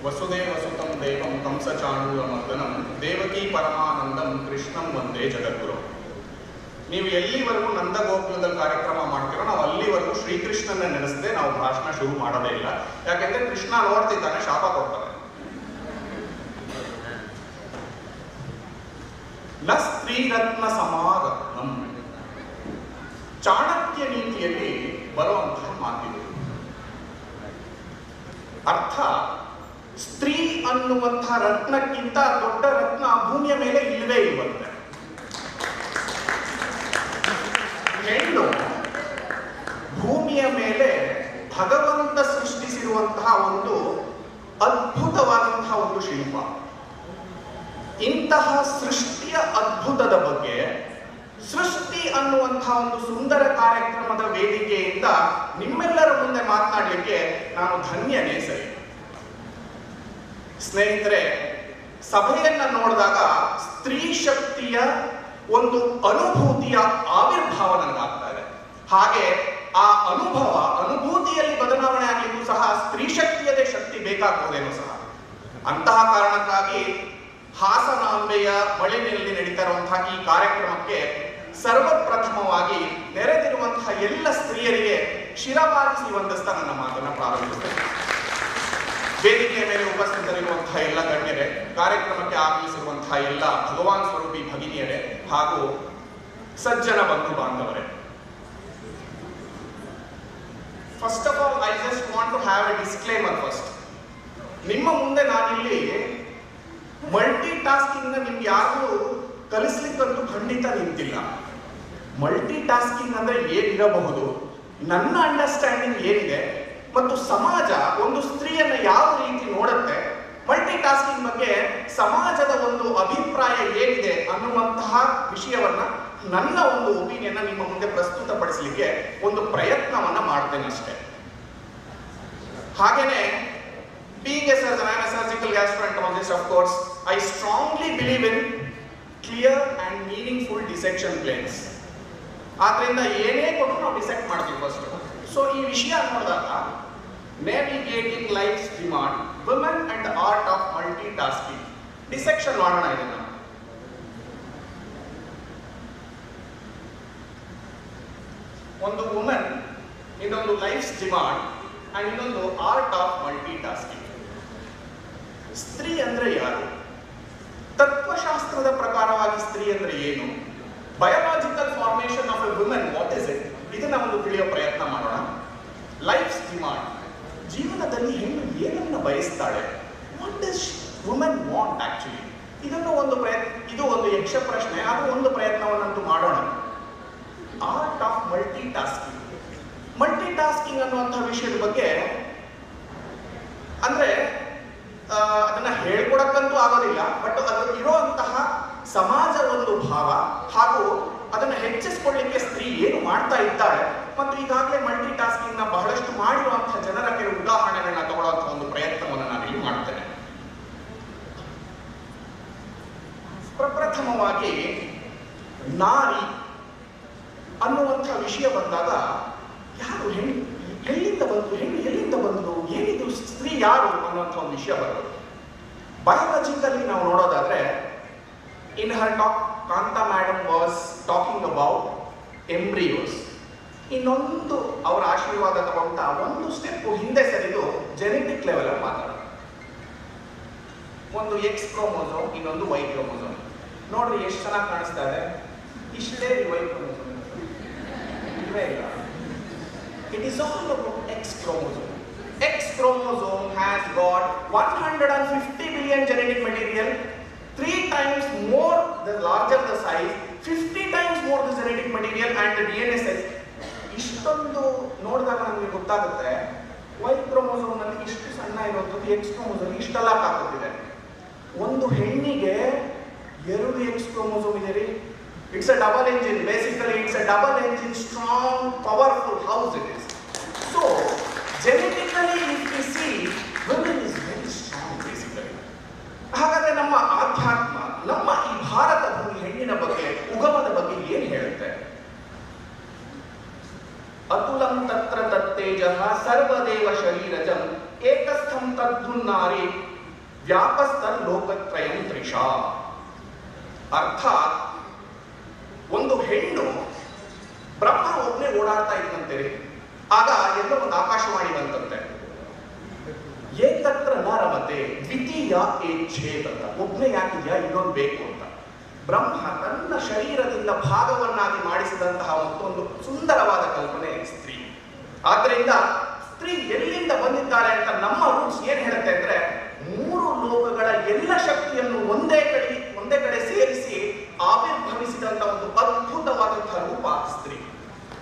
ವಸುದೇವಸುತಂ ದೇವಂ ಕಂಸಚಾಣೂರಮರ್ದನಂ ದೇವಕೀ ಪರಮಾನಂದಂ ಕೃಷ್ಣಂ ವಂದೇ ಜಗದ್ಗುರು. ನೀವು ಎಲ್ಲಿವರೆಗೂ ನಂದಗೋಕುಲದಲ್ಲಿ ಕಾರ್ಯಕ್ರಮ ಮಾಡ್ತೀರೋ ನಾವು ಅಲ್ಲಿವರೆಗೂ ಶ್ರೀಕೃಷ್ಣನ ನೆನೆಸದೆ ನಾವು ಭಾಷಣ ಶುರು ಮಾಡೋದೇ ಇಲ್ಲ. ಯಾಕೆಂದ್ರೆ ಕೃಷ್ಣ ನೋಡ್ತಿದ್ದಾನೆ, ಶಾಪ ಕೊಡ್ತಾನೆ. ನ ಸ್ತ್ರೀರತ್ನ ಸಮಾರತ್ನಂ, ಚಾಣಕ್ಯ ನೀತಿಯಲ್ಲಿ ಬರುವಂತಹ ಮಾತಿದೆ. ಅರ್ಥ, ಸ್ತ್ರೀ ಅನ್ನುವಂತಹ ರತ್ನಕ್ಕಿಂತ ದೊಡ್ಡ ರತ್ನ ಭೂಮಿಯ ಮೇಲೆ ಇಲ್ಲವೇ ಇರುವಂತೆ. ಹೆಣ್ಣು ಭೂಮಿಯ ಮೇಲೆ ಭಗವಂತ ಸೃಷ್ಟಿಸಿರುವಂತಹ ಒಂದು ಅದ್ಭುತವಾದಂತಹ ಒಂದು ಶಿಲ್ಪ. ಇಂತಹ ಸೃಷ್ಟಿಯ ಅದ್ಭುತದ ಬಗ್ಗೆ ಸೃಷ್ಟಿ ಅನ್ನುವಂತಹ ಒಂದು ಸುಂದರ ಕಾರ್ಯಕ್ರಮದ ವೇದಿಕೆಯಿಂದ ನಿಮ್ಮೆಲ್ಲರ ಮುಂದೆ ಮಾತನಾಡಲಿಕ್ಕೆ ನಾನು ಧನ್ಯನೇ ಸರಿ. ಸ್ನೇಹಿತರೆ, ಸಭೆಯನ್ನ ನೋಡಿದಾಗ ಸ್ತ್ರೀ ಶಕ್ತಿಯ ಒಂದು ಅನುಭೂತಿಯ ಆವಿರ್ಭಾವ ನನಗಾಗ್ತಾ ಇದೆ. ಹಾಗೆ ಆ ಅನುಭೂತಿಯಲ್ಲಿ ಬದಲಾವಣೆ ಆಗಲಿಕ್ಕೂ ಸಹ ಸ್ತ್ರೀ ಶಕ್ತಿಯದೇ ಶಕ್ತಿ ಬೇಕಾಗುವುದೇನೋ ಸಹ. ಅಂತಹ ಕಾರಣಕ್ಕಾಗಿ ಹಾಸನಾಂಬೆಯ ಮಳೆಯಲ್ಲಿ ನಡೀತಾ ಇರುವಂತಹ ಈ ಕಾರ್ಯಕ್ರಮಕ್ಕೆ ಸರ್ವಪ್ರಥಮವಾಗಿ ನೆರೆದಿರುವಂತಹ ಎಲ್ಲ ಸ್ತ್ರೀಯರಿಗೆ ಶಿರಬಾಗಿಸಿ ವಂದಿಸ್ತಾ ನನ್ನ ಮಾತನ್ನ ಪ್ರಾರಂಭಿಸುತ್ತೇನೆ. ವೇದಿಕೆಯ ಮೇಲೆ ಉಪಸ್ಥಿತರಿರುವಂತಹ ಎಲ್ಲ ಗಣ್ಯರೇ, ಕಾರ್ಯಕ್ರಮಕ್ಕೆ ಆಗಮಿಸಿರುವಂತಹ ಎಲ್ಲ ಭಗವಾನ್ ಸ್ವರೂಪಿ ಭಗಿನಿಯರೇ ಹಾಗೂ ಸಜ್ಜನ ಬಂಧು ಬಾಂಧವರೇ, first of all I just want to have a disclaimer first. ನಿಮ್ಮ ಮುಂದೆ ನಾನಿಲ್ಲಿ ಮಲ್ಟಿ ಟಾಸ್ಕಿಂಗ್ ನಿಮ್ಗೆ ಯಾರು ಕಲಿಸ್ಲಿಕ್ಕಂತೂ ಖಂಡಿತ ನಿಂತಿಲ್ಲ. ಮಲ್ಟಿ ಟಾಸ್ಕಿಂಗ್ ಅಂದ್ರೆ ಏನಿರಬಹುದು, ನನ್ನ ಅಂಡರ್ಸ್ಟ್ಯಾಂಡಿಂಗ್ ಏನಿದೆ ಮತ್ತು ಸಮಾಜ ಒಂದು ಸ್ತ್ರೀಯನ್ನ ಯಾವ ರೀತಿ ನೋಡುತ್ತೆ, ಮಲ್ಟಿ ಟಾಸ್ಕಿಂಗ್ ಬಗ್ಗೆ ಸಮಾಜದ ಒಂದು ಅಭಿಪ್ರಾಯ ಏನಿದೆ ಅನ್ನುವಂತಹ ವಿಷಯವನ್ನ, ನನ್ನ ಒಂದು ಒಪಿನಿಯನ್ ನಿಮ್ಮ ಮುಂದೆ ಪ್ರಸ್ತುತಪಡಿಸಲಿಕ್ಕೆ ಒಂದು ಪ್ರಯತ್ನವನ್ನ ಮಾಡ್ತೇನೆ ಅಷ್ಟೇ. ಹಾಗೇನೆ being a surgeon, I am a surgical gastroenterologist, of course, I strongly believe in clear and meaningful dissection planes. ಆದ್ರಿಂದ ಏನೇ ಕೊಟ್ಟರು ನಾವು ಡಿಸೆಕ್ಟ್ ಮಾಡ್ತೀವಿ ಫಸ್ಟ್. ಸೊ ಈ ವಿಷಯ ನೋಡಿದಾಗ navigating life's demand, women and art of multi tasking, dissection ಮಾಡೋಣ ಇದನ್ನ. ಒಂದು ವುಮೆನ್, ಇನ್ನೊಂದು ಲೈಫ್ಸ್ ಡಿಮಾಂಡ್ ಅಂಡ್ ಇನ್ನೊಂದು ಆರ್ಟ್ ಆಫ್ ಮಲ್ಟಿ ಟಾಸ್ಕಿಂಗ್. ಸ್ತ್ರೀ ಅಂದ್ರೆ ಯಾರು? ತತ್ವಶಾಸ್ತ್ರದ ಪ್ರಕಾರವಾಗಿ ಸ್ತ್ರೀ ಅಂದ್ರೆ ಏನು? Biological formation of a women, what is it? ಇದನ್ನ ಒಂದು ತಿಳಿಯೋ ಪ್ರಯತ್ನ ಮಾಡೋಣ. ಲೈಫ್ಸ್ ಡಿಮಾಂಡ್, ಜೀವನದಲ್ಲಿ ಹೆಣ್ಣು ಏನನ್ನ ಬಯಸ್ತಾಳೆ? What does women want actually? ಇದನ್ನು ಒಂದು ಇದು ಒಂದು ಯಕ್ಷ ಪ್ರಶ್ನೆ, ಅದು ಒಂದು ಪ್ರಯತ್ನವನ್ನಂತೂ ಮಾಡೋಣ. Art of multi tasking. Multi tasking ಅನ್ನುವಂಥ ವಿಷಯದ ಬಗ್ಗೆ ಅಂದ್ರೆ ಅದನ್ನ ಹೇಳ್ಕೊಡಕ್ಕಂತೂ ಆಗೋದಿಲ್ಲ, ಬಟ್ ಅದ್ರ ಇರುವಂತಹ ಸಮಾಜ ಒಂದು ಭಾವ ಹಾಗೂ ಅದನ್ನು ಹೆಚ್ಚಿಸಿಕೊಳ್ಳಿಕ್ಕೆ ಸ್ತ್ರೀ ಏನು ಮಾಡ್ತಾ ಇದ್ದಾಳೆ ಮತ್ತು ಈಗಾಗಲೇ ಮಲ್ಟಿ ಟಾಸ್ಕಿಂಗ್ ನ ಬಹಳಷ್ಟು ಮಾಡಿರುವಂತಹ ಜನರ ಕೆಲವು ಉದಾಹರಣೆಗಳನ್ನ ತಗೊಳ್ಳುವಂತಹ ಒಂದು ಪ್ರಯತ್ನವನ್ನು ನಾನು ಇಲ್ಲಿ ಮಾಡ್ತೇನೆ. ಅತ್ಯುತ್ತಮವಾಗಿ ನಾರಿ ಅನ್ನುವಂಥ ವಿಷಯ ಬಂದಾಗ ಯಾರು ಹೆಣ್ಣು ಎಲ್ಲಿಂದ ಬಂತು, ಹೆಣ್ಣು ಎಲ್ಲಿಂದ ಬಂದು, ಏನಿದು ಸ್ತ್ರೀ ಯಾರು ಅನ್ನುವಂಥ ಒಂದು ವಿಷಯ ಬರೋದು. ಬಯಾಲಜಿಕಲಿ ನಾವು ನೋಡೋದಾದ್ರೆ in her talk Kanta madam was talking about embryos. ಇನ್ನೊಂದು ಅವರ ಆಶೀರ್ವಾದ ತಗೊಂಡ ಒಂದು ಸ್ಟೆಪ್ ಹಿಂದೆ ಸರಿದು ಜೆನೆಟಿಕ್ ಲೆವೆಲ್ ಅಲ್ಲಿ ಮಾತಾಡೋದು. ಒಂದು ಎಕ್ಸ್ ಕ್ರೋಮೋಸೋಮ್, ಇನ್ನೊಂದು ವೈ ಕ್ರೋಮೋಸೋಮ್. ನೋಡ್ರಿ ಎಷ್ಟು ಚೆನ್ನಾಗಿ ಕಾಣಿಸ್ತಾ ಇದೆ. ಇಷ್ಟೇ ವೈ ಕ್ರೋಮೋಸೋಮ್ ಇಲ್ವೇ ಇಲ್ಲ. It is all about X chromosome. X chromosome has got 150 billion genetic material, 3 times more the larger the size, 50 times more the genetic material and the DNA size. ಇಷ್ಟೊಂದು ನೋಡಿದಾಗ ನಮಗೆ ಗೊತ್ತಾಗುತ್ತೆ ವೈ ಕ್ರೋಮೋಸೋಮ್ ನಲ್ಲಿ ಇಷ್ಟು ಸಣ್ಣ ಇರುವಂಥದ್ದು ಎಕ್ಸ್ ಕ್ರೋಮೋಸೋಮ್ ಇಷ್ಟೆಲ್ಲ ತಾಕತ್ತಿದೆ. ಒಂದು ಹೆಣ್ಣಿಗೆ 2 ಎಕ್ಸ್ ಕ್ರೋಮೋಸೋಮ್ ಇದೆ ರೀ. It's a double engine. Basically, it's a double engine, strong, powerful house it is. So, genetically, if we see, women is very strong, basically. ಹಾಗಾದ್ರೆ ನಮ್ಮ ಆಧ್ಯಾತ್ಮ, ನಮ್ಮ ಈ ಭಾರತ ಭೂಮಿ ಹೆಣ್ಣಿನ ಬಗ್ಗೆ, ಉಗಮದ ಬಗ್ಗೆ ಏನು ಹೇಳುತ್ತೆ? ಅತುಲಂ ತತ್ರ ತತ್ತೇಜಃ ಸರ್ವದೇವ ಶರೀರಜಂ ಏಕಸ್ಥಂ ತದ್ಧುನ್ನಾರಿ ವ್ಯಾಪಸ್ತರ್ ಲೋಕತ್ರಯಂ ತ್ರಿಷಾ. ಅರ್ಥಾತ್ ಒಂದು ಹೆಣ್ಣು ಬ್ರಹ್ಮ ಒಬ್ಬನೇ ಓಡಾಡ್ತಾ ಇದ್ದಂತೆ. ಆಗ ಎಲ್ಲೋ ಒಂದು ಆಕಾಶವಾಣಿ ಬಂತಂತೆ, ಏಕತ್ರ ನ ರಮತೆ ದ್ವಿತೀಯ ಏಚ್ಛೇತ್ ಅಂತ. ಒಬ್ಬನೇ ಯಾಕಿದ್ಯಾ, ಇನ್ನೊಂದು ಬೇಕು ಅಂತ. ಬ್ರಹ್ಮ ತನ್ನ ಶರೀರದಿಂದ ಭಾಗವನ್ನಾಗಿ ಮಾಡಿಸಿದಂತಹ ಮತ್ತೊಂದು ಸುಂದರವಾದ ಕಲ್ಪನೆ ಸ್ತ್ರೀ. ಆದ್ದರಿಂದ ಸ್ತ್ರೀ ಎಲ್ಲಿಂದ ಬಂದಿದ್ದಾರೆ ಅಂತ ನಮ್ಮ ರೂಟ್ಸ್ ಏನ್ ಹೇಳುತ್ತೆ ಅಂದ್ರೆ, 3 ಲೋಕಗಳ ಎಲ್ಲ ಶಕ್ತಿಯನ್ನು ಒಂದೇ ಕಡೆ ಸೇರಿಸಿ ಆವಿರ್ಭವಿಸಿದಂತ ಒಂದು ಅದ್ಭುತವಾದಂತಹ ರೂಪ ಸ್ತ್ರೀ.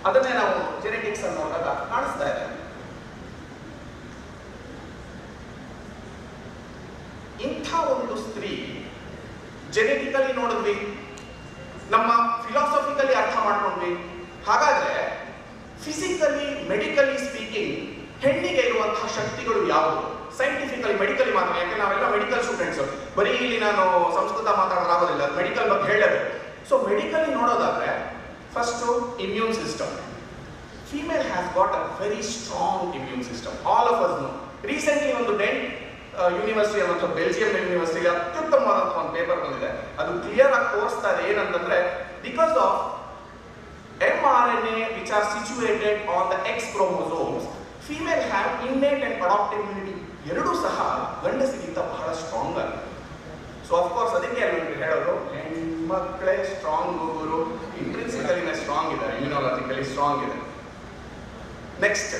ಅದನ್ನೇ ನಾವು ಜೆನೆಟಿಕ್ಸ್ ಅನ್ನು ನೋಡಿದಾಗ ಕಾಣಿಸ್ತಾ ಇದೆ. ಇಂಥ ಒಂದು ಸ್ತ್ರೀ ಜೆನೆಟಿಕಲಿ ನೋಡಿದ್ವಿ, ನಮ್ಮ ಫಿಲಾಸಫಿಕಲಿ ಅರ್ಥ ಮಾಡ್ಕೊಂಡ್ವಿ. ಹಾಗಾದ್ರೆ ಫಿಸಿಕಲಿ ಮೆಡಿಕಲಿ ಸ್ಪೀಕಿಂಗ್ ಹೆಣ್ಣಿಗೆ ಇರುವಂತಹ ಶಕ್ತಿಗಳು ಯಾವುವು? ಸೈಂಟಿಫಿಕಲಿ ಮೆಡಿಕಲಿ ಮಾತ್ರ, ಯಾಕೆ ನಾವೆಲ್ಲ ಮೆಡಿಕಲ್ ಸ್ಟೂಡೆಂಟ್ಸ್, ಬರೀ ಇಲ್ಲಿ ನಾನು ಸಂಸ್ಕೃತ ಮಾತಾಡೋದಾಗೋದಿಲ್ಲ, ಮೆಡಿಕಲ್ ಬಗ್ಗೆ ಹೇಳಬೇಕು. ಸೊ ಮೆಡಿಕಲಿ ನೋಡೋದಾದ್ರೆ first immune system. Female has got a very strong immune system. All of us know. Recently ಒಂದು ಡೆಂಟ್ ಯೂನಿವರ್ಸಿಟಿ ಅನ್ನೋ ಬೆಲ್ಜಿಯಂ ಯೂನಿವರ್ಸಿಟಿ ಅತ್ಯುತ್ತಮವಾದಂತಹ ಒಂದು ಪೇಪರ್ ಬಂದಿದೆ. ಅದು ಕ್ಲಿಯರ್ ಆಗಿ ತೋರಿಸ್ತಾ ಇದೆ ಏನಂತಂದ್ರೆ, because of mRNA which are situated on the X chromosomes, female have innate and adaptive immunity. ಎರಡೂ ಸಹ ಗಂಡಸಿಗಿಂತ ಬಹಳ ಸ್ಟ್ರಾಂಗ್ ಆಗಿದೆ. ಸೊ ಅಫ್ಕೋರ್ಸ್ ಅದಕ್ಕೆ ಅಲ್ಲಿ ಹೇಳೋದು ಹೆಣ್ಮಕ್ಳೇ ಸ್ಟ್ರಾಂಗ್ ಹೋಗೋರು, ಇಂಟ್ರಿನ್ಸಿಕಲಿನ ಸ್ಟ್ರಾಂಗ್ ಇದೆ, ಇಮ್ಯುನಾಲಜಿಕಲಿ ಸ್ಟ್ರಾಂಗ್ ಇದೆ. Next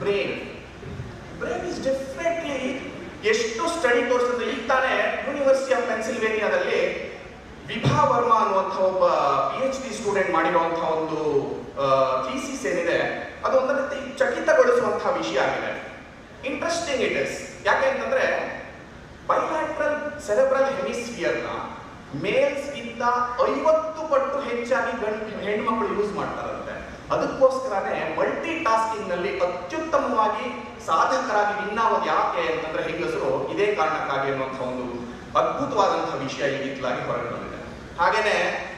brain. Brain is definitely ಎಷ್ಟು ಸ್ಟಡಿ ತೋರಿಸಿದ್ರೆ, ಈಗ ತಾನೇ ಯೂನಿವರ್ಸಿಟಿ ಆಫ್ ಪೆನ್ಸಿಲ್ವೇನಿಯಾದಲ್ಲಿ ವಿಭಾ ವರ್ಮಾ ಅನ್ನುವಂಥ ಒಬ್ಬ PhD ಸ್ಟೂಡೆಂಟ್ ಮಾಡಿರುವಂತಹ ಒಂದು ಥೀಸಿಸ್ ಏನಿದೆ, ಅದು ಒಂದು ರೀತಿ ಚಕಿತಗೊಳಿಸುವಂತಹ ವಿಷಯ ಆಗಿದೆ. Interesting it is. ಯಾಕೆ ಅಂತಂದ್ರೆ, ಬೈಲ್ಯಾಟ್ರಲ್ ಸೆರೆಬ್ರಲ್ ಹೆಮಿಸ್ಫಿಯರ್ನ ಮೇಲ್ಸ್ಗಿಂತ 50 ಪಟ್ಟು ಹೆಚ್ಚಾಗಿ ಹೆಣ್ಮಕ್ಳು ಯೂಸ್ ಮಾಡ್ತಾರಂತೆ. ಅದಕ್ಕೋಸ್ಕರನೇ ಮಲ್ಟಿ ಟಾಸ್ಕಿಂಗ್ ನಲ್ಲಿ ಅತ್ಯುತ್ತಮವಾಗಿ ಸಾಧಕರಾಗಿ ವಿನ್ನಾಗೋದು ಯಾಕೆ ಅಂತಂದ್ರೆ ಹೆಂಗಸರು ಇದೇ ಕಾರಣಕ್ಕಾಗಿ ಅನ್ನುವಂಥ ಒಂದು ಅದ್ಭುತವಾದಂತಹ ವಿಷಯ ಈಗಿತ್ತಲಾಗಿ ಹೊರಗೆ ಬಂದಿದೆ. ಹಾಗೇನೆ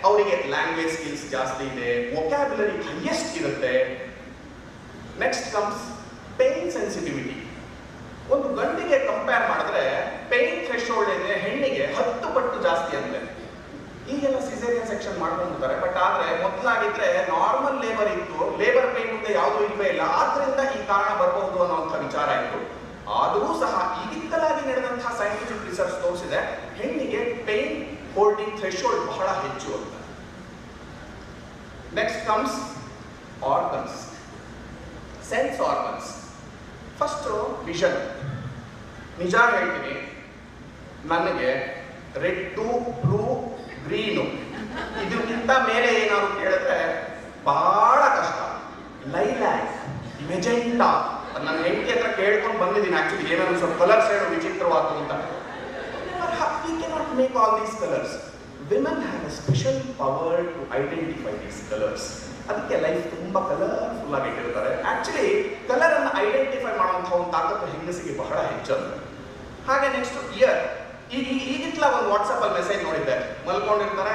ಅವರಿಗೆ ಲ್ಯಾಂಗ್ವೇಜ್ ಸ್ಕಿಲ್ಸ್ ಜಾಸ್ತಿ ಇದೆ, ವೊಕ್ಯಾಬ್ಯುಲರಿ ಹೈಯೆಸ್ಟ್ ಇರುತ್ತೆ. Next comes pain sensitivity. ಒಂದು ಗಂಡಿಗೆ ಕಂಪೇರ್ ಮಾಡಿದ್ರೆ ಪೇನ್ ಥ್ರೆಶೋಲ್ಡ್ ಇದೆ ಹೆಣ್ಣಿಗೆ 10 ಪಟ್ಟು ಜಾಸ್ತಿ ಅಂತೆ. ಈಗೆಲ್ಲ ಸಿಸೇರಿಯನ್ ಸೆಕ್ಷನ್ ಮಾಡ್ಕೊಂಡಿರ್ತಾರೆ, ಬಟ್ ಆದ್ರೆ ಮೊದಲಾಗಿದ್ರೆ ನಾರ್ಮಲ್ ಲೇಬರ್ ಇತ್ತು, ಲೇಬರ್ ಪೇನ್ ಮುಂದೆ ಯಾವುದೂ ಇಲ್ವೇ ಇಲ್ಲ, ಆದ್ರಿಂದ ಈ ಕಾರಣ ಬರಬಹುದು ಅನ್ನುವಂಥ ವಿಚಾರ ಇತ್ತು. ಆದರೂ ಸಹ ಈಗಿತ್ತಲಾಗಿ ನಡೆದಂತಹ ಸೈಂಟಿಫಿಕ್ ರಿಸರ್ಚ್ ತೋರಿಸಿದೆ ಹೆಣ್ಣಿಗೆ ಪೇನ್ ಹೋಲ್ಡಿಂಗ್ ಥ್ರೆಶೋಲ್ಡ್ ಬಹಳ ಹೆಚ್ಚು ಅಂತ. Next comes organs, sense organs. First vision. ನಿಜ ಹೇಳ್ತೀನಿ, ನನಗೆ ರೆಡ್ಡು, ಬ್ಲೂ, ಗ್ರೀನು ಇದಕ್ಕಿಂತ ಮೇಲೆ ಏನಾದ್ರು ಕೇಳಿದ್ರೆ ಬಹಳ ಕಷ್ಟ. ಲೈಲ್ಯಾಕ್, ಮೆಜೆಂಟಾ, ನನ್ನ ಹೆಂಡತಿ ಹತ್ರ ಕೇಳ್ಕೊಂಡು ಬಂದಿದ್ದೀನಿ ಆಕ್ಚುಲಿ, ಏನಾದ್ರು ಸ್ವಲ್ಪ ಕಲರ್ಸ್ ಹೇಳು ವಿಚಿತ್ರವಾದ ಅಂತ. We cannot make all these colors. Women have a special power to identify these colors. ಅದಕ್ಕೆ ಲೈಫ್ ತುಂಬಾ ಕಲರ್ಫುಲ್ ಆಗಿ ಇಟ್ಟಿರ್ತಾರೆ. ಆಕ್ಚುಲಿ ಕಲರ್ ಅನ್ನು ಐಡೆಂಟಿಫೈ ಮಾಡುವಂತಹ ಒಂದು ತಾಕತ್ತು ಹೆಂಗಸಿಗೆ ಬಹಳ ಹೆಚ್ಚು. ಹಾಗೆ ನೆಕ್ಸ್ಟ್ ಇಯರ್. ಈಗಿತ್ಲ ಒಂದು ವಾಟ್ಸಪ್ ಅಲ್ಲಿ ಮೆಸೇಜ್ ನೋಡಿದ್ದೆ, ಮಲ್ಕೊಂಡಿರ್ತಾರೆ,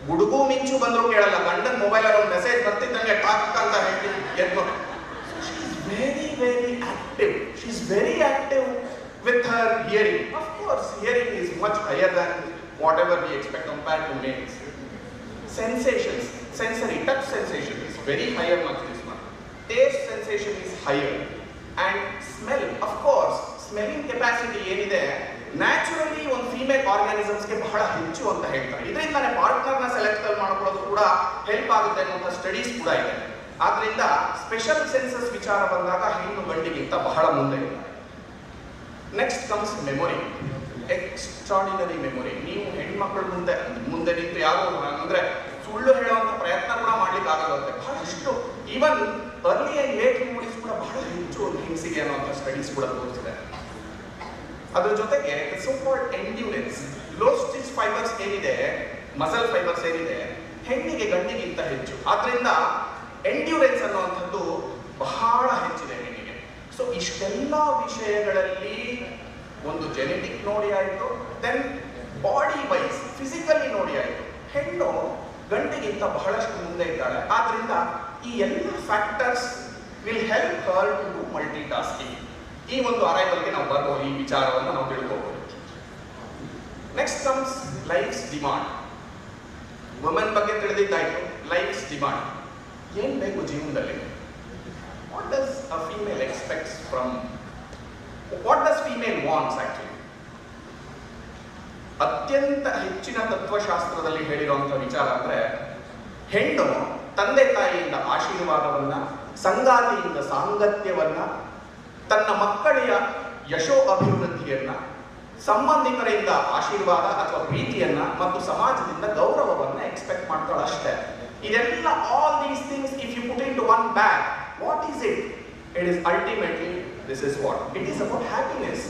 ಗುಡುಗು ಮಿಂಚು ಬಂದ್ರು ಕೇಳಲ್ಲ, ಗಂಡನ ಮೊಬೈಲ್ ಅಲ್ಲಿ ಒಂದು ಮೆಸೇಜ್ ಬರ್ತಿದ್ದಂಗೆ ಟಾಕ್ ಅಂತ ಹೇಳಿ ಎದ್ದು. Very very active, she is very active with her hearing. Of course, hearing is much higher than whatever we expect compared to males. Sensations, sensory, touch sensation is very higher much this one. Taste sensation is higher. And smell, of course, smelling capacity ಏನಿದೆ naturally ಒಂದು female ಆರ್ಗಾನಿಸಮ್ಸ್ಗೆ ಬಹಳ ಹೆಚ್ಚು ಅಂತ ಹೇಳ್ತಾರೆ. ಇದರಿಂದಾನೆ ಪಾರ್ಟ್ನರ್ನ select ಮಾಡ್ಕೊಳ್ಳೋದು ಕೂಡ help ಆಗುತ್ತೆ ಅನ್ನುವಂಥ ಸ್ಟಡೀಸ್ ಕೂಡ ಇದೆ. ಆದ್ರಿಂದ ಸ್ಪೆಷಲ್ ಸೆನ್ಸಸ್ ವಿಚಾರ ಬಂದಾಗ ಹೆಣ್ಣು ಗಂಡಿಗಿಂತ ಬಹಳ ಮುಂದೆ ಇದೆ. Next comes memory, extraordinary memory. ನೀವು ಹೆಣ್ಮಕ್ಳು ಮುಂದೆ ನಿಂತು ಯಾರು ಅಂದ್ರೆ ಸುಳ್ಳು ಹೇಳುವಂತ ಪ್ರಯತ್ನ ಕೂಡ ಮಾಡ್ಲಿಕ್ಕೆ ಆಗುತ್ತೆ. ಬಹಳಷ್ಟು even early and late memories ಕೂಡ ಬಹಳ ಹೆಚ್ಚು ಒಂದು ಹೆಂಗಸಿಗೆ ಅನ್ನುವಂಥ ಸ್ಟಡೀಸ್ ಕೂಡ ತೋರಿಸಿದೆ. ಅದ್ರ ಜೊತೆಗೆ so called endurance, low stitch fibres ಏನಿದೆ, ಮಸಲ್ ಫೈಬರ್ಸ್ ಏನಿದೆ, ಹೆಣ್ಣಿಗೆ ಗಂಡಿಗಿಂತ ಹೆಚ್ಚು. ಆದ್ರಿಂದ ಎಂಡ್ಯೂರೆನ್ಸ್ ಅನ್ನುವಂಥದ್ದು ಬಹಳ ಹೆಚ್ಚಿದೆ ಹೆಣ್ಣಿಗೆ. ಸೊ ಇಷ್ಟೆಲ್ಲ ವಿಷಯಗಳಲ್ಲಿ ಒಂದು ಜೆನೆಟಿಕ್ ನೋಡಿ ಆಯಿತು, ದೆನ್ ಬಾಡಿ ವೈಸ್ ಫಿಸಿಕಲಿ ನೋಡಿ ಆಯಿತು, ಹೆಣ್ಣು ಗಂಡಿಗಿಂತ ಬಹಳಷ್ಟು ಮುಂದೆ ಇದ್ದಾಳೆ. ಆದ್ರಿಂದ ಈ ಎಲ್ಲ factors will help her to do multi tasking. ಈ ಒಂದು ಅರೈವಲ್ಗೆ ನಾವು ಬರ್ಬೋದು, ಈ ವಿಚಾರವನ್ನು ನಾವು ತಿಳ್ಕೋಬಹುದು. Next comes life's demand. Women ಬಗ್ಗೆ ತಿಳಿದಿದ್ದಾಯ್ತು. ಲೈಫ್ಸ್ ಡಿಮಾಂಡ್ ಏನ್ ಬೇಕು ಜೀವನದಲ್ಲಿ? What does a female expects from, what does female wants actually? ಅತ್ಯಂತ ಹೆಚ್ಚಿನ ತತ್ವಶಾಸ್ತ್ರದಲ್ಲಿ ಹೇಳಿರುವಂಥ ವಿಚಾರ ಅಂದ್ರೆ, ಹೆಣ್ಣು ತಂದೆ ತಾಯಿಯಿಂದ ಆಶೀರ್ವಾದವನ್ನ, ಸಂಗಾತಿಯಿಂದ ಸಾಂಗತ್ಯವನ್ನ, ತನ್ನ ಮಕ್ಕಳಿಯ ಯಶೋ ಅಭಿವೃದ್ಧಿಯನ್ನ, ಸಂಬಂಧಿಕರಿಂದ ಆಶೀರ್ವಾದ ಅಥವಾ ಪ್ರೀತಿಯನ್ನ ಮತ್ತು ಸಮಾಜದಿಂದ ಗೌರವವನ್ನ ಎಕ್ಸ್ಪೆಕ್ಟ್ ಮಾಡ್ತಾಳೆ ಅಷ್ಟೇ. ಇದೆಲ್ಲ all these things if you put into one bag, what is it? It is ultimately this is what it is about happiness.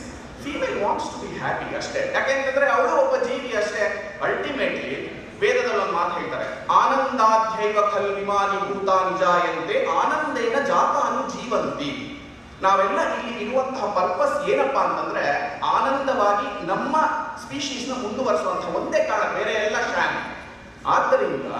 Female wants to be happy ಅಷ್ಟೇ. ಯಾಕೆಂತಂದ್ರೆ ಅವಳು ಒಬ್ಬ ಜೀವಿ ಅಷ್ಟೇ. ಅಲ್ಟಿಮೇಟ್ಲಿ ವೇದದಲ್ಲಿ ಒಂದು ಮಾತು ಹೇಳ್ತಾರೆ, ಆನಂದಾಧ್ಯೈವ ಖಲ್ವಿಮಾನಿ ಭೂತಾನಿ ಜಾಯಂತೆ ಆನಂದೇನ ಜಾತಾನಿ ಜೀವಂತಿ. ನಾವೆಲ್ಲ ಇಲ್ಲಿ ಇರುವಂತಹ ಪರ್ಪಸ್ ಏನಪ್ಪಾ ಅಂತಂದ್ರೆ, ಆನಂದವಾಗಿ ನಮ್ಮ ಸ್ಪೀಶೀಸ್ನ ಮುಂದುವರಿಸುವಂತಹ ಒಂದೇ ಕಾರಣ, ಬೇರೆ ಎಲ್ಲ ಶಾನ್. ಆದ್ದರಿಂದ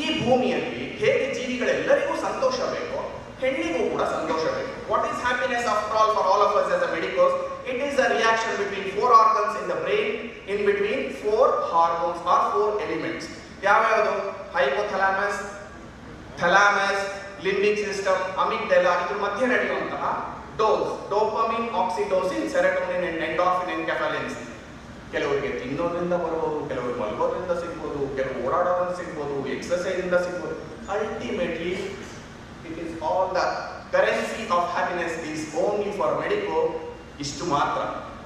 ಈ ಭೂಮಿಯಲ್ಲಿ ಹೇಗೆ ಜೀವಿಗಳೆಲ್ಲರಿಗೂ ಸಂತೋಷ ಬೇಕು, ಹೆಣ್ಣಿಗೂ ಕೂಡ ಸಂತೋಷ ಬೇಕು. What is happiness after all for all of us as a medicals? It is a reaction between 4 organs in the brain, in between 4 hormones or 4 elements. ಯಾವ್ಯಾವುದು? Hypothalamus, thalamus, limbic system, amygdala. ಇದ್ರ ಮಧ್ಯೆ ನಡೆಯುವಂತಹ DOSE, dopamine, oxytocin, serotonin, endorphin, enkephalins. ಕೆಲವರಿಗೆ ತಿನ್ನೋದ್ರಿಂದ ಬರಬಹುದು, ಕೆಲವರು ಮಲ್ಗೋದ್ರಿಂದ ಸಿಗ್ಬೋದು, ಕೆಲವರು ಓಡಾಡೋದ್ರಿಂದ ಸಿಗ್ಬೋದು, ಎಕ್ಸರ್ಸೈಸ್ ಇಂದ ಸಿಗ್ಬೋದು. Ultimately it is all the currency of happiness is only for medico. ಇಷ್ಟು ಮಾತ್ರ.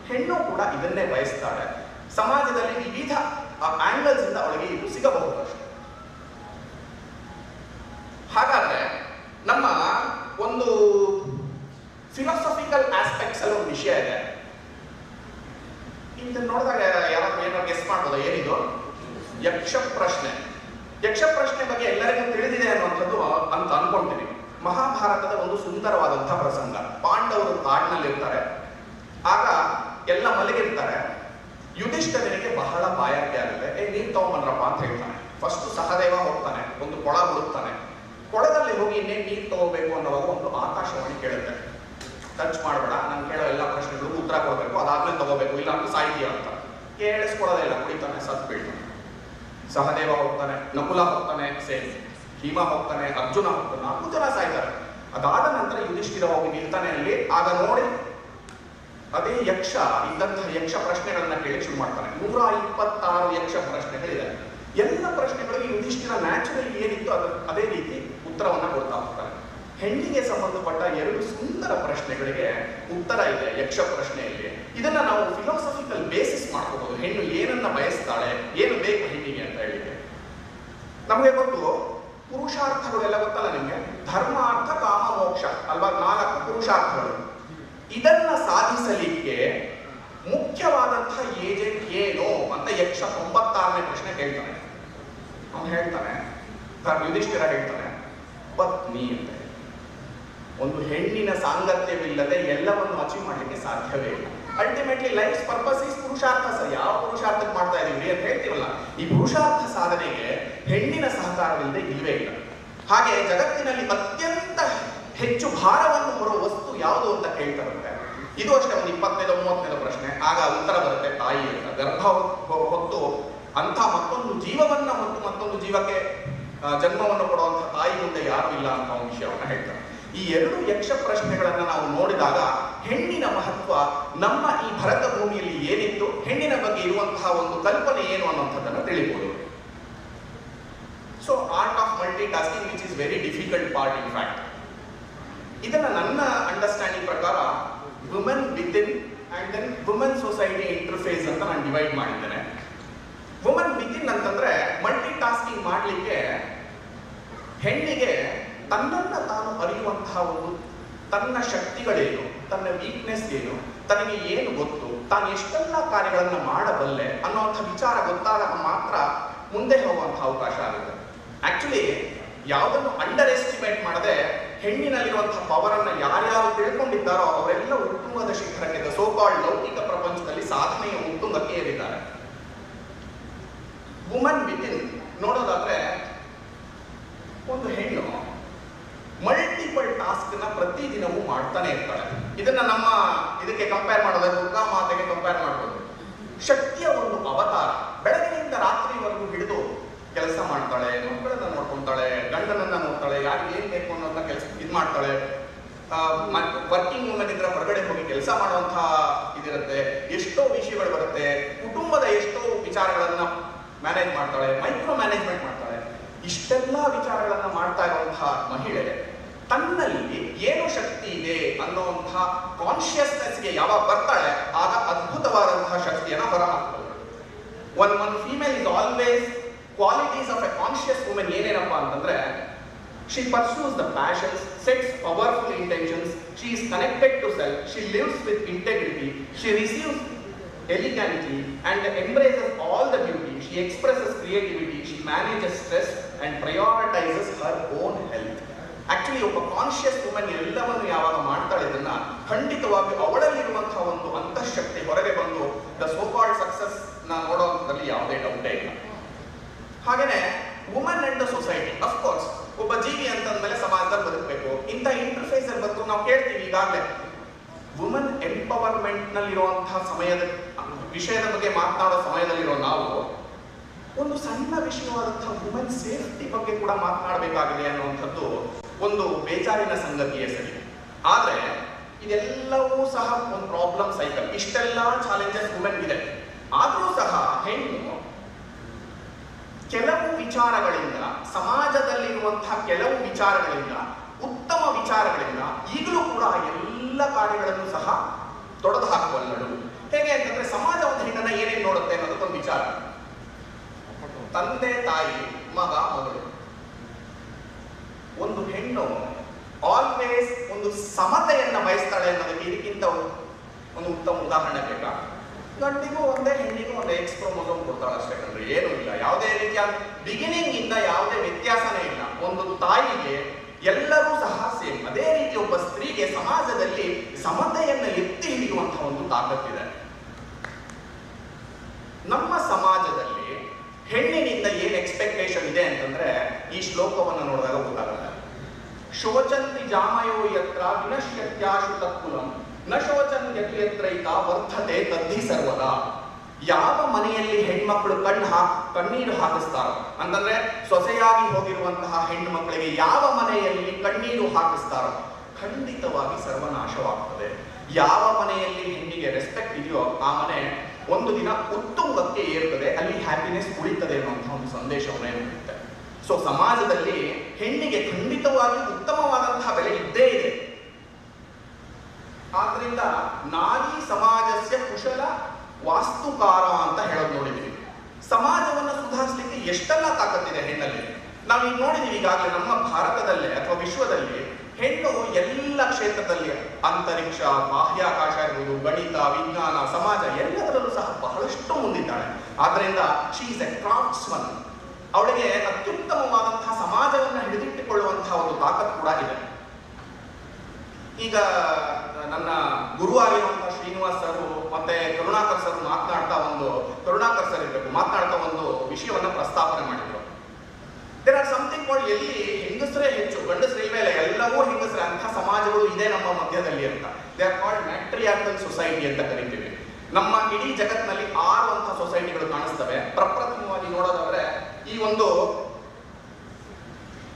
ಹೆಣ್ಣು ಕೂಡ ಇದನ್ನೇ ಬಯಸ್ತಾಳೆ. ಸಮಾಜದಲ್ಲಿ ವಿವಿಧ ಆಂಗಲ್ಸ್ ಇಂದ ಅವಳಿಗೆ ಇದು ಸಿಗಬಹುದು ಅಷ್ಟೇ. ಹಾಗಾದ್ರೆ ನಮ್ಮ ಒಂದು ಫಿಲಾಸಫಿಕಲ್ ಆಸ್ಪೆಕ್ಟ್ಸ್ ಅಲ್ಲಿ ಒಂದು ವಿಷಯ ಇದೆ. ಇದನ್ನ ನೋಡಿದಾಗ ಯಾರಾದ್ರೂ ಏನೋ ಗೆಸ್ ಮಾಡ್ಬೋದು, ಏನಿದು? ಯಕ್ಷ ಪ್ರಶ್ನೆ. ಯಕ್ಷ ಪ್ರಶ್ನೆ ಬಗ್ಗೆ ಎಲ್ಲರಿಗೂ ತಿಳಿದಿದೆ ಅನ್ನುವಂಥದ್ದು ಅಂತ ಅನ್ಕೊಂತೀನಿ. ಮಹಾಭಾರತದ ಒಂದು ಸುಂದರವಾದಂತಹ ಪ್ರಸಂಗ. ಪಾಂಡವರು ಕಾಡಿನಲ್ಲಿರ್ತಾರೆ. ಆಗ ಎಲ್ಲ ಮಲಗಿರ್ತಾರೆ. ಯುಧಿಷ್ಠಿರನಿಗೆ ಬಹಳ ಬಾಯಾರಿಕೆ ಆಗುತ್ತೆ. ನೀರು ತಗೊಂಬಂದ್ರಪ್ಪ ಅಂತ ಹೇಳ್ತಾನೆ. ಫಸ್ಟ್ ಸಹದೇವ ಹೋಗ್ತಾನೆ, ಒಂದು ಕೊಳ ಹುಡುಕ್ತಾನೆ. ಕೊಳದಲ್ಲಿ ಹೋಗಿ ಇನ್ನೇನು ನೀರು ತಗೋಬೇಕು ಅನ್ನೋವಾಗ ಒಂದು ಆಕಾಶವಾಣಿ ಕೇಳುತ್ತೆ, ಟಚ್ ಮಾಡಬೇಡ, ನಾನು ಕೇಳೋ ಎಲ್ಲ ಪ್ರಶ್ನೆಗಳು ಉತ್ತರ ಕೊಡಬೇಕು, ಅದಾದ್ಮೇಲೆ ತಗೋಬೇಕು, ಇಲ್ಲ ಅಂದ್ರೆ ಸಾಹಿತ್ಯ ಅಂತ. ಕೇಳಿಸ್ಕೊಳ್ಳೋದೇ ಇಲ್ಲ, ಕುಡಿತಾನೆ, ಸತ್ ಬೀಳ್ತಾನೆ. ಸಹದೇವ ಹೋಗ್ತಾನೆ, ನಕುಲ ಹೋಗ್ತಾನೆ, ಸೇಮ್, ಭೀಮ ಹೋಗ್ತಾನೆ, ಅರ್ಜುನ ಹೋಗ್ತಾನೆ, 4 ಜನ ಸಾಯ್ತಾರೆ. ಅದಾದ ನಂತರ ಯುಧಿಷ್ಠಿರ ಹೋಗಿ ನಿಲ್ತಾನೆ ಅಲ್ಲಿ. ಆಗ ನೋಡಿ ಅದೇ ಯಕ್ಷ ಇದ್ದಂತಹ ಯಕ್ಷ ಪ್ರಶ್ನೆಗಳನ್ನ ಕೇಳಿ ಶುರು ಮಾಡ್ತಾನೆ. 126 ಯಕ್ಷ ಪ್ರಶ್ನೆಗಳಿದೆ. ಎಲ್ಲ ಪ್ರಶ್ನೆಗಳಿಗೆ ಯುಧಿಷ್ಠಿರ ನ್ಯಾಚುರಲಿ ಏನಿತ್ತು ಅದೇ ರೀತಿ ಉತ್ತರವನ್ನ ಕೊಡ್ತಾ ಹೋಗ್ತಾನೆ. ಹೆಣ್ಣಿಗೆ ಸಂಬಂಧಪಟ್ಟ 2 ಸುಂದರ ಪ್ರಶ್ನೆಗಳಿಗೆ ಉತ್ತರ ಇದೆ ಯಕ್ಷ ಪ್ರಶ್ನೆಯಲ್ಲಿ. ಇದನ್ನ ನಾವು ಫಿಲಾಸಫಿಕಲ್ ಬೇಸಿಸ್ ಮಾಡ್ಕೋಬಹುದು. ಹೆಣ್ಣು ಏನನ್ನ ಬಯಸ್ತಾಳೆ, ಏನು ಬೇಕು ಹೆಣ್ಣಿಗೆ ಅಂತ ಹೇಳಿ. ನಮಗೆ ಗೊತ್ತು, ಪುರುಷಾರ್ಥಗಳೆಲ್ಲ ಗೊತ್ತಲ್ಲ ನಿಮ್ಗೆ? ಧರ್ಮ, ಅರ್ಥ, ಕಾಮ, ಮೋಕ್ಷ ಅಲ್ವಾ? 4 ಪುರುಷಾರ್ಥಗಳು. ಇದನ್ನ ಸಾಧಿಸಲಿಕ್ಕೆ ಮುಖ್ಯವಾದಂತಹ ಏಜೆಂಟ್ ಏನು ಅಂತ ಯಕ್ಷ 96ನೇ ಪ್ರಶ್ನೆ ಕೇಳ್ತಾನೆ. ಅವನು ಹೇಳ್ತಾನೆ, ಯುಧಿಷ್ಠಿರ ಹೇಳ್ತಾನೆ, ಪತ್ನಿ ಅಂತ. ಒಂದು ಹೆಣ್ಣಿನ ಸಾಂಗತ್ಯವಿಲ್ಲದೆ ಎಲ್ಲವನ್ನು ಅಚೀವ್ ಮಾಡಲಿಕ್ಕೆ ಸಾಧ್ಯವೇ ಇಲ್ಲ. ಅಲ್ಟಿಮೇಟ್ಲಿ ಲೈಫ್ ಪರ್ಪಸ್ ಈಸ್ ಪುರುಷಾರ್ಥ. ಸರ್, ಯಾವ ಪುರುಷಾರ್ಥಕ್ಕೆ ಮಾಡ್ತಾ ಇದೀವಿ ಅಂತ ಹೇಳ್ತೀವಲ್ಲ, ಈ ಪುರುಷಾರ್ಥ ಸಾಧನೆಗೆ ಹೆಣ್ಣಿನ ಸಹಕಾರವಿಲ್ಲದೆ ಇಲ್ಲವೇ ಇಲ್ಲ. ಹಾಗೆ ಜಗತ್ತಿನಲ್ಲಿ ಅತ್ಯಂತ ಹೆಚ್ಚು ಭಾರವನ್ನು ಹೊರುವ ವಸ್ತು ಯಾವುದು ಅಂತ ಕೇಳ್ತಾ ಬರುತ್ತೆ. ಇದು ಅಷ್ಟೇ ಒಂದು 25-30 ಪ್ರಶ್ನೆ. ಆಗ ಉತ್ತರ ಬರುತ್ತೆ ತಾಯಿ ಅಂತ. ಗರ್ಭ ಹೊತ್ತು ಅಂಥ ಮತ್ತೊಂದು ಜೀವವನ್ನ ಹೊತ್ತು ಮತ್ತೊಂದು ಜೀವಕ್ಕೆ ಜನ್ಮವನ್ನು ಕೊಡುವಂಥ ತಾಯಿ ಮುಂದೆ ಯಾರು ಇಲ್ಲ ಅಂತ ಒಂದು ವಿಷಯವನ್ನ ಹೇಳ್ತಾರೆ. ಈ 2 ಯಕ್ಷ ಪ್ರಶ್ನೆಗಳನ್ನ ನಾವು ನೋಡಿದಾಗ ಹೆಣ್ಣಿನ ಮಹತ್ವ ನಮ್ಮ ಈ ಭರತ ಭೂಮಿಯಲ್ಲಿ ಏನಿತ್ತು, ಹೆಣ್ಣಿನ ಬಗ್ಗೆ ಇರುವಂತಹ ಒಂದು ಕಲ್ಪನೆ ಏನು ಅನ್ನುವಂಥದ್ದನ್ನು ತಿಳಿಬಹುದು. So art of multi tasking which is very difficult part in fact. ಇದನ್ನ ನನ್ನ ಅಂಡರ್ಸ್ಟ್ಯಾಂಡಿಂಗ್ ಪ್ರಕಾರ women within and then women society interface ಅಂತ ನಾನು ಡಿವೈಡ್ ಮಾಡಿದ್ದೇನೆ. ವುಮೆನ್ ವಿದಿನ್ ಅಂತಂದ್ರೆ ಮಲ್ಟಿ ಟಾಸ್ಕಿಂಗ್ ಮಾಡಲಿಕ್ಕೆ ಹೆಣ್ಣಿಗೆ ತನ್ನನ್ನು ತಾನು ಅರಿಯುವಂತಹ ಒಂದು ತನ್ನ ಶಕ್ತಿಗಳೇನು, ತನ್ನ ವೀಕ್ನೆಸ್ ಏನು, ತನಗೆ ಏನು ಗೊತ್ತು, ತಾನು ಎಷ್ಟೆಲ್ಲ ಕಾರ್ಯಗಳನ್ನು ಮಾಡಬಲ್ಲೆ ಅನ್ನುವಂಥ ವಿಚಾರ ಗೊತ್ತಾದಾಗ ಮಾತ್ರ ಮುಂದೆ ಹೋಗುವಂತಹ ಅವಕಾಶ ಆಗುತ್ತೆ. ಆಕ್ಚುಲಿ ಯಾವುದನ್ನು ಅಂಡರ್ ಎಸ್ಟಿಮೇಟ್ ಮಾಡದೆ ಹೆಣ್ಣಿನಲ್ಲಿರುವಂತಹ ಪವರ್ ಅನ್ನ ಯಾರ್ಯಾರು ತಿಳ್ಕೊಂಡಿದ್ದಾರೋ ಅವರೆಲ್ಲ ಉತ್ತುಂಗದ ಶಿಖರಕ್ಕೆ, ಸೋಕಾಲ್ಡ್ ಲೌಕಿಕ ಪ್ರಪಂಚದಲ್ಲಿ ಸಾಧನೆಯ ಉತ್ತುಂಗಕ್ಕೆ ಏರಿದ್ದಾರೆ. ವುಮನ್ ವಿತಿನ್ ನೋಡೋದಾದ್ರೆ ಒಂದು ಹೆಣ್ಣು ಮಲ್ಟಿಪಲ್ ಟಾಸ್ಕ್ ನ ಪ್ರತಿದಿನವೂ ಮಾಡ್ತಾನೆ ಇರ್ತಾಳೆ. ಇದನ್ನ ನಮ್ಮ ಇದಕ್ಕೆ ಕಂಪೇರ್ ಮಾಡೋದು ದುರ್ಗಾ ಮಾತೆಗೆ ಕಂಪೇರ್ ಮಾಡ್ಬೋದು. ಶಕ್ತಿಯ ಒಂದು ಅವತಾರ. ಬೆಳಗಿನಿಂದ ರಾತ್ರಿವರೆಗೂ ಹಿಡಿದು ಕೆಲಸ ಮಾಡ್ತಾಳೆ, ಮಕ್ಕಳನ್ನ ನೋಡ್ಕೊಂತಾಳೆ, ಗಂಡನನ್ನ ನೋಡ್ತಾಳೆ, ಯಾರಿಗೆ ಏನ್ ಬೇಕು ಅನ್ನೋದನ್ನ ಕೆಲಸ ಮಾಡ್ತಾಳೆ. ವರ್ಕಿಂಗ್ ವುಮೆನ್ ಇದ್ರೆ ಹೊರಗಡೆ ಹೋಗಿ ಕೆಲಸ ಮಾಡುವಂತಹ ಇದಿರುತ್ತೆ. ಎಷ್ಟೋ ವಿಷಯಗಳು ಬರುತ್ತೆ. ಕುಟುಂಬದ ಎಷ್ಟೋ ವಿಚಾರಗಳನ್ನ ಮ್ಯಾನೇಜ್ ಮಾಡ್ತಾಳೆ, ಮೈಕ್ರೋ ಮ್ಯಾನೇಜ್ಮೆಂಟ್ ಮಾಡ್ತಾಳೆ. ಇಷ್ಟೆಲ್ಲ ವಿಚಾರಗಳನ್ನ ಮಾಡ್ತಾ ಇರುವಂತಹ ಮಹಿಳೆ ತನ್ನಲ್ಲಿ ಏನು ಶಕ್ತಿ ಇದೆ ಅನ್ನುವಂತಹ ಕಾನ್ಶಿಯಸ್ನೆಸ್ಗೆ ಯಾವಾಗ ಬರ್ತಾಳೆ ಆಗ ಅದ್ಭುತವಾದಂತಹ ಶಕ್ತಿಯನ್ನ ಹೊರಹಾಕ್ತಾಳೆ. One female is always qualities of a conscious women ಏನೇನಪ್ಪ ಅಂತಂದ್ರೆ she pursues the passions, sets powerful intentions, she is connected to self, she lives with integrity, she receives elegantly and embraces all the beauty, she expresses creativity, she manages stress and prioritizes her own health. Actually ಒಬ್ಬ conscious women ಎಲ್ಲವನ್ನು ಯಾವಾಗ ಮಾಡ್ತಾಳೆ ಇದನ್ನ ಖಂಡಿತವಾಗಿ ಅವಳಲ್ಲಿರುವಂತಹ ಒಂದು ಅಂತಃಶಕ್ತಿ ಹೊರಗೆ ಬಂದು the so-called success ನ ನೋಡೋದ್ರಲ್ಲಿ ಯಾವುದೇ ಡೌಟೇ ಇಲ್ಲ. ಹಾಗೇನೆ woman and the society, of course ಒಬ್ಬ ಜೀವಿ ಅಂತಂದ್ಮೇಲೆ ಸಮಾಜದಲ್ಲಿ ಬದುಕಬೇಕು. ಇಂಥ ಇಂಟರ್ಫೇಸ್ ಅಲ್ಲಿ ಬದುಕು ನಾವು ಕೇಳ್ತೀವಿ ಈಗಾಗಲೇ. ವುಮನ್ ಎಂಪವರ್ಮೆಂಟ್ ನಲ್ಲಿರುವಂತಹ ಸಮಯದ ವಿಷಯದ ಬಗ್ಗೆ ಮಾತನಾಡೋ ಸಮಯದಲ್ಲಿರೋ ನಾವು ಒಂದು ಸಣ್ಣ ವಿಷಯವಾದಂತಹ ವುಮೆನ್ ಸೇಫ್ಟಿ ಬಗ್ಗೆ ಕೂಡ ಮಾತನಾಡಬೇಕಾಗಿದೆ ಅನ್ನುವಂಥದ್ದು ಒಂದು ಬೇಜಾರಿನ ಸಂಗತಿಯೇ ಸರಿ. ಆದ್ರೆ ಇದೆಲ್ಲವೂ ಸಹ ಒಂದು ಪ್ರಾಬ್ಲಮ್ ಸೈಕಲ್. ಇಷ್ಟೆಲ್ಲ ಚಾಲೆಂಜಸ್ ವುಮೆನ್ ಇದೆ. ಆದ್ರೂ ಸಹ ಹೆಣ್ಣು ಕೆಲವು ವಿಚಾರಗಳಿಂದ, ಸಮಾಜದಲ್ಲಿರುವಂತಹ ಕೆಲವು ವಿಚಾರಗಳಿಂದ, ಉತ್ತಮ ವಿಚಾರಗಳಿಂದ ಈಗಲೂ ಕೂಡ ಎಲ್ಲ ಕಾರ್ಯಗಳನ್ನು ಸಹ ತೊಡೆದು ಹಾಕುವಲ್ಲಡು. ಹೇಗೆ ಅಂತಂದ್ರೆ ಸಮಾಜ ಒಂದು ಹೆಣ್ಣನ್ನ ಏನೇನು ನೋಡುತ್ತೆ ಅನ್ನೋದಕ್ಕೊಂದು ವಿಚಾರ. ತಂದೆ, ತಾಯಿ, ಮಗ, ಮಗಳು. ಒಂದು ಹೆಣ್ಣು ಆಲ್ವೇಸ್ ಒಂದು ಸಮತೆಯನ್ನ ಬಯಸ್ತಾಳೆ ಅನ್ನೋದಕ್ಕೆ ಇದಕ್ಕಿಂತ ಒಂದು ಉತ್ತಮ ಉದಾಹರಣೆ ಬೇಕಾ? ಗಂಡಿಗೂ ಒಂದೇ ಹೆಣ್ಣಿಗೂ ಒಂದೇ ಎಕ್ಸ್ ಕ್ರೋಮೋಸೋಮ್ ಕೊಡ್ತಾಳೆ ಅಷ್ಟೇ ಕಣ್ರಿ, ಏನೂ ಇಲ್ಲ. ಯಾವುದೇ ರೀತಿಯ ಬಿಗಿನಿಂಗ್ ಇಂದ ಯಾವುದೇ ವ್ಯತ್ಯಾಸನೇ ಇಲ್ಲ. ಒಂದು ತಾಯಿಗೆ ಎಲ್ಲರೂ ಸಹ ಸೇಮ್. ಅದೇ ರೀತಿ ಒಬ್ಬ ಸ್ತ್ರೀಗೆ ಸಮಾಜದಲ್ಲಿ ಸಮತೆಯನ್ನು ಎತ್ತಿ ಹಿಡಿಯುವಂತಹ ಒಂದು ತಾಕತ್ತಿದೆ. ನಮ್ಮ ಸಮಾಜದಲ್ಲಿ ಹೆಣ್ಣಿನಿಂದ ಏನ್ ಎಕ್ಸ್ಪೆಕ್ಟೇಷನ್ ಇದೆ ಅಂತಂದ್ರೆ ಈ ಶ್ಲೋಕವನ್ನು ನೋಡಿದಾಗ ಗೊತ್ತಾಗುತ್ತೆ. ಶೋಚಂತಿ ಜಾಮಯೋ ಯತ್ರ ವಿನಶ್ಯತ್ಯಾಶು ತತ್ಕುಲಂ ನ ಶೋಚನ್ ಯತು ಯತ್ರೈಕ ವರ್ತತೆ ತದ್ಧಿ ಸರ್ವದಾ. ಯಾವ ಮನೆಯಲ್ಲಿ ಹೆಣ್ಮಕ್ಳು ಕಣ್ಣೀರು ಹಾಕಿಸ್ತಾರೋ ಅಂತಂದ್ರೆ ಸೊಸೆಯಾಗಿ ಹೋಗಿರುವಂತಹ ಹೆಣ್ಣು ಮಕ್ಕಳಿಗೆ ಯಾವ ಮನೆಯಲ್ಲಿ ಕಣ್ಣೀರು ಹಾಕಿಸ್ತಾರೋ ಖಂಡಿತವಾಗಿ ಸರ್ವನಾಶವಾಗ್ತದೆ. ಯಾವ ಮನೆಯಲ್ಲಿ ಹೆಣ್ಣಿಗೆ ರೆಸ್ಪೆಕ್ಟ್ ಇದೆಯೋ ಆ ಮನೆ ಒಂದು ದಿನ ಉತ್ತುಂಗಕ್ಕೆ ಏರ್ತದೆ, ಅಲ್ಲಿ ಹ್ಯಾಪಿನೆಸ್ ಉಳಿತದೆ ಅನ್ನುವಂತಹ ಒಂದು ಸಂದೇಶವನ್ನೇ ನೀಡುತ್ತೆ. ಸೊ ಸಮಾಜದಲ್ಲಿ ಹೆಣ್ಣಿಗೆ ಖಂಡಿತವಾಗಿ ಉತ್ತಮವಾದಂತಹ ಬೆಲೆ ಇದ್ದೇ ಇದೆ. ಆದ್ರಿಂದ ನಾರಿ ಸಮಾಜಸ್ಯ ಕುಶಲ ವಾಸ್ತುಕಾರ ಅಂತ ಹೇಳೋದು ನೋಡಿದೀವಿ. ಸಮಾಜವನ್ನು ಸುಧಾರಿಸಲಿಕ್ಕೆ ಎಷ್ಟೆಲ್ಲ ತಾಕತ್ತಿದೆ ಹೆಣ್ಣಲ್ಲಿ. ನಾವೀಗ ನೋಡಿದೀವಿ ಈಗಾಗಲೇ ನಮ್ಮ ಭಾರತದಲ್ಲೇ ಅಥವಾ ವಿಶ್ವದಲ್ಲಿ ಹೆಣ್ಣು ಎಲ್ಲ ಕ್ಷೇತ್ರದಲ್ಲಿ, ಅಂತರಿಕ್ಷ, ಬಾಹ್ಯಾಕಾಶ ಇರ್ಬೋದು, ಗಣಿತ, ವಿಜ್ಞಾನ, ಸಮಾಜ ಎಲ್ಲದರಲ್ಲೂ ಸಹ ಬಹಳಷ್ಟು ಮುಂದಿದ್ದಾಳೆ. ಆದ್ರಿಂದ ಶಿ ಈಸ್ ಎ ಕ್ರಾಫ್ಟ್ಸ್ಮನ್. ಅವಳಿಗೆ ಅತ್ಯುತ್ತಮವಾದಂತಹ ಸಮಾಜವನ್ನು ಹಿಡಿದಿಟ್ಟುಕೊಳ್ಳುವಂತಹ ಒಂದು ತಾಕತ್ತು ಕೂಡ ಇದೆ. ಈಗ ನನ್ನ ಗುರುವಾಗಿರುವಂತಹ ಶ್ರೀನಿವಾಸ್ ಸರ್ ಮತ್ತೆ ಕರುಣಾಕರ್ ಸರ್ ಮಾತನಾಡ್ತಾ ಒಂದು ವಿಷಯವನ್ನ ಪ್ರಸ್ತಾಪನೆ ಮಾಡಿದ್ರು. ದೇರ್ ಆರ್ ಸಮಥಿಂಗ್ ಕಾಲ್ಡ್ ಎಲ್ಲಿ ಹೆಂಗಸರೇ ಹೆಚ್ಚು, ಗಂಡಸರ ಮೇಲೆ ಎಲ್ಲವೂ ಹೆಂಗಸರೇ ಅಂಥ ಸಮಾಜಗಳು ಇದೆ ನಮ್ಮ ಮಧ್ಯದಲ್ಲಿ ಅಂತ. ದೇ ಆರ್ ಕಾಲ್ಡ್ ಮ್ಯಾಟ್ರಿಯಾರ್ಕಲ್ ಸೊಸೈಟಿ ಅಂತ ಕರಿತೀವಿ. ನಮ್ಮ ಇಡೀ ಜಗತ್ತಿನಲ್ಲಿ 6 ಅಂಥ ಸೊಸೈಟಿಗಳು ಕಾಣಿಸ್ತವೆ. ಪ್ರಪ್ರಥಮವಾಗಿ ನೋಡೋದಾದ್ರೆ ಈ ಒಂದು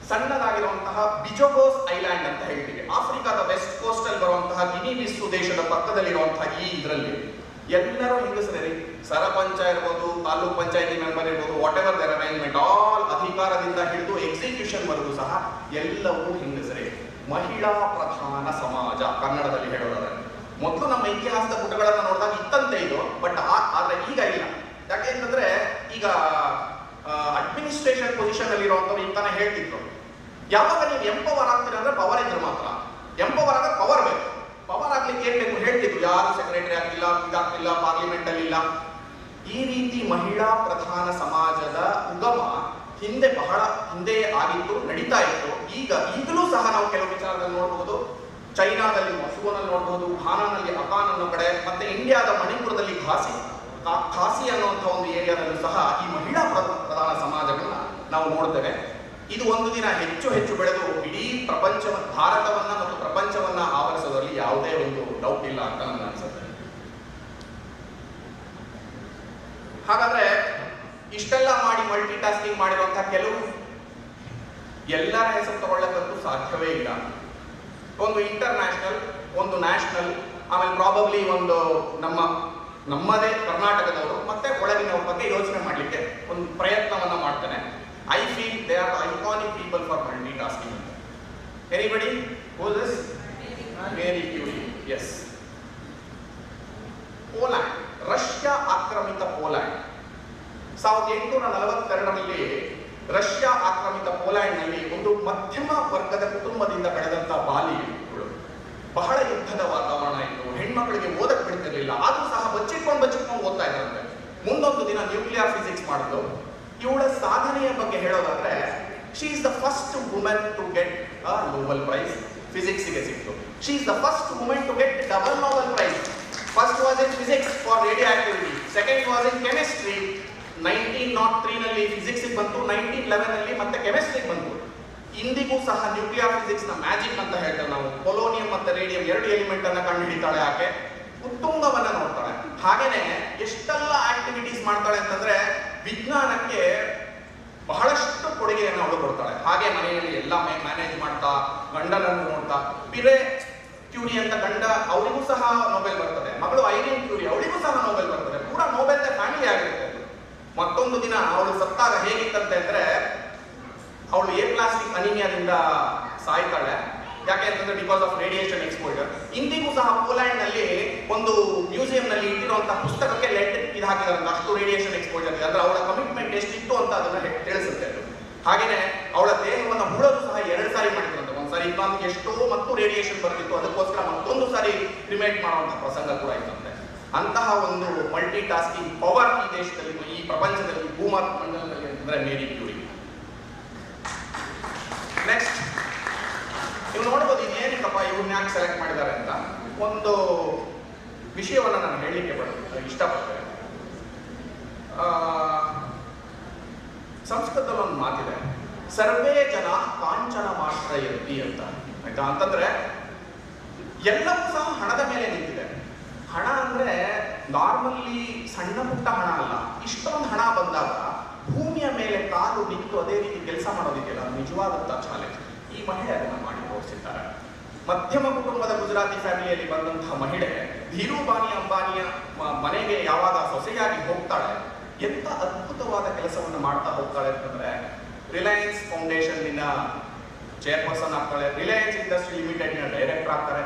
ಸಣ್ಣದಾಗಿರುವಂತಹ ಬಿಜೋಗೋಸ್ ಐಲ್ಯಾಂಡ್ ಅಂತ ಹೇಳ್ತೀವಿ, ಆಫ್ರಿಕಾದ ವೆಸ್ಟ್ ಕೋಸ್ಟ್ ಅಲ್ಲಿ ಬರುವಂತಹ ಗಿನಿ ಬಿಸ್ಸು ದೇಶದ ಪಕ್ಕದಲ್ಲಿರುವಂತಹ ಈ ಇದರಲ್ಲಿ ಎಲ್ಲರೂ ಹೆಂಗಸರೇ. ಸರಪಂಚ ಇರ್ಬೋದು, ತಾಲೂಕ್ ಪಂಚಾಯತಿ ಮೆಂಬರ್ ಇರ್ಬೋದು, whatever their arrangement, all ಅಧಿಕಾರದಿಂದ ಹಿಡಿದು ಎಕ್ಸಿಕ್ಯೂಷನ್ ವರೆಗೂ ಸಹ ಎಲ್ಲವೂ ಹೆಂಗಸರೇ. ಮಹಿಳಾ ಪ್ರಧಾನ ಸಮಾಜ ಕನ್ನಡದಲ್ಲಿ ಹೇಳೋದಾದ್ರೆ. ಮೊದಲು ನಮ್ಮ ಇತಿಹಾಸದ ಪುಟಗಳನ್ನು ನೋಡಿದಾಗ ಇತ್ತಂತೆ ಇದು, ಬಟ್ ಆದ್ರೆ ಈಗ ಇಲ್ಲ. ಯಾಕೆ ಅಂತಂದ್ರೆ ಈಗ ಅಡ್ಮಿನಿಸ್ಟ್ರೇಷನ್ ಪೊಸಿಷನ್ ಅಲ್ಲಿ ಇರುವಂತವ್ರು ಇಂತಾನೆ ಹೇಳ್ತಿದ್ರು, ಯಾವಾಗ ನೀವು ಎಂಪವರ್ ಆಗ್ತೀರಾ ಅಂದ್ರೆ ಪವರ್ ಇದ್ರೆ ಮಾತ್ರ. ಎಂಪವರ್ ಆಗ ಪವರ್ ಬೇಕು. ಪವರ್ ಆಗ್ಲಿಕ್ಕೆ ಏನ್ ಬೇಕು ಹೇಳ್ತಿದ್ರು, ಯಾರು ಸೆಕ್ರೆಟರಿ ಆಗ್ಲಿಲ್ಲ, ಇದಾಗ್ಲಿಲ್ಲ, ಪಾರ್ಲಿಮೆಂಟ್ ಅಲ್ಲಿ ಇಲ್ಲ. ಈ ರೀತಿ ಮಹಿಳಾ ಪ್ರಧಾನ ಸಮಾಜದ ಉಗಮ ಬಹಳ ಹಿಂದೆ ಆಗಿತ್ತು, ನಡೀತಾ ಇತ್ತು. ಈಗಲೂ ಸಹ ನಾವು ಕೆಲವು ವಿಚಾರದಲ್ಲಿ ನೋಡಬಹುದು. ಚೈನಾದಲ್ಲಿ ಮಸೂನಲ್ಲಿ ನೋಡಬಹುದು, ಘಾನಾನಲ್ಲಿ ಅಕಾನ್ ಅನ್ನೋ ಕಡೆ, ಮತ್ತೆ ಇಂಡಿಯಾದ ಮಣಿಪುರದಲ್ಲಿ ಖಾಸಿ ಅನ್ನುವಂಥ ಒಂದು ಏರಿಯಾದಲ್ಲೂ ಸಹ ಈ ಮಹಿಳಾ ಪ್ರಧಾನ ಸಮಾಜಗಳನ್ನ ನಾವು ನೋಡ್ತೇವೆ. ಇದು ಒಂದು ದಿನ ಹೆಚ್ಚು ಹೆಚ್ಚು ಬೆಳೆದು ಇಡೀ ಭಾರತವನ್ನ ಮತ್ತು ಪ್ರಪಂಚವನ್ನ ಆವರಿಸೋದ್ರಲ್ಲಿ ಯಾವುದೇ ಒಂದು ಡೌಟ್ ಇಲ್ಲ ಅಂತ ನನಗೆ ಅನ್ಸುತ್ತೆ. ಹಾಗಾದ್ರೆ ಇಷ್ಟೆಲ್ಲ ಮಾಡಿ ಮಲ್ಟಿ ಟಾಸ್ಕಿಂಗ್ ಮಾಡಿರುವಂತಹ ಕೆಲವು ಎಲ್ಲರ ಹೆಸರು ತಗೊಳ್ಳಕ್ಕಂತೂ ಸಾಧ್ಯವೇ ಇಲ್ಲ. ಒಂದು ಇಂಟರ್ನ್ಯಾಷನಲ್, ಒಂದು ನ್ಯಾಷನಲ್, ಆಮೇಲೆ ಪ್ರಾಬಬ್ಲಿ ಒಂದು ನಮ್ಮದೇ ಕರ್ನಾಟಕದವರು ಮತ್ತೆ ಒಳಗಿನವ್ರ ಬಗ್ಗೆ ಯೋಚನೆ ಮಾಡಲಿಕ್ಕೆ ಒಂದು ಪ್ರಯತ್ನವನ್ನ ಮಾಡ್ತೇನೆ. I feel they are the iconic people for multitasking. Anybody? Who is this? Mary Curie. Yes. Poland. Russia ಆಕ್ರಮಿತ ಪೋಲ್ಯಾಂಡ್. 1842ರಲ್ಲಿ ರಷ್ಯಾ ಆಕ್ರಮಿತ ಪೋಲ್ಯಾಂಡ್ನಲ್ಲಿ ಒಂದು ಮಧ್ಯಮ ವರ್ಗದ ಕುಟುಂಬದಿಂದ ಬೆಳೆದಂತ ಬಾಲಿಗಳು. ಬಹಳ ಯುದ್ಧದ ವಾತಾವರಣ ಇತ್ತು, ಹೆಣ್ಮಕ್ಳಿಗೆ ಓದಕ್ ಬಿಡ್ತಿರ್ಲಿಲ್ಲ, ಆದ್ರೂ ಸಹ ಬಚ್ಚಿಟ್ಕೊಂಡು ಓದ್ತಾ ಇದ್ರಂತೆ. ಮುಂದೊಂದು ದಿನ ನ್ಯೂಕ್ಲಿಯರ್ ಫಿಸಿಕ್ಸ್ ಮಾಡಿದ್ರು. ಇವಳ ಸಾಧನೆಯ ಬಗ್ಗೆ ಹೇಳೋದಾದ್ರೆ, she is the first women to get a Nobel prize. ಫಿಸಿಕ್ಸ್ಗೆ ಸಿಕ್ತು. She is the first women to get double Nobel prize. First was in physics for radioactivity, second was in chemistry. 1903ನಲ್ಲಿ physics ಬಂತು, 1911ನಲ್ಲಿ ಮತ್ತೆ ಕೆಮಿಸ್ಟ್ರಿಗೆ ಬಂತು. ಇಂದಿಗೂ ಸಹ nuclear physics ನ ಮ್ಯಾಜಿಕ್ ಅಂತ ಹೇಳ್ತೇವೆ ನಾವು. ಪೊಲೋನಿಯಂ ಮತ್ತೆ ರೇಡಿಯಂ 2 ಎಲಿಮೆಂಟ್ ಅನ್ನ ಕಂಡು ಹಿಡಿತಾಳೆ ಆಕೆ, ಉತ್ತುಂಗವನ್ನ ನೋಡ್ತಾಳೆ. ಹಾಗೇನೆ ಎಷ್ಟೆಲ್ಲ ಆಕ್ಟಿವಿಟೀಸ್ ಮಾಡ್ತಾಳೆ ಅಂತಂದ್ರೆ ವಿಜ್ಞಾನಕ್ಕೆ ಬಹಳಷ್ಟು ಕೊಡುಗೆಯನ್ನು ಅವಳು ಕೊಡ್ತಾಳೆ. ಹಾಗೆ ಮನೆಯಲ್ಲಿ ಎಲ್ಲ ಮ್ಯಾನೇಜ್ ಮಾಡ್ತಾ, ಗಂಡನನ್ನು ನೋಡ್ತಾ. ಪಿರೆ ಕ್ಯೂರಿ ಅಂತ ಗಂಡ, ಅವಳಿಗೂ ಸಹ ನೊಬೆಲ್ ಬರ್ತದೆ. ಮಗಳು ಐರಿನ್ ಕ್ಯೂರಿ, ಅವಳಿಗೂ ಸಹ ನೊಬೆಲ್ ಬರ್ತದೆ. ಪೂರಾ ನೊಬೆಲ್ ಫ್ಯಾಮಿಲಿ ಆಗಿರುತ್ತೆ. ಮತ್ತೊಂದು ದಿನ ಅವಳು ಸತ್ತಾಗ ಹೇಗಿತ್ತಂತೆ ಅಂದ್ರೆ, ಅವಳು ಎಪ್ಲಾಸ್ಟಿಕ್ ಅನಿಮಿಯಾದಿಂದ ಸಾಯ್ತಾಳೆ. ಯಾಕೆ ಅಂತಂದ್ರೆ ಬಿಕಾಸ್ ಆಫ್ ರೇಡಿಯೇಷನ್ ಎಕ್ಸ್ಪೋಜರ್. ಇಂದಿಗೂ ಸಹ ಪೋಲ್ಯಾಂಡ್ ನಲ್ಲಿ ಒಂದು ಮ್ಯೂಸಿಯಂ ನಲ್ಲಿ ಇಟ್ಟಿರುವಂತಹ ಪುಸ್ತಕಕ್ಕೆ ಲೆಡ್ ಇದು ಹಾಕಿದಾರೆ, ಅಷ್ಟು ರೇಡಿಯೇಷನ್ ಎಕ್ಸ್ಪೋಜರ್ ಇದೆ. ಅಂದ್ರೆ ಅವಳ ಕಮಿಟ್ಮೆಂಟ್ ಎಷ್ಟಿತ್ತು ಅಂತ ಅದನ್ನ ತಿಳಿಸುತ್ತೆ ಅದು. ಹಾಗೇನೆ ಅವಳ ದೇಹವನ್ನ ಹೂಳೋದು ಸಹ 2 ಸಾರಿ ಮಾಡಿದ್ರಂತೆ. ಒಂದ್ಸಾರಿ ಇನ್ನೊಂದು ಎಷ್ಟೋ ಮತ್ತು ರೇಡಿಯೇಷನ್ ಬರ್ತಿತ್ತು, ಅದಕ್ಕೋಸ್ಕರ ಮತ್ತೊಂದು ಸಾರಿ ರಿಮೇಟ್ ಮಾಡುವಂತಹ ಪ್ರಸಂಗ ಕೂಡ ಇತ್ತಂತೆ. ಅಂತಹ ಒಂದು ಮಲ್ಟಿ ಟಾಸ್ಕಿಂಗ್ ಪವರ್ ಈ ದೇಶದಲ್ಲಿ, ಈ ಪ್ರಪಂಚದಲ್ಲಿ, ಭೂಮಂಡಲದಲ್ಲಿ ಅಂದ್ರೆ ಮೇರಿ ಕ್ಯೂರಿ. ನೆಕ್ಸ್ಟ್ ನೀವು ನೋಡ್ಬೋದು ಇನ್ನೇನಿಲ್ಲಪ್ಪ ಇವ್ರನ್ನ ಯಾಕೆ ಸೆಲೆಕ್ಟ್ ಮಾಡಿದ್ದಾರೆ ಅಂತ. ಒಂದು ವಿಷಯವನ್ನ ನಾನು ಹೇಳಲಿಕ್ಕೆ ಇಷ್ಟಪಡ್ತೇನೆ. ಸಂಸ್ಕೃತದಲ್ಲಿ ಒಂದು ಮಾತಿದೆ, ಸರ್ವೇ ಜನ ಕಾಂಚನ ಮಾತ್ರ ಎತ್ತಿ ಅಂತ. ಆಯ್ತಾ? ಅಂತಂದ್ರೆ ಎಲ್ಲವೂ ಸಹ ಹಣದ ಮೇಲೆ ನಿಂತಿದೆ. ಹಣ ಅಂದ್ರೆ ನಾರ್ಮಲ್ಲಿ ಸಣ್ಣ ಪುಟ್ಟ ಹಣ ಅಲ್ಲ. ಇಷ್ಟೊಂದು ಹಣ ಬಂದಾಗ ಭೂಮಿಯ ಮೇಲೆ ಕಾಲು ನಿಂತು ಅದೇ ರೀತಿ ಕೆಲಸ ಮಾಡೋದಿದೆಯಲ್ಲ, ನಿಜವಾದಂತ ಚಾಲೆಂಜ್. ಈ ಮಹಿಳೆ ಅದನ್ನು ಮಾಡಿ ತೋರಿಸಿದ್ದಾರೆ. ಮಧ್ಯಮ ಕುಟುಂಬದ ಗುಜರಾತಿ ಫ್ಯಾಮಿಲಿಯಲ್ಲಿ ಬಂದಂತಹ ಮಹಿಳೆ ಧೀರುಭಾಯಿ ಅಂಬಾನಿಯ ಮನೆಗೆ ಯಾವಾಗ ಸೊಸೆಯಾಗಿ ಹೋಗ್ತಾಳೆ, ಎಂತ ಅದ್ಭುತವಾದ ಕೆಲಸವನ್ನು ಮಾಡ್ತಾ ಹೋಗ್ತಾಳೆ ಅಂತಂದ್ರೆ, ರಿಲಯನ್ಸ್ ಫೌಂಡೇಶನ್ ಚೇರ್ಪರ್ಸನ್ ಆಗ್ತಾಳೆ, ರಿಲಯನ್ಸ್ ಇಂಡಸ್ಟ್ರಿ ಲಿಮಿಟೆಡ್ ಡೈರೆಕ್ಟರ್ ಆಗ್ತಾರೆ,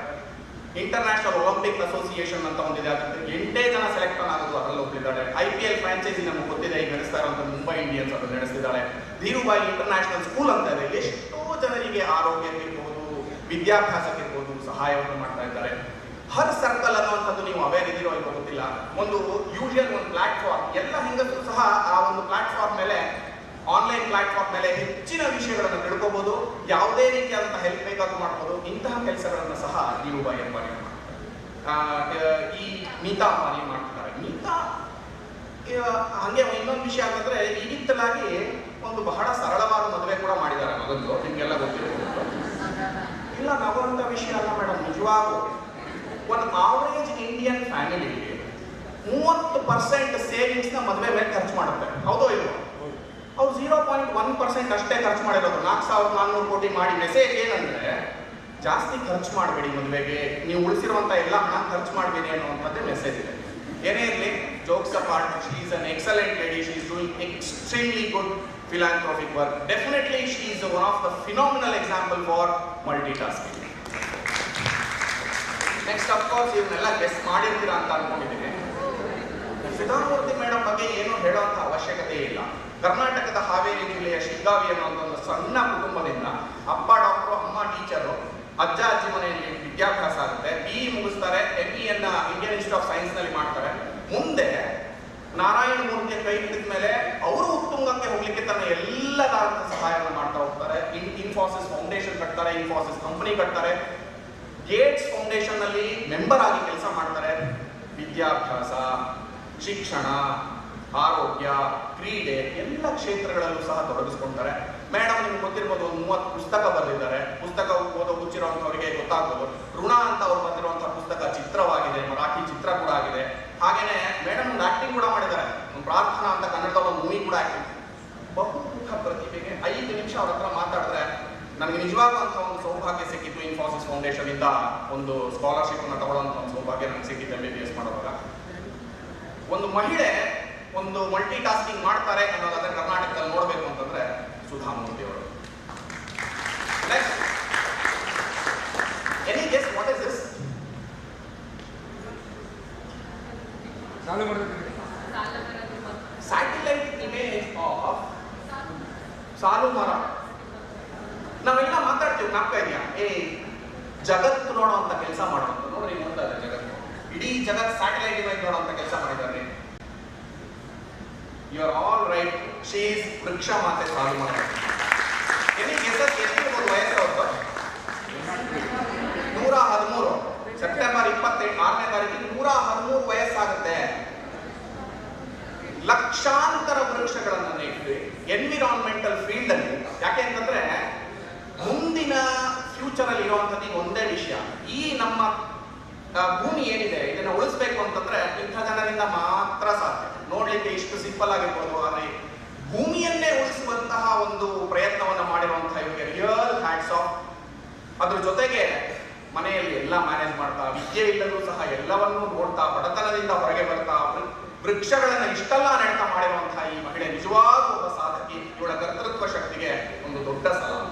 ಇಂಟರ್ನ್ಯಾಷನಲ್ ಒಲಿಂಪಿಕ್ ಅಸೋಸಿಯೇಷನ್ ಅಂತ ಒಂದಿದೆ, ಅದಕ್ಕೆ 8 ಜನ ಸೆಲೆಕ್ಟ್ ಆಗೋದು ಅದರಲ್ಲಿ ಒಪ್ಪಿದ್ದಾಳೆ. IPL ಫ್ರಾಂಚೈಸಿ ನಮಗೆ ಗೊತ್ತಿದೆ, ಈಗ ನಡೆಸ್ತಾ ಇರುವಂತಹ ಮುಂಬೈ ಇಂಡಿಯನ್ಸ್ ಅದನ್ನು ನಡೆಸ್ತಿದ್ದಾಳೆ. ಧೀರುಭಾಯಿ ಇಂಟರ್ನ್ಯಾಷನಲ್ ಸ್ಕೂಲ್ ಅಂತ ಇದೆ, ಎಷ್ಟೋ ಜನರಿಗೆ ಆರೋಗ್ಯಕ್ಕಿರ್ಬೋದು, ವಿದ್ಯಾಭ್ಯಾಸಕ್ಕಿರ್ಬೋದು ಸಹಾಯವನ್ನು ಮಾಡ್ತಾ ಇದ್ದಾರೆ. ಹರ್ ಸರ್ಕಲ್ ಅನ್ನುವಂಥದ್ದು ನೀವು ಅವೇರ್ ಇದ್ದೀರೋ ಇಲ್ವೋ ಗೊತ್ತಿಲ್ಲ, ಒಂದು ಯೂಶುವಲ್ ಒಂದು ಪ್ಲಾಟ್ಫಾರ್ಮ್. ಎಲ್ಲ ಹೆಂಗಸರು ಸಹ ಆ ಒಂದು ಪ್ಲಾಟ್ಫಾರ್ಮ್ ಮೇಲೆ, ಆನ್ಲೈನ್ ಪ್ಲಾಟ್ಫಾರ್ಮ್ ಮೇಲೆ ಹೆಚ್ಚಿನ ವಿಷಯಗಳನ್ನು ತಿಳ್ಕೋಬಹುದು, ಯಾವುದೇ ರೀತಿಯಾದಂತಹ ಹೆಲ್ಪ್ ಬೇಕಾದ್ರೂ ಮಾಡ್ಬೋದು. ಇಂತಹ ಕೆಲಸಗಳನ್ನು ಸಹ ಧೀರುಭಾಯಿ ಅಂಬಾನಿ ಮಾಡ್ತಾರೆ. ಈ ಮೀತಾ ಅಂಬಾನಿ ಮಾಡ್ತಾರೆ. ಮೀತಾ ಹಂಗೆ ಇನ್ನೊಂದು ವಿಷಯ ಅಂತಂದ್ರೆ ಈಗಿತ್ತಲಾಗಿ ಒಂದು ಬಹಳ ಸರಳವಾದ ಮದುವೆ ಕೂಡ ಮಾಡಿದ್ದಾರೆ ಮಗಂದು, ನಿಮ್ಗೆಲ್ಲ ಗೊತ್ತಿರಬಹುದು. ಇಲ್ಲ ನಗುವಂತ ವಿಷಯ ಅಲ್ಲ ಮೇಡಮ್, ನಿಜವಾಗೂ ಒಂದು ಆವರೇಜ್ ಇಂಡಿಯನ್ ಫ್ಯಾಮಿಲಿ 30% ಸೇವಿಂಗ್ಸ್ ನ ಮದುವೆ ಮೇಲೆ ಖರ್ಚು ಮಾಡುತ್ತೆ, ಹೌದೋ ಇಲ್ವೋ? ಅವ್ರು 0.1% ಅಷ್ಟೇ ಖರ್ಚು ಮಾಡಿರೋದು. 4,400 ಕೋಟಿ ಮಾಡಿ. ಮೆಸೇಜ್ ಏನಂದ್ರೆ ಜಾಸ್ತಿ ಖರ್ಚು ಮಾಡಬೇಡಿ ಮದುವೆಗೆ, ನೀವು ಉಳಿಸಿರುವಂತ ಎಲ್ಲ ಹಣ ಖರ್ಚು ಮಾಡಬೇಡಿ ಅನ್ನುವಂಥದ್ದೇ ಮೆಸೇಜ್ ಇದೆ. ಏನೇ ಇರಲಿ, jokes apart, she is an excellent lady, she is doing extremely good philanthropic work. Definitely she is one of the phenomenal example for multitasking. Next of course ಇವನ್ನೆಲ್ಲ ಗೆಸ್ ಮಾಡಿರ್ತೀರಾ ಅಂತ ಅನ್ಕೊಂಡಿದ್ದೀನಿ. ಸುಧಾಮೂರ್ತಿ ಮೇಡಮ್ ಬಗ್ಗೆ ಏನು ಹೇಳುವಂತ ಅವಶ್ಯಕತೆ ಇಲ್ಲ. ಕರ್ನಾಟಕದ ಹಾವೇರಿ ಜಿಲ್ಲೆಯ ಶಿಗ್ಗಾವಿ ಅನ್ನೋ ಒಂದು ಸಣ್ಣ ಕುಟುಂಬದಿಂದ ಅಪ್ಪ ಡಾಕ್ಟರು, ಅಮ್ಮ ಟೀಚರು, ಅಜ್ಜ ಅಜ್ಜಿ ಮನೆಯಲ್ಲಿ ವಿದ್ಯಾಭ್ಯಾಸ ಆಗುತ್ತೆ. BE ಮುಗಿಸ್ತಾರೆ, ME ಅನ್ನ ಇಂಡಿಯನ್ ಇನ್ಸ್ಟಿಟ್ಯೂಟ್ ಆಫ್ ಸೈನ್ಸ್ ನಲ್ಲಿ ಮಾಡ್ತಾರೆ. ಮುಂದೆ ನಾರಾಯಣ ಮೂರ್ತಿಯ ಕೈ ಹಿಡಿದ ಮೇಲೆ ಅವರು ಉತ್ತುಂಗಕ್ಕೆ ಹೋಗ್ಲಿಕ್ಕೆ ತನ್ನ ಎಲ್ಲದಾದ ಸಹಾಯವನ್ನು ಮಾಡ್ತಾ ಹೋಗ್ತಾರೆ. ಇನ್ಫೋಸಿಸ್ ಫೌಂಡೇಶನ್ ಕಟ್ತಾರೆ, ಇನ್ಫೋಸಿಸ್ ಕಂಪನಿ ಕಟ್ತಾರೆ, ಗೇಟ್ಸ್ ಫೌಂಡೇಶನ್ ನಲ್ಲಿ ಮೆಂಬರ್ ಆಗಿ ಕೆಲಸ ಮಾಡ್ತಾರೆ. ವಿದ್ಯಾಭ್ಯಾಸ, ಶಿಕ್ಷಣ, ಆರೋಗ್ಯ, ಕ್ರೀಡೆ ಎಲ್ಲ ಕ್ಷೇತ್ರಗಳಲ್ಲೂ ಸಹ ತೊಡಗಿಸ್ಕೊಳ್ತಾರೆ. ಮೇಡಮ್ ನಿಮ್ಗೆ ಗೊತ್ತಿರ್ಬೋದು, 30 ಪುಸ್ತಕ ಬರೆದಿದ್ದಾರೆ. ಪುಸ್ತಕ ಓದೋ ಹುಚ್ಚಿರುವಂಥವರಿಗೆ ಗೊತ್ತಾಗ್ಬೋದು. ಋಣ ಅಂತ ಅವ್ರು ಬಂದಿರುವಂತಹ ಪುಸ್ತಕ ಚಿತ್ರವಾಗಿದೆ, ಮರಾಠಿ ಚಿತ್ರ ಕೂಡ ಆಗಿದೆ. ಹಾಗೇನೆ ಮೇಡಮ್ ಒಂದು ಆಕ್ಟಿಂಗ್ ಕೂಡ ಮಾಡಿದ್ದಾರೆ. ಪ್ರಾರ್ಥನಾ ಅಂತ ಕನ್ನಡದ ಒಂದು ಮೂವಿ ಕೂಡ ಆಕ್ಟಿಂಗ್. ಬಹುಮುಖ ಪ್ರತಿಭೆಗೆ 5 ನಿಮಿಷ ಅವ್ರ ಹತ್ರ ಮಾತಾಡಿದ್ರೆ ನನಗೆ ನಿಜವಾಗುವಂಥ ಒಂದು ಸೌಭಾಗ್ಯ ಸಿಕ್ಕಿತ್ತು. ಇನ್ಫೋಸಿಸ್ ಫೌಂಡೇಶನ್ ಇಂದ ಒಂದು ಸ್ಕಾಲರ್ಶಿಪ್ ಅನ್ನು ತಗೊಳ್ಳುವಂಥ ಒಂದು ಸೌಭಾಗ್ಯ ನನಗೆ ಸಿಕ್ಕಿತ್ತು MBBS ಮಾಡುವಾಗ. ಒಂದು ಮಹಿಳೆ ಒಂದು ಮಲ್ಟಿ ಟಾಸ್ಕಿಂಗ್ ಮಾಡ್ತಾರೆ ಅನ್ನೋದಾದ್ರೆ ಕರ್ನಾಟಕದಲ್ಲಿ ನೋಡಬೇಕು ಅಂತಂದ್ರೆ ಸುಧಾಮೂರ್ತಿ ಅವರು. Next, any guess what is this? Satellite image of ಸಾಲು ಮರ. ನಾವೆಲ್ಲ ಮಾತಾಡ್ತೀವಿ, ಜ್ಞಾಪಕ ಇದೆಯಾ? ಜಗತ್ತು ನೋಡುವಂತ ಕೆಲಸ ಮಾಡುವಂತ ನೋಡ್ರಿ, ನೋಡ್ತಾ ಇದೆ ಜಗತ್ತು, ಇಡೀ ಜಗತ್ ಸ್ಯಾಟಲೈಟ್ ಇಮೇಜ್ ನೋಡುವಂತ ಕೆಲಸ ಮಾಡಿದ್ದಾರೆ. You are all right, she is ವೃಕ್ಷ ಮಾತೆ ಸಾಲು ಮರ. ಎಷ್ಟಿರ್ಬೋದು ವಯಸ್ಸು ಅವ್ರದ್ದು? 113. ಸೆಪ್ಟೆಂಬರ್ 26ನೇ ತಾರೀಕಿಗೆ 113 ವಯಸ್ಸಾಗುತ್ತೆ. ಲಕ್ಷಾಂತರ ವೃಕ್ಷಗಳನ್ನು ನೆಟ್ಟು ಎನ್ವಿರಾನ್ಮೆಂಟಲ್ ಫೀಲ್ಡ್ ಅಲ್ಲಿ. ಯಾಕೆ ಅಂತಂದ್ರೆ ಮುಂದಿನ ಫ್ಯೂಚರ್ ಅಲ್ಲಿ ಇರುವಂತದ್ದು ಒಂದೇ ವಿಷಯ, ಈ ನಮ್ಮ ಭೂಮಿ ಏನಿದೆ ಇದನ್ನ ಉಳಿಸ್ಬೇಕು ಅಂತಂದ್ರೆ ಇಂಥ ಜನರಿಂದ ಮಾತ್ರ ಸಾಧ್ಯ. ನೋಡ್ಲಿಕ್ಕೆ ಇಷ್ಟು ಸಿಂಪಲ್ ಆಗಿರ್ಬೋದು, ಆದ್ರೆ ಭೂಮಿಯನ್ನೇ ಉಳಿಸುವಂತಹ ಒಂದು ಪ್ರಯತ್ನವನ್ನು ಮಾಡಿರುವಂತಹ ಇವರಿಗೆ ರಿಯಲ್ ಹ್ಯಾಟ್ಸ್ ಆಫ್. ಅದ್ರ ಜೊತೆಗೆ ಮನೆಯಲ್ಲಿ ಎಲ್ಲ ಮ್ಯಾನೇಜ್ ಮಾಡ್ತಾ, ವಿದ್ಯೆ ಇಲ್ಲರೂ ಸಹ ಎಲ್ಲವನ್ನೂ ನೋಡ್ತಾ, ಬಡತನದಿಂದ ಹೊರಗೆ ಬರ್ತಾ, ವೃಕ್ಷಗಳನ್ನ ಇಷ್ಟೆಲ್ಲ ನೆಡ್ತಾ ಮಾಡಿರುವಂತಹ ಈ ಮಹಿಳೆ ನಿಜವಾಗೂ ಒಬ್ಬ ಸಾಧಕಿ. ಇವಳ ಕರ್ತೃತ್ವ ಶಕ್ತಿಗೆ ಒಂದು ದೊಡ್ಡ ಸಲಾಮ್.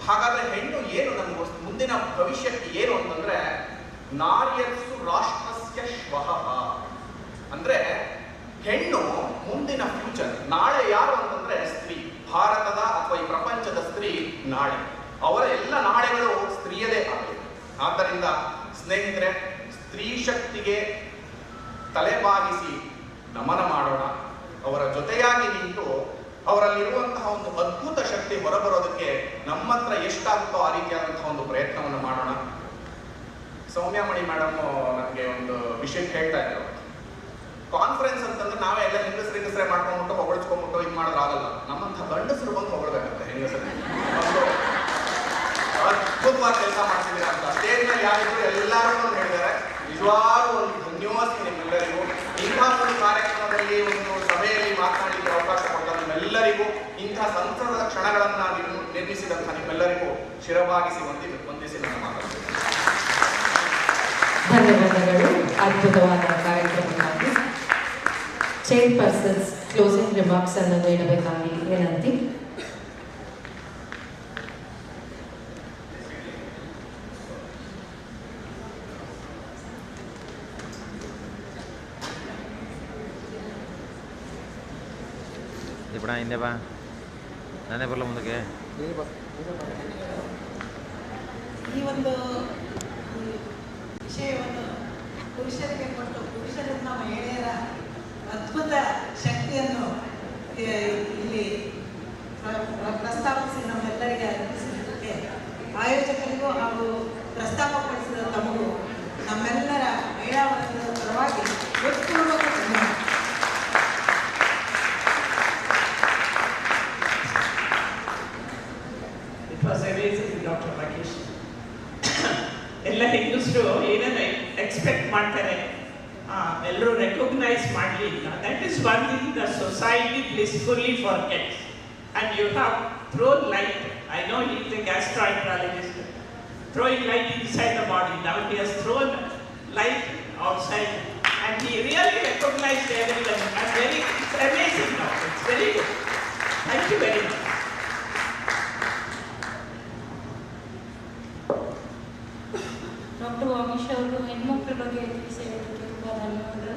ಹಾಗಾದ್ರೆ ಹೆಣ್ಣು ಏನು ನಮ್ಗೆ ಮುಂದಿನ ಭವಿಷ್ಯಕ್ಕೆ ಏನು ಅಂತಂದ್ರೆ ನಾರ್ಯಸ್ಸು ರಾಷ್ಟ್ರಸ್ಯ ಶ್ವಃ. ಅಂದ್ರೆ ಹೆಣ್ಣು ಮುಂದಿನ ಫ್ಯೂಚರ್. ನಾಳೆ ಯಾರು ಅಂತಂದ್ರೆ ಸ್ತ್ರೀ. ಭಾರತದ ಅಥವಾ ಈ ಪ್ರಪಂಚದ ಸ್ತ್ರೀ ನಾಳೆ. ಅವರ ಎಲ್ಲ ನಾಳೆಗಳು ಸ್ತ್ರೀಯದೇ ಆಗಲಿ. ಆದ್ದರಿಂದ ಸ್ನೇಹಿತರೆ, ಸ್ತ್ರೀ ಶಕ್ತಿಗೆ ತಲೆಬಾಗಿಸಿ ನಮನ ಮಾಡೋಣ. ಅವರ ಜೊತೆಯಾಗಿ ನಿಂತು ಅವರಲ್ಲಿರುವಂತಹ ಒಂದು ಅದ್ಭುತ ಶಕ್ತಿ ಹೊರಬರೋದಕ್ಕೆ ನಮ್ಮ ಹತ್ರ ಎಷ್ಟಾಗುತ್ತೋ ಆ ರೀತಿಯಾದಂತಹ ಒಂದು ಪ್ರಯತ್ನವನ್ನು ಮಾಡೋಣ. ಸೌಮ್ಯಮಣಿ ಮೇಡಮ್ ನನಗೆ ಒಂದು ವಿಷಯಕ್ಕೆ ಹೇಳ್ತಾ ಇದ್ರು, ಕಾನ್ಫರೆನ್ಸ್ ಅಂತಂದ್ರೆ ನಾವೇ ಎಲ್ಲ ಹೆಂಗಸರೇ ಮಾಡ್ಕೊಂಡ್ಬಿಟ್ಟು ಹೊಗಳ್ಸ್ಕೊಂಡ್ಬಿಟ್ಟು ಇದು ಮಾಡೋದಾಗಲ್ಲ. ನಮ್ಮಂಥ ಗಂಡಸರು ಬಂದು ಹೊಗಳ್ಬೇಕಂತೆ ಹೆಂಗಸರೇ. ಅದ್ಭುತವಾಗಿ ಕೆಲಸ ಮಾಡ್ತಿದ್ದೀರಾ ಅಂತ ಸ್ಟೇಜ್ ಮೇಲೆ ಯಾರಿದ್ರು ಎಲ್ಲರೂ ಹೇಳಿದ್ದಾರೆ. ನಿಜವಾಗೂ ಒಂದು ಧನ್ಯವಾದ ನಿಮ್ಮೆಲ್ಲರಿಗೂ. ಇಂಥ ಒಂದು ಕಾರ್ಯಕ್ರಮದಲ್ಲಿ ಒಂದು ಸಭೆಯಲ್ಲಿ ಮಾತನಾಡಲಿಕ್ಕೆ ಅವಕಾಶ ಕೊಟ್ಟ ನಿಮ್ಮೆಲ್ಲರಿಗೂ, ಇಂಥ ಸಂತಸದ ಕ್ಷಣಗಳನ್ನ ನಿರ್ಮಿಸಿದಂಥ ನಿಮ್ಮೆಲ್ಲರಿಗೂ ಶಿರಬಾಗಿಸಿ ವಂದಿಸಿ ನನ್ನ ಮಾತಾಡ್ತೀನಿ. ಧನ್ಯವಾದಗಳು ಅದ್ಭುತವಾದ ಕಾರ್ಯಕ್ರಮಕ್ಕಾಗಿ. ಚೇರ್ಪರ್ಸನ್ಸ್ ಕ್ಲೋಸಿಂಗ್ ರಿಮಾರ್ಕ್ಸ್ ಅನ್ನು ನೀಡಬೇಕಾಗಿ ವಿನಂತಿ. ಇಬ್ಬಡ ಹಿಂದೆ ಬಾ, ನಾನೇ ಬರಲ್ಲ ಮುಂದಕ್ಕೆ. ಈ ಒಂದು ವಿಷಯವನ್ನು ಪುರುಷರಿಗೆ ಕೊಟ್ಟು ಪುರುಷರಿಂದ ಮಹಿಳೆಯರ ಅದ್ಭುತ ಶಕ್ತಿಯನ್ನು ಇಲ್ಲಿ ಪ್ರಸ್ತಾಪಿಸಿ ನಮ್ಮೆಲ್ಲರಿಗೆ ಎಲ್ಲರೂ ರೆಕಗ್ನೈಸ್ ಮಾಡಲಿಲ್ಲ. That is one thing the society blissfully forgets. And you have thrown light. I know he is a gastroenterologist, throwing light inside the body. Now he has thrown light outside, and he really recognized everyone. It's amazing now. It's very good. Thank you very much. Doctor Vagish ಅವರು ಹೆಣ್ಮಕ್ಳ ಬಗ್ಗೆ ತಿಳಿಸಿ ಹೇಳೋದಕ್ಕೆ ತುಂಬ ಧನ್ಯವಾದ.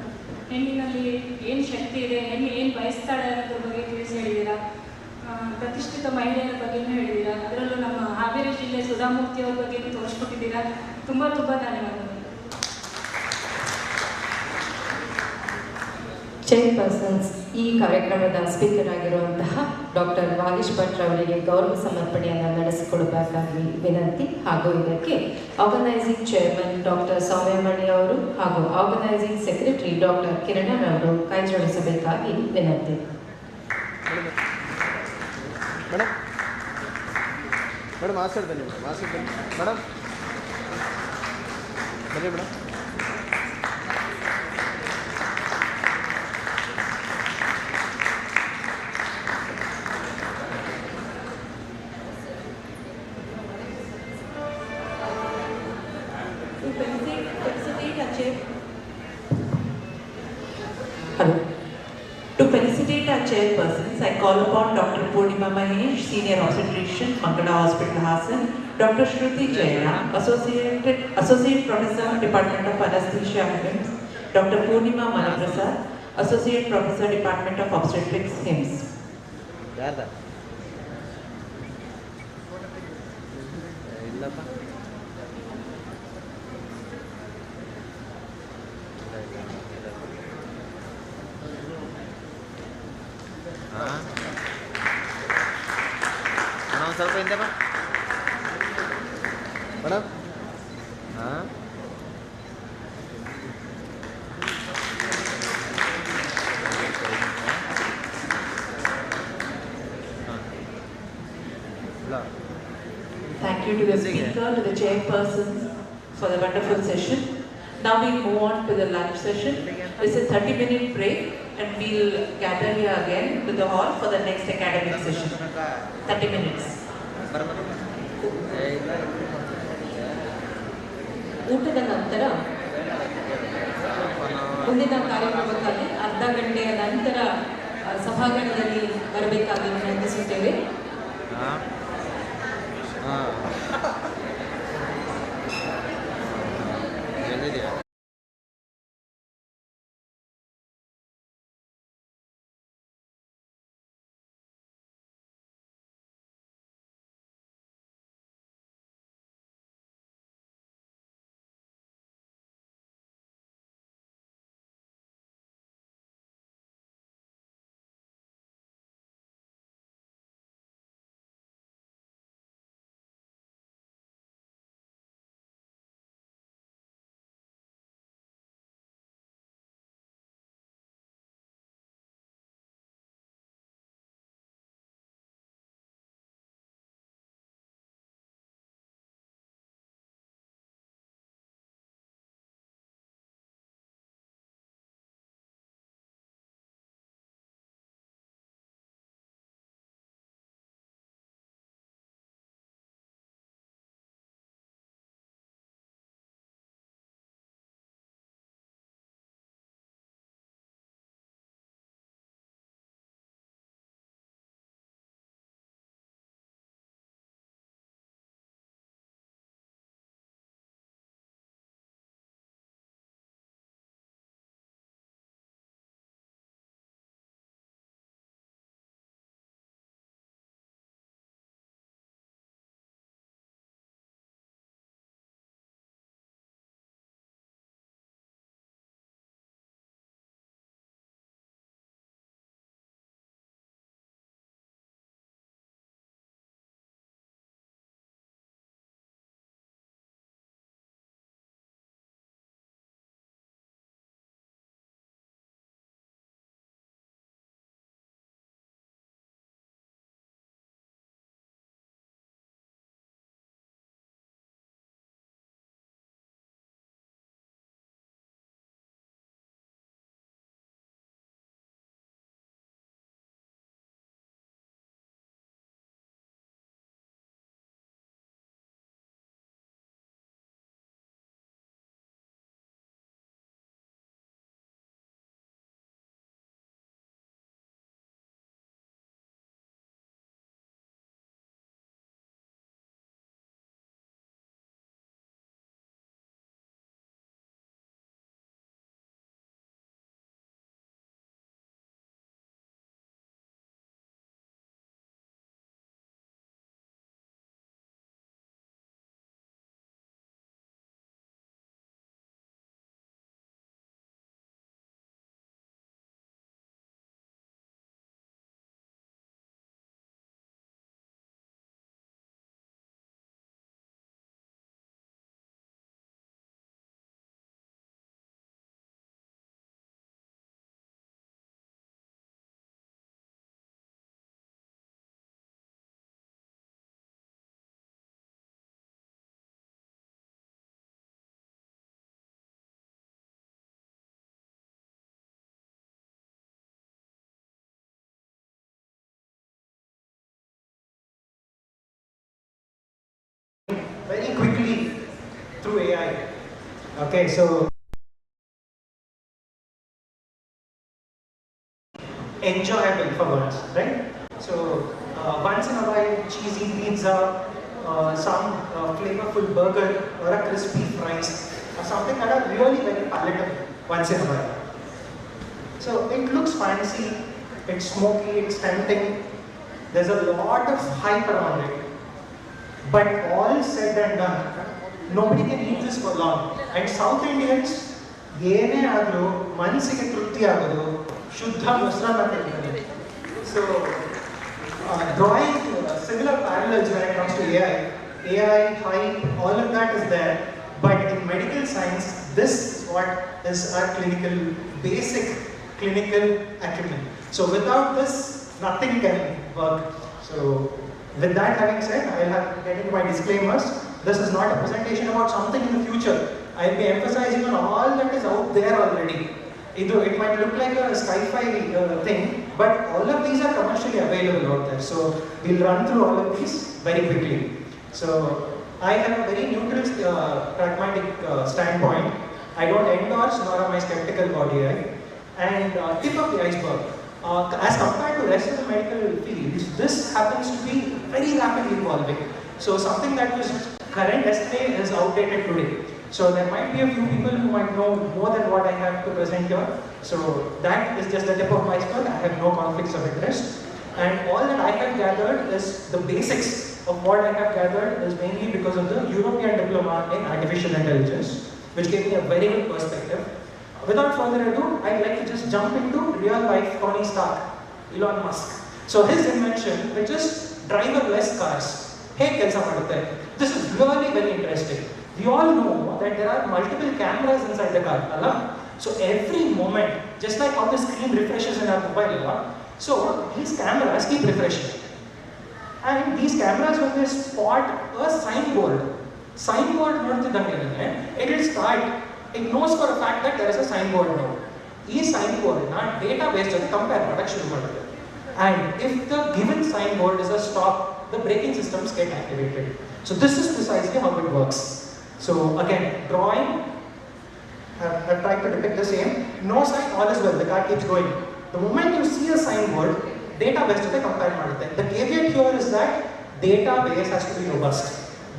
ಹೆಣ್ಣಿನಲ್ಲಿ ಏನು ಶಕ್ತಿ ಇದೆ, ಹೆಣ್ಣು ಏನು ಬಯಸ್ತಾಳೆ ಅನ್ನೋದ್ರ ಬಗ್ಗೆ ತಿಳಿಸಿ ಹೇಳಿದ್ದೀರಾ. ಪ್ರತಿಷ್ಠಿತ ಮಹಿಳೆಯರ ಬಗ್ಗೆನೂ ಹೇಳಿದ್ದೀರಾ. ಅದರಲ್ಲೂ ನಮ್ಮ ಹಾವೇರಿ ಜಿಲ್ಲೆ ಸುಧಾಮೂರ್ತಿ ಅವ್ರ ಬಗ್ಗೆನೂ ತೋರಿಸ್ಕೊಟ್ಟಿದ್ದೀರಾ. ತುಂಬ ಧನ್ಯವಾದಗಳು. ಚೇರ್ಪರ್ಸನ್ಸ್, ಈ ಕಾರ್ಯಕ್ರಮದ ಸ್ಪೀಕರ್ ಆಗಿರುವಂತಹ ಡಾಕ್ಟರ್ ವಾಗೀಶ್ ಭಟ್ ಅವರಿಗೆ ಗೌರವ ಸಮರ್ಪಣೆಯನ್ನು ನಡೆಸಿಕೊಡಬೇಕಾಗಿ ವಿನಂತಿ. ಹಾಗೂ ಇದಕ್ಕೆ ಆರ್ಗನೈಸಿಂಗ್ ಚೇರ್ಮನ್ ಡಾಕ್ಟರ್ ಸೌಮ್ಯಮಣಿ ಅವರು ಹಾಗೂ ಆರ್ಗನೈಸಿಂಗ್ ಸೆಕ್ರೆಟರಿ ಡಾಕ್ಟರ್ ಕಿರಣ್ ಅವರು ಕೈ ಜೋಡಿಸಬೇಕಾಗಿ ವಿನಂತಿ. ಮೇಡಮ್ ಮಾಸ್ಟರ್ ಬನ್ನಿ ಮೇಡಮ್ ಬನ್ನಿ madam. To felicitate our chairpersons, I call upon Dr. Purnima Mahesh, Senior Obstetrician, Mangala Hospital, Hassan, Dr. Srusti-2024, Associate Professor, Department of Anesthesia and HIMS, Dr. Purnima Manaprasad, Associate Professor, Department of Obstetrics, HIMS. ಸ್ವಲ್ಪ ಹಿಂದೆ ಬಾ madam. Thank you to the speaker, to the chairpersons for the wonderful session. Now we move on to the lunch session. This is a 30-minute break, and we'll gather here again to the hall for the next academic session. 30 minutes. ಊಟದ ನಂತರ ಮುಂದಿನ ಕಾರ್ಯಕ್ರಮಕ್ಕಾಗಿ ಅರ್ಧ ಗಂಟೆಯ ನಂತರ ಸಭಾಂಗಣದಲ್ಲಿ ಬರಬೇಕಾಗಿ ವಿನಂತಿಸುತ್ತೇವೆ. Okay, so enjoyable for once, right? So once in a while, cheesy pizza, some flavorful burger, or a crispy fries, or something that are really very palatable once in a while. So it looks fancy, it's smoky, it's tempting. There's a lot of hype around it. But all said and done, nobody can eat this for long. And South Indians, ಏನೇ ಆದರೂ ಮನಸ್ಸಿಗೆ ತೃಪ್ತಿ ಆಗೋದು ಶುದ್ಧ ಮೊಸರನ್ನ ತಿಂತಾರೆ. So drawing similar parallels when it comes to AI, hype, all of that is there. But in medical science, this is what is our basic clinical acumen. So without this, nothing can work. So with that having said, I'll have to get into my disclaimers. This is not a presentation about something in the future. I'll be emphasizing on all that is out there already. It might look like a sci-fi thing, but all of these are commercially available out there. So we'll run through all of these very quickly. So I have a very neutral, pragmatic standpoint. I don't endorse nor am I skeptical about AI. And tip of the iceberg. As compared to the rest of the medical fields, this happens to be very rapidly evolving. So something that was current yesterday is outdated today. So there might be a few people who might know more than what I have to present here. So that is just the tip of my iceberg. I have no conflicts of interest. And all that I have gathered is the basics of what I have gathered is mainly because of the European diploma in artificial intelligence, which gave me a very good perspective. Without further ado, I'd like to just jump into real life Tony Stark, Elon Musk. So his invention, which is driverless cars. Hey, kelsa madutte. This is really very interesting. We all know that there are multiple cameras inside the car, Allah. So every moment, just like how the screen refreshes in our mobile, Allah, so these cameras keep refreshing. And these cameras, when they spot a signboard ನೋಡ್ತಿದ್ದಂಗೆ it will start. It knows for a fact that there is a signboard now. This signboard na database jothe compare ಮಾಡಕ್ಕೆ ಶುರು ಮಾಡುತ್ತೆ. And if the given signboard is a stop, the braking systems get activated. So this is precisely how it works. So again, drawing, I've tried to depict the same. No sign, all is well, the car keeps going. The moment you see a signboard, database jothe compare ಮಾಡುತ್ತೆ. The caveat here is that database has to be robust.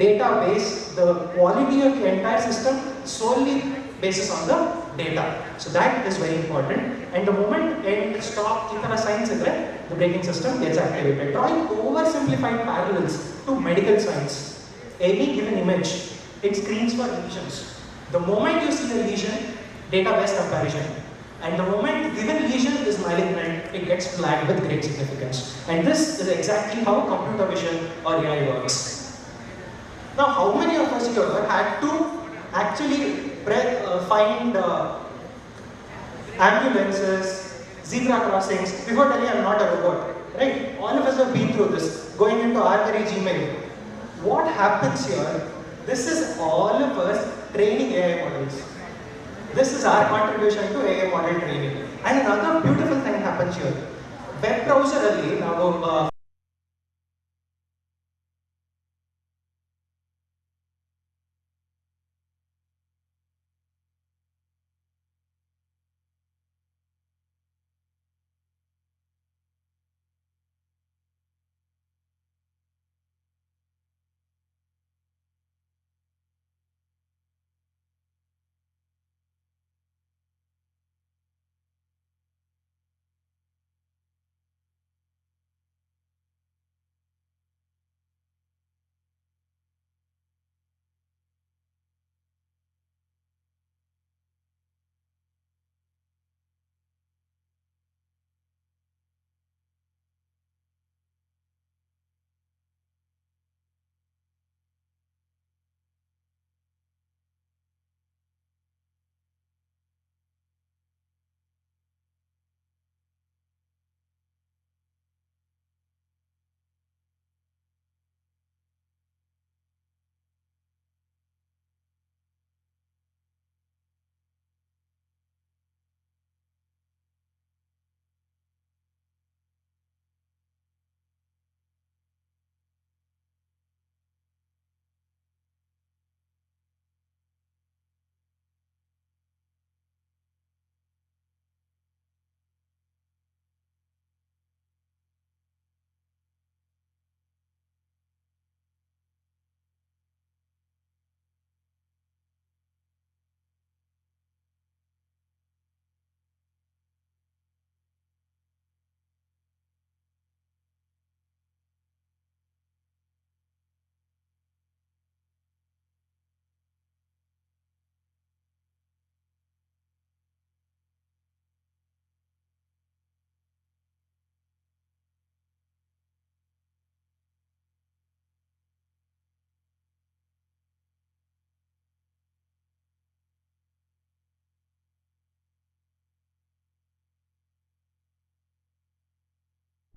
Database, the quality of the entire system solely basis on the data. So that is very important. And the moment end, stop, itara signs idre, the braking system gets activated. Drawing oversimplified parallels to medical science. Any given image, it screens for lesions. The moment you see a lesion, database comparison. And the moment given lesion is malignant, it gets flagged with great significance. And this is exactly how computer vision or AI works. Now, how many of us here had to actually find ambulances, zebra crossings? Before telling you I'm not a robot, right? All of us have been through this, going into our very Gmail. What happens here? This is all of us training AI models. This is our contribution to AI model training. And another beautiful thing happens here. Web browser alli ನಾವು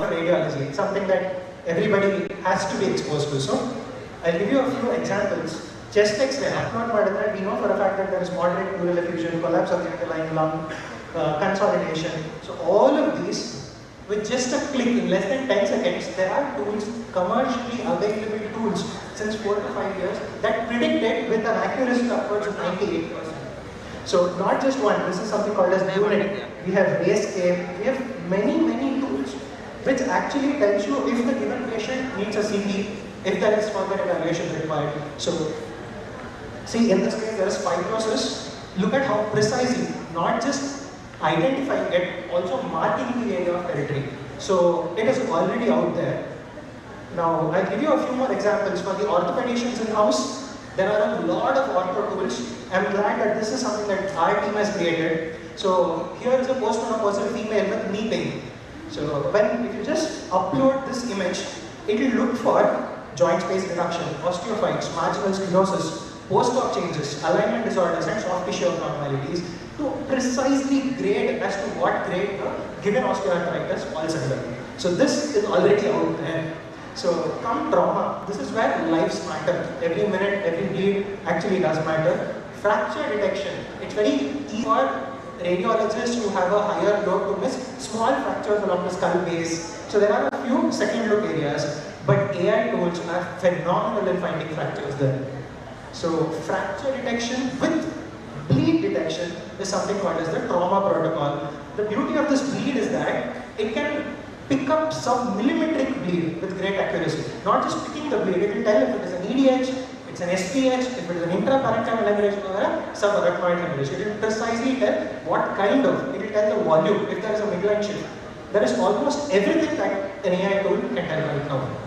radiology, something that everybody has to be exposed to. So I'll give you a few examples. Chest X-ray, we know for a fact that there is moderate pleural effusion, collapse of the underlying lung, consolidation. So all of these, with just a click in less than 10 seconds, there are tools, commercially available tools since 4 to 5 years that predict it with an accuracy upwards of 98%. So not just one, this is something called as Unit. We have RaceCare, we have many tools which actually tells you if the given patient needs a CT, if there is further evaluation required. So see, in this case there is fibrosis. Look at how precisely, not just identifying it, also marking the area of territory. So it is already out there. Now I'll give you a few more examples. For the orthopedicians in-house, there are a lot of ortho tools. I'm glad that this is something that our team has created. So here is a postmenopausal female with knee pain. So if you just upload this image, it will look for joint space reduction, osteophytes, marginal stenosis, post-op changes, alignment disorders, and soft tissue abnormalities to precisely grade as to what grade the given osteoarthritis falls under. So this is already out there. So come trauma, this is where lives matter. Every minute, every bleed actually does matter. Fracture detection, it's very easy for radiologists who have a higher load to miss small fractures along the skull base. So there are a few second look areas, but AI tools are phenomenal in finding fractures there. So fracture detection with bleed detection is something called as the trauma protocol. The beauty of this bleed is that it can pick up some millimetric bleed with great accuracy. Not just picking the bleed, it will tell if it is an EDH, it's an SPH, if it is an intraparenchymal hemorrhage or a subarachnoid hemorrhage. It will precisely tell what kind of, it will tell the volume if there is a midline shift. There is almost everything that an AI tool can tell right now.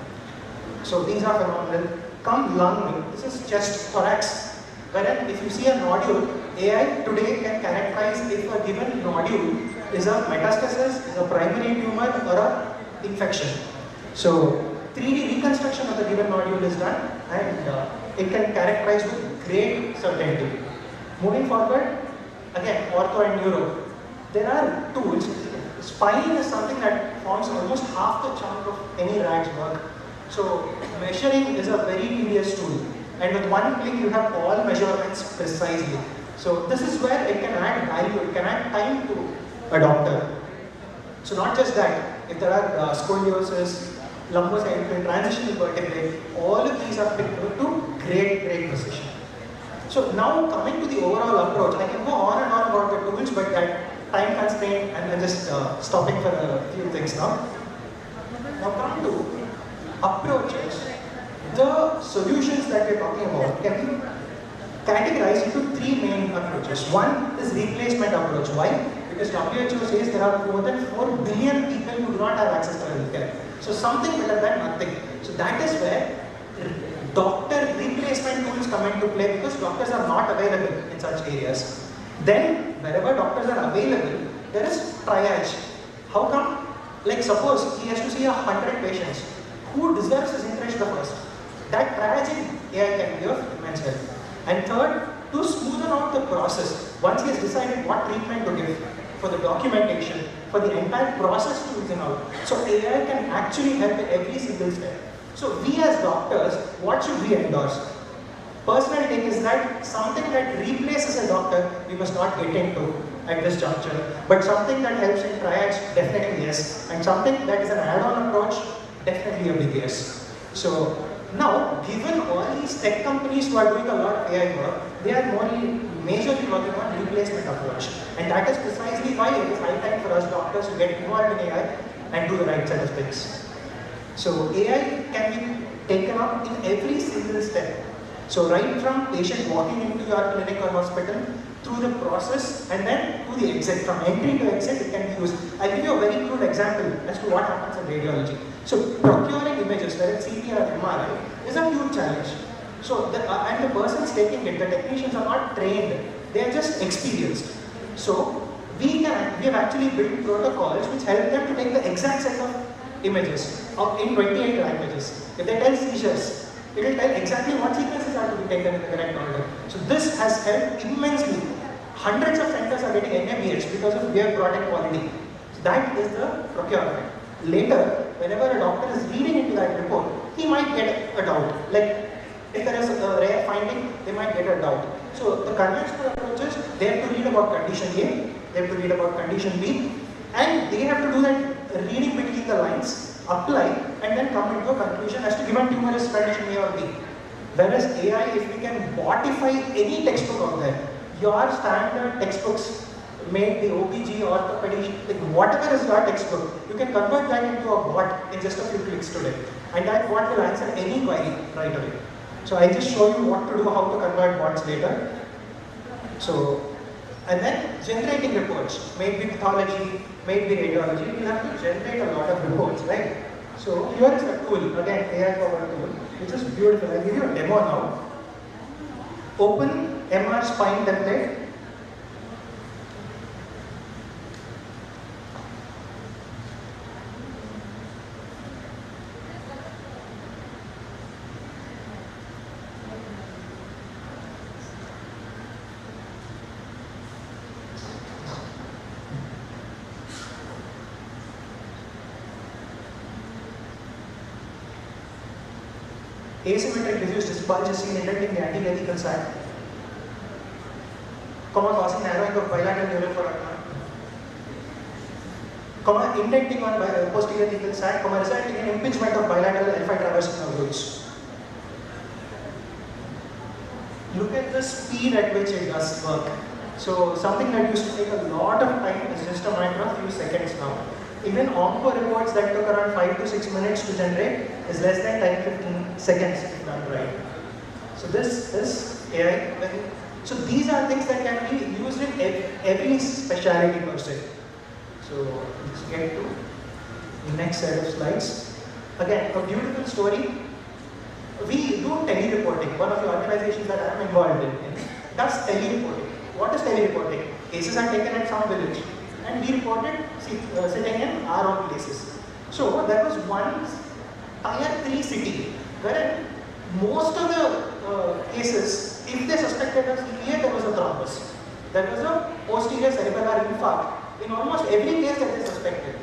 So these are phenomenal. Come lung, this is chest thorax, wherein if you see a nodule, AI today can characterize if a given nodule is a metastasis, is a primary tumor or a infection. So 3D reconstruction of the given nodule is done and it can characterize with great certainty. Moving forward, again ortho and neuro. There are tools. Spine is something that forms almost half the chunk of any RAD's work. So measuring is a very tedious tool, and with one click you have all measurements precisely. So this is where it can add value, it can add time to a doctor. So not just that, if there are scoliosis, lumbocervical, transitional vertebrae, all of these are picked up to great precision. So now coming to the overall approach, I can go on and on about the tools, but that time constraint, and I'm just stopping for a few things now. Now come to approaches. The solutions that we're talking about can be categorized into 3 main approaches. One is replacement approach. Why? Because WHO says there are more than 4 billion people who do not have access to healthcare. So something better than nothing. So that is where doctor replacement tools come into play, because doctors are not available in such areas. Then wherever doctors are available, there is triage. How come? Like suppose he has to see 100 patients. Who deserves his interest the first? That triaging AI can be of immense help. And third, to smoothen out the process, once he has decided what treatment to give, for the documentation, for the entire process to reason out. So AI can actually help in every single step. So we as doctors, what should we endorse? Personal take is that something that replaces a doctor, we must not get into at this juncture. But something that helps in triage, definitely yes. And something that is an add-on approach, definitely a big yes. So now, given all these tech companies who are doing a lot of AI work, they are majorly working on replacement approach. And that is precisely why it is high time for us doctors to get involved in AI and do the right set of things. So AI can be taken up in every single step. So right from patient walking into your clinic or hospital, through the process, and then to the exit. From entry to exit, it can be used. I'll give you a very crude example as to what happens in radiology. So procuring images, whether it's CT or MRI, is a huge challenge. So and the persons taking it, the technicians are not trained; they are just experienced. So we have actually built protocols which help them to take the exact set of images in 28 languages. If they tell seizures, it will tell exactly what sequences are to be taken in the correct order. So this has helped immensely. Hundreds of centers are getting NABH because of we have brought in quality. So that is the procurement. later, whenever a doctor is reading into that report, he might get a doubt. Like, if there is a rare finding, they might get a doubt. So the conventional approach is they have to read about condition A, they have to read about condition B, and they have to do that reading between the lines, apply, and then come into a conclusion as to given tumor is condition A or B. Whereas AI, if we can botify any textbook out there, your standard textbooks, may be OBG, orthopedic, like whatever is your textbook, you can convert that into a bot in just a few clicks today. And that bot will answer any query right away. So I'll just show you what to do, how to convert bots later. So, and then generating reports, may it be pathology, may it be radiology, we'll have to generate a lot of reports, right? So here is a tool, again AI powered tool, which is beautiful. I'll give you a demo now. Open MR spine template. Asymmetric diffuse discharge is seen indenting the anti-radical side, causing narrowing of bilateral neural foramen, indenting on posterior thecal sac, resulting in impingement of bilateral L5 traversing nerve roots. Look at the speed at which it does work. So something that used to take a lot of time is just a matter of few seconds now. Even onco reports that took around 5 to 6 minutes to generate is less than 10-15 seconds if done right. So this is AI. So these are things that can be used in every specialty per se. So let's get to the next set of slides. Again, a beautiful story. We do tele-reporting. One of the organizations that I am involved in does tele-reporting. What is tele-reporting? Cases are taken at some village, and we reported sitting in our own places. So there was one tier 3 city where most of the cases, if they suspected a CPA, there was a thrombus. There was a posterior cerebellar infarct in almost every case that they suspected.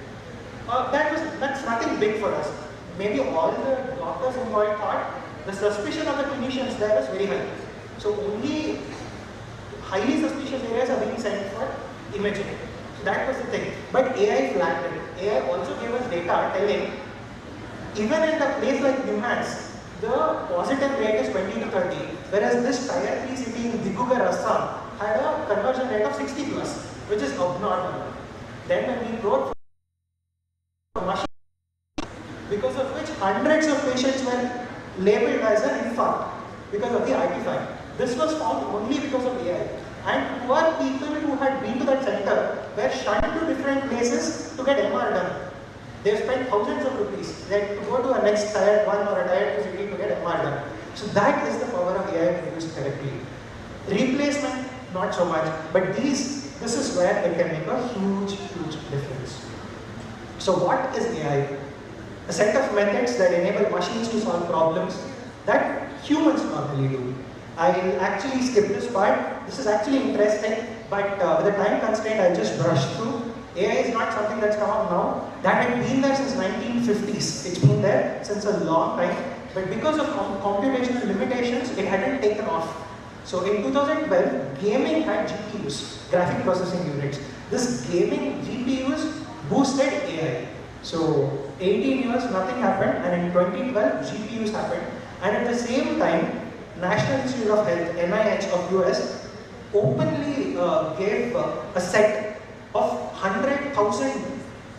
That's nothing big for us. Maybe all the doctors involved thought the suspicion of the clinicians there is very high. So only highly suspicious areas are being sent for imaging. So that was the thing. But AI flagged it. AI also gave us data telling even in a place like Nuhans, the positive rate is 20 to 30, whereas this tier 3 city in Dibrugarh, Assam had a conversion rate of 60 plus, which is abnormal. Then when we wrote for machine, because of which hundreds of patients were labeled as an infarct because of the artifact. This was found only because of AI. And poor people who had been to that center were shunned to different places to get MR done. They spent thousands of rupees. They had to go to a next tier 1 or a tier 2 city to get MR done. So that is the power of AI when used correctly. Replacement, not so much, but this is where it can make a huge, huge difference. So what is AI? A set of methods that enable machines to solve problems that humans normally do. I will actually skip this part. This is actually interesting, but with a time constraint, I'll just brush through. AI is not something that's come up now. That had been there since 1950s. It's been there since a long time, but because of computational limitations, it hadn't taken off. So in 2012, gaming had GPUs, graphic processing units. This gaming GPUs boosted AI. So 18 years, nothing happened, and in 2012, GPUs happened. And at the same time, National Institute of Health, NIH of US, openly gave a set of 100,000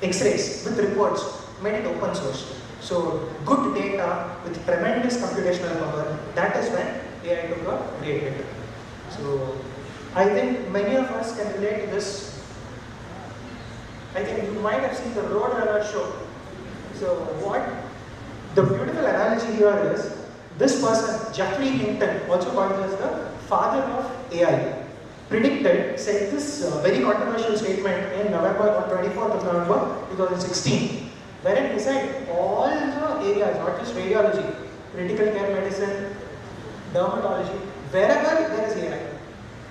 X-rays with reports, made it open source. So good data with tremendous computational power, that is when AI took a great hit. So I think many of us can relate to this. I think you might have seen the Roadrunner show. So what the beautiful analogy here is, this person, Jeffrey Hinton, also called as the father of AI, said this very controversial statement in November, 24th of November 2016, wherein he said all the areas, not just radiology, critical care medicine, dermatology, wherever there is AI,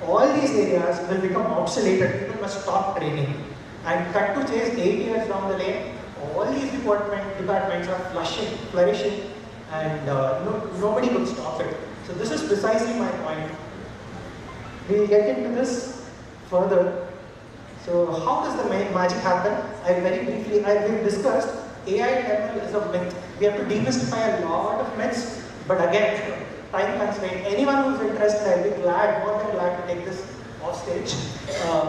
all these areas will become obsolete and people must stop training. And cut to chase, 8 years down the lane, all these departments are flourishing, and nobody could stop it. So this is precisely my point. We'll get into this further. So how does the magic happen? We've discussed AI and ML is a myth. We have to demystify a lot of myths, but again, time constraint. Anyone who's interested, I'll be more than glad to take this off stage.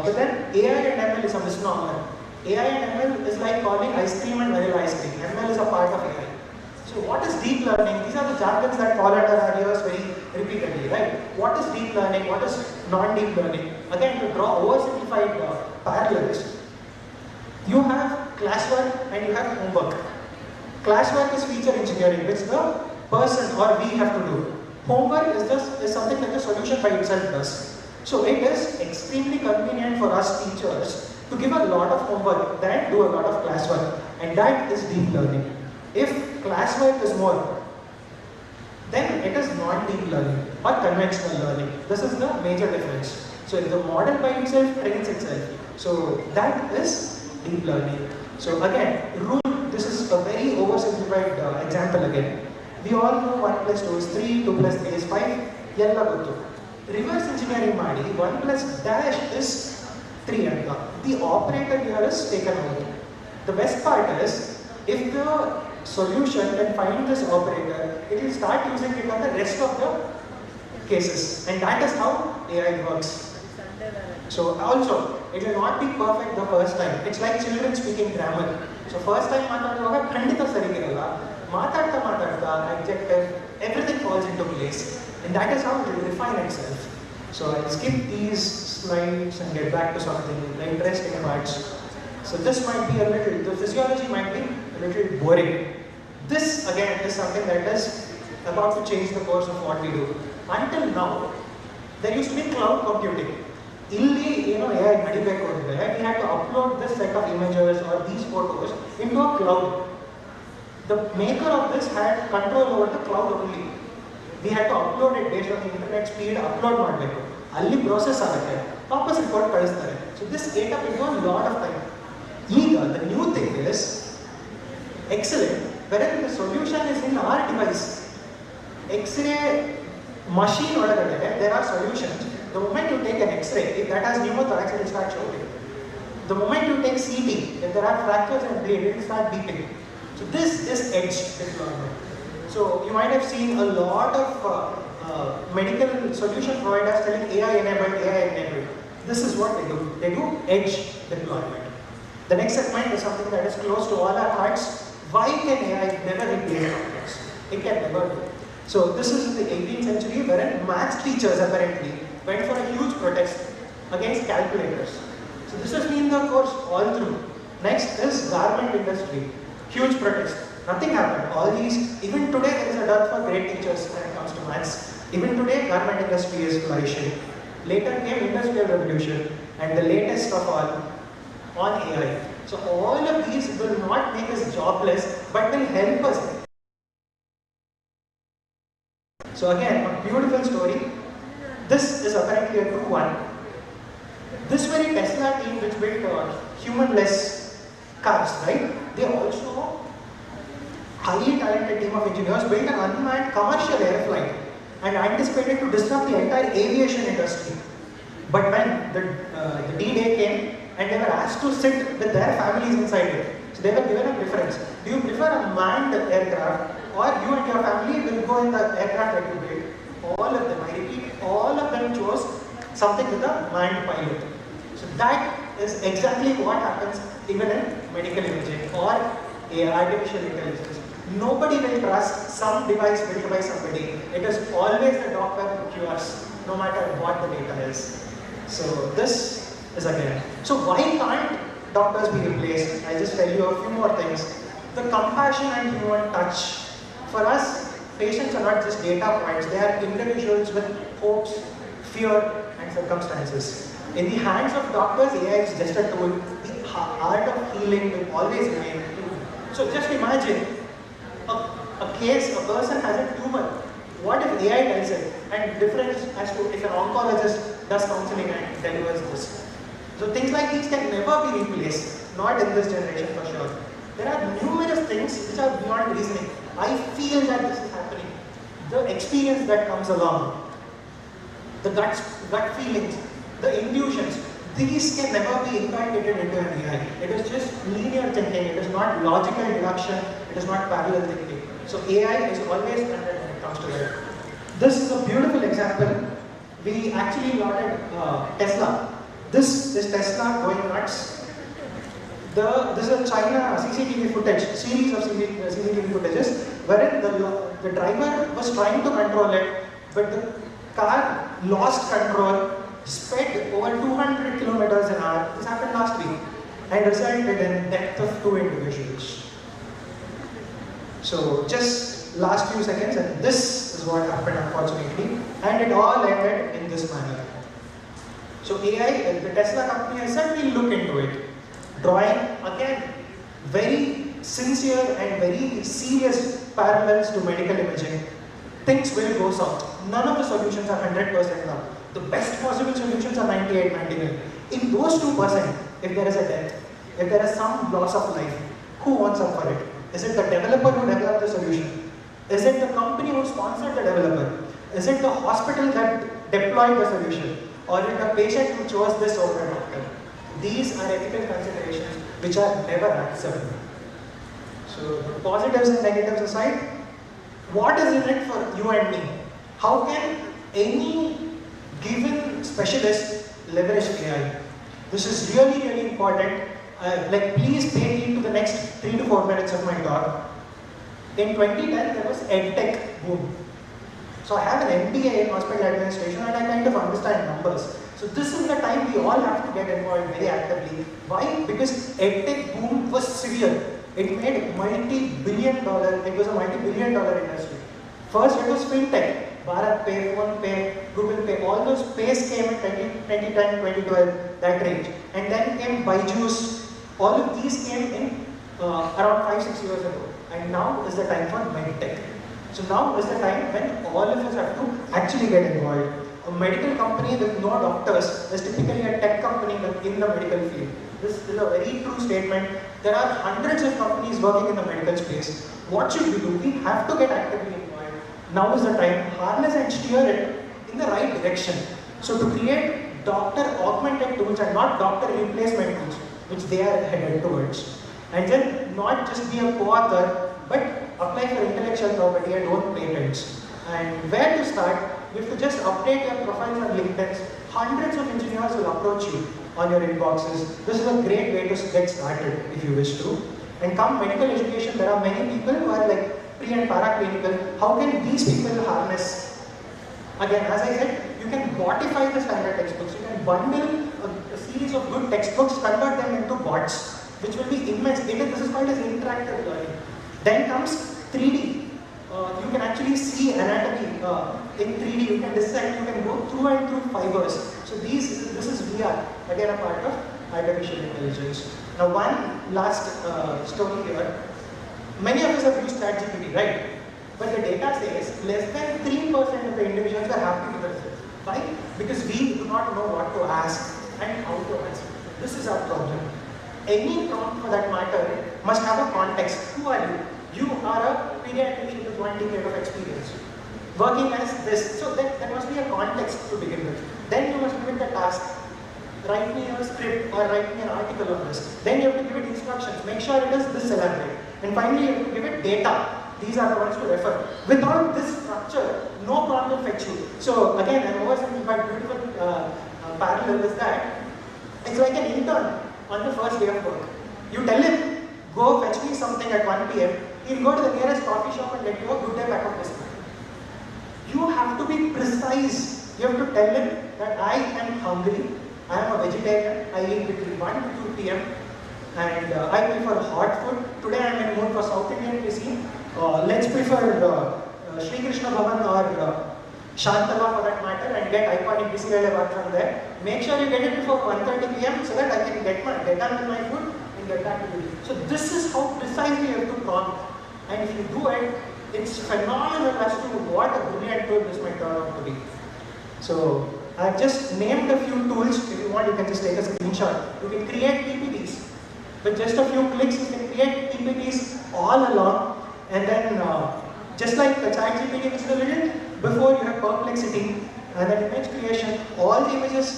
But then AI and ML is a misnomer. AI and ML is like calling ice cream and vanilla ice cream. ML is a part of AI. So what is deep learning? These are the jargons that fall under our ears very repeatedly, right? What is deep learning? What is non-deep learning? Again, to draw oversimplified parallels, you have classwork and you have homework. Classwork is feature engineering, which the person or we have to do. Homework is something that the solution by itself does. So it is extremely convenient for us teachers to give a lot of homework than do a lot of classwork, and that is deep learning. If classwork is more, then it is not deep learning or conventional learning. This is the major difference. So if the model by itself trains itself, so that is deep learning. So again, this is a very oversimplified example again. We all know 1 plus 2 is 3, 2 plus 3 is 5, yella gottu. Reverse engineering ಮಾಡಿ 1 plus dash is 3 anta. The operator here is taken out. The best part is, if the solution can find this operator, it will start using it on the rest of the cases, and that is how AI works. So also, it will not be perfect the first time. It's like children speaking grammar. So first time ಮಾತಾಡುವಾಗ ಖಂಡಿತ ಸರಿಗಿರಲ್ಲ. ಮಾತಾಡ್ತಾ adjective, everything falls into place, and that is how it will refine itself. So I'll skip these slides and get back to something, the interesting parts. So this might be the physiology might be a little boring. This again is something that is about to change the course of what we do. Until now, there used to be cloud computing. Illi AI nadibeku andre, we had to upload this set of images or these photos into a cloud. The maker of this had control over the cloud only. We had to upload it based on the internet speed, upload ಮಾಡಬೇಕು. ಅಲ್ಲಿ process ಆಗುತ್ತೆ, ವಾಪಸ್ report ಕಳಿಸ್ತಾರೆ. So this ate up into a lot of time. Now the new thing is excellent, wherein the solution is in our device. X-ray machine ಒಳಗಡೆ there are solutions. The moment you take an X-ray, if that has pneumothorax, it will start shouting. The moment you take CT, if there are fractures and bleed, it will start beeping. So this is edge deployment. So you might have seen a lot of medical solution providers telling AI enabled. This is what they do. They do edge deployment. The next segment is something that is close to all our hearts. Why can AI never replace doctors? It can never do. So this is in the 18th century, wherein maths teachers apparently went for a huge protest against calculators. So this has been the course all through. Next is garment industry. Huge protest. Nothing happened. All these, even today there is a dearth for great teachers when it comes to maths. Even today garment industry is flourishing. Later came industrial revolution, and the latest of all, on AI. So all of these will not make us jobless, but will help us. So again, a beautiful story. This is apparently a true one. This very Tesla team which built human-less cars, right? They also, highly talented team of engineers, built an unmanned commercial air flight and anticipated to disrupt the entire aviation industry. But when the D-Day came and they were asked to sit with their families inside it, so they were given a preference. Do you prefer a manned aircraft, or you and your family will go in the aircraft that you built? All of them, I repeat, all of them chose something with a manned pilot. So that is exactly what happens even in medical imaging or artificial intelligence. Nobody will trust some device built by somebody. It is always the doctor who cures, no matter what the data is. So this is again. So why can't doctors be replaced? I'll just tell you a few more things. The compassion and human touch. For us, patients are not just data points, they are individuals with hopes, fear, and circumstances. In the hands of doctors, AI is just a tool. The art of healing will always remain. So just imagine a case, a person has a tumor. What if AI does it? And difference as to if an oncologist does counseling and delivers this. So things like these can never be replaced, not in this generation for sure. There are numerous things which are beyond reasoning. I feel that this is happening. The experience that comes along, the gut feelings, the intuitions, these can never be inculcated into an AI. It is just linear thinking, it is not logical deduction, it is not parallel thinking. So AI is always standard when it comes to that. This is a beautiful example. We actually lauded Tesla. This is Tesla going nuts. This is a China CCTV footage, series of CCTV footages, wherein the driver was trying to control it, but the car lost control, sped over 200 kilometers an hour. This happened last week and resulted in death of 2 individuals. So just last few seconds, and this is what happened unfortunately, and it all ended in this manner. So AI, the Tesla company has said we'll look into it. Drawing again very sincere and very serious parallels to medical imaging. Things will go south. None of the solutions are 100% now. The best possible solutions are 98, 99. In those 2%, if there is a death, if there is some loss of life, who wants up for it? Is it the developer who developed the solution? Is it the company who sponsored the developer? Is it the hospital that deployed the solution? Or is it the patient who chose this over a doctor? These are ethical considerations which are never acceptable. So the positives and negatives aside, what is in it for you and me? How can any given specialist leverage AI? This is really, really important. Please pay heed to the next 3 to 4 minutes of my talk. In 2010, there was EdTech boom. So I have an MBA in hospital administration and I kind of understand numbers. So this is the time we all have to get involved very actively. Why? Because EdTech boom was severe. It made multi-billion dollar, it was a multi-billion dollar industry. First it was FinTech, Bharat Pay, Phone Pay, Google Pay, all those pays came in 2010, 2012, that range. And then came Byju's, all of these came in around 5-6 years ago. And now is the time for MedTech. So now is the time when all of us have to actually get involved. A medical company with no doctors is typically a tech company in the medical field. This is a very true statement. There are hundreds of companies working in the medical space. What should we do? We have to get actively involved. Now is the time. Harness and steer it in the right direction. So to create doctor augmented tools and not doctor replacement tools, which they are headed towards. And then not just be a co-author, but apply for intellectual property and own patents. And where to start? You have to just update your profiles on LinkedIn. Hundreds of engineers will approach you on your inboxes. This is a great way to get started if you wish to. And come medical education, there are many people who are like pre and paraclinical. How can these people harness? Again, as I said, you can botify the standard textbooks. You can bundle a series of good textbooks, convert them into bots, which will be immense. This is called as interactive learning. Then comes 3D. You can actually see anatomy in 3D, you can dissect, you can go through and through fibers. So this is VR, again a part of artificial intelligence. Now one last story here. Many of us have used ChatGPT, right? But the data says less than 3% of the individuals are happy with the results. Why? Because we do not know what to ask and how to answer. This is our problem. Any prompt for that matter must have a context. Who are you? You are a pediatrician with 1 decade of experience, working as this. So there must be a context to begin with. Then you must give it the task. Write me a script or write me an article on this. Then you have to give it instructions. Make sure it is this elaborate. And finally you have to give it data. These are the ones to refer. Without this structure, no prompt will fetch you. So again, an oversimplified beautiful parallel is that it's like an intern on the first day of work. You tell him, go fetch me something at 1 p.m. He'll go to the nearest coffee shop and let you a good day back of business. You have to be precise. You have to tell him that I am hungry, I am a vegetarian, I eat between 1 to 2 p.m. and I prefer hot food. Today I am in mood for South Indian cuisine. Let's prefer Sri Krishna Bhavan or Shantala for that matter and get iconic BCL award from there. Make sure you get it before 1:30 p.m. so that I can get done with my food and get back to you. So this is how precisely you have to prompt. And if you do it, it's phenomenal as to what a brilliant tool this might turn out to be. So I've just named a few tools. If you want, you can just take a screenshot. You can create PPTs. With just a few clicks, you can create PPTs all along, and then just like the ChatGPT was delivered, before you have perplexity and then image creation, all the images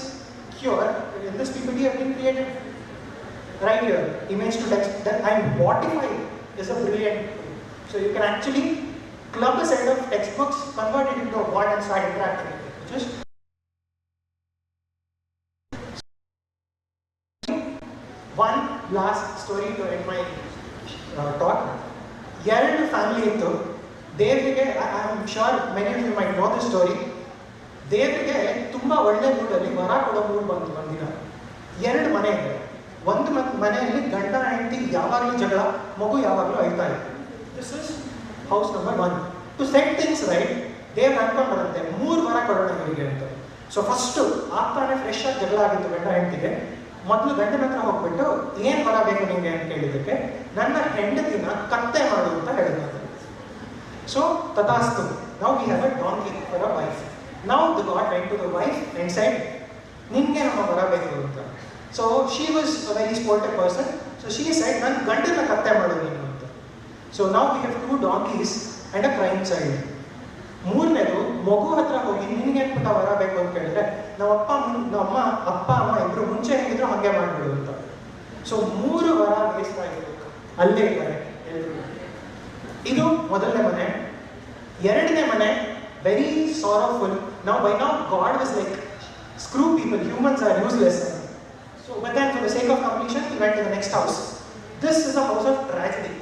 here in this PPT have been created right here, image to text, and Botify is a brilliant tool. So you can actually club a set of textbooks, convert it into a word and start interacting with it. Just one last story to end my talk. ಎರಡು family ಇತ್ತು. ದೇವರಿಗೆ, I am sure many of you might know the story. ದೇವರಿಗೆ ತುಂಬ ಒಳ್ಳೆ ಮೂಡಲ್ಲಿ ವರ ಕೊಡೋ mood ಬಂತು ಒಂದಿನ. ಎರಡು ಮನೆ ಇದೆ. ಒಂದು ಮನೆಯಲ್ಲಿ ಗಂಡ ಹೆಂಡತಿ ಯಾವಾಗಲೂ ಜಗಳ, ಮಗು ಯಾವಾಗಲೂ ಅಳ್ತಾ ಇದೆ. This is house number 1. To set things right, ದೇವ್ರು ಅನ್ಕೊಂಡ್ಬರುತ್ತೆ 3 ವರ ಕೊಡೋಣ ಇವರಿಗೆ ಅಂತ. ಸೊ ಫಸ್ಟು ಆಗ್ತಾನೆ ಫ್ರೆಶ್ ಆಗಿ ಜಗಳ ಆಗಿತ್ತು ಗಂಡ ಹೆಂಡತಿಗೆ. ಮೊದಲು ಗಂಡನ ಹತ್ರ ಹೋಗ್ಬಿಟ್ಟು ಏನು ವರ ಬೇಕು ನಿಮಗೆ ಅಂತ ಕೇಳಿದ್ದಕ್ಕೆ, ನನ್ನ ಹೆಂಡತಿನ ಕತ್ತೆ ಮಾಡು ಅಂತ ಹೇಳಿದ್ರು. ಸೊ ತಥಾಸ್ತು, ನಾವು we have a donkey for a wife. ನಾವು the god went to the wife and said, ನಿಮಗೆ ನಮ್ಮ ವರ ಬೇಕು ಅಂತ. So she was a very sportive person. So she said, ನನ್ನ ಗಂಡನ ಕತ್ತೆ ಮಾಡು ನೀನು ಅಂತ. ಸೊ ನಾವು we have 2 donkeys and a crime child. ಮೂರನೇದು, ಮಗು ಹತ್ರ ಹೋಗಿ ನಿನಗೆ ಏನ್ಬಿಟ್ಟ ವರ ಬೇಕು ಅಂತ ಕೇಳಿದ್ರೆ, ನಮ್ಮ ಅಪ್ಪ ಅಮ್ಮ ಇಬ್ರು ಮುಂಚೆ ಹೇಗಿದ್ರು ಹಾಗೆ ಮಾಡ್ಬಿಡು ಅಂತ. ಸೊ 3 ವರ ವೇಸ್ಟ್ ಆಗಿದ್ರು, ಅಲ್ಲೇ ಇದ್ದಾರೆ ಎಲ್ಲರೂ. ಇದು ಮೊದಲನೇ ಮನೆ. ಎರಡನೇ ಮನೆ ವೆರಿ ಸಾರೋಫುಲ್. ನಾವು by now God was like, screw people, humans are useless. So but then for the sake of completion we went to the next house. This is a house of tragedy.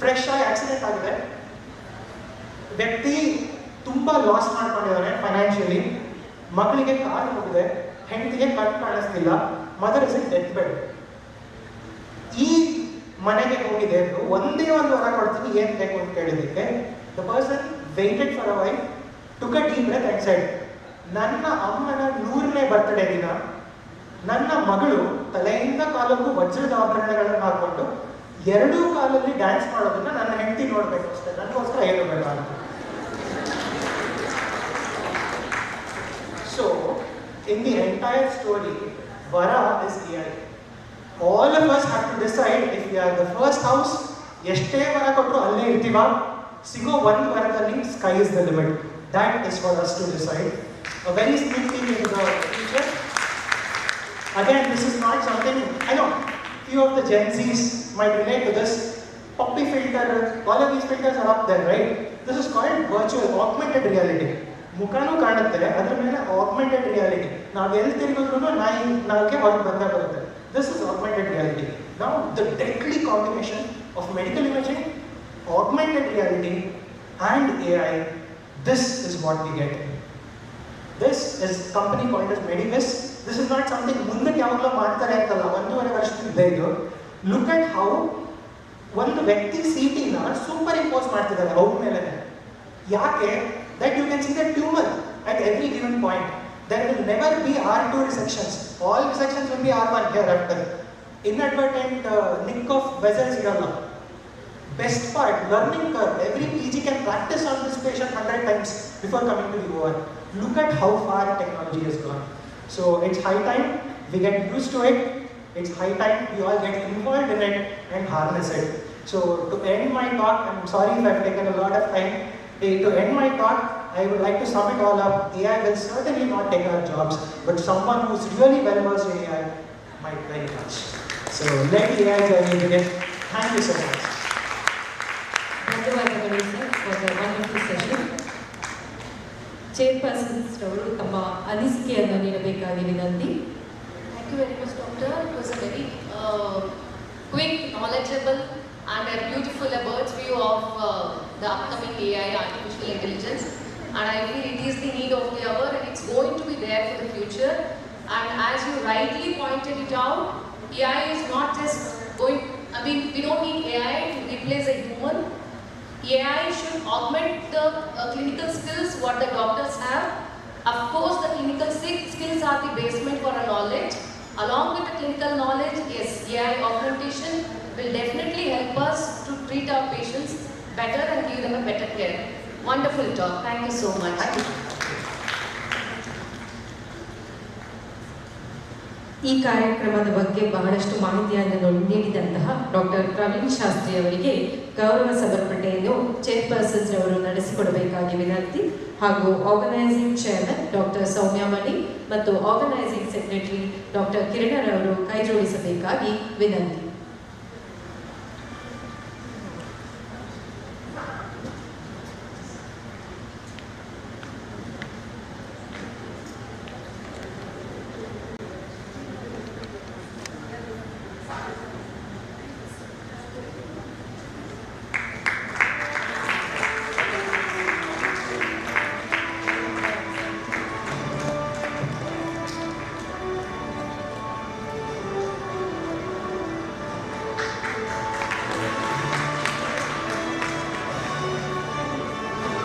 Fresh ಆಗಿ accident ಆಗಿದೆ, ವ್ಯಕ್ತಿ ತುಂಬ loss ಮಾಡ್ಕೊಂಡಿದ್ದಾನೆ financially, ಮಕ್ಕಳಿಗೆ ಕಾಲು ಹೋಗಿದೆ, ಹೆಂಡತಿಗೆ ಕಣ್ಣು ಕಾಣಿಸ್ತಿಲ್ಲ, mother is in death bed. ಈ ಮನೆಗೆ ಹೋಗಿದೆ ಒಂದೇ ಒಂದು ವರ ಕೊಡ್ತೀನಿ ಏನು ಬೇಕು ಅಂತ ಕೇಳಿದ್ದಕ್ಕೆ, the person waited for a while, took a deep breath and said, ನನ್ನ ಅಮ್ಮನ 100ನೇ ಬರ್ತ್ಡೇ ದಿನ ನನ್ನ ಮಗಳು ತಲೆಯಿಂದ ಕಾಲಕ್ಕೂ ವಜ್ರದ ಆಭರಣಗಳನ್ನು ಹಾಕೊಂಡು 2 ಕಾಲಲ್ಲಿ ಡ್ಯಾನ್ಸ್ ಮಾಡೋದನ್ನ ನನ್ನ ಹೆಂಡತಿ ನೋಡ್ಬೇಕು ಅಷ್ಟೇ, ನನಗೋಸ್ಕರ ಏನು ಬೇಡ ಅಂತ. So, in the entire story, Vara is AI. All of us have to decide if we are the first house, ಎಷ್ಟೇ ವರ ಕೊಟ್ಟರು ಅಲ್ಲೇ ಇರ್ತೀವಾ, ಸಿಗೋ ಒಂದು ವರದಲ್ಲಿ sky is the limit. That is for us to decide. A very sweet thing in the future. Again, this is not something, I know, few of the Gen Zs might relate to this. Puppy filter, all of these filters are up there, right? This is called virtual, augmented reality. ಮುಖನೂ ಕಾಣುತ್ತೆ, ಅದರ ಮೇಲೆ augmented reality. ನಾವು ಎಲ್ಲಿ ತಿರುಗಿದ್ರು ನಾಲ್ಗೆ ಹೊರಗೆ ಬಂದೇ ಬರುತ್ತೆ. This is augmented reality. ನಾವು the deadly combination of medical imaging, augmented reality and AI, this is what we get. This is company called as Medivis. This is not something ಮುಂದಕ್ಕೆ ಯಾವಾಗಲೂ ಮಾಡ್ತಾರೆ ಅಂತಲ್ಲ, 1.5 ವರ್ಷದಿಂದ ಇದು. ಲುಕ್ ಅಟ್ ಹೌ ಒಂದು ವ್ಯಕ್ತಿ CT-ನ super impose ಮಾಡ್ತಿದ್ದಾರೆ ಅವ್ರ ಮೇಲೆ. ಯಾಕೆ? That you can see the tumor at every given point. There will never be R2 resections. All resections will be R1 hereafter. Inadvertent nick of vessels iralla. Best part, learning curve. Every PG can practice on this patient 100 times before coming to the OR. Look at how far technology has gone. So it's high time we get used to it. It's high time we all get involved in it and harness it. So to end my talk, I'm sorry if I've taken a lot of time. To end my talk, I would like to sum it all up. AI will certainly not take our jobs, but someone who's really well versed in AI might very much. So let AI journey begin. Thank you so much. ಧನ್ಯವಾದಗಳು sir for the wonderful session. Chairpersons ಅವರು ತಮ್ಮ ಅನಿಸಿಕೆಯನ್ನು ನೀಡಬೇಕಾಗಿ ವಿನಂತಿ. Thank you very much, Doctor. It was a very quick, knowledgeable and a beautiful bird's view of the upcoming AI, artificial intelligence. And I feel it is the need of the hour and it's going to be there for the future. And as you rightly pointed it out, AI is not just going, we don't need AI to replace a human. AI should augment the clinical skills what the doctors have. Of course, the clinical skills are the basement for our knowledge. Along with the clinical knowledge, yes, AI augmentation will definitely help us to treat our patients better and give them a better care. Wonderful talk. Thank you so much. ಈ ಕಾರ್ಯಕ್ರಮದ ಬಗ್ಗೆ ಬಹಳಷ್ಟು ಮಾಹಿತಿಯನ್ನು ನೀಡಿದಂತಹ doctor Praveen Shastri ಅವರಿಗೆ ಗೌರವ ಸಮರ್ಪಣೆಯನ್ನು ಚೇರ್ಪರ್ಸನ್ಸ್ ಅವರು ನಡೆಸಿಕೊಡಬೇಕಾಗಿ ವಿನಂತಿ ಹಾಗೂ ಆರ್ಗನೈಸಿಂಗ್ ಚೇರ್ಮನ್ ಡಾಕ್ಟರ್ ಸೌಮ್ಯಮಣಿ ಮತ್ತು ಆರ್ಗನೈಸಿಂಗ್ ಸೆಕ್ರೆಟರಿ ಡಾಕ್ಟರ್ ಕಿರಣ್ ಅವರು ಕೈಜೋಡಿಸಬೇಕಾಗಿ ವಿನಂತಿ.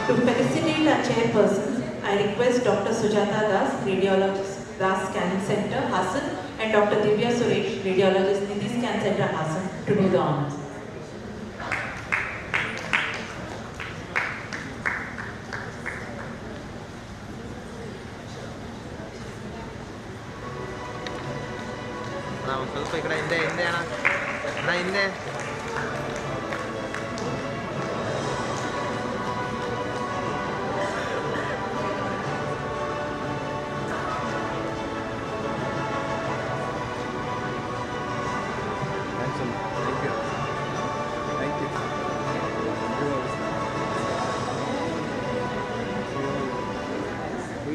To felicitate our chairpersons, I request Dr. Sujata Das, Radiologist, Das Scanning Center, Hassan, and Dr. Divya Suresh, Radiologist, Nidhi Scan Center, Hassan, to do the honors. ಸ್ವಲ್ಪ ಈ ಕಡೆ ಹಿಂದೆ ಹಿಂದೆ ಅಣ್ಣ ಹಿಂದೆ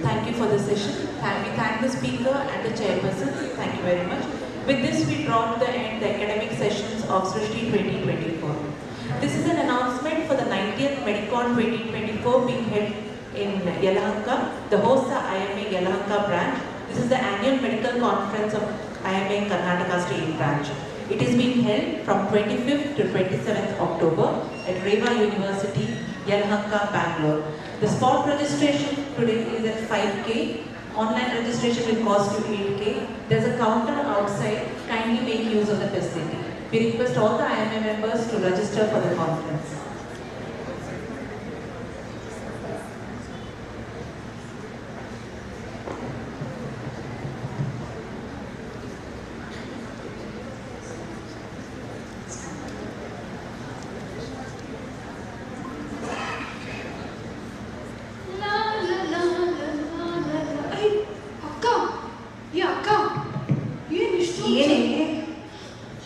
Thank you for the session. We thank the speaker and the chairperson. Thank you very much. With this, we draw to the end the academic sessions of Srusti-2024. This is an announcement for the 90th Medicon 2024 being held in Yelahanka. The hosts are IMA Yelahanka branch. This is the annual medical conference of IMA Karnataka State branch. It is being held from 25th to 27th October at Reva University, Yelahanka, Bangalore. The spot registration today is at 5K. Online registration will cost you 8K. There's a counter outside. Kindly make use of the facility. We request all the IMA members to register for the conference.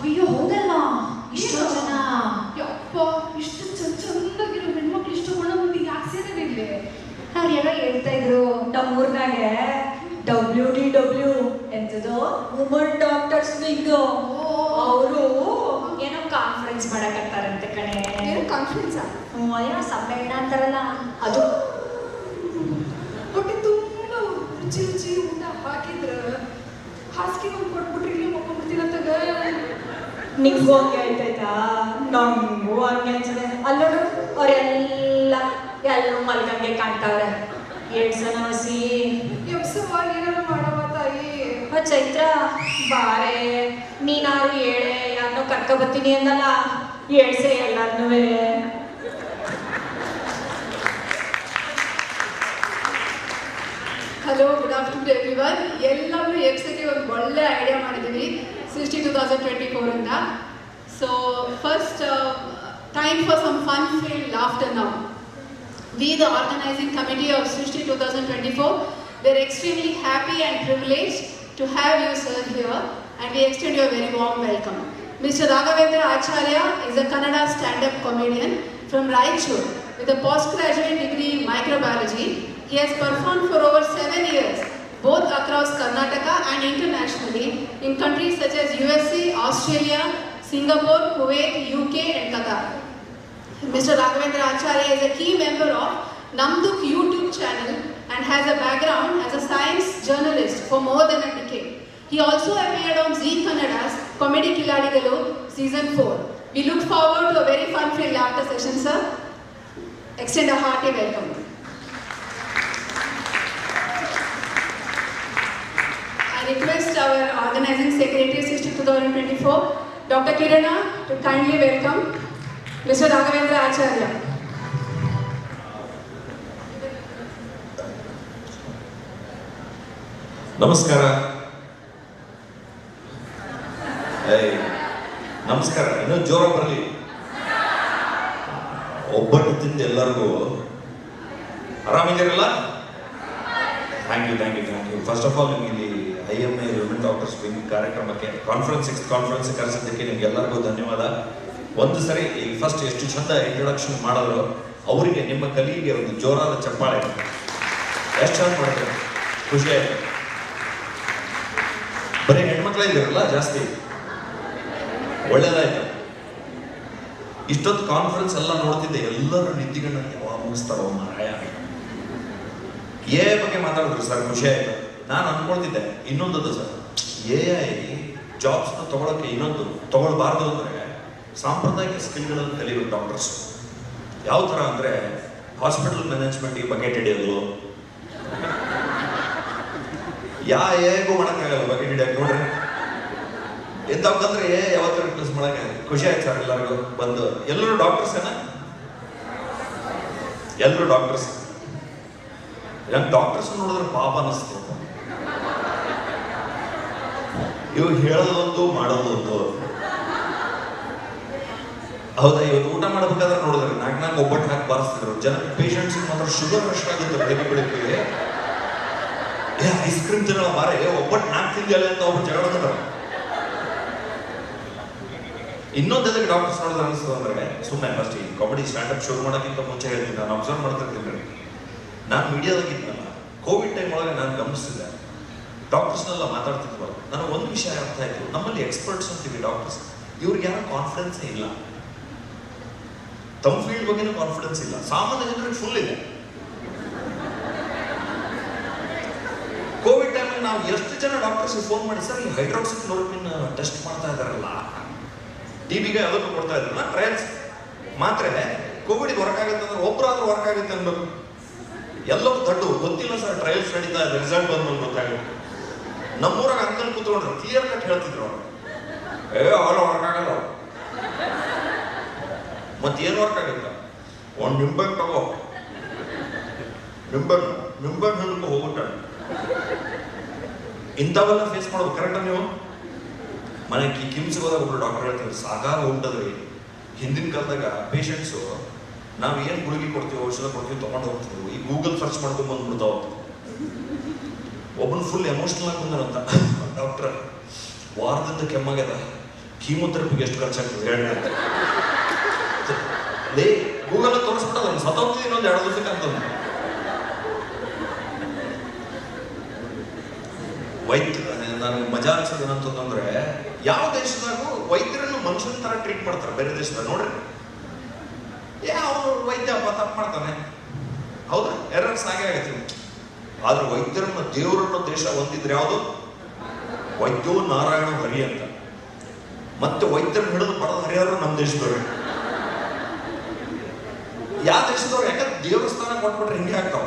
ಅಯ್ಯೋ ಹೋಗಲ್ಲ ಇಷ್ಟೋ ಜನ ಯಪ್ಪ ಇಷ್ಟು ಚೆನ್ನಾಗಿರೋ ಹೆಣ್ಮಕ್ಳು ಇಷ್ಟು ಒಣ ಮಂದಿ ಯಾಕೆ ಸೇರಿರಲಿಲ್ಲ. ಅವ್ರು ಏನೋ ಹೇಳ್ತಾ ಇದ್ರು ನಮ್ಮೂರ್ನಾಗೆ WDW ಎಂತದೋ ವುಮನ್ ಡಾಕ್ಟರ್ಸ್ ವಿಂಗ್ ಅವರು ಏನೋ ಕಾನ್ಫರೆನ್ಸ್ ಮಾಡಕತ್ತಾರಂತೆ ಕಣೆ. ಏನು ಕಾನ್ಫರೆನ್ಸ್? ಏನೋ ಸಮ್ಮೇಳನ ಅಂತಾರಲ್ಲ ಅದು. ಹೊಟ್ಟೆ ತುಂಬ ರುಚಿ ರುಚಿ ಊಟ ಹಾಕಿದ್ರ ಹಾಸಿಗೆ ಒಂದು ಕೊಟ್ಬಿಟ್ರೆ ಇಲ್ಲಿ ಮಕ್ಕೊಂಡ್ಬಿಡ್ತೀನಂತಾಗ ನಿಂಗೂ ಹಂಗೆ ಆಯ್ತಾಯ್ತಾ? ನಮಗೂ ಹಂಗೆ ಅನ್ಸದೆ. ಅಲ್ಲೋಡು ಎಲ್ಲರೂ ಮಲ್ಗಂಗೆ ಕಾಣ್ತಾವ್ರೆ. ಎಡ್ಸನವಸಿ ಎಬ್ಸವಾಗಿ ಏನಾರು ಮಾಡವ ತಾಯಿ. ಚೈತ್ರ ಬಾರೆ ನೀನಾರು ಹೇಳೆ ಯಾರನ್ನೋ ಕರ್ಕ ಬರ್ತೀನಿ ಅಂದಲ್ಲ, ಹೇಳ್ಸೆ ಎಲ್ಲಾರ್ನೂ. Hello, good afternoon everyone. ಎಲ್ಲರೂ ಎಬ್ಸಕ್ಕೆ ಒಂದು ಒಳ್ಳೆ ಐಡಿಯಾ ಮಾಡಿದ್ದೀವಿ Srusti 2024 ಇಂದ. So first time for some fun filled laughter now. We, the organizing committee of Srusti 2024, we are extremely happy and privileged to have you, sir, here, and we extend you a very warm welcome. Mr. Raghavendra Acharya is a Kannada stand-up comedian from Raichur with a postgraduate degree in microbiology. He has performed for over 7 years, both across Karnataka and internationally in countries such as USA, Australia, Singapore, Kuwait, UK, and Qatar. Mr. Raghavendra Acharya is a key member of Namduk YouTube channel and has a background as a science journalist for more than a decade. He also appeared on Zee Kannada's Comedy Killadigalu Season 4. We look forward to a very fun-filled laughter session, sir. Extend a hearty welcome. I request our organizing secretary, Srusti 2024, Dr. Kirana, to kindly welcome Mr. Raghavendra Acharya. ನಮಸ್ಕಾರ. ನಮಸ್ಕಾರ. ಇನ್ನೂ ಜೋರ ಬರಲಿ. ಒಬ್ಬಟ್ಟು ತಿಂದು ಎಲ್ಲರಿಗೂ ಆರಾಮಿದ್ದೀರಲ್ಲ? Thank you. First of all ನಿಮಗೆ ಇಲ್ಲಿ IMA ವಿಮೆನ್ ಡಾಕ್ಟರ್ಸ್ ವಿಂಗ್ ಕಾರ್ಯಕ್ರಮಕ್ಕೆ ಕಾನ್ಫರೆನ್ಸ್ ಕರೆಸಿದ್ದಕ್ಕೆ ನಿಮ್ಗೆ ಎಲ್ಲರಿಗೂ ಧನ್ಯವಾದ. ಒಂದು ಸರಿ ಈಗ ಫಸ್ಟ್ ಎಷ್ಟು ಚಂದ ಇಂಟ್ರೊಡಕ್ಷನ್ ಮಾಡಿದ್ರು, ಅವರಿಗೆ ನಿಮ್ಮ ಕಲಿಗೆ ಒಂದು ಜೋರಾದ ಚಪ್ಪಾಳೆ. ಎಷ್ಟು ಚಂದ ಮಾಡಿದ್ರು, ಖುಷಿ ಆಯ್ತು. ಬರೀ ಹೆಣ್ಮಕ್ಳೇ ಇದ್ದೀರಲ್ಲ ಜಾಸ್ತಿ, ಒಳ್ಳೇದಾಯ್ತು. ಇಷ್ಟೊತ್ತು ಕಾನ್ಫರೆನ್ಸ್ ಎಲ್ಲ ನೋಡ್ತಿದ್ದೆ, ಎಲ್ಲರೂ ನಿದ್ದಿಗಳನ್ನ ಯಾವಾಗ ಮುಗಿಸ್ತಾರೋ ಮಾರಾಯ. AI ಬಗ್ಗೆ ಮಾತಾಡಿದ್ರು ಸರ್, ಖುಷಿ ಆಯ್ತು. ನಾನು ಅನ್ಕೊಳ್ತಿದ್ದೆ ಇನ್ನೊಂದು ಸರ್, AI ಜಾಬ್ಸ್ನ ತಗೊಳಕ್ಕೆ ಇನ್ನೊಂದು ತಗೊಳ್ಬಾರ್ದು ಅಂದರೆ ಸಾಂಪ್ರದಾಯಿಕ ಸ್ಕಿಲ್ಗಳನ್ನು ಕಲಿಬೇಕು ಡಾಕ್ಟರ್ಸ್. ಯಾವ ಥರ ಅಂದರೆ ಹಾಸ್ಪಿಟಲ್ ಮ್ಯಾನೇಜ್ಮೆಂಟಿಗೆ ಬಕೆಟ್ ಹಿಡಿಯೋದು, ಹೇಗೂ ಮಾಡೋಕ್ಕಾಗಲ್ಲ ಬಕೆಟ್ ಹಿಡಿಯೋಕೆ. ನೋಡ್ರಿ ಎಂತಂದ್ರೆ ಯಾವತ್ತೂ ರಿಪ್ಲೇಸ್ ಮಾಡಕ್ಕೆ ಖುಷಿ ಆಯ್ತು ಸರ್. ಎಲ್ಲರಿಗೂ ಬಂದು ಎಲ್ಲರೂ ಡಾಕ್ಟರ್ಸ್ ಎಲ್ಲರೂ ಡಾಕ್ಟರ್ಸ್. ನಂಗೆ ಡಾಕ್ಟರ್ಸ್ ನೋಡಿದ್ರೆ ಪಾಪ ಅನ್ನಿಸ್ತು. ಇವು ಹೇಳೋದೊಂದು ಮಾಡೋದೊಂದು. ಹೌದಾ, ಇವತ್ತು ಊಟ ಮಾಡ್ಬೇಕಾದ್ರೆ ನೋಡಿದ್ರೆ ನಾಲ್ಕು ಒಬ್ಬಟ್ಟು ಹಾಕಿ ಬಾರಿಸ್ತಿದ್ರು ಜನ. ಪೇಷಂಟ್ಸ್ ಮಾತ್ರ ಶುಗರ್ ರಶ್ ಆಗುತ್ತೆ ಬೆಳಿಗ್ಗೆ. ಐಸ್ ಕ್ರೀಮ್ ತಿನ್ನೋ ಮಾರೆ, ಒಬ್ಬಟ್ಟು 4 ತಿಂದಿಲ್ಲ ಅಂತ ಒಬ್ಬರು ಜಗಳ. ಇನ್ನೊಂದು ಎದಕ್ಕೆ ಡಾಕ್ಟರ್ಸ್ ನೋಡಿದ್ರೆ ಅನಿಸ್ತದೆ ಅಂದ್ರೆ, ಸುಮ್ಮನೆ ಫಸ್ಟ್ ಈ ಕಾಮಿಡಿ ಸ್ಟ್ಯಾಂಡಪ್ ಶುರು ಮಾಡೋಕ್ಕಿಂತ ಮುಂಚೆ ಹೇಳ್ತೀನಿ, ನಾನು ಅಬ್ಸರ್ವ್ ಮಾಡ್ತಿರ್ತೀನಿ. ನಾನು ಮೀಡಿಯಾದಾಗಿದ್ನಲ್ಲ, ಕೋವಿಡ್ ಟೈಮ್ ಒಳಗೆ ನಾನು ಗಮನಿಸಿದ್ದೆ, ಡಾಕ್ಟರ್ಸ್ನೆಲ್ಲ ಮಾತಾಡ್ತಿದ್ವಲ್ಲ, ನನಗೆ ಒಂದು ವಿಷಯ ಅರ್ಥ ಆಯ್ತು. ನಮ್ಮಲ್ಲಿ ಎಕ್ಸ್ಪರ್ಟ್ಸ್ ಅಂತೀವಿ ಡಾಕ್ಟರ್ಸ್, ಇವ್ರಿಗೆ ಯಾರೋ ಕಾನ್ಫಿಡೆನ್ಸೇ ಇಲ್ಲ. ತಮ್ಮ ಫೀಲ್ಡ್ ಬಗ್ಗೆನೂ ಕಾನ್ಫಿಡೆನ್ಸ್ ಇಲ್ಲ. ಸಾಮಾನ್ಯ ಜನರಿಗೆ ಫುಲ್ ಇದೆ. ಕೋವಿಡ್ ಟೈಮಲ್ಲಿ ನಾವು ಎಷ್ಟು ಜನ ಡಾಕ್ಟರ್ಸ್ ಫೋನ್ ಮಾಡಿ, ಸರ್ ಈ ಹೈಡ್ರಾಕ್ಸಿಕ್ಲೋರೋಕ್ವಿನ್ ಟೆಸ್ಟ್ ಮಾಡ್ತಾ ಇದ್ದಾರಲ್ಲ, TBಗೆ ಅದಕ್ಕೂ ಕೊಡ್ತಾ ಇದ್ರಲ್ಲ ಟ್ರಯಲ್ಸ್, ಮಾತ್ರೆ ಕೋವಿಡ್ಗೆ ವರ್ಕ್ ಆಗುತ್ತೆ ಅಂದ್ರೆ ಒಬ್ಬರಾದ್ರೂ ವರ್ಕ್ ಆಗುತ್ತೆ ಅನ್ಬೇಕು. ಎಲ್ಲರೂ ದೊಡ್ಡ ಗೊತ್ತಿಲ್ಲ ಸರ್, ಟ್ರಯಲ್ಸ್ ನಡೀತಾ ಇದೆ, ರಿಸಲ್ಟ್ ಬಂದ್ಮೇಲೆ ಗೊತ್ತಾಗುತ್ತೆ. ನಮ್ಮೂರಾಗ ಅಂಕಲ್ ಕೂತ್ಕೊಂಡ್ರು, ಕ್ಲಿಯರ್ ಕಟ್ ಹೇಳ್ತಿದ್ರು ಅವ್ರು, ಅವೆಲ್ಲ ವರ್ಕ್ ಆಗಲ್ಲ. ಮತ್ತೇನು ವರ್ಕ್ ಆಗುತ್ತೆ? ಒಂದು ನಿಂಬೆಹಣ್ಣು ತಗೋ, ನಿಂಬೆಹಣ್ಣು ಹಣ್ಣು ಹೋಗ್ಬಿಟ್ಟ. ಇಂಥವೆಲ್ಲ ಫೇಸ್ ಮಾಡೋದು ಕರೆಕ್ಟಾ ನೀವು? ಮನೆಗೆ ಕಿಮ್ಸ್ಗೆ ಹೋದಾಗ ಒಬ್ರು ಡಾಕ್ಟರ್ ಹೇಳ್ತೀವಿ, ಸಾಕಾಗ ಹೋಗ್ತದ್ರಿ. ಹಿಂದಿನ ಕಾಲದಾಗ ಪೇಷಂಟ್ಸು ನಾವು ಏನು ಗುಳಿಗೆ ಕೊಡ್ತೀವಿ, ಔಷಧ ಕೊಡ್ತೀವಿ, ತೊಗೊಂಡು ಹೋಗ್ತೀವಿ. ಈ ಗೂಗಲ್ ಸರ್ಚ್ ಮಾಡ್ಕೊಂಡು ಬಂದ್ಬಿಡ್ತಾವ. ಒಬ್ಬನು ಫುಲ್ ಎಮೋಷನಲ್ ಆಗಿ ಬಂದನಂತ, ಡಾಕ್ಟ್ರ ವಾರದಿಂದ ಕೆಮ್ಮಾಗ್ಯದ, ಕೀಮೋಥೆರಪಿಗೆ ಎಷ್ಟು ಖರ್ಚಾಗ್ತದೆ ಹೇಳಿ ಅಂತ. ಗೂಗಲ್ ತೋರಿಸ್ಬಿಟ್ಟದ, ಸತ್ತೋಗ್ತಿದ್ದೀನಿ ಇನ್ನೊಂದು 2 ದಿವಸಕ್ಕೆ ಅಂತಂದು. ವೈದ್ಯ ನನಗೆ ಮಜಾ ಅನ್ಸೋದು ಏನಂತಂದ್ರೆ, ಯಾವ ದೇಶದಾಗೂ ವೈದ್ಯರನ್ನು ಮನುಷ್ಯನ ತರ ಟ್ರೀಟ್ ಮಾಡ್ತಾರೆ. ಬೇರೆ ದೇಶದಾಗ ನೋಡ್ರಿ, ಅವನು ವೈದ್ಯ ತಪ್ಪು ಮಾಡ್ತಾನೆ, ಹೌದಾ, ಎರರ್ಸ್ ಆಗೇ ಆಗತ್ತೆ. ಆದ್ರೆ ವೈದ್ಯರನ್ನ ದೇವರನ್ನ ದೇಶ ಹೊಂದಿದ್ರೆ ಯಾವುದು? ವೈದ್ಯೋ ನಾರಾಯಣ ಹರಿ ಅಂತ. ಮತ್ತೆ ವೈದ್ಯರನ್ನ ಹಿಡಿದು ಪಡೆದ ಹರಿಯವರು ನಮ್ಮ ದೇಶದವ್ರು. ಯಾವ ದೇಶದವ್ರು? ಯಾಕಂದ್ರೆ ದೇವಸ್ಥಾನ ಕೊಟ್ಬಿಟ್ರೆ ಹಿಂಗೆ ಆಗ್ತಾವ.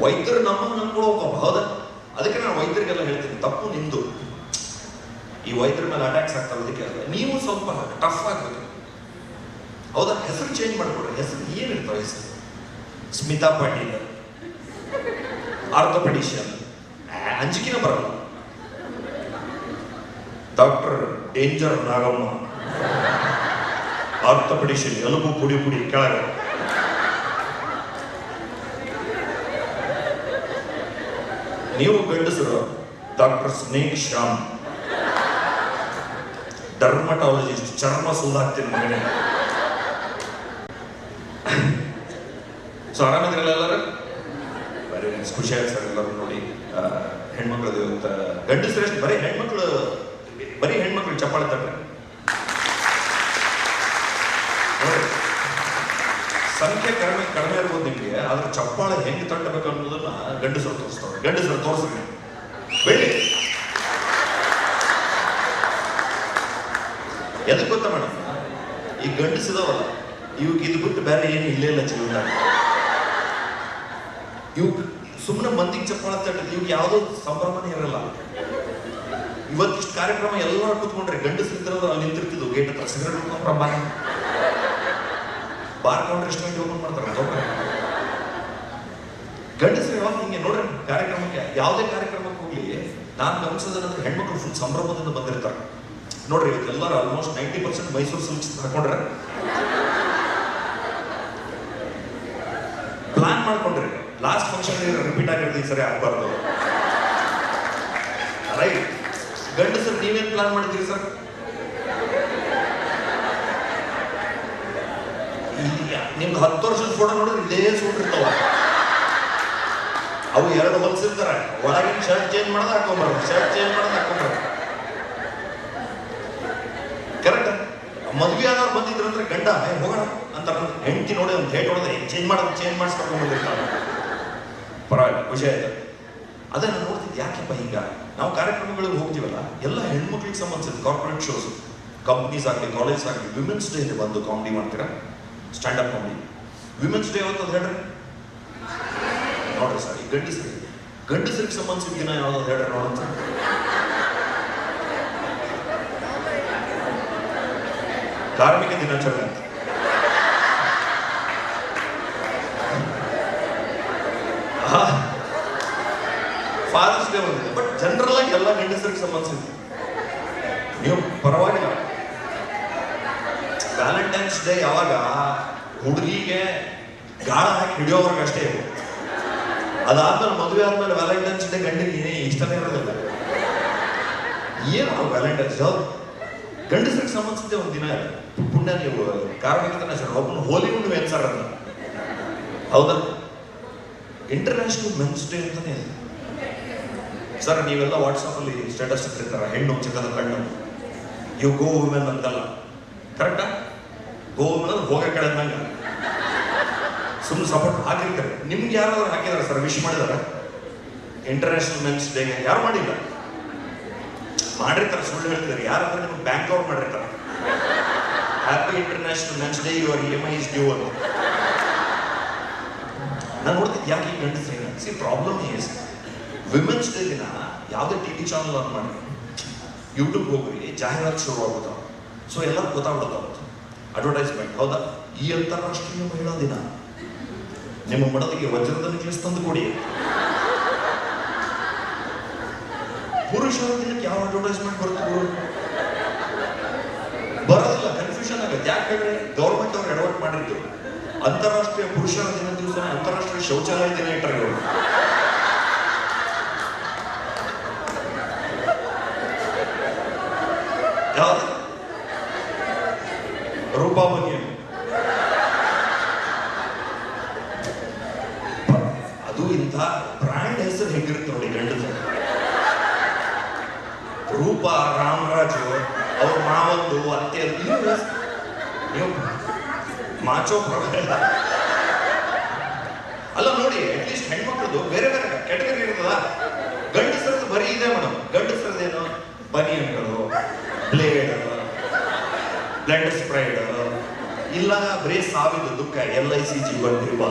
ವೈದ್ಯರು ನಮ್ಮನ್ನು ನಂಬ್ಕೊಳ್ಳೋಕಪ್ಪ, ಹೌದಾ? ಅದಕ್ಕೆ ನಾನು ವೈದ್ಯರಿಗೆಲ್ಲ ಹೇಳ್ತೀನಿ, ತಪ್ಪು ನಿಂದು. ಈ ವೈದ್ಯರ ಮೇಲೆ ಅಟ್ಯಾಕ್ಸ್ ಆಗ್ತಾವೆ, ಅದಕ್ಕೆ ನೀವು ಸ್ವಲ್ಪ ಟಫ್ ಆಗ್ಬೇಕು, ಹೌದಾ? ಹೆಸರು ಚೇಂಜ್ ಮಾಡ್ಕೊಡ್ರಿ. ಹೆಸರು ಏನಿರ್ತಾವೆ ಹೆಸರು? ಸ್ಮಿತಾ ಪಾಟೀಲ್, ಆರ್ಥೋಪೆಡಿಷಿಯನ್, ಅಂಜಿಕೆನ ಬರಲ್ಲ. ಡಾಕ್ಟರ್ ಡೇಂಜರ್ ನಾಗಮ್ಮ, ಆರ್ಥೋಪೆಡಿಷಿಯನ್, ಎಲುಬು ಪುಡಿ ಕೆಳಗೆ. ನೀವು ಗಂಡಸರು ಡಾಕ್ಟರ್ ಸ್ನೇಕ್ ಶ್ಯಾಮ್, ಡರ್ಮಟಾಲಜಿಸ್ಟ್, ಚರ್ಮ ಸುಲ್ಲಾಗ್ತೀನಿ ಮಗನೇ. ಸೊ ಆರಾಮಿದ್ರಲ್ಲ ಎಲ್ಲರೂ? ಬರೀ ಖುಷಿ ಆಯ್ತು ಸರ್ ಎಲ್ಲರೂ ನೋಡಿ. ಹೆಣ್ಮಕ್ಳದ್ದು ಇವತ್ತು ಗಂಡಸರಷ್ಟು ಬರೀ ಹೆಣ್ಮಕ್ಳು ಚಪ್ಪಾಳೆ ತಟ್ರೆ ಸಂಖ್ಯೆ ಕಡಿಮೆ ಇರ್ಬೋದು ನಿಮಗೆ, ಆದ್ರೆ ಚಪ್ಪಾಳೆ ಹೆಂಗೆ ತಟ್ಟಬೇಕು ಅನ್ನೋದನ್ನ ಗಂಡಸರು ತೋರಿಸ್ತಾರೆ. ಗಂಡಸರು ತೋರಿಸ್ರಿ ಬೆಳ್ಳಿ. ಎದಕ್ಕೆ ಗೊತ್ತಾ ಮೇಡಮ್, ಈ ಗಂಡಸಿದವಲ್ಲ ಇವಾಗ ಇದು ಬಿಟ್ಟು ಬೇರೆ ಏನು ಇಲ್ಲೇ ಇಲ್ಲ ಜೀವನ. ಇವ್ ಸುಮ್ಮನೆ ಮಂದಿಗೆ ಚಪ್ಪಾಳೆ ತಟ್ಟಿದ್ ಇವಾಗ ಯಾವುದೋ ಸಂಭ್ರಮನೇ ಇರಲ್ಲ. ಇವತ್ತಿಷ್ಟು ಕಾರ್ಯಕ್ರಮ ಎಲ್ಲರೂ ಕೂತ್ಕೊಂಡ್ರೆ ಗಂಡಸರಿದ್ರವ್ರು ಅಲ್ಲಿ ನಿಂತಿರ್ತಿದ್ವು ಗೇಟ್ ಹತ್ರ, ಸಿಗರೇಟ್ ಹಿಡ್ಕೊಂಡ್ರ ಬಾರ್ ಕೌಂಟರ್ ರೆಸ್ಟೋರೆಂಟ್ ಓಪನ್ ಮಾಡ್ತಾರೆ. ಗಂಡಸರು ಯಾವಾಗ ಹಿಂಗೆ ನೋಡ್ರಿ, ಕಾರ್ಯಕ್ರಮಕ್ಕೆ ಯಾವುದೇ ಕಾರ್ಯಕ್ರಮಕ್ಕೆ ಹೋಗ್ಲಿ ನಾನು ಗಮನಿಸೋದಂದ್ರೆ ಹೆಣ್ಮಕ್ಳು ಫುಲ್ ಸಂಭ್ರಮದಿಂದ ಬಂದಿರ್ತಾರೆ. ನೋಡ್ರಿ ಇವತ್ತೆಲ್ಲರೂ ಆಲ್ಮೋಸ್ಟ್ 90% ಮೈಸೂರು ಸಿಲ್ಕ್ಸ್ ಹಾಕೊಂಡ್ರೆ ಪ್ಲಾನ್ ಮಾಡ್ಕೊಂಡ್ರಿ ಲಾಸ್ಟ್ ಫಂಕ್ಷನ್ ರಿಪೀಟ್ ಆಗಿರೋದು ಈ ಸರಿ ಆಗ್ಬಾರ್ದು. ರೈಟ್, ಗಂಡಸರು ನೀವೇನ್ ಪ್ಲಾನ್ ಮಾಡಿದ್ದೀರಿ ಸರ್? ನಿಮ್ದು 10 ವರ್ಷದ ಫೋಟೋ ನೋಡಿದ್ರೆ ಇದೇ ಸೂಟ್ ಇರ್ತಾವ. ಅವು 2 ಹೊಲ್ಸಿರ್ತಾರೆ, ಒಳಗಿನ ಶರ್ಟ್ ಚೇಂಜ್ ಮಾಡೋದು ಹಾಕೊಂಬಾರ್ದು, ಶರ್ಟ್ ಚೇಂಜ್ ಮಾಡೋದು ಹಾಕೊಂಬಾರ್ದು. ಕರೆಕ್ಟ್. ಮದ್ವೆ ಆದವ್ರು ಬಂದಿದ್ರು ಅಂದ್ರೆ ಗಂಡ ಹೋಗೋಣ ಅಂತ ಹೆಂಡತಿ ನೋಡಿ ಒಂದು ಹೇಟ್ ಹೊಡೆದ್ರೆ ಚೇಂಜ್ ಮಾಡಿಸ್ಕೊಂಡು ಬಂದಿರ್ತಾರೆ. ಪರವಾಗಿಲ್ಲ, ಖುಷಿ ಆಯ್ತು. ಅದನ್ನು ನೋಡ್ತಿದ್ದು ಯಾಕೆಪ್ಪ ಹಿಂಗ? ನಾವು ಕಾರ್ಯಕ್ರಮಗಳಿಗೆ ಹೋಗ್ತೀವಲ್ಲ, ಎಲ್ಲ ಹೆಣ್ಮಕ್ಳಿಗೆ ಸಂಬಂಧಿಸಿದ ಕಾರ್ಪೊರೇಟ್ ಶೋಸ್, ಕಂಪ್ನೀಸ್ ಆಗಲಿ, ಕಾಲೇಜ್ ಆಗಲಿ, ವಿಮೆನ್ಸ್ ಡೇ ಇದೆ, ಬಂದು ಕಾಮಿಡಿ ಮಾಡ್ತೀರಾ, ಸ್ಟ್ಯಾಂಡಪ್ ಕಾಮಿಡಿ. ವಿಮೆನ್ಸ್ ಡೇ ಯಾವತ್ತು ಹೇಳ್ರಿ ನೋಡ್ರಿ ಸರ್. ಈ ಗಂಡಸರಿಗೆ ಸಂಬಂಧಿಸಿದ ದಿನ ಯಾವ್ದು ಹೇಳ್ರಿ ನೋಡೋಣ. ಕಾರ್ಮಿಕ ದಿನಾಚರಣೆ ಅಂತ. ಫಾದರ್ಸ್ ಡೇ ಬಂದಿದೆ, ಬಟ್ ಜನರಲ್ ಆಗಿ ಎಲ್ಲ ಗಂಡಸರಿಗೆ ಸಂಬಂಧಿಸಿದೆ. ನೀವು ಪರವಾಗಿಲ್ಲ. ವ್ಯಾಲೆಂಟೈನ್ಸ್ ಡೇ ಯಾವಾಗ ಹುಡುಗಿಗೆ ಗಾಳ ಹಾಕಿ ಹಿಡಿಯೋವ್ರಿಗೆ ಅಷ್ಟೇ ಇವು. ಅದಾದ್ಮೇಲೆ ಮದುವೆ ಆದ್ಮೇಲೆ ವ್ಯಾಲೆಂಟೈನ್ಸ್ ಡೇ ಗಂಡಿಗೆ ಇಷ್ಟನೇ ಇರೋದಿಲ್ಲ. ಏನು ವ್ಯಾಲೆಂಟೈನ್ಸ್ ಗಂಡಸರಿಗೆ ಸಂಬಂಧಿಸಿದ್ದೆ ಒಂದು ದಿನ ಇದೆ. ಪುಣ್ಯ ನೀವು ಕಾರ್ಮಿಕ ದಿನಾಚರಣೆ ಒಬ್ಬನು ಹೋಲಿ ಹುಣ್ಣಿಮೆ ಸರ್ ಅಂತ. ಹೌದಾ? ಇಂಟರ್ನ್ಯಾಷನಲ್ ಮೆನ್ಸ್ ಡೇ ಅಂತಾನೆ ಇದೆ ಸರ್. ನೀವೆಲ್ಲ ವಾಟ್ಸಪ್ ಅಲ್ಲಿ ಸ್ಟೇಟಸ್ ಇಟ್ಟಿರ್ತಾರ, ಹೆಣ್ಣು ಚಿಕ್ಕದ ಕಣ್ಣು, ಇವು ಗೋ ವುಮೆನ್ ಅಂತಲ್ಲ. ಕರೆಕ್ಟಾ? ಗೋ ವುಮೆನ್ ಅಂದ್ರೆ ಹೋಗ ಕಳೆದಂಗ ಸುಮ್ಮನೆ ಸಪೋರ್ಟ್ ಹಾಕಿರ್ತಾರೆ. ನಿಮ್ಗೆ ಯಾರಾದ್ರೂ ಹಾಕಿದಾರೆ ಸರ್? ವಿಶ್ ಮಾಡಿದಾರೆ ಇಂಟರ್ನ್ಯಾಷನಲ್ ಮೆನ್ಸ್ ಡೇಗೆ? ಯಾರು ಮಾಡಿಲ್ಲ? ಮಾಡಿರ್ತಾರೆ, ಸುಳ್ಳು ಹೇಳ್ತಿದ್ದಾರೆ. ಯಾರಾದ್ರೂ ನಿಮ್ಗೆ ಬ್ಯಾಂಕ್ ಅವ್ರು ಮಾಡಿರ್ತಾರೆ, happy international men's day, your EMI is due ಅಂತ. ನಾನು ನೋಡ್ತಿದ್ದೆ ಯಾಕೆ ಈ ಗಂಡಸ್ರಿಗೆ see problem is women's day ದಿನ ಯಾವುದೇ TV ಚಾನಲ್ ಆನ್ ಮಾಡಿ, ಯೂಟ್ಯೂಬ್ ಹೋಗ್ರಿ, ಜಾಹೀರಾತು ಶುರು ಆಗುತ್ತಾವ. ಸೊ ಎಲ್ಲರೂ ಗೊತ್ತಾಗ್ಬಿಡ್ತಾವ, ಅಡ್ವರ್ಟೈಸ್ಮೆಂಟ್. ಹೌದಾ? ಈ ಅಂತಾರಾಷ್ಟ್ರೀಯ ಮಹಿಳಾ ದಿನ, ನಿಮ್ಮ ಮಡದಿಗೆ ವಜ್ರದ ನೆಕ್ಲೆಸ್ ತಂದು ಕೊಡಿ. ಪುರುಷರ ದಿನಕ್ಕೆ ಯಾವ ಅಡ್ವರ್ಟೈಸ್ಮೆಂಟ್ ಬರುತ್ತೆ? ಬರೋದಿಲ್ಲ, ಕನ್ಫ್ಯೂಷನ್ ಆಗುತ್ತೆ. ಯಾಕಂದ್ರೆ ಗೌರ್ಮೆಂಟ್ ಅವ್ರು ಅಡ್ವರ್ಟ್ ಮಾಡಿದ್ರು, ಅಂತಾರಾಷ್ಟ್ರೀಯ ಪುರುಷರ ದಿನ ದಿವಸ ಅಂತಾರಾಷ್ಟ್ರೀಯ ಶೌಚಾಲಯ ದಿನ ಇಟ್ಟರೆ ಅವರು. ಯಾವ್ದು? ರೂಪಾ ಬನಿಯನ್. ಅದು ಇಂಥ ಬ್ರ್ಯಾಂಡ್ ಹೆಸರು ಹೆಂಗಿರುತ್ತೆ ನೋಡಿ ಗಂಡಸ. ರೂಪ, ರಾಮರಾಜು, ಅವ್ರ ಮಾವಂದು, ಅತ್ತೆ, ನೀವು ಮಾಚೋ ಅಲ್ಲ ನೋಡಿ. ಅಟ್ಲೀಸ್ಟ್ ಹೆಣ್ಮಕ್ಳದು ಬೇರೆ ಬೇರೆ ಕ್ಯಾಟಗರಿ ಇರ್ತದ. ಗಂಡಸರದ್ದು ಬರೀ ಇದೆ ಮೇಡಮ್. ಗಂಡಸರದೇನು ಬನಿಯನ್ಗಳು, ಬ್ಲೇಡ್, ಬ್ಲೆಂಡರ್ ಸ್ಪ್ರೈಡ್, ಇಲ್ಲ ಬರೀ ಸಾವಿದ ದುಃಖ, LIC ಜೀವನ ವಿಮಾ,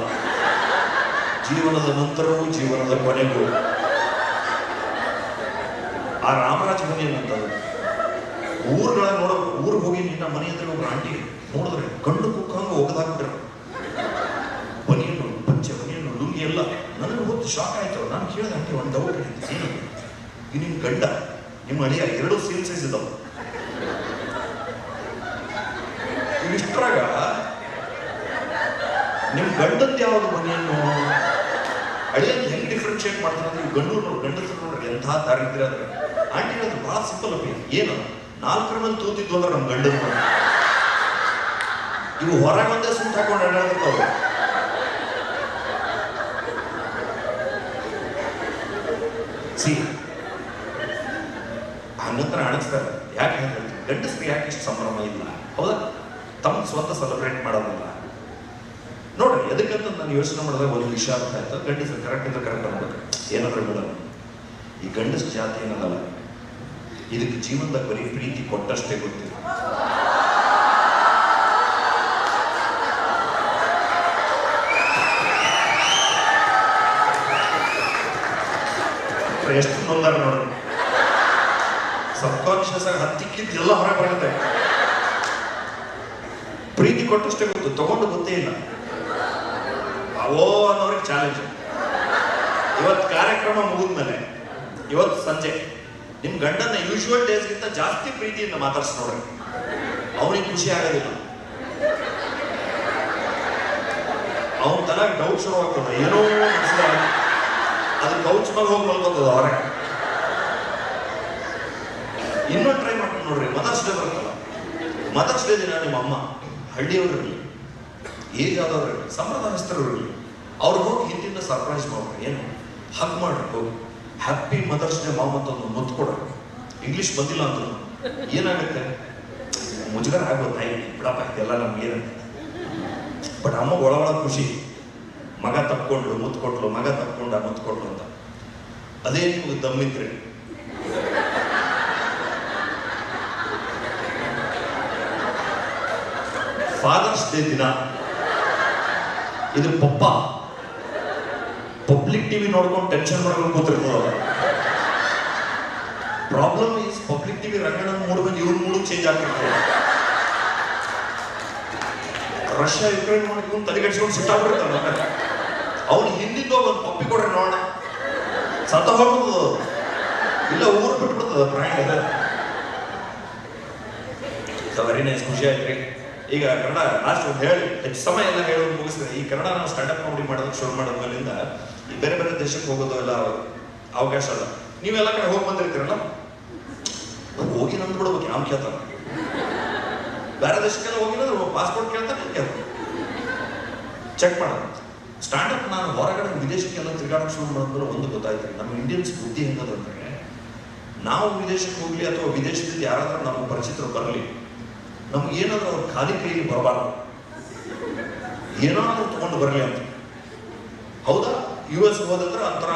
ಜೀವನದ ನಂತರವೂ ಜೀವನದ ಕೊನೆಗೂ. ಆ ರಾಮರಾಜ್ ಬನಿಯನ್ ಅಂತ ಊರುಗಳ ನೋಡೋ, ಊರಿಗೆ ಹೋಗಿ ನಿನ್ನ ಮನೆ ಹತ್ರ ಒಬ್ಬರು ಆಂಟಿ ನೋಡಿದ್ರೆ ಗಂಡು ಕುಕ್ಕಂಗೆ ಒಗದಾಕ್ಬಿಟ್ರೆ ಬನಿಯನ್ನು, ಪಂಚೆ ಬನಿಯನ್ನು, ಲುಂಗಿ ಎಲ್ಲ. ನನಗೆ ಗೊತ್ತು, ಶಾಕ್ ಆಯ್ತು. ನಾನು ಕೇಳಿದೆ ಆಂಟಿ ಒಂದು ಡೌಟ್ ಏನು, ಈ ನಿಮ್ಮ ಗಂಡ ನಿಮ್ಮ ಅಳಿಯ 2 ಸೇಮ್ ಸೈಜ್ ಇದ್ದಾವೆ. ಇಷ್ಟರಾಗ ನಿಮ್ಮ ಗಂಡದ್ದು ಯಾವುದು ಬನಿಯನ್ನು, ಅಳಿಯಂತ ಹೆಂಗೆ ಡಿಫ್ರೆನ್ಶಿಯೇಟ್ ಮಾಡ್ತಾರೆ ಅಂದ್ರೆ, ಗಂಡು ನೋಡಿ, ಗಂಡಸರು ನೋಡ್ರಿ ಎಂಥ ದಾರಿದ್ರ್ಯ ಅಂದ್ರೆ. ಆಂಟಿ ಅದು ಬಹಳ ಸಿಂಪಲ್ ಅಪ್ಪಿ. ಏನು 4 ಮೇಲೆ ತೂತಿದ್ದು ಅಂದ್ರೆ ನಮ್ಮ ಗಂಡನ ಇವು ಹೊರಗೊಂದೇ ಸೂಟ್ ಹಾಕೊಂಡು ಅಡ್ಡಾಡ್ತಾವೆ. ಸಿ ಹಂಗಂತರ ಅಣಿಸ್ತಾರೆ. ಯಾಕೆ ಹೇಳ್ತಾರೆ? ಗಂಡಸರಿಗೆ ಯಾಕೆ ಇಷ್ಟು ಸಂಭ್ರಮ ಇಲ್ಲ? ಹೌದಾ? ತಮ್ಮ ಸ್ವಂತ ಸೆಲೆಬ್ರೇಟ್ ಮಾಡೋದಿಲ್ಲ ನೋಡ್ರಿ. ಎದಕ್ಕಂತ ನಾನು ಯೋಚನೆ ಮಾಡಿದಾಗ ಒಂದು ವಿಷಯ ಅರ್ಥ ಆಯ್ತು. ಗಂಡಸರು ಕರೆಕ್ಟ್ ಇದ್ರೆ ಕರೆಕ್ಟ್ ಅನ್ಬೇಕು. ಏನಾದ್ರೂ ಮೇಡಮ್, ಈ ಗಂಡಸ ಜಾತಿ ಏನದಲ್ಲ, ಇದಕ್ಕೆ ಜೀವನದಾಗ ಬರೀ ಪ್ರೀತಿ ಕೊಟ್ಟಷ್ಟೇ ಗೊತ್ತಿಲ್ಲ. ಎಷ್ಟು ನೊಂದಾರ ನೋಡ್ರಿ. ಸಬ್ಕಾನ್ಶಿಯಸ್ ಆಗಿ ಹತ್ತಿಕ್ಕಿದ್ದು ಎಲ್ಲ ಹೊರಗೆ ಬರುತ್ತೆ. ಪ್ರೀತಿ ಕೊಟ್ಟಷ್ಟೇ ಗೊತ್ತು, ತಗೊಂಡು ಗೊತ್ತೇ ಇಲ್ಲ. ಅವೋ ಅನ್ನೋರಿಗೆ ಚಾಲೆಂಜ್. ಇವತ್ತು ಕಾರ್ಯಕ್ರಮ ಮುಗಿದ್ಮೇಲೆ, ಇವತ್ತು ಸಂಜೆ ನಿಮ್ಮ ಗಂಡನ ಯೂಶುವಲ್ ಡೇಸ್ಗಿಂತ ಜಾಸ್ತಿ ಪ್ರೀತಿಯಿಂದ ಮಾತಾಡ್ಸಿ ನೋಡ್ರಿ, ಅವನಿಗೆ ಖುಷಿ ಆಗೋದಿಲ್ಲ. ಅವನ ತಲೆಗೆ ಡೌಟ್ ಶುರು ಆಗ್ತದೆ, ಏನೋ ಅದು ಕೌಚ್ ಮೇಲೆ ಹೋಗಿ ಮಲ್ಕೊಂತದ ಹೊರಗೆ. ಇನ್ನೊಂದು ಟ್ರೈ ಮಾಡ್ಕೊಂಡು ನೋಡ್ರಿ, ಮದರ್ಸ್ ಡೇ ಬರುತ್ತಲ್ಲ, ಮದರ್ಸ್ ಡೇ ದಿನ ನಿಮ್ಮ ಅಮ್ಮ ಹಳ್ಳಿಯವರಿರಲಿ, ಏಜ್ ಆದವ್ರಿರಲಿ, ಸಂಪ್ರದಾಯಸ್ಥರಿರಲಿ, ಅವ್ರು ಹೋಗಿ ಹಿಂದಿಂದ ಸರ್ಪ್ರೈಸ್ ಮಾಡ್ರಿ, ಏನು ಹಗ್ ಮಾಡ್ರಿ, ಹೋಗಿ ಹ್ಯಾಪಿ ಮದರ್ಸ್ ಡೇ ಮಾಮ್ ಅಂತ ಒಂದು ಮುತ್ತು ಕೊಡ್ರಿ. ಇಂಗ್ಲೀಷ್ ಬಂದಿಲ್ಲ ಅಂದ್ರು ಏನಾಗುತ್ತೆ, ಮುಜುಗರ ಆಗೋದು, ತಾಯಿ ಬಿಡಪ್ಪ ಇದೆಲ್ಲ ನಮ್ಗೆ ಏನಂತ. ಬಟ್ ಅಮ್ಮ ಒಳ ಖುಷಿ, ಮಗ ತಪ್ಕೊಂಡು ಮುತ್ತು ಕೊಟ್ಲು, ಮಗ ತಪ್ಕೊಂಡ ಮುತ್ತು ಕೊಟ್ಲು ಅಂತ. ಅದೇ ನಿಮಗೆ ದಮ್ಮಿದ್ರೆ ಫಾದರ್ಸ್ ಡೇ ದಿನ ಇದು ಪಪ್ಪ ಪಬ್ಲಿಕ್ ಟಿವಿ ನೋಡ್ಕೊಂಡು ಟೆನ್ಷನ್ ಮಾಡ್ಕೊಂಡು ಕೂತಿರ್ತದ. Problem is Public TV Ranganna mood ಬಂದು ಇವ್ರ ಮೂಡು ಚೇಂಜ್ ಆಗ್ತಿರ್ತದೆ. ರಷ್ಯಾ ಯುಕ್ರೇನ್ ಮಾಡ್ಕೊಂಡು ತಲೆಗಡಿಸ್ಕೊಂಡು ಸಿಟ್ಟಾಗ್ಬಿಡ್ತಾನೆ. ಅವ್ನು ಹಿಂದಿಂದ ಒಂದು ಪಪ್ಪಿ ಕೊಡ್ರಿ ನೋಡೋಣ, ಸತ್ತ ಹೋಗ್ತದ, ಇಲ್ಲ ಊರು ಬಿಟ್ಬಿಡ್ತದ ಪ್ರಾಣಿ. ವೆರಿ ನೈಸ್, ಖುಷಿ ಆಯ್ತ್ರಿ. ಈಗ ಕನ್ನಡ ಲಾಸ್ಟ್ ಒಂದು ಹೇಳಿ ಹೆಚ್ಚು ಸಮಯ ಎಲ್ಲ ಹೇಳೋದು ಮುಗಿಸ್ತೇನೆ. ಈ ಕನ್ನಡ ನಾವು ಸ್ಟ್ಯಾಂಡಪ್ ಕಾಮಿಡಿ ಮಾಡೋದಕ್ಕೆ ಶುರು ಮಾಡೋದ್ಮೇಲಿಂದ ಈ ಬೇರೆ ಬೇರೆ ದೇಶಕ್ಕೆ ಹೋಗೋದು ಎಲ್ಲ ಅವಕಾಶ ಅದ. ನೀವೆಲ್ಲ ಕಡೆ ಹೋಗಿ ಬಂದಿರ್ತೀರಲ್ಲ, ಹೋಗಿ ನಂದು ಬಿಡ್ಬೇಕು, ಯಾವ ಕೇಳ್ತಾನೆ. ಬೇರೆ ದೇಶಕ್ಕೆಲ್ಲ ಹೋಗಿಲ್ಲ, ಪಾಸ್ಪೋರ್ಟ್ ಕೇಳ್ತಾನೆ, ಚೆಕ್ ಮಾಡೋದು. ಸ್ಟ್ಯಾಂಡಪ್ ನಾನು ಹೊರಗಡೆ ವಿದೇಶಕ್ಕೆಲ್ಲ ತಿರುಗಾಡಕ್ಕೆ ಶುರು ಮಾಡಿದ್ರೆ ಒಂದು ಗೊತ್ತಾಯ್ತು, ನಮ್ಮ ಇಂಡಿಯನ್ಸ್ ಬುದ್ಧಿ ಹೆಂಗದಂದ್ರೆ, ನಾವು ವಿದೇಶಕ್ಕೆ ಹೋಗ್ಲಿ ಅಥವಾ ವಿದೇಶದಿಂದ ಯಾರಾದ್ರೂ ನಮ್ಮ ಪರಿಚಿತರು ಬರಲಿ, ನಮ್ಗೆ ಏನಾದ್ರೂ ಅವ್ರ ಖಾಲಿ ಕೈಯಲ್ಲಿ ಬರಬಾರ್ದು, ಏನಾದ್ರೂ ತಗೊಂಡು ಬರಲಿ ಅಂತ. ಹೌದಾ, US ಹೋದಂದ್ರೆ ಒಂಥರ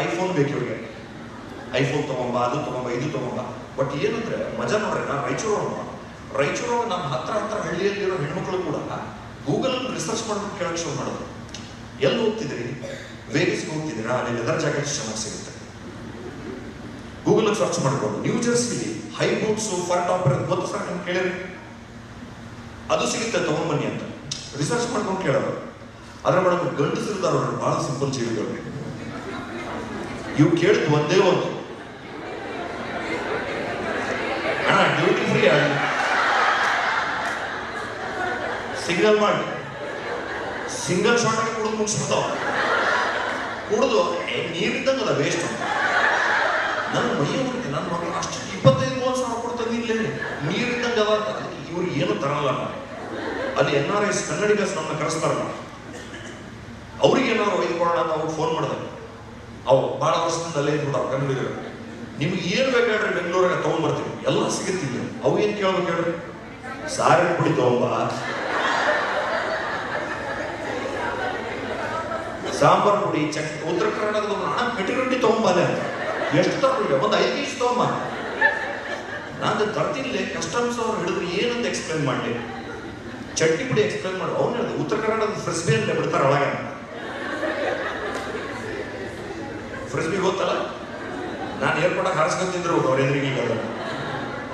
ಐಫೋನ್ ಬೇಕು ಇವ್ರಿಗೆ, ಐಫೋನ್ ತಗೊಂಬ, ಅದು ತಗೊಂಬ, ಇದು ತಗೊಂಬ. ಬಟ್ ಏನಂದ್ರೆ ಮಜಾ ನೋಡ್ರಿ, ನಾನು ರಾಯಚೂರು ನಮ್ಮ ಹತ್ರ ಹಳ್ಳಿಯಲ್ಲಿರೋ ಹೆಣ್ಮಕ್ಳು ಕೂಡ ಗೂಗಲ್ ರಿಸರ್ಚ್ ಮಾಡ್ಬಿಟ್ಟು ಕೇಳಕ್ಕೆ ಶುರು ಮಾಡೋದು. ಎಲ್ಲಿ ಹೋಗ್ತಿದ್ರಿ, ವೇಗಸ್ಗೆ ಹೋಗ್ತಿದ್ದೀರಾ, ಅಲ್ಲಿ ಲೆದರ್ ಜಾಕೆಟ್ ಚೆನ್ನಾಗಿ ಸಿಗುತ್ತೆ, ಗೂಗಲ್ ಸರ್ಚ್ ಮಾಡ್ಕೊಂಡು. ನ್ಯೂ ಜೆರ್ಸಿಲಿ ಹೈ ಬೂಟ್ಸ್ ಫರ್ ಟಾಪ್ ಇರೋದು ಗೊತ್ತು ಸರ್, ನಿಮ್ಗೆ ಕೇಳಿರಿ, ಅದು ಸಿಗುತ್ತೆ ತಗೊಂಡ್ಬನ್ನಿ ಅಂತ ರಿಸರ್ಚ್ ಮಾಡ್ಕೊಂಡು ಕೇಳೋದು. ಆದ್ರೆ ಮೇಡಮ್ ಗಂಡಸಿರ್ತಾರ ಬಹಳ ಸಿಂಪಲ್ ಜೀವಿಗಳು, ಇವು ಕೇಳಿದ್ ಒಂದೇ ಒಂದು, ಅಣ್ಣ ಡ್ಯೂಟಿ ಫ್ರೀ ಆಗಿ ಸಿಗ್ನಲ್ ಮಾಡಿ ಸಿಂಗಲ್ ಶಾರ್ಟ್ ಆಗಿ ಕುಡಿದು ಮುಗಿಸ್ಬಿಡ್ತಾವ. ಕುಡಿದು ನೀರಿದ್ದಂಗೆ ಅದ ವೇಸ್ಟ್. ನನ್ನ ಮೈಯ ಹುಡುಗಿ ನನ್ನ ಮಗಳು ಅಷ್ಟು 25-30 ಸಾವಿರ ಕೊಡ್ತದೆ, ಇಲ್ಲೇ ನೀರಿದ್ದಂಗೆ ಅದ. ಅದಕ್ಕೆ ಇವ್ರಿಗೆ ಏನು ತರಲ್ಲ. ಅಲ್ಲಿ NRIs ಕನ್ನಡಿಗಸ್ ನಮ್ಮನ್ನ ಕರೆಸ್ತಾರಲ್ಲ, ಅವ್ರಿಗೆ ಏನಾದ್ರು ಒಯ್ದುಕೊಳ್ಳೋಣ ಅಂತ ಅವ್ರು ಫೋನ್ ಮಾಡಿದೆ. ಅವು ಭಾಳ ವರ್ಷದಿಂದ ಅಲ್ಲೇ ಇದ್ಬಿಟ್ಟಾವ ಕನ್ನಡಿಗರು. ನಿಮ್ಗೆ ಏನು ಬೇಕಾಡ್ರಿ ಬೆಂಗಳೂರಾಗ ತೊಗೊಂಡ್ಬರ್ತೀವಿ, ಎಲ್ಲ ಸಿಗುತ್ತಿಲ್ಲ. ಅವು ಏನು ಕೇಳ್ಬೇಕು ಹೇಳ್ರಿ, ಸಾರಿನ ಪುಡಿ ತಗೊಂಬ, ಸಾಂಬಾರ್ ಪುಡಿ, ಉತ್ತರ ಕರ್ನಾಟಕದ ಹಣ ಕಟ್ಟಿ ತಗೊಂಬಾಲೆ ಅಂತ. ಎಷ್ಟು ತಗೊಂಡ್ರಿ, ಒಂದು 5 ಕೆಜಿ ತಗೊಂಬ. ನಾನು ತರ್ತಿಲ್ಲೇ, ಕಸ್ಟಮ್ಸ್ ಅವ್ರು ಹಿಡಿದ್ರು ಏನಂತ ಎಕ್ಸ್ಪ್ಲೇನ್ ಮಾಡಲಿ, ಚಟ್ನಿ ಪುಡಿ ಎಕ್ಸ್ಪ್ಲೇನ್ ಮಾಡಿ. ಅವ್ನು ಹೇಳಿದೆ ಉತ್ತರ ಕರ್ನಾಟಕದ ಫ್ರಿಸ್ಬಿ ಅಂತ ಬಿಡ್ತಾರೆ ಒಳಗೆ. ಫ್ರಿಸ್ಬಿ ಗೊತ್ತಲ್ಲ, ನಾನು ಏರ್ಪೋರ್ಟಾಗ ಹಾರಿಸ್ಕೊಂತಿದ್ರು ಅವ್ರ ಎದುರಿಗೆ.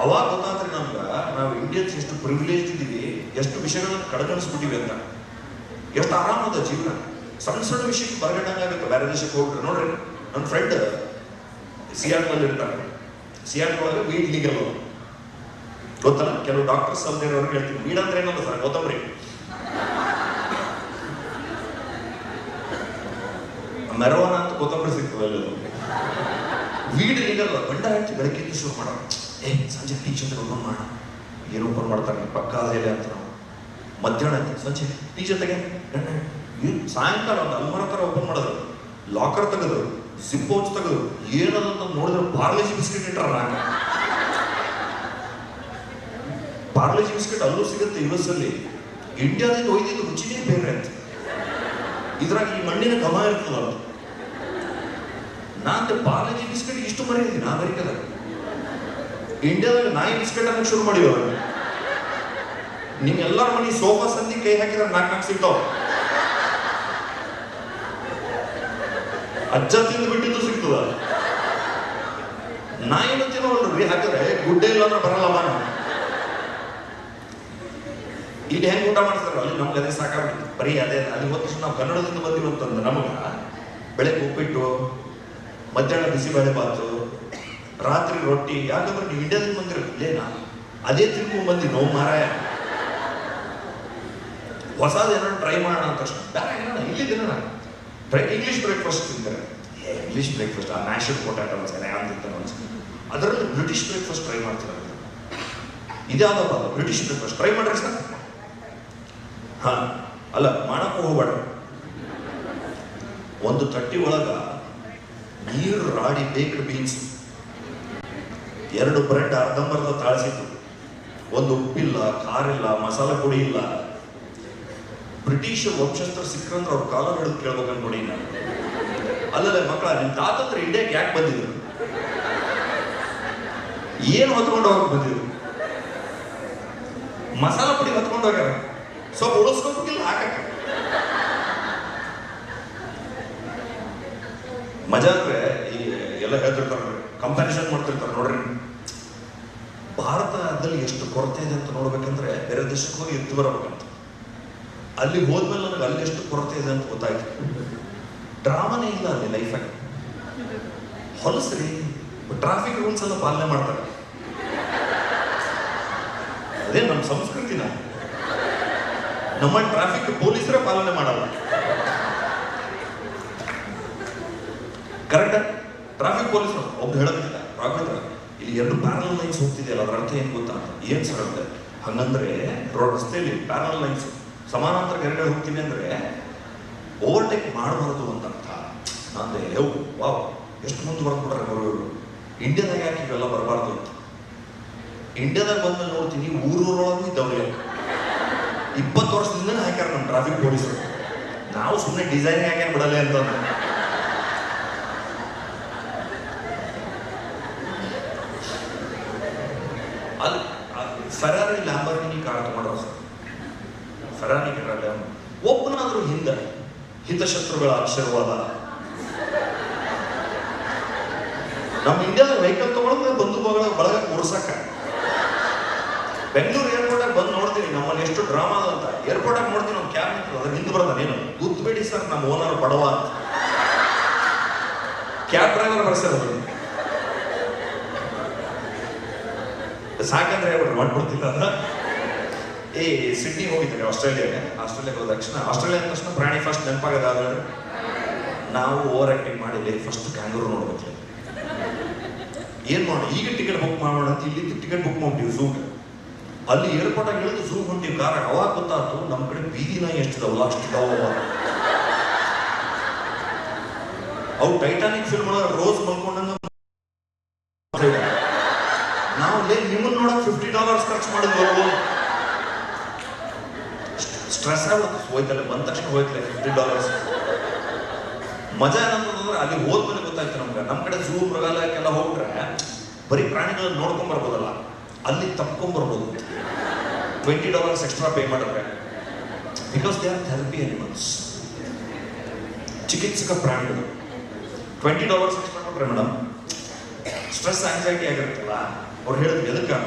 ಅವಾಗ ಗೊತ್ತಾದ್ರೆ ನಮ್ಗೆ ನಾವು ಇಂಡಿಯನ್ಸ್ ಎಷ್ಟು ಪ್ರಿವಿಲೇಜ್ ಇದ್ದೀವಿ, ಎಷ್ಟು ವಿಷಯಗಳನ್ನು ಕಡೆಗಣಿಸ್ಬಿಟ್ಟಿವಿ ಅಂತ. ಎಷ್ಟು ಆರಾಮದ ಜೀವನ, ಸಣ್ಣ ಸಣ್ಣ ವಿಷಯಕ್ಕೆ ಬರಗಟ್ಟಂಗಾಗುತ್ತೆ. ಬೇರೆ ದೇಶಕ್ಕೆ ಹೋಗ್ಬಿಟ್ರೆ ನೋಡ್ರಿ, ನನ್ನ ಫ್ರೆಂಡ್ ಸಿಯಾಟ್ಲಲ್ಲಿ ಇರ್ತಾರೆ. ಸಿಯಾಟ್ಲ್ ಒಳಗೆ ವೀಡ್ ಲೀಗಲ್ ಗೊತ್ತಲ್ಲ, ಕೆಲವು ಡಾಕ್ಟರ್ಸ್ ಅಲ್ದೇನವ್ರಿಗೆ ಹೇಳ್ತೀವಿ, ವೀಡ್ ಅಂದ್ರೆ ಏನಲ್ಲ ಸರ್, ಕೊತ್ತಂಬರಿ. ಮೆರವನ ಅಂತ ಕೊತ್ತಂಬರಿ ಸಿಗ್ತದೆ ಅಲ್ಲಿ. ವೀಡ್ ಲೀಗಲ್, ಗಂಡ ಹೇಳ್ತೀವಿ ಬೆಳಗ್ಗೆ ಶುರು ಮಾಡೋಣ, ಸಂಜೆ ಟೀ ಜೊತೆ ಓಪನ್ ಮಾಡೋಣ, ಏನು ಓಪನ್ ಮಾಡ್ತಾರೆ ಪಕ್ಕ ಅದೇಲೆ ಅಂತ. ನಾವು ಮಧ್ಯಾಹ್ನ ಸಂಜೆ ಟೀ ಜೊತೆಗೆ ಗಂಡ, ಸಾಯಂಕಾಲ ಒಂದು ಅಲ್ಮಾರ ಥರ ಓಪನ್ ಮಾಡಿದ್ರು, ಲಾಕರ್ ತೆಗೆದ್ರು, ಜಿಪ್ ಪೌಚ್ ತೆಗೆದ್ರು, ಏನದಂತ ನೋಡಿದ್ರೆ ಪಾರ್ಲೇಜಿ ಬಿಸ್ಕೆಟ್ ಇಟ್ಟಾರ. ಪಾರ್ಲೇಜಿ ಬಿಸ್ಕೆಟ್ ಅಲ್ಲೂ ಸಿಗುತ್ತೆ US ಅಲ್ಲಿ, ಇಂಡಿಯಾದಿಂದ ಒಯ್ದಿದ್ದು ರುಚಿನೇ ಬೇರೆ ಅಂತ. ಇದ್ರಾಗ ಈ ಮಣ್ಣಿನ ಘಮ ಇರ್ತದಲ್ಲ. ನಾನು ಪಾರ್ಲೇಜಿ ಬಿಸ್ಕೆಟ್ ಇಷ್ಟು ಮರೆಯಿದ್ದೀನಿ ಅಮೆರಿಕದಾಗ. ಇಂಡಿಯಾದಾಗ ನಾಯಿ ಬಿಸ್ಕೆಟ್ ಅನ್ನಕ್ಕೆ ಶುರು ಮಾಡಿವ. ನಿಮ್ಗೆಲ್ಲರ ಮನೆ ಸೋಫಾ ಸಂದಿ ಕೈ ಹಾಕಿದ್ರೆ 4 ಸಿಗ್ತಾವ. ಅಜ್ಜ ತಿಂದು ಬಿಟ್ಟಿದ್ದು ಸಿಗ್ತದ. ನಾಯಿನ ತಿನ್ನೋಲ್ರಿ, ಹಾಕಿದ್ರೆ ಗುಡ್ಡೆ ಇಲ್ಲ ಅಂದ್ರೆ ಬರಲ್ಲ ಮಾನ. ಇಲ್ಲಿ ಹೆಂಗ್ ಊಟ ಮಾಡ್ತಾರ, ಅಲ್ಲಿ ನಮ್ಗೆ ಅದೇ ಸಾಕಾಗ್ಬಿಟ್ಟು ಬರೀ ಅದೇ. ಅಲ್ಲಿ ಹೋದ ನಾವು ಕನ್ನಡದಿಂದ ಬಂದಿರುವಂತಂದ್ರೆ ನಮಗ ಬೆಳಗ್ಗೆ ಉಪ್ಪಿಟ್ಟು, ಮಧ್ಯಾಹ್ನ ಬಿಸಿಬೇಳೆ ಬಾತು, ರಾತ್ರಿ ರೊಟ್ಟಿ, ಯಾಕಂದ್ರೆ ನೀವು ಇಂಡಿಯಾದಲ್ಲಿ ಬಂದಿರಲಿಲ್ಲ, ಅದೇ ತಿನ್ಕೊಂಡ್ ಬಂದಿ ನೋ ಮಾರಾಯ, ಹೊಸದು ಏನಾದ್ರು ಟ್ರೈ ಮಾಡೋಣ ಅಂತ ತಕ್ಷಣ ಬೇರೆ ಏನಾರ ಇಲ್ಲಿ ತಿನ್ನೋಣ, ಇಂಗ್ಲೀಷ್ ಬ್ರೇಕ್ಫಾಸ್ಟ್ ತಿಂತಾರೆ. ಇಂಗ್ಲೀಷ್ ಬ್ರೇಕ್ಫಾಸ್ಟ್, ಆ ಮ್ಯಾಶ್ಡ್ ಪೊಟ್ಯಾಟೊ ಅನ್ಸಲ್ಲ ಯಾರು ತಿಂತಾರೆ ಅನ್ಸುತ್ತೆ. ಅದರಲ್ಲಿ ಬ್ರಿಟಿಷ್ ಬ್ರೇಕ್ಫಾಸ್ಟ್ ಟ್ರೈ ಮಾಡ್ತಾರೆ. ಇದ್ಯಾವುದಪ್ಪ ಅದು ಬ್ರಿಟಿಷ್ ಬ್ರೇಕ್ಫಾಸ್ಟ್ ಟ್ರೈ ಮಾಡ್ರಿ ಸರ್. ಹಾ ಅಲ್ಲ, ಮಾಡಕ್ಕೂ ಹೋಗ್ಬೇಡ. ಒಂದು ತಟ್ಟಿ ಒಳಗ ನೀರು ರಾಡಿ ಬೇಕ್ಡ್ ಬೀನ್ಸ್, 2 ಬ್ರೆಡ್ ಅರ್ಧಂಬರ್ಧ ತಾಳಿಸಿದ್ದು, ಒಂದು ಉಪ್ಪಿಲ್ಲ, ಖಾರ ಇಲ್ಲ, ಮಸಾಲೆ ಪುಡಿ ಇಲ್ಲ. ಬ್ರಿಟಿಷ್ ವಂಶಸ್ಥರು ಸಿಕ್ಕಂದ್ರೆ ಅವ್ರ ಕಾಲ ಹಿಡಿದು ಕೇಳ್ಬೇಕಂತ ನೋಡಿ ನಾನು. ಅಲ್ಲಲ್ಲ ಮಕ್ಕಳ, ನಿಮ್ ತಾತಂದ್ರೆ ಇಂಡಿಯಾಕ್ಕೆ ಯಾಕೆ ಬಂದಿದ್ರು? ಏನು ಹೊತ್ಕೊಂಡು ಹೋಗಕ್ ಬಂದಿದ್ರು? ಮಸಾಲ ಪುಡಿ ಹೊತ್ಕೊಂಡು ಹೋಗ್ಯಾರ, ಸ್ವಲ್ಪ ಉಳಿಸ್ಕೋಬೇಕಿಲ್ಲ ಹಾಕಕ್ಕೆ. ಮಜಾ ಅಂದ್ರೆ ಈ ಎಲ್ಲ ಹೇಳ್ತಿರ್ತಾರೆ, ಕಂಪ್ಯಾರಿಸನ್ ಮಾಡ್ತಿರ್ತಾರೆ ನೋಡ್ರಿ. ಭಾರತದಲ್ಲಿ ಎಷ್ಟು ಕೊರತೆ ಇದೆ ಅಂತ ನೋಡ್ಬೇಕಂದ್ರೆ ಬೇರೆ ದೇಶಕ್ಕೆ ಹೋಗಿ ಇದ್ದು ಬರಬೇಕಂತ. ಅಲ್ಲಿ ಹೋದ್ಮೇಲೆ ನನಗೆ ಅಲ್ಲಿ ಎಷ್ಟು ಕೊರತೆ ಇದೆ ಅಂತ ಗೊತ್ತಾಯ್ತು. ಡ್ರಾಮಾನೇ ಇಲ್ಲ ಅಲ್ಲಿ ಲೈಫಾಗಿ. ಹೊಲಸ್ರಿ, ಟ್ರಾಫಿಕ್ ರೂಲ್ಸ್ ಎಲ್ಲ ಪಾಲನೆ ಮಾಡ್ತಾರೆ. ಅದೇ ನಮ್ಮ ಸಂಸ್ಕೃತಿನ. ನಮ್ಮ ಟ್ರಾಫಿಕ್ ಪೊಲೀಸರೇ ಪಾಲನೆ ಮಾಡಲ್ಲ. ಕರೆಕ್ಟ್? ಟ್ರಾಫಿಕ್ ಪೊಲೀಸರು ಒಬ್ರು ಹೇಳೋದಿಲ್ಲ, ರಾಘವೇಂದ್ರ ಇಲ್ಲಿ 2 ಪ್ಯಾರಲ್ ಲೈನ್ಸ್ ಹೋಗ್ತಿದೆಯಲ್ಲ, ಅದ್ರ ಅರ್ಥ ಏನ್ ಗೊತ್ತಾ ಅಂತ. ಏನ್ ಸರ್ ಅಂತ. ಹಂಗಂದ್ರೆ ರಸ್ತೆಯಲ್ಲಿ ಪ್ಯಾರಲ್ ಲೈನ್ಸ್ ಸಮಾನಾಂತರ ಗೆರೆಗಳು ಹೋಗ್ತೀವಿ ಅಂದ್ರೆ ಓವರ್ಟೇಕ್ ಮಾಡಬಾರದು ಅಂತ ಅರ್ಥ. ಅಂದ್ರೆ ವಾವ್, ಎಷ್ಟು ಮುಂದೆ ಬರ್ಬಿಟ್ರೆ ಬರೋರು. ಇಂಡಿಯಾದಾಗ ಯಾಕೆ ಇವೆಲ್ಲ ಬರಬಾರ್ದು ಅಂತ. ಇಂಡಿಯಾದಾಗ ಬಂದ್ಮೇಲೆ ನೋಡ್ತೀನಿ ಊರೂರೊಳಗೂ ಇದ್ದವ್ರೆ 20 ವರ್ಷದಿಂದ ಹಾಕ್ಯಾರ ನಮ್ಮ ಟ್ರಾಫಿಕ್ ಪೊಲೀಸರು. ನಾವು ಸುಮ್ಮನೆ ಡಿಸೈನ್ ಹಾಕ್ಯಾನ ಬಿಡಲ್ಲ ಅಂತ. ಅಲ್ಲಿ ಫೆರಾರಿ ಲ್ಯಾಂಬರ್ಗಿನಿ ಕಾರ್ ತಗೊಂಡ್ರು ಸರ್. ಫೆರಾರಿ ಒಬ್ಬನಾದ್ರೂ ಹಿಂದೆ ಹಿತಶತ್ರುಗಳ ಆಶೀರ್ವಾದ. ನಮ್ಮ ಇಂಡಿಯಾದ ವೆಹಿಕಲ್ ತಗೊಳಕ್ಕೆ ಬಂದು ಬಳಗ ಕೂರ್ಸಕ್ಕ. ಬೆಂಗಳೂರು ಏರ್ಪೋರ್ಟ್ ಆಗಿ ಬಂದು ನೋಡ್ತೀನಿ ನಮ್ಮಲ್ಲಿ ಎಷ್ಟು ಡ್ರಾಮಾ ಅಂತ. ಏರ್ಪೋರ್ಟ್ ಆಗಿ ನೋಡ್ತೀನಿ ಒಂದು ಕ್ಯಾಬ್ ನಿಂತು, ಅದ್ರ ಹಿಂದೆ ಬರ್ತಾನೇನು, ಗುದ್ಬೇಡಿ ಸರ್ ನಮ್ಮ ಓನರ್ ಬಡವ ಅಂತ. ಕ್ಯಾಬ್ ಡ್ರೈವರ್ ಬರ್ಸಿರೋದು ಸಾಕಂದ್ರೆ ಹೇಳ್ಬಿಟ್ರೆ ಮಾಡ್ಬಿಡ್ತಿಲ್ಲ ಅಂತ. ಸಿಡ್ನಿ ಹೋಗಿದ್ದಾರೆ ಆಸ್ಟ್ರೇಲಿಯಾಗೆ ಹೋದ ತಕ್ಷಣ, ಆಸ್ಟ್ರೇಲಿಯಾ ಅಂದ ತಕ್ಷಣ ಪ್ರಾಣಿ ಫಸ್ಟ್ ನೆನಪಾಗದಾದ್ರೆ ನಾವು ಓವರ್ ಆಕ್ಟಿಂಗ್ ಮಾಡಿ ಫಸ್ಟ್ ಕ್ಯಾಂಗೂರು ನೋಡ್ಬೇಕು. ಏನ್ ಮಾಡಿ, ಈಗ ಟಿಕೆಟ್ ಬುಕ್ ಮಾಡೋಣ ಅಂತ ಇಲ್ಲಿ ಟಿಕೆಟ್ ಬುಕ್ ಮಾಡ್ತೀವಿ ಝೂಗೆ. ಅಲ್ಲಿ ಏರ್ಪೋರ್ಟ್ ಆಗಿ ಹೇಳಿದ್ರು ಝೂ ಹೊಂಟಿವಿ ಕಾರ್. ಅವಾಗ ಗೊತ್ತಾಯ್ತು ನಮ್ಮ ಕಡೆ ಬೀದಿ ನಾಯಿ ಎಷ್ಟಿದಾವಲ್ಲ ಅಷ್ಟಿದಾವ. ಅವು ಟೈಟಾನಿಕ್ ಫಿಲ್ಮ್ ಒಳಗೆ ರೋಸ್ ಮಲ್ಕೊಂಡಂಗ. ನಾವು ನಿಮ್ಮನ್ನ ನೋಡಕ್ $50 ಖರ್ಚು ಮಾಡಿದ್ವು. ಸ್ಟ್ರೆಸ್ ಆಗುತ್ತೆ, ಹೋಯ್ತಲ್ಲ ಬಂದ ತಕ್ಷಣ ಹೋಯ್ತಲ್ಲ $50. ಮಜಾ ಏನಂತಂದ್ರೆ ಅಲ್ಲಿ ಹೋದ್ಮೇಲೆ ಗೊತ್ತಾಯ್ತು ನಮ್ಗೆ. ನಮ್ಮ ಕಡೆ ಝೂ ಮೃಗಾಲಯಕ್ಕೆಲ್ಲ ಹೋಗ್ಬಿಟ್ರೆ ಬರೀ ಪ್ರಾಣಿಗಳನ್ನ ನೋಡ್ಕೊಂಡ್ ಬರ್ಬೋದಲ್ಲ, ಅಲ್ಲಿ ತಪ್ಕೊಂಡ್ ಬರ್ಬೋದು. $20 ಎಕ್ಸ್ಟ್ರಾ ಪೇ ಮಾಡಿದ್ರೆ, because they are therapy animals, ಚಿಕಿತ್ಸಕ ಪ್ರಾಣಿಗಳು. $20 ಎಕ್ಸ್ಟ್ರಾ ಕೊಟ್ರೆ ಮೇಡಮ್ ಸ್ಟ್ರೆಸ್ ಆಂಗ್ಸೈಟಿ ಆಗಿರುತ್ತಲ್ಲ, ಅವ್ರು ಹೇಳಿದ್ರು ಎದಕ್ಕಾಗ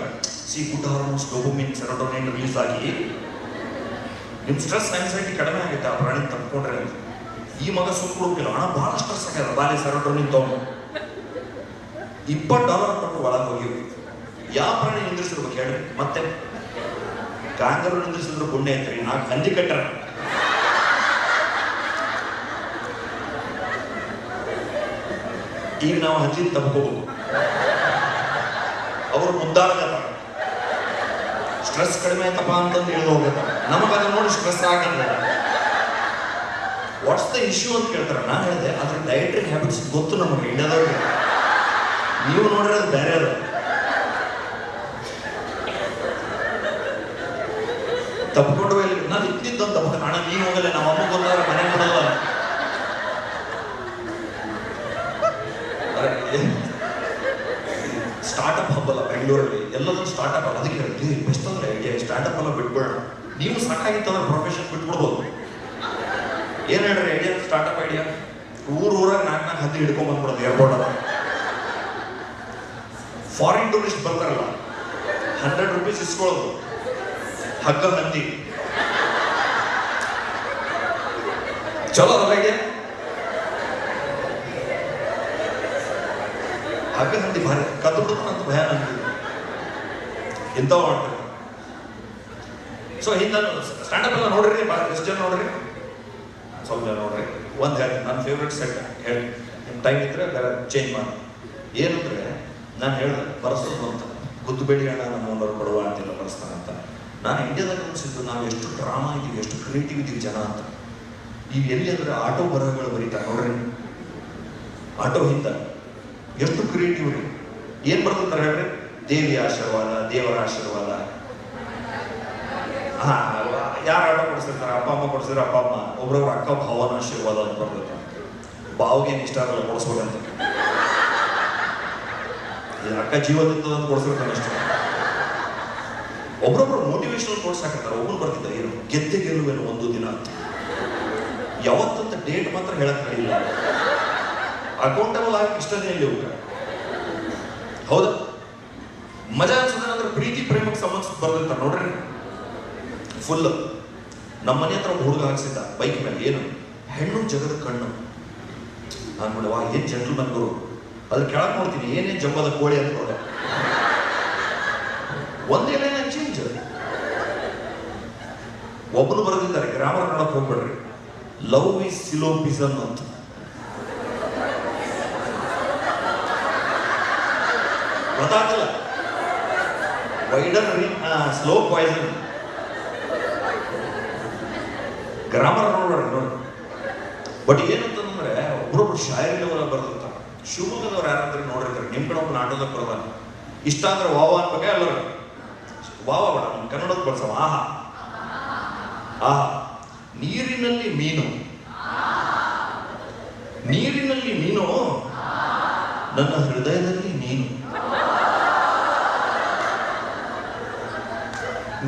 good hormones dopamine serotonin release ಆಗಿ ನಿಮ್ ಸ್ಟ್ರೆಸ್ ಆಂಗ್ಸೈಟಿ ಕಡಿಮೆ ಆಗುತ್ತೆ ಆ ಪ್ರಾಣಿ ತಪ್ಕೊಂಡ್ರೆ ಅಂತ. ಈ ಮಗ ಸುತ್ತ ಹುಡುಕಿಲ್ಲ, ಹಣ ಬಹಳ ಸ್ಟ್ರೆಸ್ ಆಗ್ಯದ, ಬಾಲಿ ಸೆರೋಟೋನಿನ್ ತಗೊಂಡು $20 ಕೊಟ್ಟು ಒಳಗೆ ಹೋಗಿ. ಯಾವ ಪ್ರಾಣಿ ನಿಂದಿರ್ಸಿರ್ಬೇಕು ಹೇಳಿ? ಮತ್ತೆ ಕಾಂಗರು ನಿಂದಿರ್ಸಿದ್ರು ಪುಣ್ಯ ಐತ್ರಿ, 4 ಹಂದಿ ಕಟ್ಟರ. ಈಗ ನಾವು ಹಂದಿ ತಪ್ಕೋಬೇಕು, ಅವರು ಮುದ್ದಾಗತ್ತ. ಸ್ಟ್ರೆಸ್ ಕಡಿಮೆ ಆಯ್ತಪ್ಪ ಅಂತಂದು ಹೇಳಿ ಹೋಗ್ಯದ. ನಮಗದ ನೋಡಿ ಸ್ಟ್ರೆಸ್ ಆಗಲ್ಲ. ವಾಟ್ಸ್ ದ ಇಶ್ಯೂ ಅಂತ ಕೇಳ್ತಾರೆ. ನಾನು ಹೇಳಿದೆ ಅದ್ರ ಡಯಟ್ರಿ ಹ್ಯಾಬಿಟ್ಸ್ ಗೊತ್ತು ನಮಗೆ ಇಂಡಿಯಾದವ್ರಿಗೆ. ನೀವು ನೋಡಿರೋದು ಬೇರೆ ಅದ. ತಪ್ಪಿಕೊಂಡು ಇಲ್ಲಿ ನಾನು ಇದ್ದಿದ್ದಂತ ಹಣ ನೀನು ಹೋಗಲ್ಲ, ನಮ್ಮ ಅಮ್ಮ ಗೊತ್ತಾದ್ರೆ ಮನೆ ಕೊಡಲ್ಲ. ಸ್ಟಾರ್ಟ್ಅಪ್ ಹಬ್ಬಲ್ಲ ಬೆಂಗಳೂರಲ್ಲಿ, ಎಲ್ಲದೂ ಸ್ಟಾರ್ಟ್ಅಪ್ ಅಲ್ಲ. ಅದಕ್ಕೆ ಹೇಳ್ತೀವಿ ಬೆಸ್ಟ್ ಅಂದ್ರೆ ಸ್ಟಾರ್ಟ್ಅಪ್ ಎಲ್ಲ ಬಿಟ್ಬಿಡೋಣ. ನೀವು ಸಾಕಾಗಿತ್ತಂದ್ರೆ ಪ್ರೊಫೆಷನ್ ಬಿಟ್ಬಿಡ್ಬೋದು. ಏನ್ ಹೇಳ್ರಿ ಐಡಿಯಾ? ಸ್ಟಾರ್ಟ್ಅಪ್ ಐಡಿಯಾ ಊರಾಗ 4 ಹಂದಿ ಹಿಡ್ಕೊಂಡ್ ಬಂದ್ಬಿಡೋದು ಏರ್ಪೋರ್ಟ್ ಅದ. ಫಾರಿನ್ ಟೂರಿಸ್ಟ್ ಬರ್ತಾರಲ್ಲ, $100 ಇಸ್ಕೊಳ್ಳೋದು, ಹಗ್ಗ ಹಂದಿ. ಚಲೋ ಅಲ್ಲ ಐಡಿಯಾ? ಹಗ್ಗ ಹಂದಿ ಭಾರಿ ಕದ್ದು ಅಂತ ಭಯ ನನಗೆ ಇಂಥವು ಮಾಡ್ತಾರೆ. ಸೊ ಹಿಂದೆ ಸ್ಟ್ಯಾಂಡಪ್ ಎಲ್ಲ ನೋಡ್ರಿ, ಎಷ್ಟು ಜನ ನೋಡ್ರಿ, ಸ್ವಲ್ಪ ಜನ ನೋಡ್ರಿ. ಒಂದು ಹೇಳಿ ನನ್ನ ಫೇವ್ರೆಟ್ ಸೆಟ್ ಹೇಳಿ, ನಿಮ್ಮ ಟೈಮ್ ಇದ್ರೆ ಚೇಂಜ್ ಮಾಡಿ. ಏನಂದ್ರೆ ನಾನು ಹೇಳಿದೆ ಬರೆಸೋದು ಅಂತ, ಗುದ್ದುಬೇಡಿ ಅಣ್ಣ ನಮ್ಮವರು ಕೊಡುವ ಅಂತಿಲ್ಲ ಬರೆಸ್ತಾನೆ ಅಂತ. ನಾನು ಇಂಡಿಯಾದಾಗ ಅನಿಸಿದ್ದು ನಾವು ಎಷ್ಟು ಡ್ರಾಮಾ ಇದ್ದೀವಿ, ಎಷ್ಟು ಕ್ರಿಯೇಟಿವ್ ಇದ್ದೀವಿ ಜನ ಅಂತ. ಈಗ ಎಲ್ಲಿ ಅಂದರೆ ಆಟೋ ಬರಹಗಳು ಬರೀತಾರೆ ನೋಡ್ರಿ, ಆಟೋ ಹಿಂದೆ ಎಷ್ಟು ಕ್ರಿಯೇಟಿವ್ ರೀ. ಏನು ಬರ್ತಾರೆ ಹೇಳ್ರಿ, ದೇವಿಯ ಆಶೀರ್ವಾದ, ದೇವರ ಆಶೀರ್ವಾದ. ಹಾ, ಯಾರು ಆಟೋ ಕೊಡಿಸಿರ್ತಾರೆ, ಅಪ್ಪ ಅಮ್ಮ ಕೊಡಿಸಿದ್ರೆ ಅಪ್ಪ ಅಮ್ಮ, ಒಬ್ರೊಬ್ರು ಅಕ್ಕ ಭಾವನ ಆಶೀರ್ವಾದ ಅಂತ ಬರ್ತೈತೆ. ಬಾವಿಗೆ ಇಷ್ಟ ಆಗಲ್ಲ ಕೊಡಿಸ್ಬೇಕಂತ, ಅಕ್ಕ ಜೀವದಿಂದ ಕೊಡಿಸಿರ್ತಾನೆ ಅಷ್ಟೇ. ಒಬ್ರೊಬ್ರು ಮೋಟಿವೇಶನಲ್ ಕೋರ್ಸ್ ಹಾಕಿರ್ತಾರೆ. ಒಬ್ಬರು ಬರ್ತಿದ್ದ ಏನು ಗೆದ್ದೆ ಗೆಲ್ಲುವೇನು ಒಂದು ದಿನ ಅಂತ, ಯಾವತ್ತಂತ ಡೇಟ್ ಮಾತ್ರ ಹೇಳಕ್ ನಡೆಯಿಲ್ಲ. ಅಕೌಂಟಬಲ್ ಆಗಿ ಇಷ್ಟನೇ ಇಲ್ಲಿ ಹೋಗ. ಹೌದಾ? ಮಜಾ ಅನ್ಸೋದೇನಂದ್ರೆ ಪ್ರೀತಿ ಪ್ರೇಮಕ್ಕೆ ಸಂಬಂಧಿಸಿದ ಬರ್ದಿರ್ತಾರೆ ನೋಡ್ರಿ ಫುಲ್. ನಮ್ಮ ಮನೆ ಹತ್ರ ಒಬ್ಬ ಹುಡುಗ ಹಾಕ್ಸಿದ್ದ ಬೈಕ್ ಮೇಲೆ, ಏನು ಹೆಣ್ಣು ಜಗದ ಕಣ್ಣು ಅನ್ಬಿಡುವ, ಏನ್ ಜೆಂಟಲ್ಮನ್ ಗುರು. ಅದ್ರ ಕೆಳಗೆ ನೋಡ್ತೀನಿ ಏನೇನ್ ಜಂಬದ ಕೋಳಿ ಅಂತ ನೋಡ, ಒಂದೇ ಲೈನ್ ಚೇಂಜ್. ಒಬ್ಬನು ಬರೆದಿದ್ದಾರೆ, ಗ್ರಾಮರ್ ನೋಡಕ್ ಹೋಗ್ಬೇಡ್ರಿ, ಲವ್ ಈಸ್ ಸಿಲೋಪಿಸಮ್ ಅಂತ. ಗೊತ್ತಾಗಲ್ಲ, ವೈಡರ್ ಸ್ಲೋ ಪಾಯ್ಸನ್. ಗ್ರಾಮರ್ ನೋಡ್ಬೇಡ್ರಿ ನೋಡಿ. ಬಟ್ ಏನಂತಂದ್ರೆ ಒಬ್ಬರೊಬ್ರು ಶಾಯರಿ ಲೆವೆಲ್ ಬರ್ದಿರ್ತಾರೆ. ಶಿವಮೊಗ್ಗದವ್ರು ಯಾರಂದ್ರೆ ನೋಡಿರ್ತಾರೆ, ನಿಮ್ ಕಡೆ ಒಬ್ಬ ನಾಟಕದಾಗ ಬರೋದ ಇಷ್ಟ ಅಂದ್ರೆ ವಾವ ಅನ್ಬೇಕ ಎಲ್ಲರೂ ವಾವ ಬೇಡ, ನಮ್ಮ ಕನ್ನಡದ ಬಳಸವ. ಆಹಾ ಆಹಾ, ನೀರಿನಲ್ಲಿ ಮೀನು, ನೀರಿನಲ್ಲಿ ಮೀನು, ನನ್ನ ಹೃದಯದಲ್ಲಿ ನೀನು.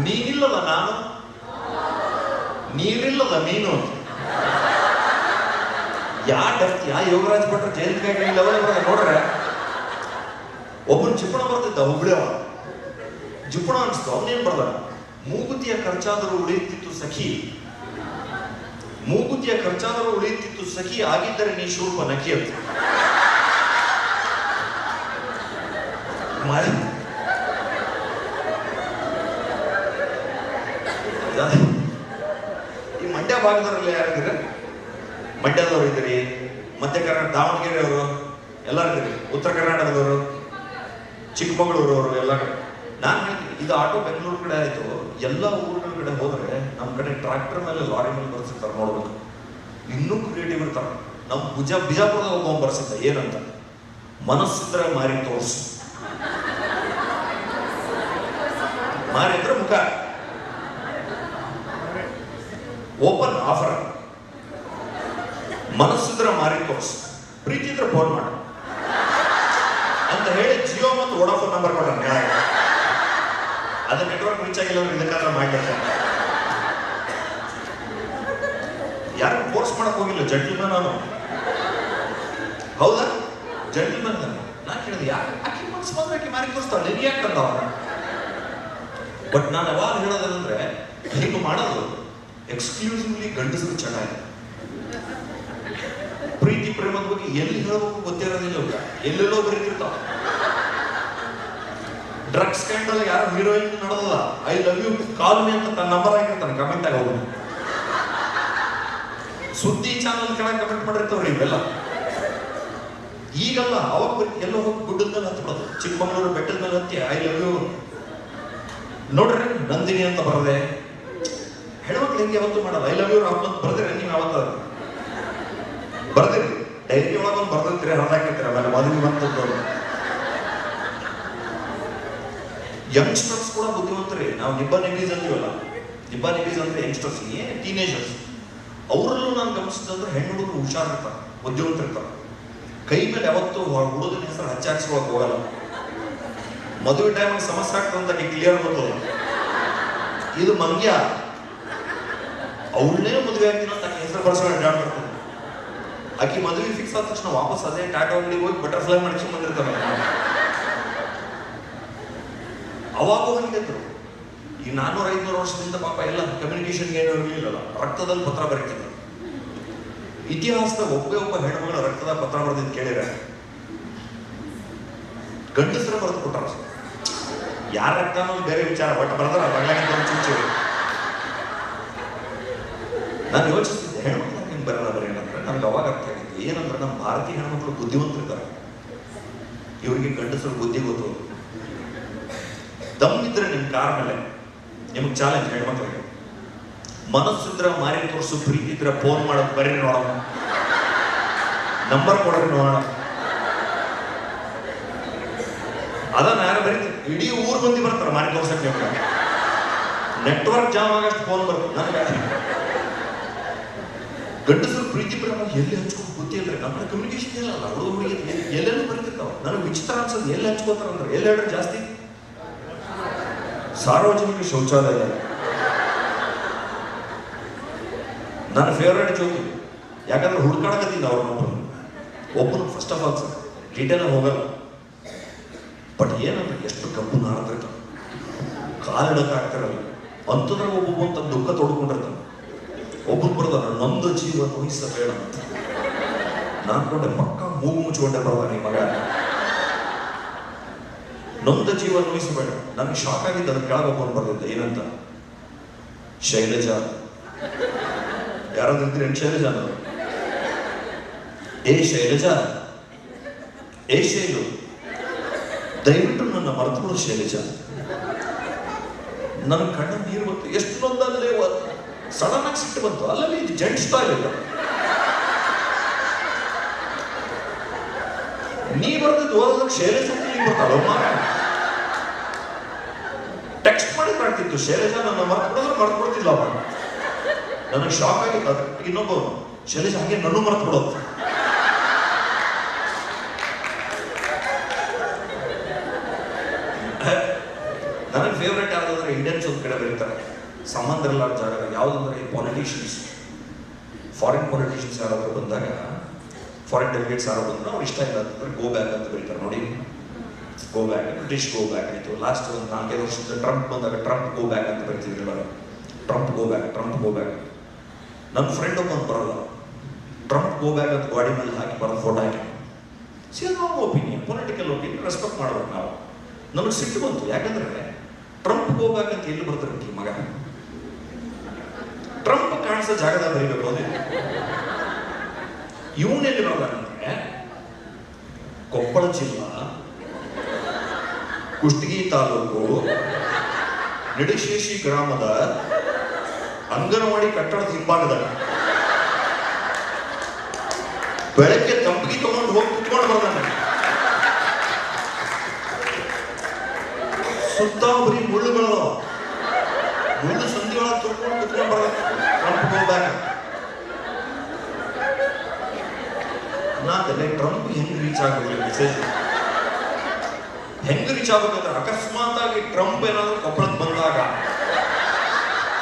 ನೀನಿಲ್ಲದ ನಾನು, ನೀರಿಲ್ಲದ ಮೀನು. ಯಾ ಯೋಗರಾಜ್ ಭಟ್ರ ಜಯಂತಿ ಲೆವೆಲ್ ಬರೋದ ನೋಡ್ರೆ. ಒಬ್ಬನು ಜಿಪ್ಪಣ ಬರ್ತಿದ್ದ, ಹುಬ್ಳಿ ಅವ ಜಿಪ್ಪಣ ಅನ್ಸ್ತು. ಅವನೇನ್ ಬರ್ದ, ಮೂಗುತಿಯ ಖರ್ಚಾದರೂ ಉಳಿಯುತ್ತಿತ್ತು ಸಖಿ, ಮೂಗುತಿಯ ಖರ್ಚಾದರೂ ಉಳಿಯುತ್ತಿತ್ತು ಸಖಿ, ಆಗಿದ್ದರೆ ನೀ ಶೂರ್ಪ ನಕಿ ಅಂತ. ಈ ಮಂಡ್ಯ ಭಾಗದವರೆಲ್ಲ ಯಾರಿದ್ದೀರ? ಮಂಡ್ಯದವ್ರು ಇದ್ದೀರಿ, ಮಧ್ಯ ಕರ್ನಾಟಕ ದಾವಣಗೆರೆ ಅವರು ಎಲ್ಲರೂ ಇದ್ದೀರಿ, ಉತ್ತರ ಕರ್ನಾಟಕದವರು, ಚಿಕ್ಕಮಗಳೂರವರು ಎಲ್ಲ ಕಡೆ. ನಾನು ಹೇಳ್ತೀನಿ, ಇದು ಆಟೋ ಬೆಂಗಳೂರು ಕಡೆ ಆಯಿತು. ಎಲ್ಲ ಊರುಗಳ ಕಡೆ ಹೋದ್ರೆ ನಮ್ಮ ಕಡೆ ಟ್ರಾಕ್ಟರ್ ಮೇಲೆ ಲಾರಿ ಮೇಲೆ ಬರ್ಸಿರ್ತಾರೆ ನೋಡ್ಬೇಕು, ಇನ್ನೂ ಕ್ರಿಯೇಟಿವ್ ಇರ್ತಾರೆ. ನಮ್ಮ ಬಿಜಾಪುರದಾಗ ಒಬ್ಬ ಬರ್ಸಿದ್ದ, ಏನಂತ, ಮನಸ್ಸಿದ್ರೆ ಮಾರಿ ತೋರ್ಸು, ಮಾರಿ ಅಂದ್ರೆ ಮುಖ, ಓಪನ್ ಆಫರ್, ಮನಸ್ಸಿದ್ರೆ ಮಾರಿ ತೋರ್ಸು, ಪ್ರೀತಿ ಇದ್ರೆ ಫೋನ್ ಮಾಡ ಅಂತ ಹೇಳಿ ಜಿಯೋ ಮತ್ತು ವೋಡಾಫೋನ್ ನಂಬರ್ ಕೊಟ್ಟ. ಅದು ನೆಟ್ವರ್ಕ್ ರೀಚ್ ಆಗಿಲ್ಲ ಇದಕ್ಕಾದ್ರೆ ಮಾಡಿರ್ತಾರೆ. ಯಾರು ಫೋರ್ಸ್ ಮಾಡಕ್ ಹೋಗಿಲ್ಲ, ಜೆಂಟಲ್ಮನ್ ನಾನು. ಹೌದಾ? ಜೆಂಟಲ್ಮನ್ ನಾನು ಕೇಳಿದೆ, ಯಾಕೆ ಆಕೆ ಮನ್ಸು ಬಂದ್ರೆ ಮಾರಿ ತೋರಿಸ್ತಾಳೆ, ನಿನ್ಗೆ ಯಾಕೆ ತಂದ ಅವನ. ಬಟ್ ನಾನು ಯಾವಾಗ ಹೇಳೋದಂದ್ರೆ, ಹಿಂಗೆ ಮಾಡೋದು ಎಕ್ಸ್ಕ್ಲೂಸಿವ್ಲಿ ಗಂಡಸರು ಚೆನ್ನಾಗಿ. ಪ್ರೀತಿ ಪ್ರೇಮದ ಬಗ್ಗೆ ಎಲ್ಲಿ ಹೇಳಬೇಕು ಗೊತ್ತಿರೋದಿಲ್ಲ, ಎಲ್ಲೆಲ್ಲೋ ಬರೀತಿರ್ತಾವ. ಡ್ರಗ್ಸ್ ಸ್ಕ್ಯಾಂಡಲ್ ಯಾರು ಹೀರೋಯಿನ್ ನಡೆದದ, I love you call me ಅಂತ ತನ್ನ ನಂಬರ್ ಆಗಿರ್ತಾನೆ, ಕಮೆಂಟ್ ಆಗಿ ಹೋಗಿ. ಸುದ್ದಿ ಚಾನಲ್ ಕೆಳಗೆ ಕಮೆಂಟ್ ಮಾಡಿರ್ತಾವ್ರಿ ಇವೆಲ್ಲ. ಈಗಲ್ಲ, ಅವಾಗ ಎಲ್ಲೋ ಹೋಗಿ ಗುಡ್ಡದ ಮೇಲೆ ಹತ್ಬಿಡೋದು, ಚಿಕ್ಕಮಗಳೂರು ಬೆಟ್ಟದ ಮೇಲೆ ಹತ್ತಿ ಐ ಲವ್ ಯು ನೋಡ್ರಿ ನಂದಿನಿ ಅಂತ ಬರದೆ. ಹೆಣ್ಮಕ್ಳು ಹೆಂಗೆ ಯಾವತ್ತು ಮಾಡಲ್ಲ, ಐ ಲವ್ ಯು ರಾಮಂತ ಬರ್ದಿರಿ ನೀವು ಯಾವತ್ತ ಬರ್ದಿರಿ, ಡೈರಿ ಒಳಗೊಂದು ಬರ್ದಿರ್ತೀರಿ, ಹರಿದಾಕಿರ್ತೀರಿ, ಆಮೇಲೆ ಮದುವೆ ಬಂತದ್ದು. ಯಂಗ್ಸ್ಟರ್ಸ್ ಕೂಡ ಬುದ್ಧಿವಂತರಿ. ನಾವು ನಿಬ್ಬಾ ನಿಬೀಸ್ ಅಂತೀವಲ್ಲ, ನಿಬ್ಬಾ ನಿಬೀಸ್ ಅಂದ್ರೆ ಯಂಗ್ಸ್ಟರ್ಸ್, ಟೀನೇಜರ್ಸ್. ಅವರಲ್ಲೂ ನಾನು ಗಮನಿಸಿದಂದ್ರೆ ಹೆಣ್ಣು ಹುಡುಗರು ಹುಷಾರಿರ್ತಾರೆ, ಬುದ್ಧಿವಂತರಿರ್ತಾರೆ. ಕೈ ಮೇಲೆ ಯಾವತ್ತೂ ಹುಡುಗನ ಹೆಸರು ಹಚ್ಚಾಕ್ಸ್ಕೊಳಕ್ ಹೋಗಲ್ಲ. ಮದುವೆ ಟೈಮಿಗೆ ಸಮಸ್ಯೆ ಆಗ್ತದಂತ ಕ್ಲಿಯರ್ ಗೊತ್ತದ, ಇದು ಮಂಗ್ಯ, ಅವಳನ್ನೇ ಮದುವೆ ಆಗ್ತೀನಿ ಅಂತ ಆಕೆ ಹೆಸರು ಬರ್ಸ್ಕೊಂಡು ಅಡ್ಡಾಡ್ಬರ್ತದೆ. ಆಕೆ ಮದುವೆ ಫಿಕ್ಸ್ ಆದ ತಕ್ಷಣ ವಾಪಸ್ ಅದೇ ಟಾಟಾ ಅಂಗಡಿಗೆ ಹೋಗಿ ಬಟರ್ಫ್ಲೈ ಮಾಡಿಸ್ಕೊಂಡ್ ಬಂದಿರ್ತಾರೆ. ಅವಾಗೂ ಹಂಗಿದ್ರು. ಈ 400-500 ವರ್ಷದಿಂದ ಪಾಪ ಎಲ್ಲ ಕಮ್ಯುನಿಕೇಶನ್ಗೆ ಏನೂ ಇರಲಿಲ್ಲಲ್ಲ, ರಕ್ತದಲ್ಲಿ ಪತ್ರ ಬರೀತಿದ್ರು. ಇತಿಹಾಸದ ಒಬ್ಬ ಹೆಣ್ಮಗಳ ರಕ್ತದ ಪತ್ರ ಬರೆದಿದ್ದು ಕೇಳಿರ? ಗಂಡಸರ ಬರೆದು ಕೊಟ್ಟಾರ. ಯಾರ ರಕ್ತ ಅನ್ನೋದು ಬೇರೆ ವಿಚಾರ, ಒಟ್ಟು ಬರೆದಾರ ಬರಲಾಗಿದ್ದ ಒಂದು ಚುಚ್ಚು. ನಾನು ಯೋಚಿಸ್ತಿದ್ದೆ, ಹೆಣ್ಮಕ್ಳು ನಿಮ್ಗೆ ಬರಲ್ಲ ಬರೀ ಏನಂದ್ರೆ ನನಗೆ ಅವಾಗ ಅರ್ಥ ಆಗಿತ್ತು. ಏನಂದ್ರೆ ನಮ್ಮ ಭಾರತೀಯ ಹೆಣ್ಮಕ್ಳು ಬುದ್ಧಿವಂತರಿದ್ದಾರೆ, ಇವರಿಗೆ ಗಂಡಸರು ಬುದ್ಧಿ ಗೊತ್ತು. ದಮ್ಮಿದ್ರೆ ನಿಮ್ಮ ಕಾರ್ ಮೇಲೆ ನಿಮ್ಗೆ ಚಾಲೆಂಜ್ ಹೆಣ್ಮಕ್ಳಿಗೆ, ಮನಸ್ಸಿದ್ರೆ ಮಾರಿ ತೋರಿಸು, ಪ್ರೀತಿ ಇದ್ರೆ ಫೋನ್ ಮಾಡೋದು ಬರ್ರಿ ನೋಡೋಣ, ನಂಬರ್ ಕೊಡ್ರಿ ನೋಡೋಣ. ಅದನ್ನ ಯಾರು ಬರೀತಾರೆ, ಇಡೀ ಊರ್ ಮಂದಿ ಬರ್ತಾರೆ ಮಾರಿ ತೋರ್ಸಕ್ಕೆ. ನಿಮ್ಗೆ ನೆಟ್ವರ್ಕ್ ಜಾಮ್ ಆಗಷ್ಟು ಫೋನ್ ಬರ್ತದೆ. ನನಗೆ ಗಂಡಸರು ಪ್ರೀತಿ ಪ್ರೇಮ ಎಲ್ಲಿ ಹಂಚ್ಕೊಂಡು ಗೊತ್ತಿಲ್ಲ. ನಮ್ಮ ಕಮ್ಯುನಿಕೇಶನ್ ಇಲ್ಲ, ಹುಡುಗ ಹುಡುಗಿ ಎಲ್ಲೆಲ್ಲೂ ಬರೀತಿರ್ತಾವ. ನನಗೆ ವಿಚಿತ್ರ ಅನ್ಸೋದು ಎಲ್ಲಿ ಹಂಚ್ಕೋತಾರ ಅಂದ್ರೆ, ಎಲ್ಲಿ ಹೇಳ್ರೆ ಜಾಸ್ತಿ ಸಾರ್ವಜನಿಕ ಶೌಚಾಲಯ. ನನ್ನ ಫೇವ್ರೇಟ್ ಜೋಕ್, ಯಾಕಂದ್ರೆ ಹುಡ್ಕಾಡಕತ್ತಿದ್ದ ಅವ್ರನ್ನೊಬ್ಬರು. ಒಬ್ಬನು first of all sir detail ಹೋಗಲ್ಲ, ಬಟ್ ಏನಂದ್ರೆ ಎಷ್ಟು ಕಬ್ಬು ನಾಡ್ತಿರ್ತಾನೆ, ಕಾಲಿಡಕ್ಕಾಗ್ತಿರಲ್ಲ ಅಂಥದ್ರಾಗ ಒಬ್ಬೊಬ್ಬ ಅಂತ ದುಃಖ ತೊಡ್ಕೊಂಡಿರ್ತಾನೆ. ಒಬ್ಬರು ಬರ್ದಾರ, ನೊಂದು ಜೀವ ನೋಯಿಸಬೇಡ ಅಂತ. ನಾನ್ಕೊಂಡೆ ಪಕ್ಕ ಮೂಗು ಮುಚ್ಕೊಂಡೆ ಬರ್ದಾನೆ ಈ ಮಗ, ನೊಂದ ಜೀವ ನೋಯಿಸಬೇಡ. ನನಗೆ ಶಾಕ್ ಆಗಿದ್ದು ಅದಕ್ಕೆ ಕೆಳಗೆ ಒಬ್ಬನು ಬರ್ದಿದ್ದೆ, ಏನಂತ, ಶೈಲಜಾ. ಯಾರಾದ್ರೂ ಇದ್ರೆ ಶೈಲಜಾ ಅನ್ನೋದು. ಏ ಶೈಲಜಾ, ಏ ಶೈಲು, ದಯವಿಟ್ಟು ನನ್ನ ಮರೆತುಬಿಡು ಶೈಲಜಾ. ನನ್ನ ಕಣ್ಣ ನೀರು ಬಂತು, ಎಷ್ಟು ನೊಂದಲ್ಲೇ ಸಡನ್ ಆಗಿ ಸಿಟ್ಟು ಬಂತು. ಅಲ್ಲಲ್ಲಿ ಇದು ಜೆಂಟ್ಸ್ ಟಾಯ್ಲೆಟ್. ನೀ ಬರ್ದಿದ್ದು ಓದೋದಕ್ಕೆ ಶೈಲಜಾ ಅಂತ ನೀ ಬರ್ತಾಳ ಮಾರ. ಟೆಕ್ಸ್ಟ್ ಮಾಡಿದ್ರೆ ಆಗ್ತಿತ್ತು, ಶೈಲಜಾ ನನ್ನ ಮರ್ತ್ಬಿಡೋದ್ರೆ ಅವ. ನನಗೆ ಶಾಕ್ ಆಗಿತ್ತು. ಅದಕ್ಕೆ ಇನ್ನೊಬ್ಬ ಶೈಲಜಾ ಹಾಗೆ ನನ್ನೂ ಮರ್ತ್ಬಿಡೋದು. ನನಗೆ ಫೇವ್ರೇಟ್ ಯಾವುದಂದ್ರೆ ಇಂಡಿಯನ್ಸ್ ಒಂದು ಕಡೆ ಬರೀತಾರೆ, ಸಂಬಂಧ ಇರಲಾರ ಜಾಗದಾಗ. ಯಾವುದಂದ್ರೆ ಪಾಲಿಟಿಷಿಯನ್ಸ್, ಫಾರಿನ್ ಪಾಲಿಟಿಷಿಯನ್ಸ್ ಯಾರಾದ್ರೂ ಬಂದಾಗ, ಫಾರಿನ್ ಡೆಲಿಗೇಟ್ಸ್ ಯಾರು ಬಂದ್ರೆ ಅವ್ರು ಇಷ್ಟ ಇಲ್ಲ ಅಂತಂದ್ರೆ ಗೋ ಬ್ಯಾಕ್ ಅಂತ ಬರೀತಾರೆ. ನೋಡಿ, go back, British go back ಆಯಿತು. ಲಾಸ್ಟ್ ಒಂದು 4-5 ವರ್ಷದಿಂದ ಟ್ರಂಪ್ ಬಂದಾಗ ಟ್ರಂಪ್ ಗೋ ಬ್ಯಾಕ್ ಅಂತ ಬರೀತಿದ್ರು ಎಲ್ಲರೂ. Trump go back, Trump go back. ನನ್ನ ಫ್ರೆಂಡ್ ಒಬ್ಬನು ಬರೋಲ್ಲ, ಟ್ರಂಪ್ ಗೋ ಬ್ಯಾಕ್ ಅಂತ ಗಾಡಿ ಮೇಲೆ ಹಾಕಿ ಬರೋ ಫೋಟೋ ಹಾಕಿ. ನಾವು ಒಪಿನಿಯನ್, ಪೊಲಿಟಿಕಲ್ ಒಪಿನಿಯನ್ ರೆಸ್ಪೆಕ್ಟ್ ಮಾಡ್ಬೇಕು ನಾವು. ನಮಗೆ ಸಿಟ್ಟು ಬಂತು, ಯಾಕಂದ್ರೆ ಟ್ರಂಪ್ ಗೋ ಬ್ಯಾಕ್ ಅಂತ ಎಲ್ಲಿ ಬರ್ತಾರೆ ಈ ಮಗ. ಟ್ರಂಪ್ ಕಾಣಿಸೋ ಜಾಗದಾಗ ಬರೀಬೇಕು ಅದೇ. ಇವನೆಲ್ಲಿ ಬರೋದಂದ್ರೆ ಕೊಪ್ಪಳ ಜಿಲ್ಲಾ ಕುಷ್ಟಗಿ ತಾಲೂಕು ನಿಡಶೇಷಿ ಗ್ರಾಮದ ಅಂಗನವಾಡಿ ಕಟ್ಟಡದ ಹಿಂಭಾಗದಲ್ಲಿ ಬೆಳಗ್ಗೆ ತಂಪಿಗೆ ತಗೊಂಡು ಹೋಗಿ ಕುತ್ಕೊಂಡು ಬರ್ದಾನೆ. ಸುತ್ತ ಬರೀ ಮುಳ್ಳುಗಳು, ಮುಳ್ಳು ಸಂಧಿ ಒಳಗೆ ತುರ್ಕೊಂಡು ಕುತ್ಕೊಂಡು ಬರ್ದಾನೆ. Trump go back. ನಾನಲ್ಲೇ ಟ್ರಂಪ್ ಹೆಂಗ್ ರೀಚ್ ಆಗಬೇಕು ಮೆಸೇಜ್, ಹೆಂಗ್ ರೀಚ್ ಆಗ್ಬೇಕಂದ್ರೆ ಅಕಸ್ಮಾತ್ ಆಗಿ ಟ್ರಂಪ್ ಏನಾದ್ರು ಕೊಪ್ಪಳಕ್ಕೆ ಬಂದಾಗ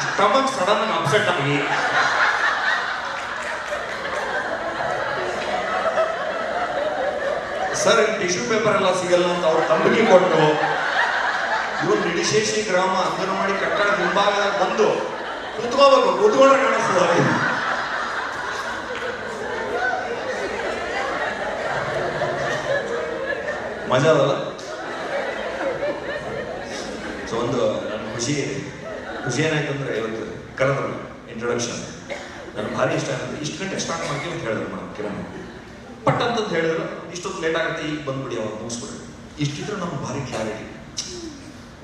ಸ್ಟಮಕ್ ಸಡನ್ ಆಗಿ ಅಪ್ಸೆಟ್ ಆಗಿ ಸರ್ ಟಿಶ್ಯೂ ಪೇಪರ್ ಎಲ್ಲ ಸಿಗಲ್ಲ ಅಂತ ಅವ್ರು ತಂಬಿಗೆ ಕೊಟ್ಟು ಇವರು ನಿಡಶೇಷಿ ಗ್ರಾಮ ಅಂಗನವಾಡಿ ಕಟ್ಟಡ ಹಿಂಭಾಗದಾಗ ಬಂದು ಕೂತ್ಕೋಬೇಕು. ಕೂತ್ಕೊಂಡ್ರೆ ಕಾಣಿಸ್ತದೆ. ಮಜಾ ಅದಲ್ಲ. ಸೊ ಒಂದು ನನ್ನ ಖುಷಿ ಏನಾಯ್ತಂದ್ರೆ ಇವತ್ತು ಕರೆದ್ರಲ್ಲ ಇಂಟ್ರೊಡಕ್ಷನ್, ನನಗೆ ಭಾರಿ ಇಷ್ಟ ಆಗುತ್ತೆ. ಇಷ್ಟು ಗಂಟೆ ಸ್ಟಾರ್ಟ್ ಮಾಡ್ತೀವಿ ಅಂತ ಹೇಳಿದ್ರು ಮೇಡಮ್ ಕಿರಣ್. ಪಟ್ ಅಂತಂದು ಹೇಳಿದ್ರು, ಇಷ್ಟೊತ್ತು ಲೇಟ್ ಆಗುತ್ತೆ, ಈಗ ಬಂದ್ಬಿಡಿ ಅವ್ರು ಮುಗಿಸ್ಬಿಡ್ರಿ. ಇಷ್ಟಿದ್ರೆ ನಮ್ಗೆ ಭಾರಿ ಕ್ಲಾರಿಟಿ.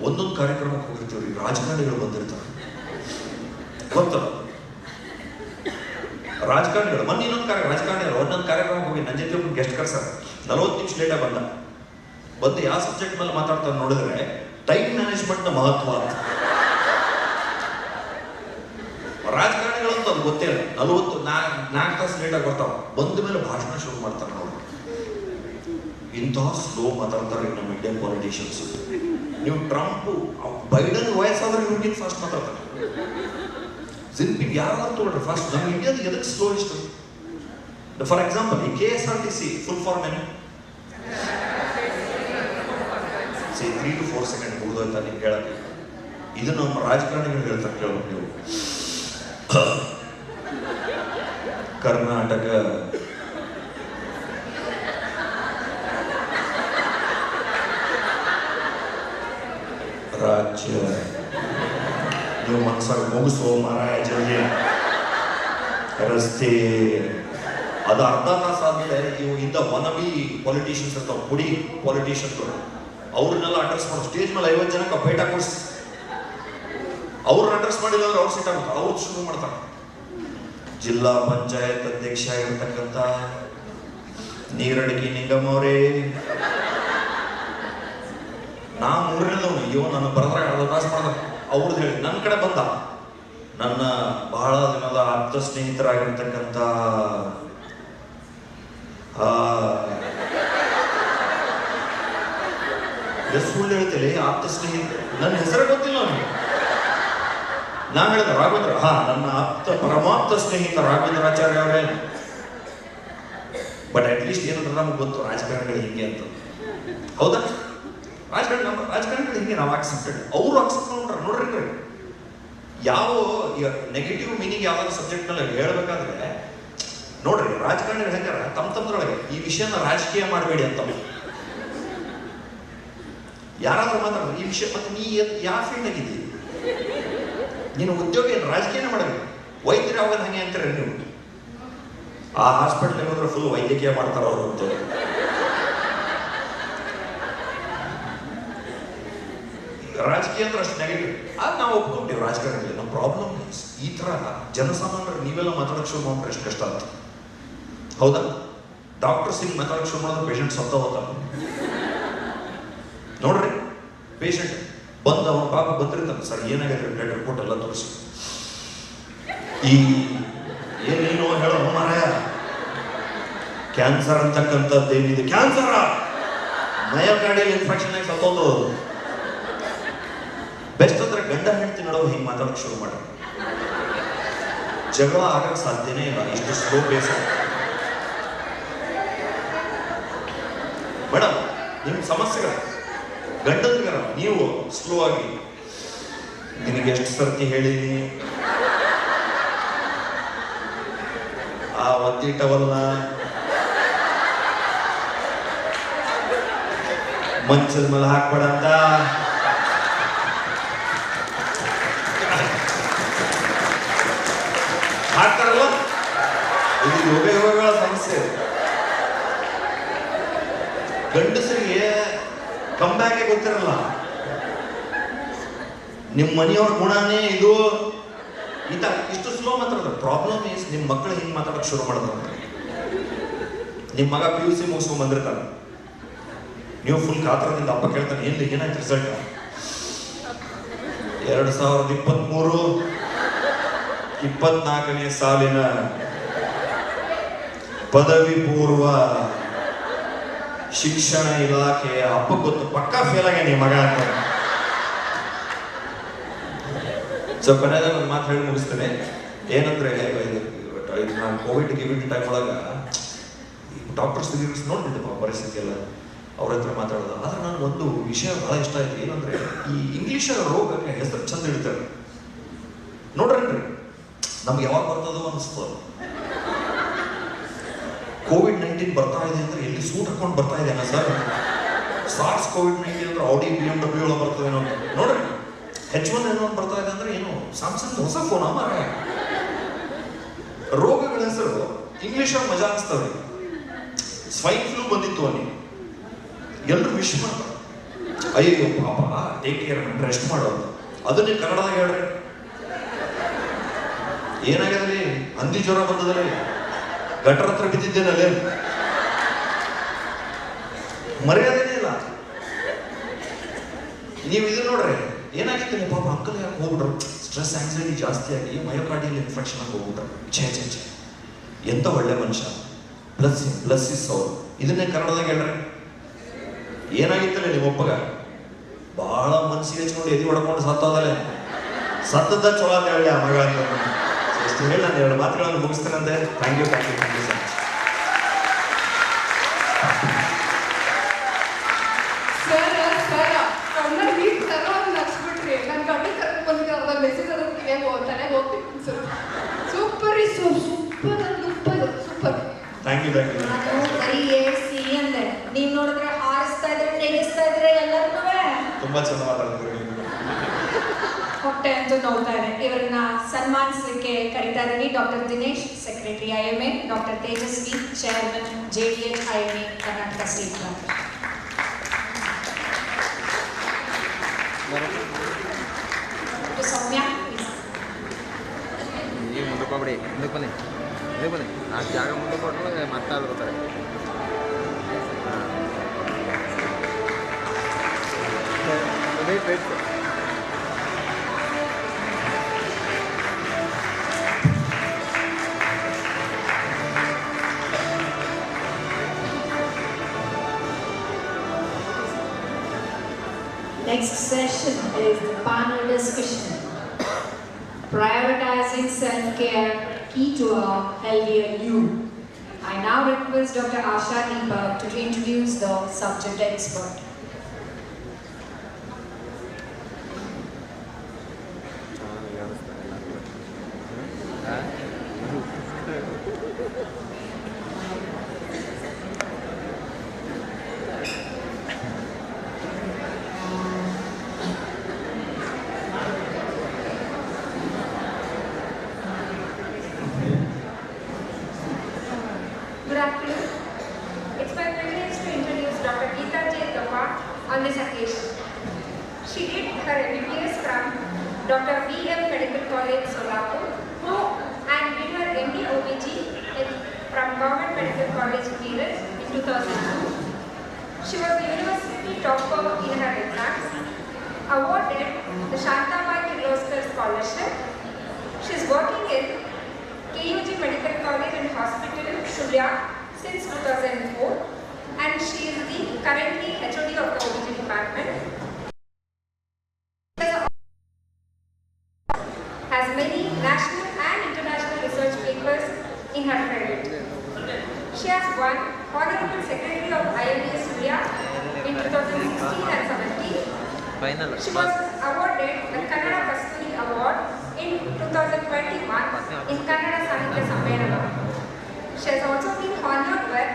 ಒಂದೊಂದು ಕಾರ್ಯಕ್ರಮಕ್ಕೆ ಹೋಗಿರ್ತೀವ್ರಿ, ರಾಜಕಾರಣಿಗಳು ಬಂದಿರ್ತಾರೆ ಗೊತ್ತಲ್ಲ. ರಾಜಕಾರಣಿಗಳು ಮೊನ್ನೆ ರಾಜಕಾರಣಿಗಳು ಒಂದೊಂದು ಕಾರ್ಯಕ್ರಮಕ್ಕೆ ಹೋಗಿ ನನ್ನ ಜೊತೆ ಒಬ್ಬರು ಗೆಸ್ಟ್ ಕರ್ಸಾರ. 40 ನಿಮಿಷ ಲೇಟಾಗಿ ಬಂದು ಯಾವ ಸಬ್ಜೆಕ್ಟ್ ಮೇಲೆ ಮಾತಾಡ್ತಾರೆ ನೋಡಿದ್ರೆ ಟೈಮ್ ಮ್ಯಾನೇಜ್ಮೆಂಟ್ ನ ಮಹತ್ವ ಅಂತ. ರಾಜಕಾರಣಿಗಳಂತೂ ಅದು ಗೊತ್ತೇ ಇಲ್ಲ. 4 ತಾಸು ಲೇಟಾಗಿ ಬರ್ತಾವ, ಬಂದ ಮೇಲೆ ಭಾಷಣ ಶುರು ಮಾಡ್ತಾರೆ ನೋಡಿ. ಇಂತಹ ಸ್ಲೋ ಮಾತಾಡ್ತಾರೆ ನಮ್ಮ ಇಂಡಿಯನ್ ಪಾಲಿಟಿಷಿಯನ್ಸ್. ನೀವು ಟ್ರಂಪ್ ಬೈಡನ್ ವಯಸ್ಸಾದ್ರೆ ಇವ್ರಿಗೆ ಫಾಸ್ಟ್ ಮಾತಾಡ್ತಾರೆ. ಜಿನ್ಪಿಂಗ್ ಯಾರು ತಗೊಳ್ರಿ ಫಾಸ್ಟ್. ನಮ್ಮ ಇಂಡಿಯಾದ ಎದಕ್ಕೆ ಸ್ಲೋ ಇಷ್ಟು? ಫಾರ್ ಎಕ್ಸಾಂಪಲ್ ಈ KSRTC ಫುಲ್ ಫಾರ್ಮ್ ಏನು? 3 to 4 ಸೆಕೆಂಡ್ ಮುಗಿದೋಯ್ತಾ ನಿಮ್ಗೆ ಹೇಳಕ್ಕೆ? ಇದು ನಮ್ಮ ರಾಜಕಾರಣಿಗಳು ಹೇಳ್ತಾರೆ, ಕೇಳಬೇಕು ನೀವು. ಕರ್ನಾಟಕ ರಾಜ್ಯ ನೀವು ಮನಸ್ಸಾಗ ಮುಗಿಸೋ ಮಾರಾಯ ಜಲ್ದಿ ರಸ್ತೆ ಅದು ಅರ್ಧ ತಾಸು ಆದ್ಮೇಲೆ ಇವು ಇಂದ ವನಬಿ ಪೊಲಿಟಿಷಿಯನ್ಸ್ ಇರ್ತಾವೆ, ಪುಡಿ ಪೊಲಿಟಿಷಿಯನ್ಗಳು, ಅವ್ರನ್ನೆಲ್ಲ ಅಡ್ರೆಸ್ ಮಾಡೋ ಸ್ಟೇಜ್ ಮೇಲೆ 50 ಜನಕ್ಕೆ ಬೈಟ್ ಹಾಕೊಡ್ಸಿ ಅವ್ರನ್ನ ಅಡ್ರೆಸ್ ಮಾಡಿಲ್ಲ ಅಂದ್ರೆ ಅವ್ರು ಸೀಟ್ ಆಗುತ್ತೆ, ಅವ್ರು ಶುರು ಮಾಡ್ತಾರೆ. ಜಿಲ್ಲಾ ಪಂಚಾಯತ್ ಅಧ್ಯಕ್ಷ ಆಗಿರ್ತಕ್ಕಂಥ ನೀರಡಿಕೆ ನಿಂಗಮ್ಮ ಅವರೇ, ನಾ 3ನೇದವನು, ಇವ ನನ್ನ ಬರದ್ರಾಗ ಅರ್ಧ ತಾಸು ಮಾಡ್ದ. ಅವ್ರದ್ದು ಹೇಳಿ ನನ್ನ ಕಡೆ ಬಂದ, ನನ್ನ ಬಹಳ ದಿನದ ಆಪ್ತ ಸ್ನೇಹಿತರಾಗಿರ್ತಕ್ಕಂಥ ಸುಳ್ಳು ಹೇಳ್ತೇನೆ, ಆಪ್ತ ಸ್ನೇಹಿತ, ನನ್ನ ಹೆಸರೇ ಗೊತ್ತಿಲ್ಲ ಅವನಿಗೆ. ನಾ ಹೇಳಿದ ರಾಘವೇಂದ್ರ, ನನ್ನ ಪರಮಾಪ್ತ ಸ್ನೇಹಿತ ರಾಘವೇಂದ್ರಾಚಾರ್ಯ ಅವರೇ. ಬಟ್ ಅಟ್ಲೀಸ್ಟ್ ಏನಂದ್ರೆ ನಮ್ಗೆ ಗೊತ್ತು ರಾಜಕಾರಣಿಗಳು ಹಿಂಗೆ ಅಂತ. ಹೌದಾ? ರಾಜಕಾರಣಿಗಳು ಹಿಂಗೆ ನಾವು ಆಕ್ಸೆಪ್ಟೆಡ್, ಅವರು ಅಕ್ಸೆಪ್ಟ್ ಮಾಡ್ತಾರೆ. ನೋಡ್ರಿ, ಯಾವ ನೆಗೆಟಿವ್ ಮೀನಿಂಗ್ ಯಾವ್ದಾದ್ರು ಸಬ್ಜೆಕ್ಟ್ ನಲ್ಲಿ ಹೇಳ್ಬೇಕಾದ್ರೆ ನೋಡ್ರಿ, ರಾಜಕಾರಣಿಗಳು ಹೆಂಗಾರ ತಮ್ಮದ್ರೊಳಗೆ ಈ ವಿಷಯನ ರಾಜಕೀಯ ಮಾಡಬೇಡಿ ಅಂತ ಯಾರಾದ್ರೂ ಮಾತಾಡ್ತಾರೆ ಈ ವಿಷಯ. ಮತ್ತೆ ನೀ ಯಾವ ಫೀಲ್ಡ್ ಆಗಿದ್ದೀವಿ, ನೀನು ಉದ್ಯೋಗ ಏನು ರಾಜಕೀಯನ ಮಾಡಬೇಕು. ವೈದ್ಯರು ಯಾವಾಗ ಹಂಗೆ ಅಂತಾರೆ ನೀವು, ಆ ಹಾಸ್ಪಿಟ್ಲಿಗೆ ಹೋದ್ರೆ ಫುಲ್ ವೈದ್ಯಕೀಯ ಮಾಡ್ತಾರ ಅವರು ಅಂತ. ರಾಜಕೀಯ ಅಂದ್ರೆ ಅಷ್ಟು ನೆಗೆಟಿವ್, ಅದು ನಾವು ಒಪ್ಕೊಂಡೇವೆ. ರಾಜಕಾರಣದಲ್ಲಿ ನಮ್ಮ ಪ್ರಾಬ್ಲಮ್ ಈ ತರ ಜನಸಾಮಾನ್ಯರು ನೀವೆಲ್ಲ ಮಾತಾಡೋಕೆ ಶುರು ಮಾಡ್ರೆ ಎಷ್ಟು ಕಷ್ಟ ಅಂತ. ಹೌದಾ? ಡಾಕ್ಟರ್ಸ್ ಹಿಂಗೆ ಮಾತಾಡೋಕೆ ಶುರು ಮಾಡಿದ್ರೆ ಪೇಷಂಟ್ ಸತ್ತ ಹೋಗ್ತಾನೆ. ನೋಡ್ರಿ, ಪೇಷಂಟ್ ಬಂದ ಅವನ ಪಾಪ ಬಂದಿರ್ತಾನೆ, ಸರ್ ಏನಾಗಿದೆ ಬ್ಲಡ್ ರಿಪೋರ್ಟ್ ಎಲ್ಲ ತೋರಿಸಿ, ಏನೇನೋ ಹೇಳೋ ಮಾರಾಯ, ಕ್ಯಾನ್ಸರ್ ಅಂತಕ್ಕಂಥದ್ದು ಏನಿದೆ, ಕ್ಯಾನ್ಸರ್ ಮಯೋಕಾರ್ಡಿಯಲ್ ಇನ್ಫೆಕ್ಷನ್ ಆಗಿ ಸತ್ತೋದು. ಬೆಸ್ಟ್ ಅಂದ್ರೆ ಗಂಡ ಹೆಂಡತಿ ನಡುವೆ ಹಿಂಗೆ ಮಾತಾಡೋಕೆ ಶುರು ಮಾಡಿ, ಜಗಳ ಆಗಕ್ಕೆ ಸಾಧ್ಯನೇ ಇಲ್ಲ, ಇಷ್ಟು ಸ್ಲೋ ಬೇಸ್. ಮೇಡಮ್, ನಿಮ್ಮ ಸಮಸ್ಯೆಗಳು ಗಂಡಂದ್ರಿಗಾರ ನೀವು ಸ್ಲೋ ಆಗಿ, ನಿನಗೆ ಎಷ್ಟು ಸರ್ತಿ ಹೇಳಿನಿ ಆ ಒದ್ದಿಟ್ಟವಲ್ಲ ಮಂಚದ ಮೇಲೆ ಹಾಕ್ಬೇಡ ಅಂತ. ಹಾಕ್ತಾರಲ್ಲ, ಇದು ಯೋಗಗಳ ಸಮಸ್ಯೆ. ಗಂಡಸರಿಗೆ ಕಂಬ್ಯಾಕೆ ಗೊತ್ತಿರಲ್ಲ, ನಿಮ್ಮ ಮನೆಯವ್ರ ಗುಣನೇ ಇದು. ಇಷ್ಟು ಸ್ಲೋ ಮಾತಾಡೋದು. ಪ್ರಾಬ್ಲಮ್ ಈಸ್ ನಿಮ್ಮ ಮಕ್ಕಳು ಹಿಂಗೆ ಮಾತಾಡೋಕೆ ಶುರು ಮಾಡಿದ್ರೆ, ನಿಮ್ಮ ಮಗ PUC ಮುಗಿಸ್ಕೊಂಡ್ ಬಂದಿರ್ತಾನೆ, ನೀವು ಫುಲ್ ಕಾತ್ರದಿಂದ ಅಪ್ಪ ಕೇಳ್ತಾನೆ, ಏನಾಯ್ತು ರಿಸಲ್ಟ್? 2023-24ನೇ ಸಾಲಿನ ಪದವಿ ಪೂರ್ವ ಶಿಕ್ಷಣ ಇಲಾಖೆ ಅಪ್ಪ ಗೊತ್ತು, ಪಕ್ಕಾ ಫೇಲ್ ಆಗ ನಿಮ್ಮ ಮಗ ಅಂತ. ಸೊ ಕೊನೆಯದಾಗ ಒಂದು ಮಾತು ಹೇಳಿ ಮುಗಿಸ್ತೇನೆ. ಏನಂದ್ರೆ, ನಾನು ಕೋವಿಡ್ ಟೈಮ್ ಒಳಗ ಡಾಕ್ಟರ್ಸ್ ನೋಡ್ತಿದ್ದೆ ಪರಿಸ್ಥಿತಿ ಎಲ್ಲ, ಅವ್ರ ಹತ್ರ ಮಾತಾಡೋದು. ಆದ್ರೆ ನಾನು ಒಂದು ವಿಷಯ ಬಹಳ ಇಷ್ಟ ಆಯ್ತು. ಏನಂದ್ರೆ, ಈ ಇಂಗ್ಲಿಷ್ ರೋಗಕ್ಕೆ ಹೆಸರು ಚಂದ ಇಡ್ತಾರೆ ನೋಡ್ರಿ, ನಮ್ಗೆ ಯಾವಾಗ ಬರ್ತದೋ ಅನಿಸ್ತದೆ. COVID-19 ಬರ್ತಾ ಇದೆ ಅಂದ್ರೆ ಎಲ್ಲಿ ಸೂಟ್ ಹಾಕೊಂಡು ಬರ್ತಾ ಇದೆ ಸರ್. ಸಾರ್ಸ್ COVID-19 ಅಂದ್ರೆ Audi BMW ಒಳಗೆ ಬರ್ತದೆ ಏನೋ ನೋಡ್ರಿ. H1N1 ಬರ್ತಾ ಇದೆ ಅಂದ್ರೆ ಏನು ಸ್ಯಾಮ್ಸಂಗ್ ಹೊಸ ಫೋನ್ ಮಾರಾಯ. ರೋಗಗಳ ಹೆಸರು ಇಂಗ್ಲಿಷ್ ಮಜಾ ಅನಿಸ್ತದೆ. ಸ್ವೈನ್ ಫ್ಲೂ ಬಂದಿತ್ತು ಅಲ್ಲಿ, ಎಲ್ಲರೂ ವಿಶ್ ಮಾಡ್ತಾರೆ, ಅಯ್ಯೋ ಪಾಪ ಟೇಕ್ ಕೇರ್ ರೆಸ್ಟ್ ಮಾಡೋದು. ಅದನ್ನೇ ಕನ್ನಡದಾಗ ಹೇಳ್ರಿ, ಏನಾಗ್ಯದಲ್ಲಿ ಹಂದಿ ಜ್ವರ ಬಂದದಲ್ಲಿ ಗಟರ್ ಹತ್ರ ಬಿದ್ದಿದ್ದೇನಲ್ಲೇ, ಮರ್ಯಾದೆನೇ ಇಲ್ಲ. ನೀವು ಇದು ನೋಡ್ರಿ, ಏನಾಗಿತ್ತು ಪಾಪ ಅಂಕಲ್ ಯಾಕೆ ಹೋಗ್ಬಿಟ್ರು, ಸ್ಟ್ರೆಸ್ ಆಂಗ್ಸೈಟಿ ಜಾಸ್ತಿ ಆಗಿ ಮಯೋಕಾರ್ಡಿಯಲ್ ಇನ್ಫೆಕ್ಷನ್ ಆಗಿ ಹೋಗ್ಬಿಟ್ರು. ಛೇ ಎಂತ ಒಳ್ಳೆ ಮನುಷ್ಯ, ಪ್ಲಸ್ ಇಸ್ ಅವ್ರು. ಇದನ್ನೇ ಕನ್ನಡದಾಗ ಹೇಳ್ರಿ, ಏನಾಗಿತ್ತಲ್ಲ ನಿಮ್ಮಪ್ಪಗ ಬಹಳ ಮನಸ್ಸಿಗೆ ಹಚ್ಕೊಂಡು ಎದಿ ಹೊಡ್ಕೊಂಡು ಸತ್ತೋದಲ್ಲೇ, ಸತ್ತದ ಚೊಲೋ ಅಂತ ಹೇಳಿ ಆ ಮಗ ಅಂತ. ಎಷ್ಟು ಹೇಳಿ ನಾನು 2 ಮಾತುಗಳನ್ನು ಮುಗಿಸ್ತೇನಂತೆ. Thank you sir. Thank you. ನೀವು ನೋಡಿದ್ರೆ ಹಾರಿಸ್ತಾ ಇದ್ರೆ, ತೆಗಿಸ್ತಾ ಇದ್ರೆ ಎಲ್ಲರೂ ತುಂಬಾ ಚೆನ್ನಾಗಿ ಮಾತಾಡ್ತೀರಿ ನೀವು. ಹೋಗ್ತಾ ಇದೆ. ಇವರನ್ನ ಸನ್ಮಾನಿಸಲಿಕ್ಕೆ ಕರೀತಾ ಇದ್ದೀನಿ. Doctor Dinesh, secretary IMA, doctor Tejasvi, chairman JDH IMA Karnataka state branch. Doctor Soumya, ನೀವು ಮುಂದಕ್ಕೆ ಹೋಗ್ಬಿಡಿ, ಮುಂದಕ್ಕೆ ಬನ್ನಿ, ಮುಂದಕ್ಕೆ ಬನ್ನಿ. ಆ ಜಾಗ ಮುಂದಕ್ಕೆ ಕೊಟ್ಟರೆ ಮತ್ತಾದ್ರು ಬರ್ತಾರೆ. Wait Next session is the panel discussion. Prioritizing self-care, key to a healthier you. I now request Dr. Asha Deepak to introduce the subject expert. Good afternoon. It's my privilege to introduce Dr. Geeta J. Thapa on this occasion. She did her MBBS from Dr. VM Medical College, Solapur, and did her MD OBG from Government Medical College, Meerut in 2002. She was the university topper in her exams, awarded the Shantabai Kirloskar Scholarship. She is working in KUG Medical College and Hospital, Shulya, since 2004, and she is the currently HOD of the OBG department. Has many national and international research papers in her credit. She has won Honorable Secretary of IMA Shulya in 2016 and 17. She was awarded the Kannada Kasturi Award in 2021 in Kannada Sahitya Sammelana. She has also been honored with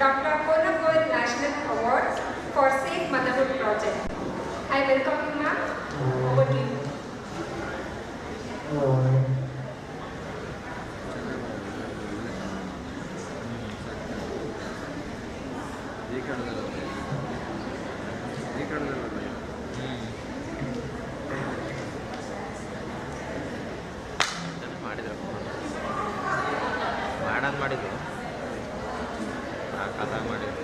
Dr. Konagol National Award for Safe Motherhood Project. I welcome you, ma'am. Over to you. ಮಾಡಿದ್ದು ಆ ಕಥಾ ಮಾಡಿದ್ದು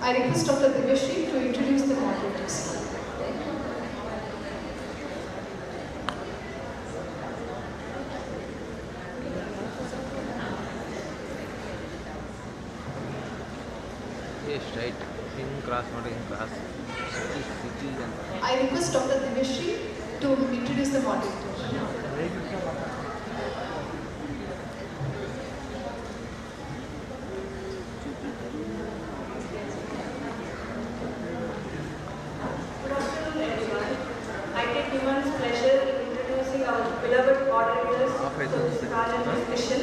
I request Dr. Divashri to introduce the moderators. Straight in cross, not in cross. I request Dr. Divashri to introduce the moderator. Good afternoon, everyone. I take immense pleasure in introducing our beloved moderators to this panel discussion.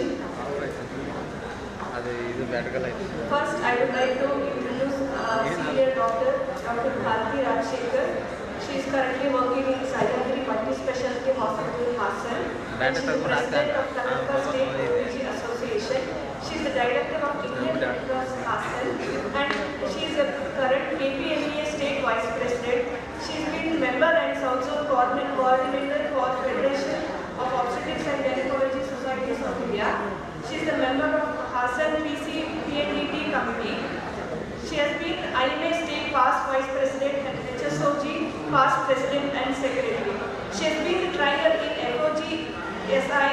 First, I would like to introduce senior doctor, Dr. Bharati Rajshekhar. She is currently working in Sahyadri Multi-Specialty Hospital, Hassan. And she is the president of Karnataka State OBG Association. She is the director of Indian Red Cross, Hassan. And she is a current KPMEA State Vice President. She has been member and is also coordinator for Federation of Obstetrics and Gynecology Societies of India. She is a member of Hassan PNDT committee. She has been IMA State Past Vice President and HSOG Past President and Secretary. She has been the trainer in FOG, SI,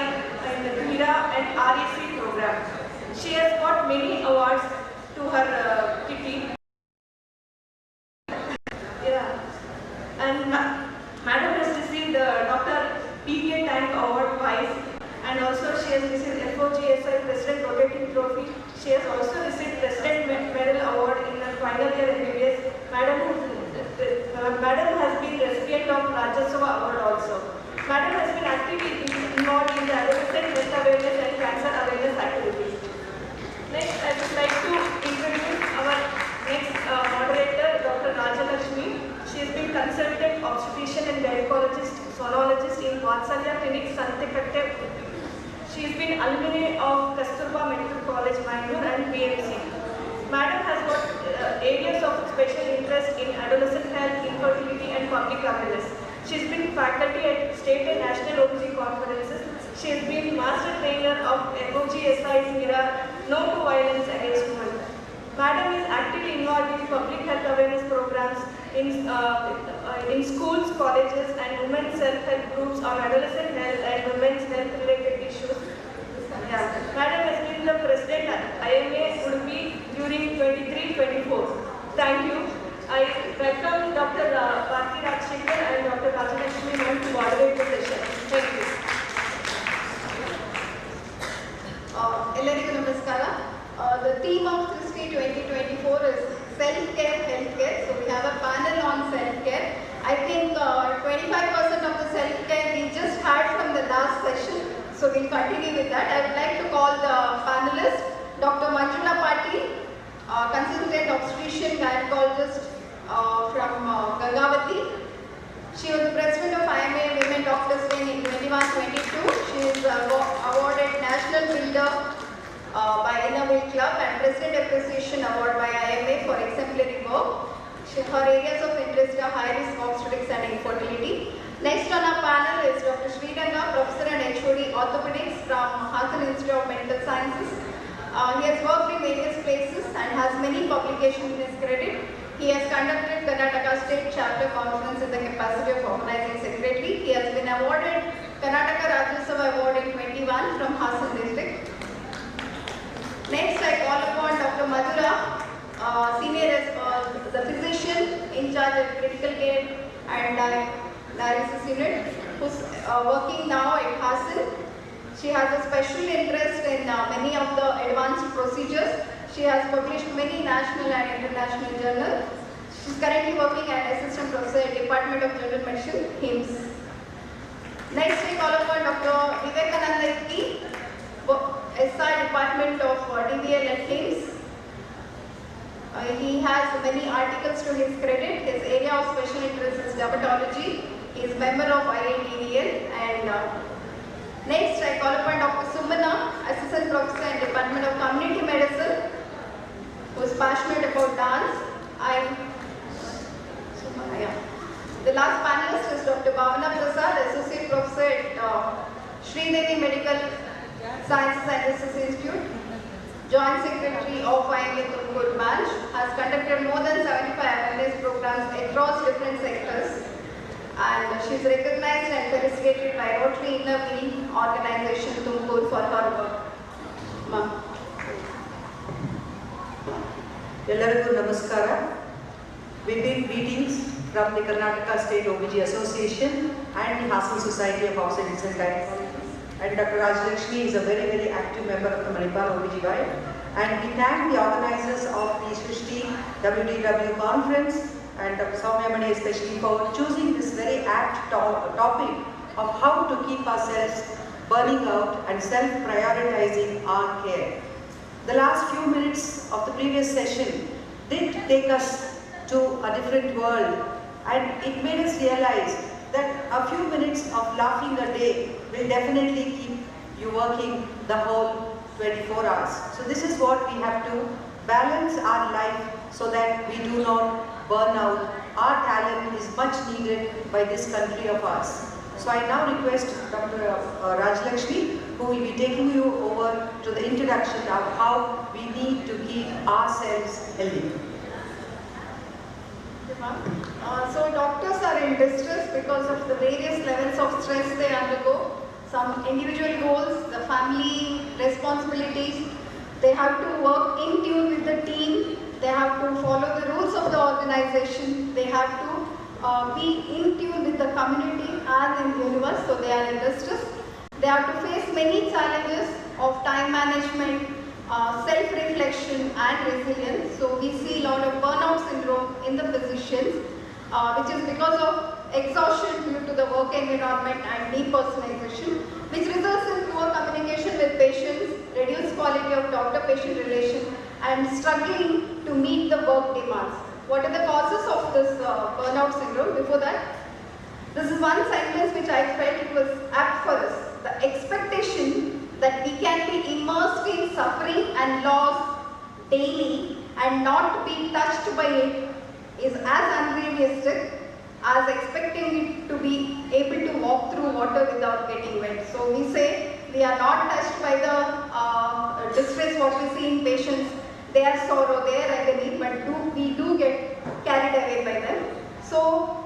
and the MIRA and RAC program. She has got many awards to her kitty. Yeah. And Madam has received the Dr. PBA Tank Award twice. And also she has received FOGSI President Rotating Trophy. She has also received President Medal Award in her final year MBBS. Madam has been recipient of Rajya Sabha Award also. Madam has been actively involved in the adolescent health awareness and cancer awareness activities. Next, I would like to introduce our next moderator, Dr. Rajalakshmi. She has been consultant obstetrician and gynecologist, sonologist in Vatsalya Clinic, Santikatte. She has been alumni of Kasturba Medical College, Mangalore and BMC. Madam has got areas of special interest in adolescent health, infertility and public awareness. She has been faculty at state and national OBG conferences. She has been master trainer of MOGSI's MIRA, No to Violence Against Women. Madam is actively involved in public health awareness programs in schools, colleges and women's self-help groups on adolescent health and women's health related issues. Madam has been the president at IMA Udupi during 23-24. Thank you. I welcome Dr. Bharti Rajshekhar and Dr. Rajalakshmi ma'am to moderate the session. Thank you. ಎಲ್ಲರಿಗೂ ನಮಸ್ಕಾರ. The theme of Srusti-2024 is self-care, healthcare. So we have a panel on self-care. I think 25% of the self-care we just had from the last session. So we'll continue with that. I would like to call the panelists, Dr. Manjula Patil, consultant obstetrician gynecologist from Gangavati. She was the president of IMA Women Doctors Day in 21-22. She is awarded National Builder by Inauguration Club and President Appreciation Award by IMA for exemplary work. Her areas of interest are high-risk obstetrics and infertility. Next on our panel is Dr. Sridhanga, Professor and HOD Orthopedics from Hassan Institute of Medical Sciences. He has worked in various places and has many publications in his credit. He has conducted Karnataka State Chapter Conference in the capacity of Organizing Secretary. He has been awarded Karnataka Rajya Sabha Award in 21 from Hassan District. Next, I call upon Dr. Madhura, the physician in charge of critical care and dialysis unit, who's working now at Hassan. She has a special interest in many of the advanced procedures. She has published many national and international journals. She is currently working as Assistant Professor at Department of General Medicine, HIMSS. Next, we call upon Dr. Vivekananda Ki, SI Department of DVL at HIMSS. He has many articles to his credit. His area of special interest is dermatology. He is member of IADVL. And next, I call upon Dr. Sumana, Assistant Professor in Department of Community Medicine, who is passionate about dance. The last panelist is Dr. Bhavana Prasad, Associate Professor at Sridevi Medical Sciences and Research Institute, Joint Secretary of IMA Tumkur branch, has conducted more than 75 awareness programs across different sectors. And she is recognized and felicitated by Rotary Inner Wheel Organization Tumkur for her work. Ma'am. ಎಲ್ಲರಿಗೂ ನಮಸ್ಕಾರ. We bring greetings from the Karnataka State OBG Association and the Hassan Society of Obstetrics and Gynecology. And Dr. Rajalakshmi is a very, very active member of the Manipal OBGY. And we thank the organizers of the Srusti WDW conference and Dr. Soumya Mani especially for choosing this very apt topic of how to keep ourselves burning out and self-prioritizing our care. The last few minutes of the previous session did take us to a different world, and it made us realize that a few minutes of laughing a day will definitely keep you working the whole 24 hours. So this is what we have to balance our life so that we do not burn out. Our talent is much needed by this country of ours. So I now request Dr. Rajalakshmi, who will be taking you over to the introduction of how we need to keep ourselves healthy. So doctors are in distress because of the various levels of stress they undergo. Some individual goals, the family responsibilities, they have to work in tune with the team, they have to follow the rules of the organization, they have to be in tune with the community and in the universe, so they are in distress. They have to face many challenges of time management, self-reflection and resilience. So we see a lot of burnout syndrome in the physicians, which is because of exhaustion due to the work environment and depersonalization, which results in poor communication with patients, reduced quality of doctor-patient relation, and struggling to meet the work demands. What are the causes of this burnout syndrome? Before that, this is one sentence which I felt it was apt for us. The expectation that we can be immersed in suffering and loss daily and not be touched by it is as unrealistic as expecting it to be able to walk through water without getting wet. So we say we are not touched by the distress what we see in patients, their sorrow, their agony, but we do get carried away by them. So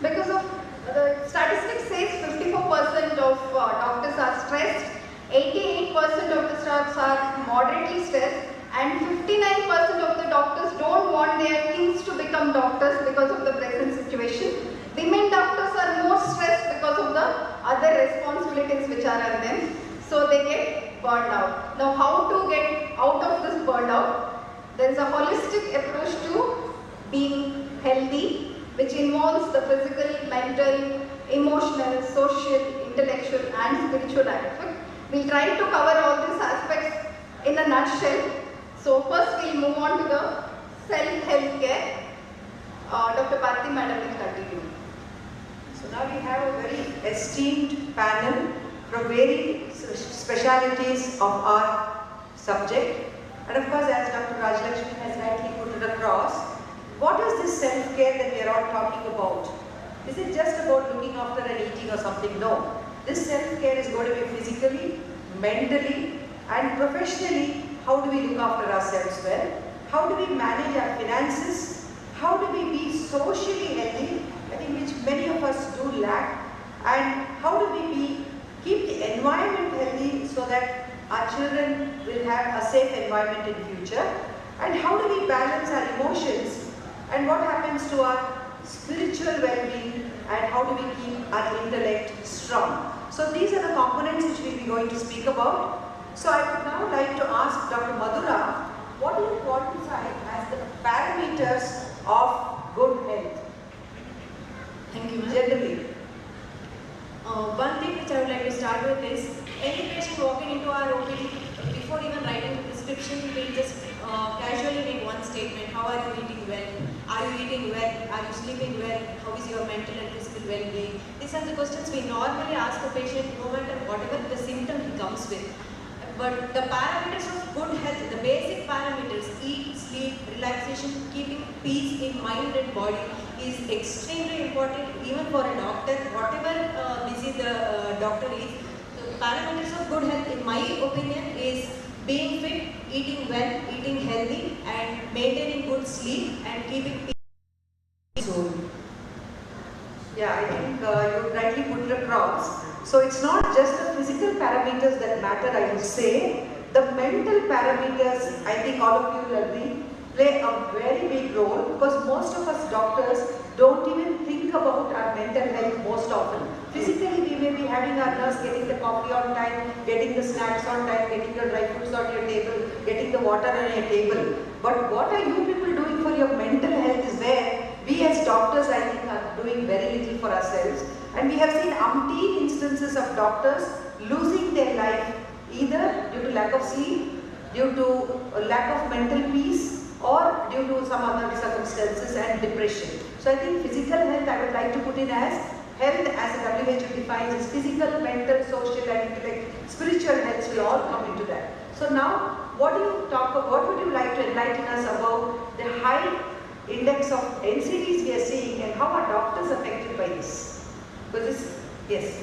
because of the statistics says 54% of doctors are stressed, 88% of the staffs are moderately stressed, and 59% of the doctors don't want their kids to become doctors because of the present situation. Women doctors are more stressed because of the other responsibilities which are on them, so they get burned out. Now, how to get out of this burned out? There is a holistic approach to being healthy, which involves the physical, mental, emotional, social, intellectual and spiritual aspect. We'll try to cover all these aspects in a nutshell. So first we'll move on to the self-health care. Dr. Parthi Madam will continue. So now we have a very esteemed panel from various specialities of our subject. And of course, as Dr. Rajlakshmi has rightly put it across, what is this self-care that we are all talking about? Is it just about looking after and eating or something? No. This self-care is going to be physically, mentally and professionally. How do we look after ourselves well? How do we manage our finances? How do we be socially healthy? I think which many of us do lack. And how do we keep the environment healthy so that our children will have a safe environment in future? And how do we balance our emotions? And what happens to our spiritual well-being? And how do we keep our intellect strong? So these are the components which we'll be going to speak about. So I would now like to ask Dr. Madhura, what do you quantify as the parameters of good health? Thank you, ma'am. Generally. One thing which I would like to start with is, any patient walking into our OPD, before even writing the prescription, we just casually make one statement: how are you eating well? Are you eating well? Are you sleeping well? How is your mental and physical well-being? These are the questions we normally ask the patient no matter whatever the symptom he comes with. But the parameters of good health, the basic parameters, eat, sleep, relaxation, keeping peace in mind and body is extremely important even for a doctor, whatever busy the doctor is. So the parameters of good health, in my opinion, is being fit, eating well, eating healthy and maintaining good sleep and keeping peace. Yeah, I think you rightly put it across. So it's not just the physical parameters that matter, I would say. The mental parameters, I think all of you will agree, play a very big role, because most of us doctors don't even think about our mental health most often. Physically, we may be having our nurse getting the coffee on time, getting the snacks on time, getting your dry fruits on your table, getting the water on your table. But what are you people doing for your mental health is where we as doctors, I think, are doing very little for ourselves. And we have seen umpteen instances of doctors losing their life either due to lack of sleep, due to a lack of mental peace, or due to some other circumstances and depression. So I think physical health I would like to put in as health as the WHO defines as physical, mental, social and intellect. Spiritual health will all come into that. So now what would you like to enlighten us about the high index of NCDs we are seeing and how are doctors affected by this? Because yes.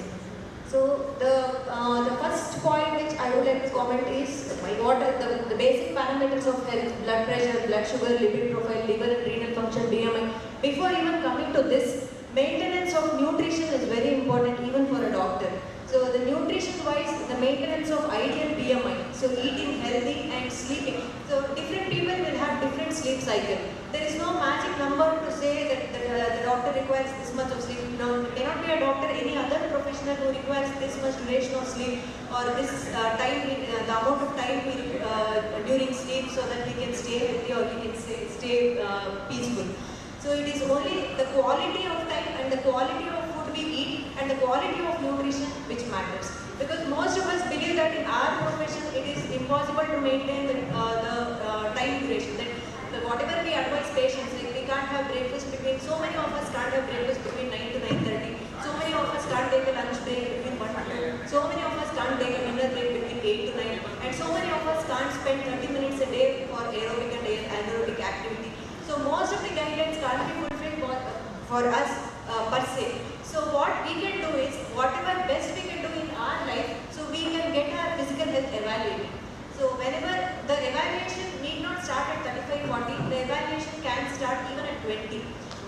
So the first point which I would like to comment is what are the basic parameters of health: blood pressure, blood sugar, lipid profile, liver and renal function, BMI. Before even coming to this, maintenance of nutrition is very important even for a doctor. So the nutrition wise, the maintenance of ideal BMI, so eating healthy and sleeping. So different people will have different sleep cycle. There is no magic number to say that the doctor requires this much of sleep. No, it cannot be a doctor, any other professional who requires this much duration of sleep or this time, the amount of time during sleep so that he can stay healthy or he can stay peaceful. So it is only the quality of time and the quality of food we eat and the quality of nutrition which matters. Because most of us believe that in our profession it is impossible to maintain the time duration. That whatever we advise patients, like we can't have breakfast between, so many of us can't have breakfast between 9 to 9:30. So many of us can't take a lunch break between 1 to 2. So many of us can't take a dinner break between 8 to 9. And so many of us can't spend 30 minutes a day for aerobic and anaerobic activity. So most of the guidelines can't be fulfilled for us per se. So what we can do is, whatever best we can do in our life, so we can get our physical health evaluated. So whenever the evaluation need not start at 35-40, the evaluation can start even at 20.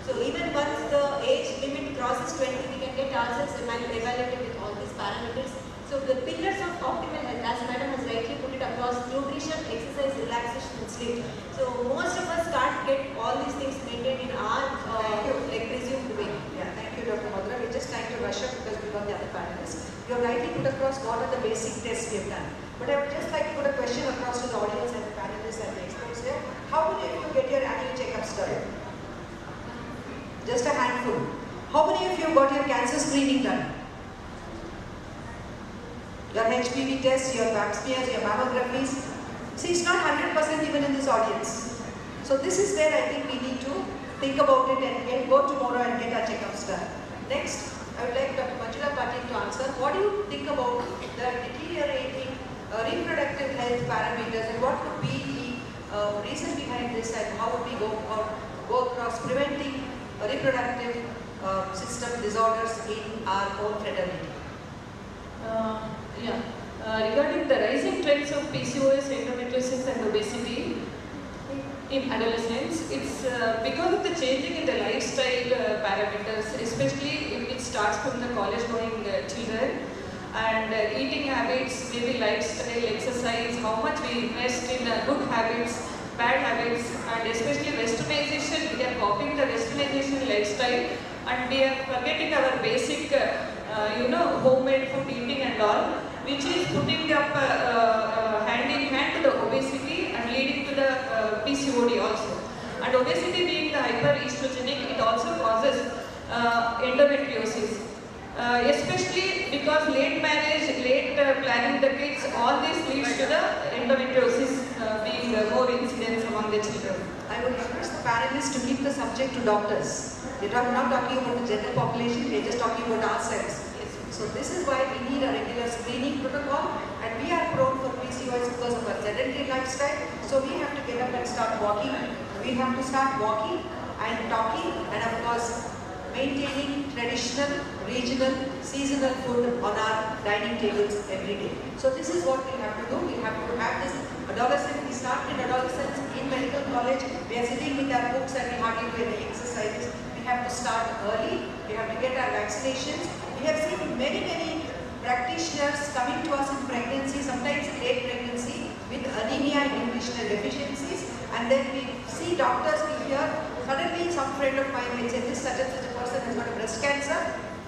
So even once the age limit crosses 20, we can get ourselves evaluated with all these parameters. So the pillars of optimal health, as Madam has rightly put it across, nutrition, exercise, relaxation and sleep. So most of us can't get all these things maintained in our presumed way. Yeah, thank you, Dr. Madhura. We're just trying to rush up because we've got the other panelists. You have rightly put across what are the basic tests we have done. But I would just like to put a question across to the audience and the panelists and the experts here. How many of you get your annual checkups done? Just a handful. How many of you got your cancer screening done? Your HPV tests, your pap smears, your mammographies. See, it's not 100% even in this audience. So this is where I think we need to think about it and go tomorrow and get our checkups done. Next, I would like Dr. Manjula Patil to answer. What do you think about the deteriorating reproductive health parameters and what could be the reason behind this and how would we go across preventing reproductive system disorders in our own fraternity? Regarding the rising trends of PCOS, endometriosis and obesity in adolescents, it's because of the changing in the lifestyle parameters, especially if it starts from the college-going children, and eating habits, maybe lifestyle, exercise, how much we invest in good habits, bad habits, and especially westernization. We are copying the westernization lifestyle and we are forgetting our basic homemade food eating and all, which is putting up hand in hand to the obesity and leading to the PCOD also. And obesity being the hyperestrogenic, it also causes endometriosis. Especially because late marriage, late planning the kids, all this leads to the endometriosis being more incidence among the children. I would request the panelists to keep the subject to doctors. They're not talking about the general population, they're just talking about ourselves. So this is why we need a regular screening protocol, and we are prone for PCOS because of our sedentary lifestyle. So we have to get up and start walking. We have to start walking and talking, and of course maintaining traditional, regional, seasonal food on our dining tables every day. So this is what we have to do. We have to have this adolescent. We start in adolescence in medical college. We are sitting with our books and we hardly do any exercises. We have to start early. We have to get our vaccinations. We have seen many practitioners coming to us in pregnancy, sometimes late pregnancy, with anemia and nutritional deficiencies. And then we see doctors, we hear, suddenly some friend of mine will say, this such and such a person has got a breast cancer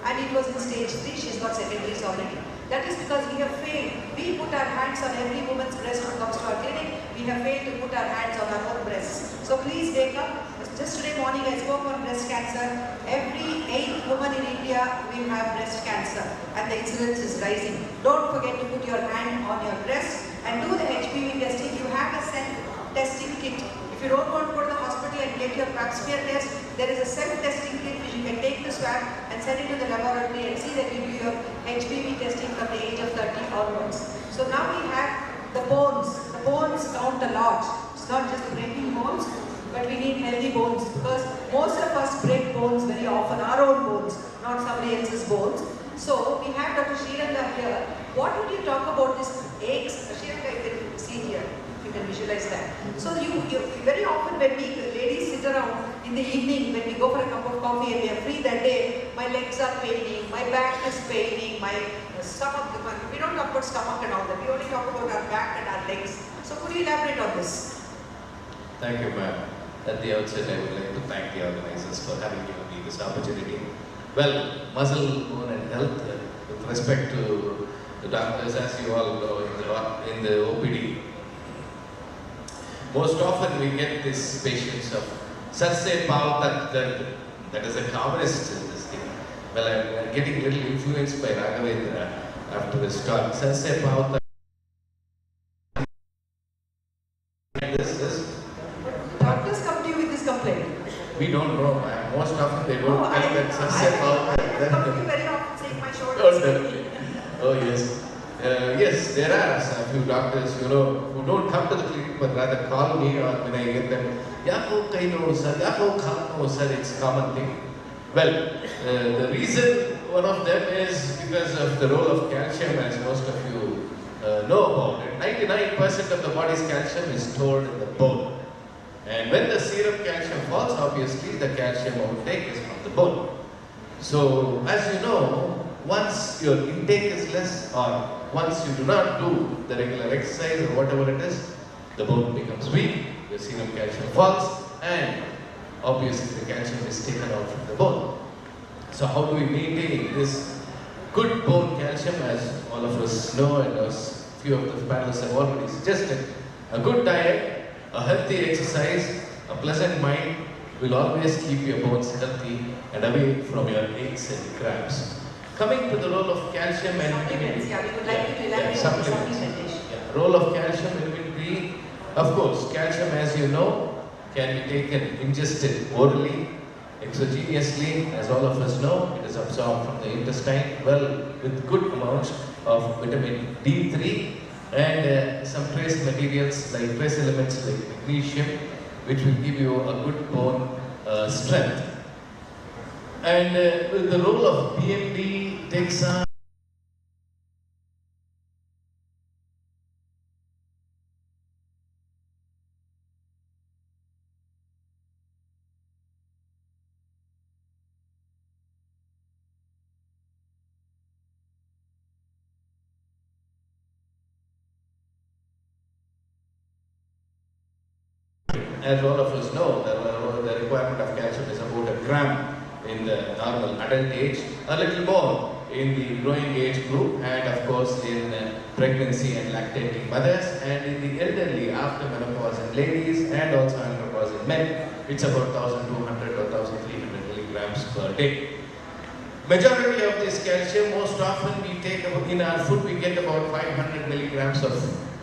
and it was in stage 3, she's got secondaries already. That is because we have failed. We put our hands on every woman's breast who comes to our clinic. We have failed to put our hands on our own breasts. So please wake up. Just today morning I spoke on breast cancer. Every 8th woman in India will have breast cancer and the incidence is rising. Don't forget to put your hand on your breast and do the HPV testing. You have a self-testing kit. If you don't want to go to the hospital and get your pap smear test, there is a self-testing kit which you can take the swab and send it to the laboratory and see that you do your HPV testing from the age of 30 onwards. So now we have the bones. The bones count a lot. It's not just breaking bones, but we need healthy bones because most of us break bones very often, our own bones, not somebody else's bones. So we have Dr. Sriranga here. What would you talk about this aches? Sriranga, you can see here. You can visualize that. So you very often when we ladies sit around in the evening, when we go for a cup of coffee and we are free that day, my legs are paining, my back is paining, my stomach, we don't talk about stomach and all that, we only talk about our back and our legs. So could you elaborate on this? Thank you, ma'am. At the outset, I would like to thank the organizers for having given me this opportunity. Well, muscle, bone and health, with respect to the doctors, as you all know, in the OPD, most often we get these patients of Satse Pav Tak Dard, that is a commonest thing. Well, I'm getting a little influenced by Raghavendra after this talk. Sunset Bhavata. This is. Doctors come to you with this complaint. We don't know. Most often they don't tell that Sunset Bhavata. I very often saying my shoulders. Oh, definitely. Oh, yes. Yes, there are a few doctors, who don't come to the clinic but rather call me, or when I get them, Yako Kaino sir, Yako Kano sir, it's a common thing. Well, the reason, one of them is because of the role of calcium, as most of you know about it. 99% of the body's calcium is stored in the bone. And when the serum calcium falls, obviously the calcium outtake is from the bone. So, as you know, once your intake is less, or once you do not do the regular exercise or whatever it is, the bone becomes weak, the serum calcium falls, and obviously the calcium is taken out from the bone. So how do we maintain this good bone calcium? As all of us know, and as few of the panelists have already suggested, a good diet, a healthy exercise, a pleasant mind will always keep your bones healthy and away from your aches and cramps. Coming to the role of calcium and supplements, we would like to elaborate on supplementation. Role of calcium and vitamin D. Of course, calcium, as you know, can be taken, ingested orally, exogenously. As all of us know, it is absorbed from the intestine, well, with good amounts of vitamin D3 and some trace materials like trace elements like magnesium, which will give you a good bone strength. And the role of BMD takes on as all of us know, the requirement of calcium is about 1 gram in the normal adult age, a little more in the growing age group, and of course in pregnancy and lactating mothers, and in the elderly after menopause in ladies, and also menopause in men, it's about 1200 or 1300 milligrams per day. Majority of this calcium, most often we take in our food, we get about 500 milligrams of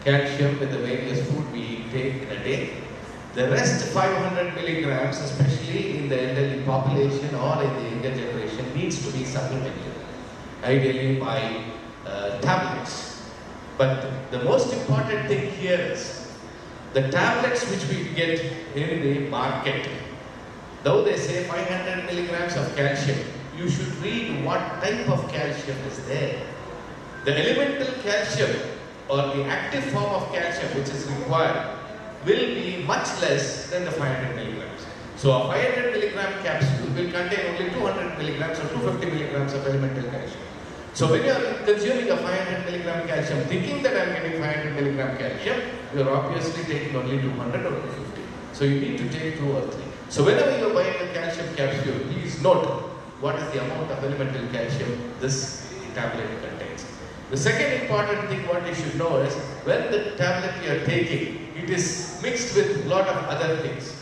calcium with the various food we take in a day. The rest 500 milligrams, especially in the elderly population or in the younger generation, needs to be supplemented, ideally by tablets. But the most important thing here is the tablets which we get in the market. Though they say 500 milligrams of calcium, you should read what type of calcium is there. The elemental calcium or the active form of calcium which is required will be much less than the 500 milligrams. So a 500 milligram capsule will contain only 200 milligrams or 250 milligrams of elemental calcium. So when you are consuming a 500 milligram calcium, thinking that I am getting 500 milligram calcium, you are obviously taking only 200 or 250. So you need to take 2 or 3. So whenever you are buying a calcium capsule, please note what is the amount of elemental calcium this tablet contains. The second important thing what you should know is, when the tablet you are taking, it is mixed with a lot of other things.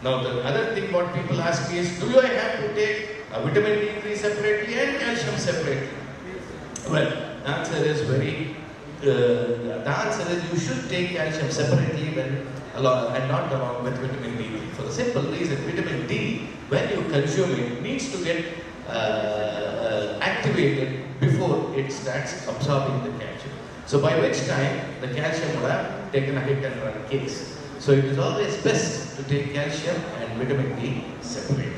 Now the other thing what people ask me is, do I have to take a vitamin D3 separately and calcium separately? Well, the answer is you should take calcium separately and not along with vitamin D3. For the simple reason, vitamin D, when you consume it, needs to get activated before it starts absorbing the calcium. So by which time the calcium would have taken a hit and run case. So it is always best to take calcium and vitamin D separately.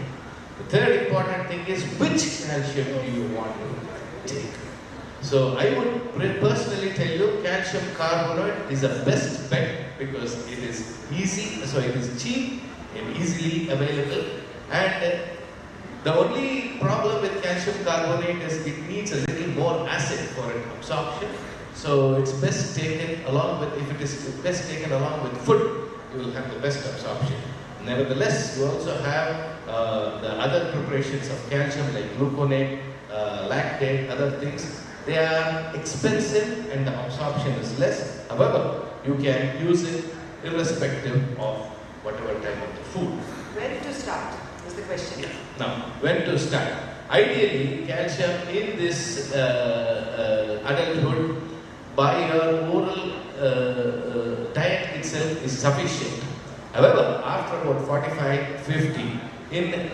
The third important thing is, which calcium do you want to take? So I would personally tell you, calcium carbonate is the best bet because it is easy, so it is cheap and easily available. And the only problem with calcium carbonate is it needs a little more acid for its absorption. So it's best taken along with, if it is best taken along with food, you will have the best absorption. Nevertheless, you also have the other preparations of calcium like gluconate, lactate, other things. They are expensive and the absorption is less. However, you can use it irrespective of whatever type of the food. When to start is the question. Yeah. Now, when to start? Ideally, calcium in this adulthood by your oral diet itself is sufficient. However, after about 45-50 in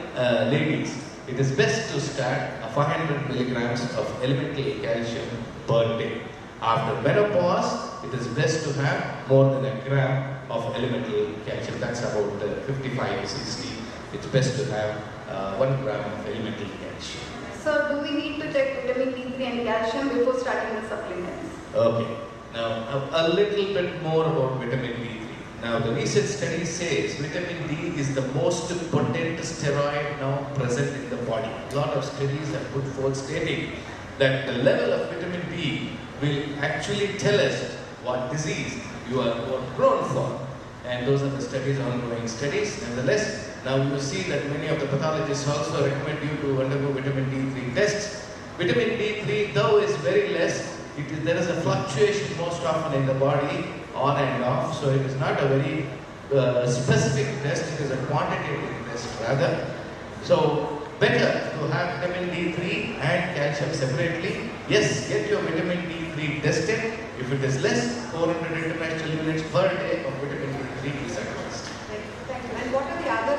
ladies, it is best to start 500 milligrams of elemental calcium per day. After menopause, it is best to have more than a gram of elemental calcium. That's about 55-60. It's best to have 1 gram of elemental calcium. So, do we need to check vitamin D3 and calcium before starting the supplements? Okay. Now, a little bit more about vitamin D3. Now, the recent study says vitamin D is the most potent steroid now present in the body. A lot of studies have put forth stating that the level of vitamin D will actually tell us what disease you are prone for. And those are the studies, ongoing studies. Nevertheless, now you see that many of the pathologists also recommend you to undergo vitamin D3 tests. Vitamin D3, though, is very less. There is a fluctuation most often in the body, on and off, so it is not a very specific test, it is a quantitative test rather. So, better to have vitamin D3 and calcium separately. Yes, get your vitamin D3 tested. If it is less, 400 international units per day of vitamin D3 is advised. Thank you. And what are the other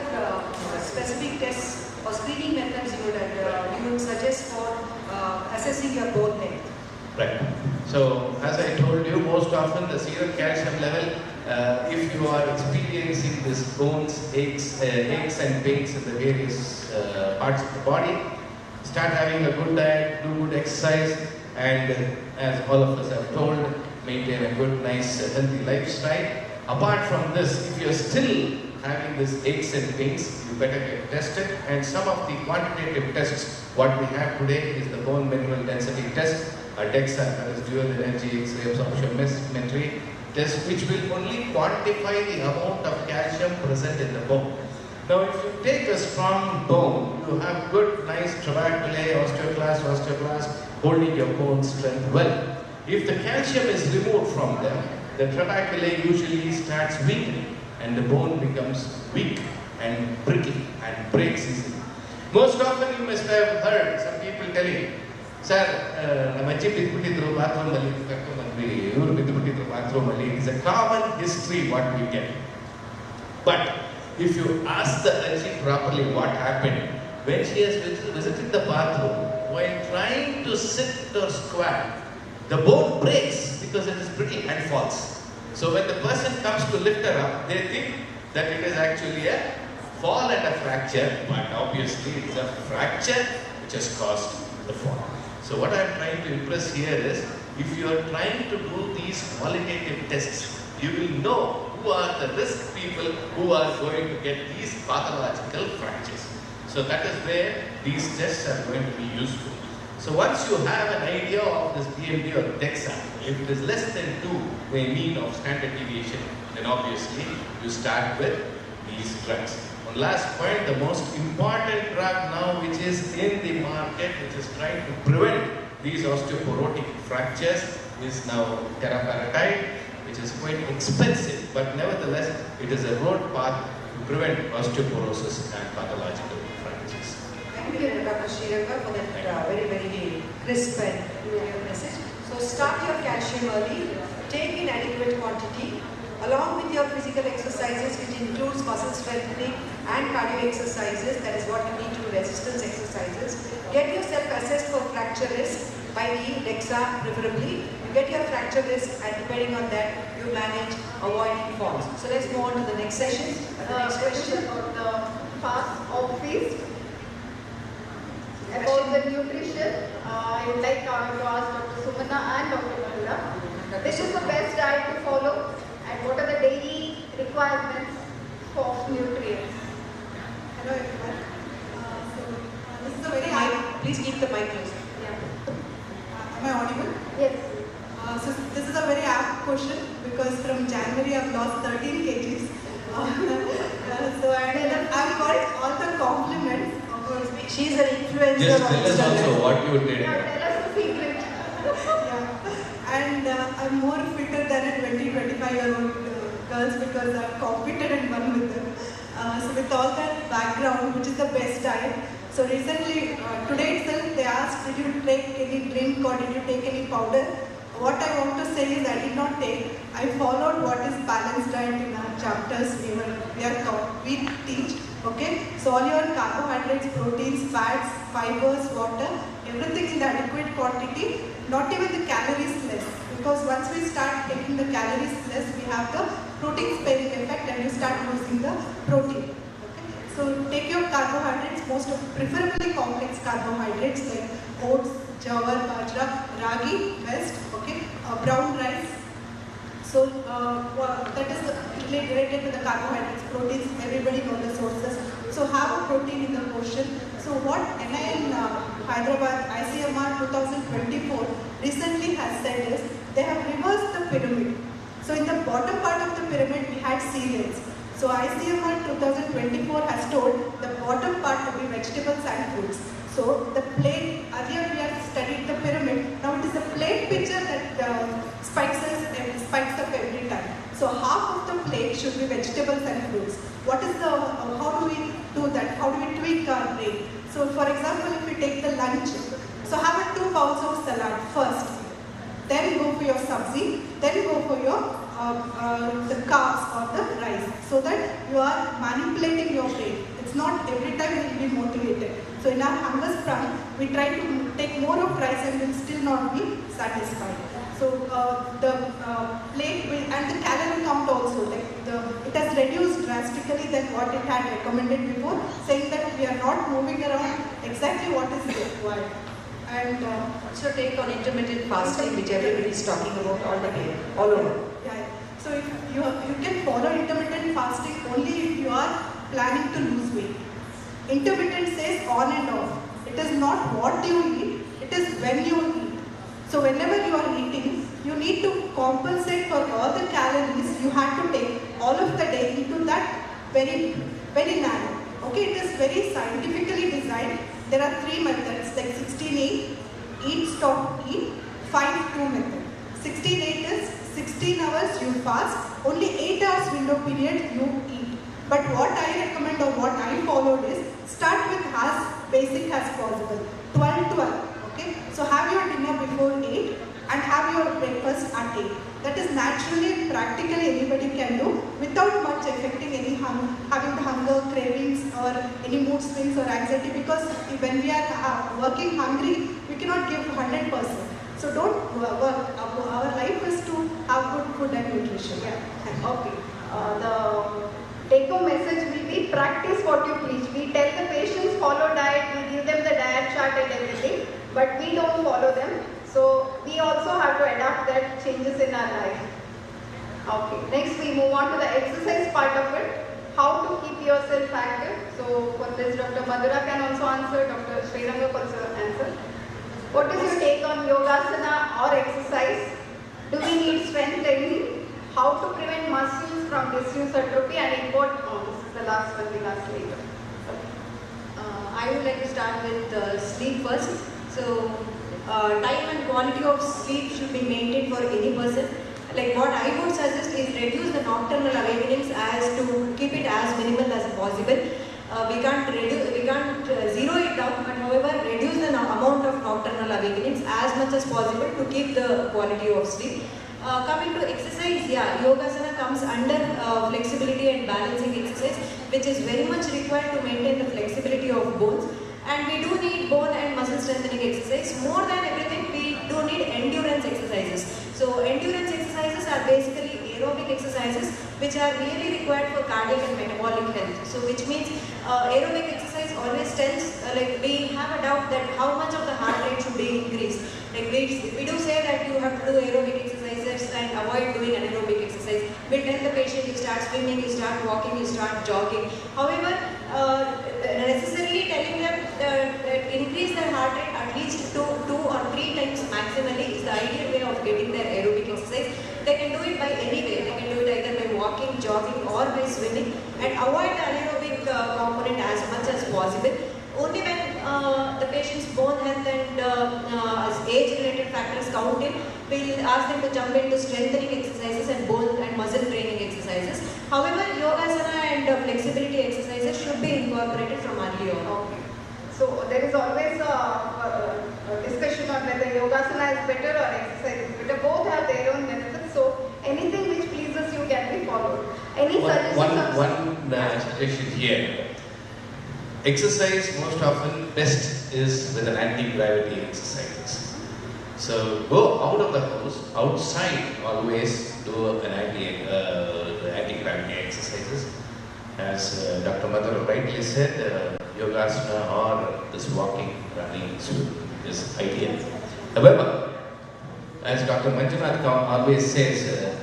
specific tests or screening methods you would suggest for assessing your bone health? Right. So, as I told you, most often the serum calcium level, if you are experiencing this bones, aches and pains in the various parts of the body, start having a good diet, do good exercise, and as all of us have told, maintain a good, nice, healthy lifestyle. Apart from this, if you are still having this aches and pains, you better get tested. And some of the quantitative tests, what we have today is the bone mineral density test, a DEXA, that is dual energy X-ray absorptiometry test, which will only quantify the amount of calcium present in the bone. Now, if you take a strong bone, you have good, nice trabeculae, osteoclast, holding your bone strength well. If the calcium is removed from them, the trabeculae usually starts weakening and the bone becomes weak and brittle and breaks easily. Most often you must have heard some people telling, Sir, it is a common history what we get. But if you ask the Ajji properly what happened, when she has visited the bathroom, while trying to sit or squat, the bone breaks because it is brittle and falls. So when the person comes to lift her up, they think that it is actually a fall and a fracture, but obviously it is a fracture which has caused the fall. So what I am trying to impress here is, if you are trying to do these qualitative tests, you will know who are the risk people who are going to get these pathological fractures. So that is where these tests are going to be useful. So once you have an idea of this BMD or DEXA, if it is less than 2 a mean of standard deviation, then obviously you start with these drugs. One last point, the most important drug now which is in the market, which is trying to prevent these osteoporotic fractures, is now teriparatide, which is quite expensive, but nevertheless it is a road path to prevent osteoporosis and pathological fractures. Thank you, Dr. Sriranga, for that very crisp and clear message. So start your calcium early, take in adequate quantity, along with your physical exercises, which includes muscle strengthening and cardio exercises, that is what you need to do, resistance exercises. Get yourself assessed for fracture risk by the DEXA preferably. You get your fracture risk, and depending on that, you manage avoiding falls. So let's move on to the next session. The next question about the fast or feast. About the nutrition, I would like to ask Dr. Sumana and Dr. Malula. This is the best diet to follow, and what are the daily requirements for nutrients? Hello everyone. This is a very hard. Please keep the mic close. Am I audible? Yes. So this is a very apt question because from January I've lost 13 kgs. So I've got all the compliments. Of course, she's an influencer. Just tell us also what you did. Yeah, tell us the secret. And I'm more fitter than a 20-25-year-old girls because I've competed and won with them. So with all that background, which is the best diet, So recently, today itself, they asked, did you take any drink or did you take any powder? What I want to say is I did not take. I followed what is balanced diet in our chapters we are taught, we teach. Okay, so all your carbohydrates, proteins, fats, fibers, water, everything in the adequate quantity, not even the calories less. Because once we start taking the calories less, we have the protein sparing effect and you start losing the protein. Okay, so take your carbohydrates, preferably complex carbohydrates like oats, jawar, bajra, ragi, best, okay, brown rice. So that is related to the carbohydrates, proteins, everybody knows the sources. So have a protein in the portion. So what NIN Hyderabad ICMR 2024 recently has said is, they have reversed the pyramid. So in the bottom part of the pyramid we had cereals. So ICMR 2024 has told the bottom part to be vegetables and fruits. So the plate, earlier we have studied the pyramid, now it is the plate picture that spikes up every time. So half of the plate should be vegetables and fruits. What is the, how do we do that? How do we tweak our brain? So for example, if we take the lunch, so have 2 bowls of salad first, then go for your sabzi, then go for your the carbs or the rice, so that you are manipulating your brain. It's not every time you will be motivated. So in our hunger sprung, we try to take more of rice and will still not be satisfied. So the plate will, and the calorie count also, like it has reduced drastically than what it had recommended before, saying that we are not moving around exactly what is required. And also take on intermittent fasting, which everybody is talking about all the day, all over. Yeah. So if you can follow intermittent fasting only if you are planning to lose weight. Intermittent says on and off. It is not what you eat, it is when you eat. So whenever you are eating, you need to compensate for all the calories you had to take all of the day into that very, very narrow. Okay, it is very scientifically designed. There are 3 methods like 16-8, eat, stop, eat, 5-2 method. 16-8 is 16 hours you fast, only 8 hours window period you eat. But what I recommend or what I followed is, start with as basic as possible, 12-12. Okay, so have your dinner before 8 and have your breakfast at 8. That is naturally and practically anybody can do without much affecting any having the hunger, cravings or any mood swings or anxiety, because when we are working hungry, we cannot give 100%. So don't work. Our life is to have good food and nutrition. Yeah. Okay. The take-home message will be practice what you preach. We tell the patients follow diet, we give them the diet chart and everything, but we don't follow them. So we also have to adapt that changes in our life. Okay, next we move on to the exercise part of it. How to keep yourself active. So for this Dr. Madhura can also answer, Dr. Sriranga also answer. What is your take on yogasana or exercise? Do we need strength training? How to prevent muscles from disuse atrophy and import? This is the last one we'll ask later. I would like to start with sleep first. So time and quality of sleep should be maintained for any person. Like what I would suggest is reduce the nocturnal awakenings as to keep it as minimal as possible. We can't zero it down, but however reduce the amount of nocturnal awakenings as much as possible to keep the quality of sleep. Coming to exercise, yeah, yogasana comes under flexibility and balancing exercise, which is very much required to maintain the flexibility of bones. And we do need bone and muscle strengthening exercise. More than everything, we do need endurance exercises. So endurance exercises are basically aerobic exercises which are really required for cardiac and metabolic health. So which means aerobic exercise always tells, like we have a doubt that how much of the heart rate should be increased. Like we do say that you have to do aerobic exercises and avoid doing anaerobic exercise. We tell the patient you start swimming, you start walking, you start jogging. However, necessarily telling them that increase their heart rate at least 2 or 3 times maximally is the ideal way of getting their aerobic exercise. They can do it by any way. They can do it either by walking, jogging or by swimming, and avoid the anaerobic component as much as possible. Only when the patient's bone health and age-related factors count in, we'll ask them to jump into strengthening exercises and bone and muscle training exercises. However, yogasana and flexibility exercises should be incorporated from early on. Okay. So there is always a discussion on whether yogasana is better or exercise is better. Both have their own benefits. So anything which pleases you can be followed. Any suggestions? One suggestion here. Exercise most often best is with an anti-gravity exercises. So go out of the house, outside always do an anti-gravity exercises. As Dr. Madhur rightly said, yogasana or this walking, running is ideal. However, as Dr. Manjunath always says,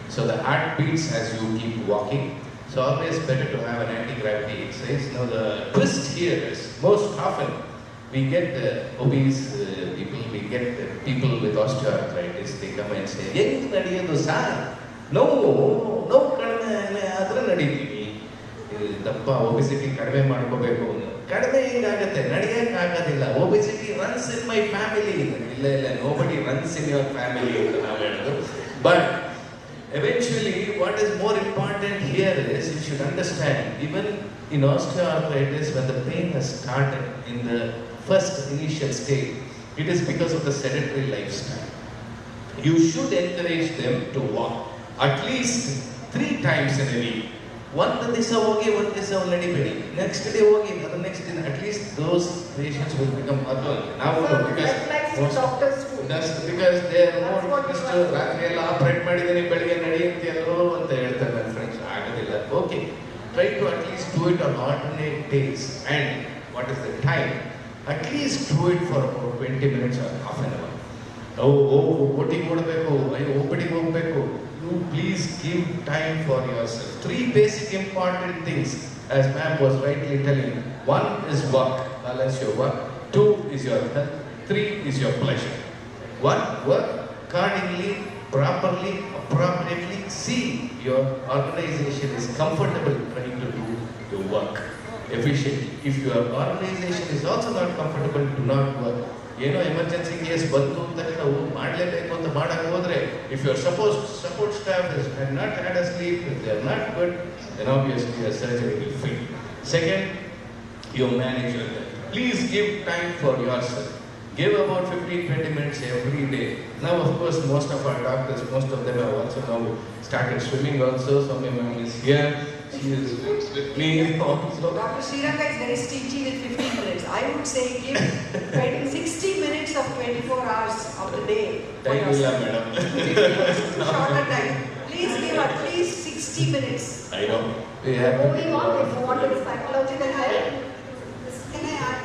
so the heart beats as you keep walking. So always better to have an anti-gravity exercise. Now the twist here is most often we get obese people, we get people with osteoarthritis. They come and say, no, obesity obesity runs in my family. Nobody runs in your family. But eventually, what is more important here is you should understand, even in osteoarthritis, when the pain has started in the first initial stage, it is because of the sedentary lifestyle. You should encourage them to walk at least 3 times in a week. One day next day the next day, at least those patients will become adult. Now because doctors too. That's because they are more Mr. Rathriella operate madidani belige nadiyantiyallo anta heltare ನನ್ನ friends agadilla. Okay, try to at least do it on alternate days. And what is the time? At least do it for about 20 minutes or half an hour. You please give time for yourself. 3 basic important things, as ma'am was rightly telling. 1 is work, balance your work. 2 is your health. 3 is your pleasure. 1, work accordingly, properly, appropriately. See your organization is comfortable trying to do your work efficiently. If your organization is also not comfortable, do not work. Emergency case bantu takana ಮಾಡಲೇಬೇಕು ಅಂತ ಮಾಡಕ್ಕೆ ಹೋದ್ರೆ, if your support staff has not had a sleep, if they are not good, then obviously a surgery will fail. Second, your manager. Please give time for yourself. Give about 15-20 minutes every day. Now, of course, most of our doctors, most of them have also now started swimming also. So my mom is here. She is with me also. Dr. Sriranga is very stingy with 15 minutes. I would say give 60 minutes of 24 hours of the day. Time illa, madam. Shorter time. Please give at least 60 minutes. I know. We have moving on, if you want the psychological help. Can I add?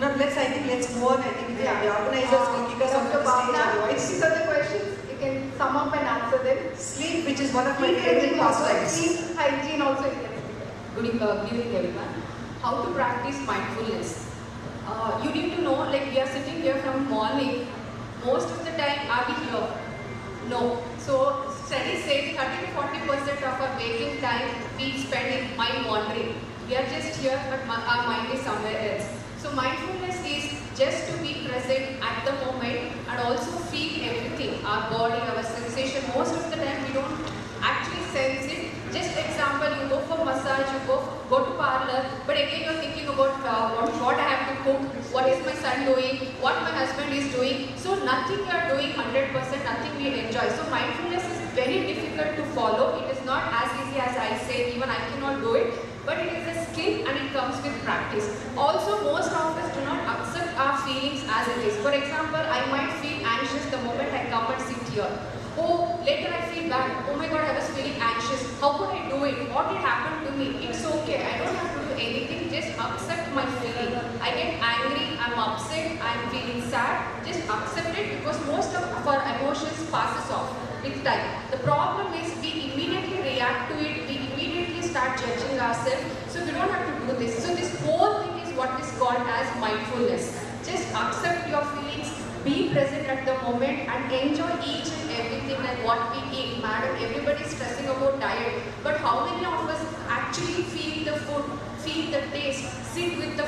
No, let's move on. I think the organizers will kick us onto the stage otherwise. These are the questions. You can sum up and answer them. Sleep, which is one of my favorite pastimes. Sleep, hygiene also is there. Good evening, everyone. How to practice mindfulness? You need to know, like we are sitting here from morning. Most of the time, are we here? No. So studies say 30 to 40% of our waking time we spend in mind wandering. We are just here, but our mind is somewhere else. So mindfulness is just to be present at the moment and also feel everything, our body, our sensation. Most of the time we don't actually sense it. Just example, you go for massage, you go to parlor, but again you're thinking about what I have to cook, what is my son doing, what my husband is doing. So nothing you are doing 100%, nothing we enjoy. So mindfulness is very difficult to follow. It is not as easy as I say, even I cannot do it. But it is a skill and it comes with practice. Also, most of us do not accept our feelings as it is. For example, I might feel anxious the moment I come and sit here. Oh, later I feel bad. Oh my God, I was feeling anxious. How could I do it? What did happen to me? It's okay. I don't have to do anything. Just accept my feeling. I get angry, I'm upset, I'm feeling sad. Just accept it because most of our emotions passes off with time. The problem is we immediately react to it. We immediately start judging ourselves. So we don't have to do this. So this whole thing is what is called as mindfulness. Just accept your feelings, be present at the moment and enjoy each and everything like what we eat. Madam, everybody is stressing about diet. But how many of us actually feel the food, feel the taste, sit with the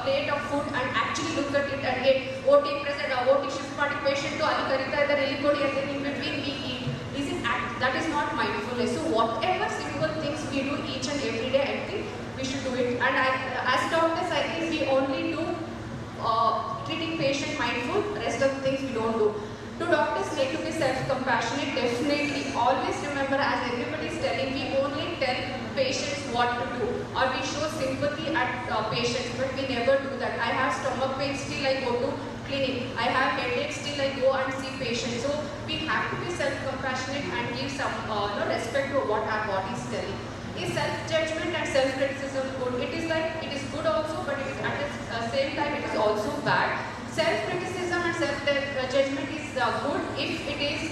plate of food and actually look at it and get OT present or OT shift party patient to Ali Karita and then in between we eat. Is it that is not mindfulness. So whatever simple things we do each and every day, I think we should do it. And as doctors, I think we only do treating patient mindful, rest of the things we don't do. Do doctors need to be self-compassionate? Definitely. Always remember, as everybody is telling, we only tell patients what to do, or we show sympathy at patients, but we never do that. I have stomach pain, still I go to clinic. I have headache, still I go and see patients. So we have to be self-compassionate and give some respect to what our body is telling. Is self-judgment and self-criticism good? It is like, it is good also, but it is at the same time it is also bad. Self-criticism and self-judgment is good if it is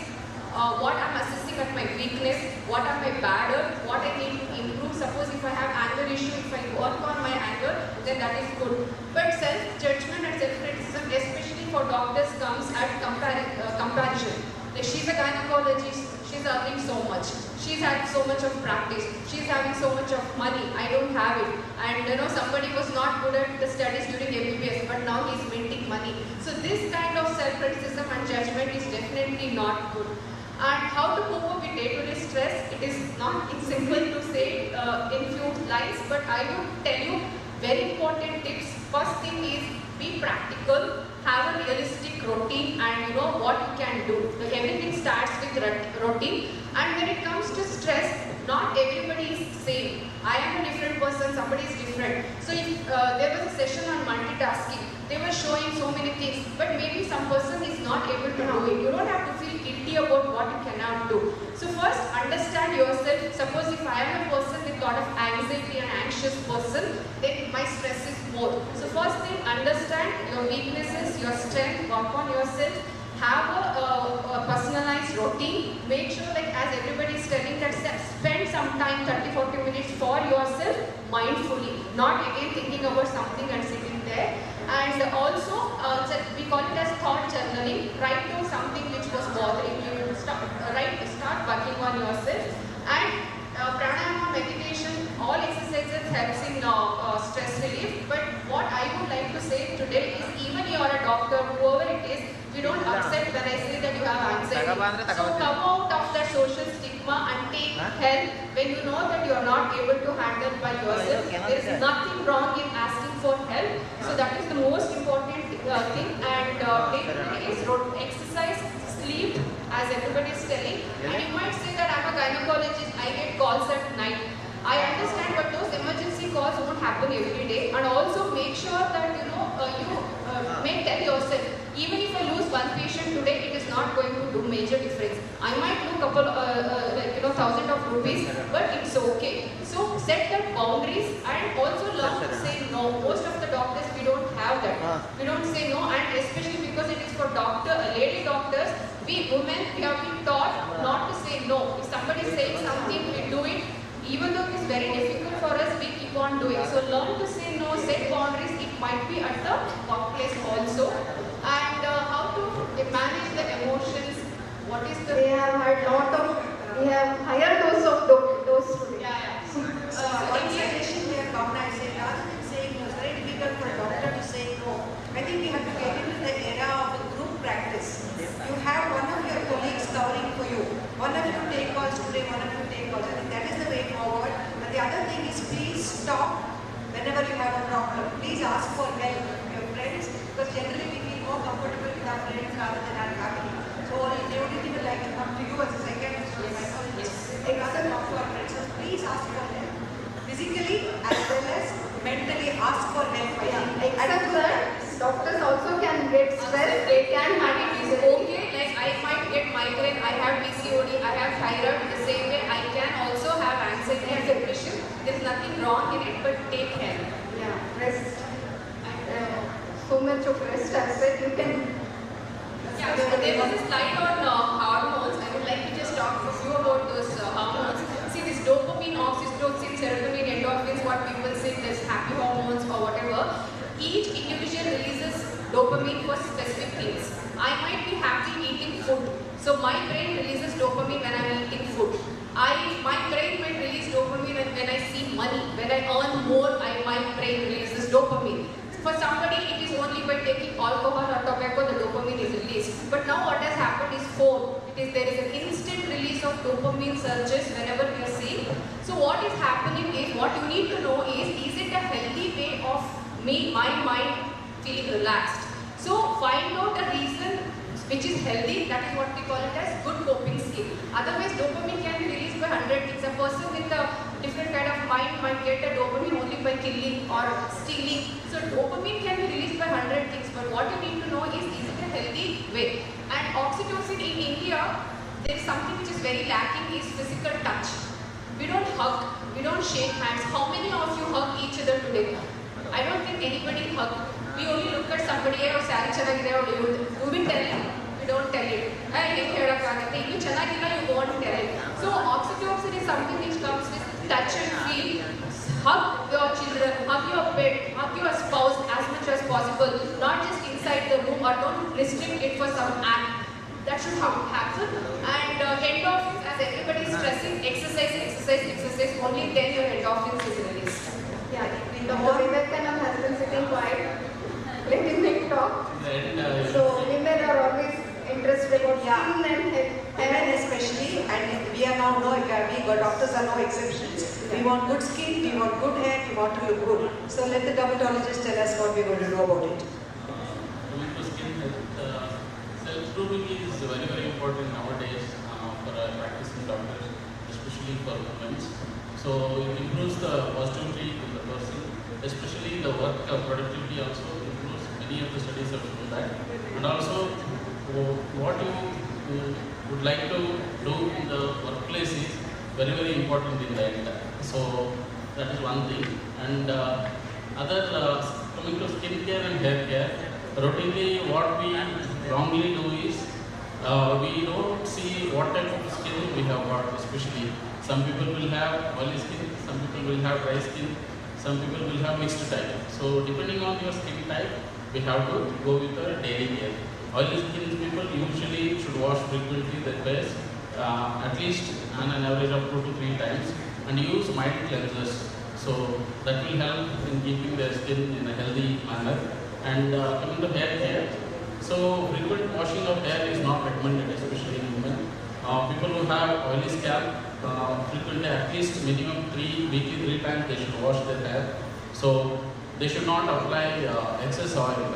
what I am assessing at my weakness, what are my bad, what I need to improve. Suppose if I have anger issue, if I work on my anger, then that is good. But self-judgment and self-criticism, especially for doctors, comes at comparison. Like, she's a gynecologist, she's earning so much, she's had so much of practice, she's having so much of money, I don't have it. And somebody was not good at the studies during MBBS, but now he's minting money. So this kind of self-criticism and judgment is definitely not good. And how to cope up with day-to-day stress, it is not simple to say in few lines, but I would tell you very important tips. First thing is, be practical, have a realistic routine, and what you can do. So everything starts with routine. And when it comes to stress, not everybody is same. I am a different person, somebody is different. So if there was a session on multitasking, they were showing so many things, but maybe some person is not able to do it. You don't have to feel guilty about what you cannot do. So first, understand yourself. Suppose if I am a person with a lot of anxiety and anxious person, then my stress is more. So first thing, understand your weaknesses, your strength, work on yourself. Have a personalized routine. Make sure, like as everybody is telling, that spend some time, 30-40 minutes for yourself mindfully, not again thinking about something and sitting there. And also, we call it as thought journaling. Write down something which was bothering you. Start working on yourself. And pranayama, meditation, all exercises helps in stress relief. But what I would like to say today is, even you are a doctor, whoever it is, we don't upset when I say that you have anxiety. So come out of that social stigma and take help when you know that you are not able to handle by yourself. There is nothing wrong in asking for help. So that is the most important thing. And day-to-day is exercise, sleep, as everybody is telling. And you might say that I'm a gynecologist, I get calls at night. I understand, but those emergency calls won't happen every day. And also make sure that you may tell yourself, even if I lose one patient today, it is not going to do major difference. I might lose couple, thousands of rupees, but it's okay. So set that boundaries and also learn to say no. Most of the doctors, we don't have that. We don't say no, and especially because it is for lady doctors, we women, we have been taught not to say no. If somebody is saying something, we do it. Even though it is very difficult for us, we keep on doing. So learn to say no, set boundaries. It might be at the workplace also. And how to manage the emotions. What is the... We have had we have higher dose of dose today. One suggestion we have come and say, rather than saying no, it's very difficult for a doctor to say no. I think we have to get into the era of a group practice. You have one of your colleagues covering for you. One of you take calls today, one of you take calls. I think that is the way forward. And the other thing is, please stop whenever you have a problem. Please ask for help from your friends, because generally we feel more comfortable with our friends rather than our family. So they only would like to come to you as a psychiatrist or a psychologist. They rather talk to our friends. So please ask for help. Physically as well as mentally, ask for help. Except that doctors also can get stressed. They can have it easily. Okay, like I might get migraine, I have PCOD, I have thyroid. The same way I can also have anxiety and depression. There is nothing wrong in it, but take help. Yeah, rest. So much of rest aspect you can. Yeah, there was a slide on hormones. I would like to just talk a few about those hormones. See, this dopamine, oxytocin, serotonin, endorphins, what people say, there's happy hormones or whatever. Each individual releases dopamine for specific things. I might be happy eating food, so my brain releases dopamine when I'm eating food. My brain might release dopamine when I see money. When I earn more, my brain releases dopamine. For somebody, it is only by taking alcohol or tobacco the dopamine is released. But now what has happened is phone. There is an instant release of dopamine surges whenever we see. So what is happening is, what you need to know is it a healthy way of my mind feeling relaxed? So find out a reason which is healthy, that is what we call it as good coping skill. Otherwise, dopamine can be released by 100 things. A person with a different kind of mind might get a dopamine only by killing or stealing. So dopamine can be released by 100 things, but what you need to know is it a healthy way? And oxytocin in India, there is something which is very lacking, is physical touch. We don't hug, we don't shake hands. How many of you hug each other today? I don't think anybody hug. We only look at somebody or saree chanagide or you will tell it. We don't tell it. You won't tell it. So oxytocin is something which comes with touch and feel. Hug your children, hug your pet, hug your spouse as much as possible. Not just inside the room, or don't restrict it for some act. That should happen. And endorphins, as everybody is stressing, exercise, only then your endorphins is released. Yeah, Dr. Vivekanam has been sitting quiet. Let him talk. So women are always interested about skin and health. Women especially, and we are now doctors are no exceptions. We want good skin, we want good hair, we want to look good. So let the dermatologist tell us what we're going to do about it. Coming to skin health, self-grooming is very, very important nowadays for practicing doctors, especially for women. So it improves the positivity in the person, especially the work productivity also improves. Many of the studies have shown that. And also, what you would like to do in the workplace is very, very important in that. So that is one thing. And coming to skincare and hair care, routinely what we wrongly do is we don't see what type of skin we have got, especially. Some people will have oily skin, some people will have dry skin, some people will have mixed type. So depending on your skin type, we have to go with a daily care. Oily skin people usually should wash frequently their face, at least on an average of 2 to 3 times, and use mild cleansers. So that will help in keeping their skin in a healthy manner. And coming to hair care, so frequent washing of hair is not recommended, especially in women. People who have oily scalp, frequently at least minimum weekly 3 times they should wash their hair. So they should not apply excess oil.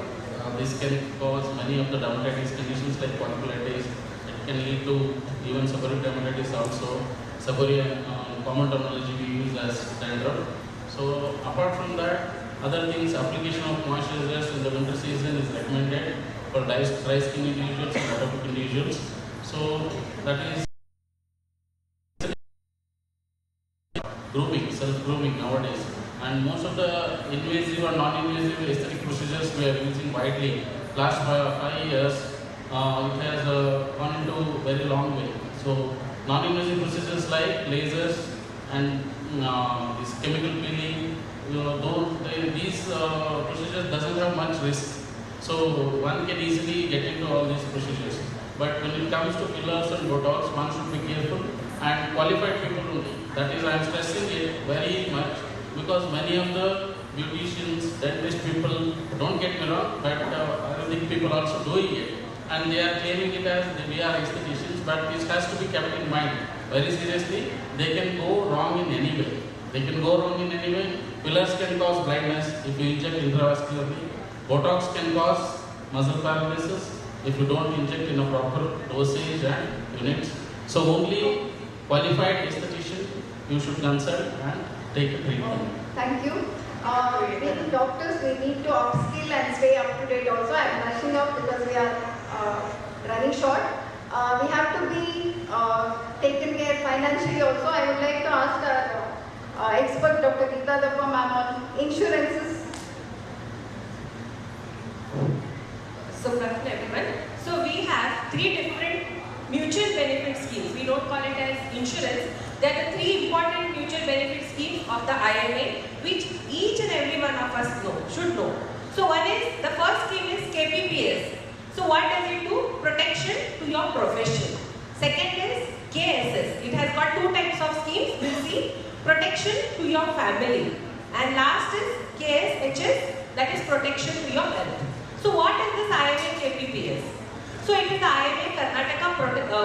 This can cause many of the dermatitis conditions like folliculitis. It can lead to even seborrheic dermatitis also. Seborrheic, common terminology we use as dandruff. So apart from that, other things, application of moisturizers in the winter season is recommended for dry skin individuals and atopic individuals. So that is grooming, self-grooming nowadays. And most of the invasive or non-invasive aesthetic procedures we are using widely. Last 5 years, it has gone into a very long way. So non-invasive procedures like lasers and this chemical peeling, these procedures doesn't have much risk. So one can easily get into all these procedures. But when it comes to fillers and Botox, one should be careful and qualified people only. That is, I am stressing it very much because many of the beauticians, dentist people, don't get me wrong, but I think people also doing it. And they are claiming it as we are aestheticians, but this has to be kept in mind. Very seriously, they can go wrong in any way. They can go wrong in any way. Fillers can cause blindness if you inject intravascularly. Botox can cause muscle paralysis if you don't inject in a proper dosage and units. So only qualified aesthetician you should consult and take a treatment. Thank you. Being doctors, we need to upskill and stay up to date also. I am rushing up because we are running short. We have to be taken care financially also. I would like to ask our expert Dr. Geeta Dappa ma'am on insurances. So good afternoon everyone. So we have 3 different mutual benefit schemes. We don't call it as insurance. There are the 3 important mutual benefit schemes of the IMA, which each and every one of us should know. So one is, the first scheme is KPPS. So what does it do? Protection to your profession. Second is KSS. It has got 2 types of schemes. We'll see. Protection to your family. And last is KSHS, that is protection to your health. So what is this IMA KPPS? So it is the IMA Karnataka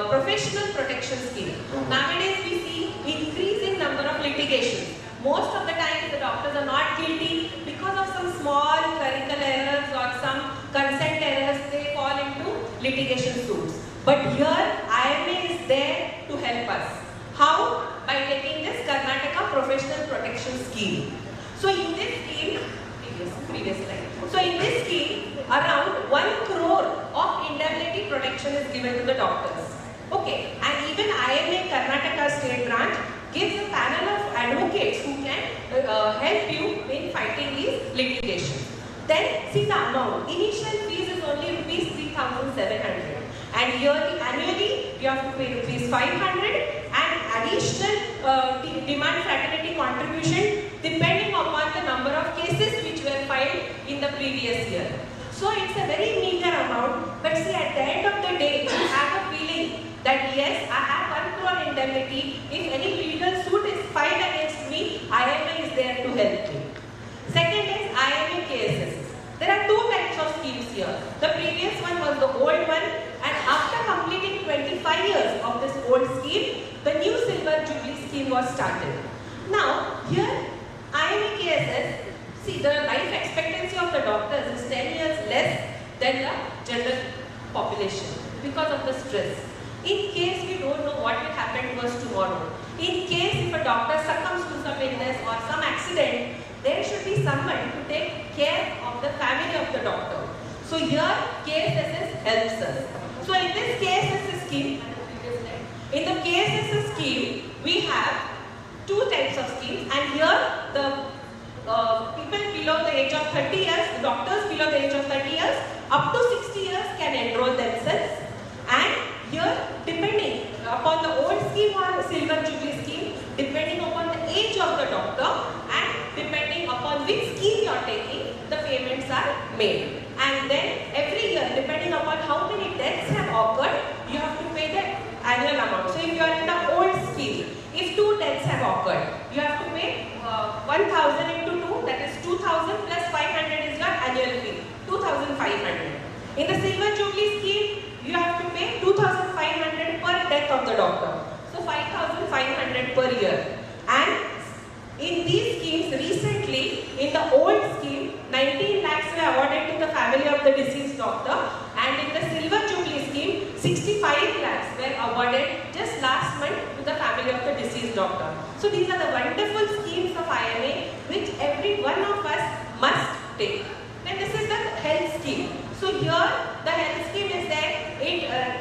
Professional Protection Scheme. Nowadays we see increasing number of litigations. Most of the time the doctors are not guilty because of some small clerical errors or some consent errors, they fall into litigation suits. But here IMA is there to help us. How? By taking this Karnataka Professional Protection Scheme. So in this scheme, previous slide. So in this scheme, around 1 crore of indemnity protection is given to the doctors. Okay, and even IMA Karnataka State Branch gives a panel of advocates who can help you in fighting these litigations. Then see the amount. Initial fees is only rupees 3,700. And annually you have to pay rupees 500 and additional demand fraternity contribution depending upon the number of cases which were filed in the previous year. So it's a very meager amount, but see at the end of the day you have a feeling that yes, I have 1 crore indemnity. If any legal suit is filed against me, IMA is there to help me. Second is IMA cases. There are 2 types of schemes here. The previous one was the old one, and after completing 25 years of this old scheme, the new Silver Jubilee scheme was started. Now, here IMA cases, see the life expectancy of the doctors is 10 years less than the general population because of the stress. In case we don't know what will happen to us tomorrow, in case if a doctor succumbs to some illness or some accident, there should be someone to take care of the family of the doctor. So here KSS helps us. So in this KSS scheme, in the KSS scheme, we have 2 types of schemes, and here the people below the age of 30 years, the doctors below the age of 30 years, up to 60 years can enroll themselves. And here, depending upon the old scheme or Silver Jubilee scheme, depending upon the age of the doctor and depending upon which scheme you are taking, the payments are made. And then every year, depending upon how many deaths have occurred, you have to pay the annual amount. So if you are in the old scheme, if 2 deaths have occurred, you have to pay 1,000 into 2, that is 2,000 plus 500 is your annual fee, 2,500. In the Silver Jubilee scheme, you have to pay 2,500 per death of the doctor. So 5,500 per year. And in these schemes, recently, in the old scheme, 19 lakhs were awarded to the family of the deceased doctor, and in the Silver Jubilee scheme, 65 lakhs were awarded just last month to the family of the deceased doctor. So these are the wonderful schemes of IMA which every one of us must take. Then this is the health scheme. So here the health scheme is there.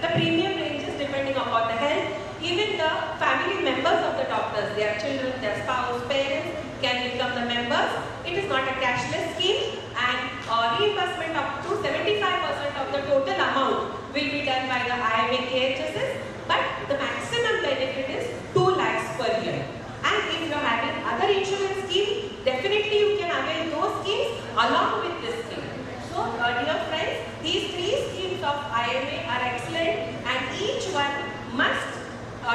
The premium ranges depending upon the health. Even the family members of the doctors, their children, their spouse, parents can become the members. It is not a cashless scheme, and reimbursement up to 75% of the total amount will be done by the IMA KHSS, but the maximum benefit is 2 lakhs per year. And if you are having other insurance schemes, definitely you can avail those schemes along with this scheme. So dear friends, these 3 schemes of IMA are excellent, and each one must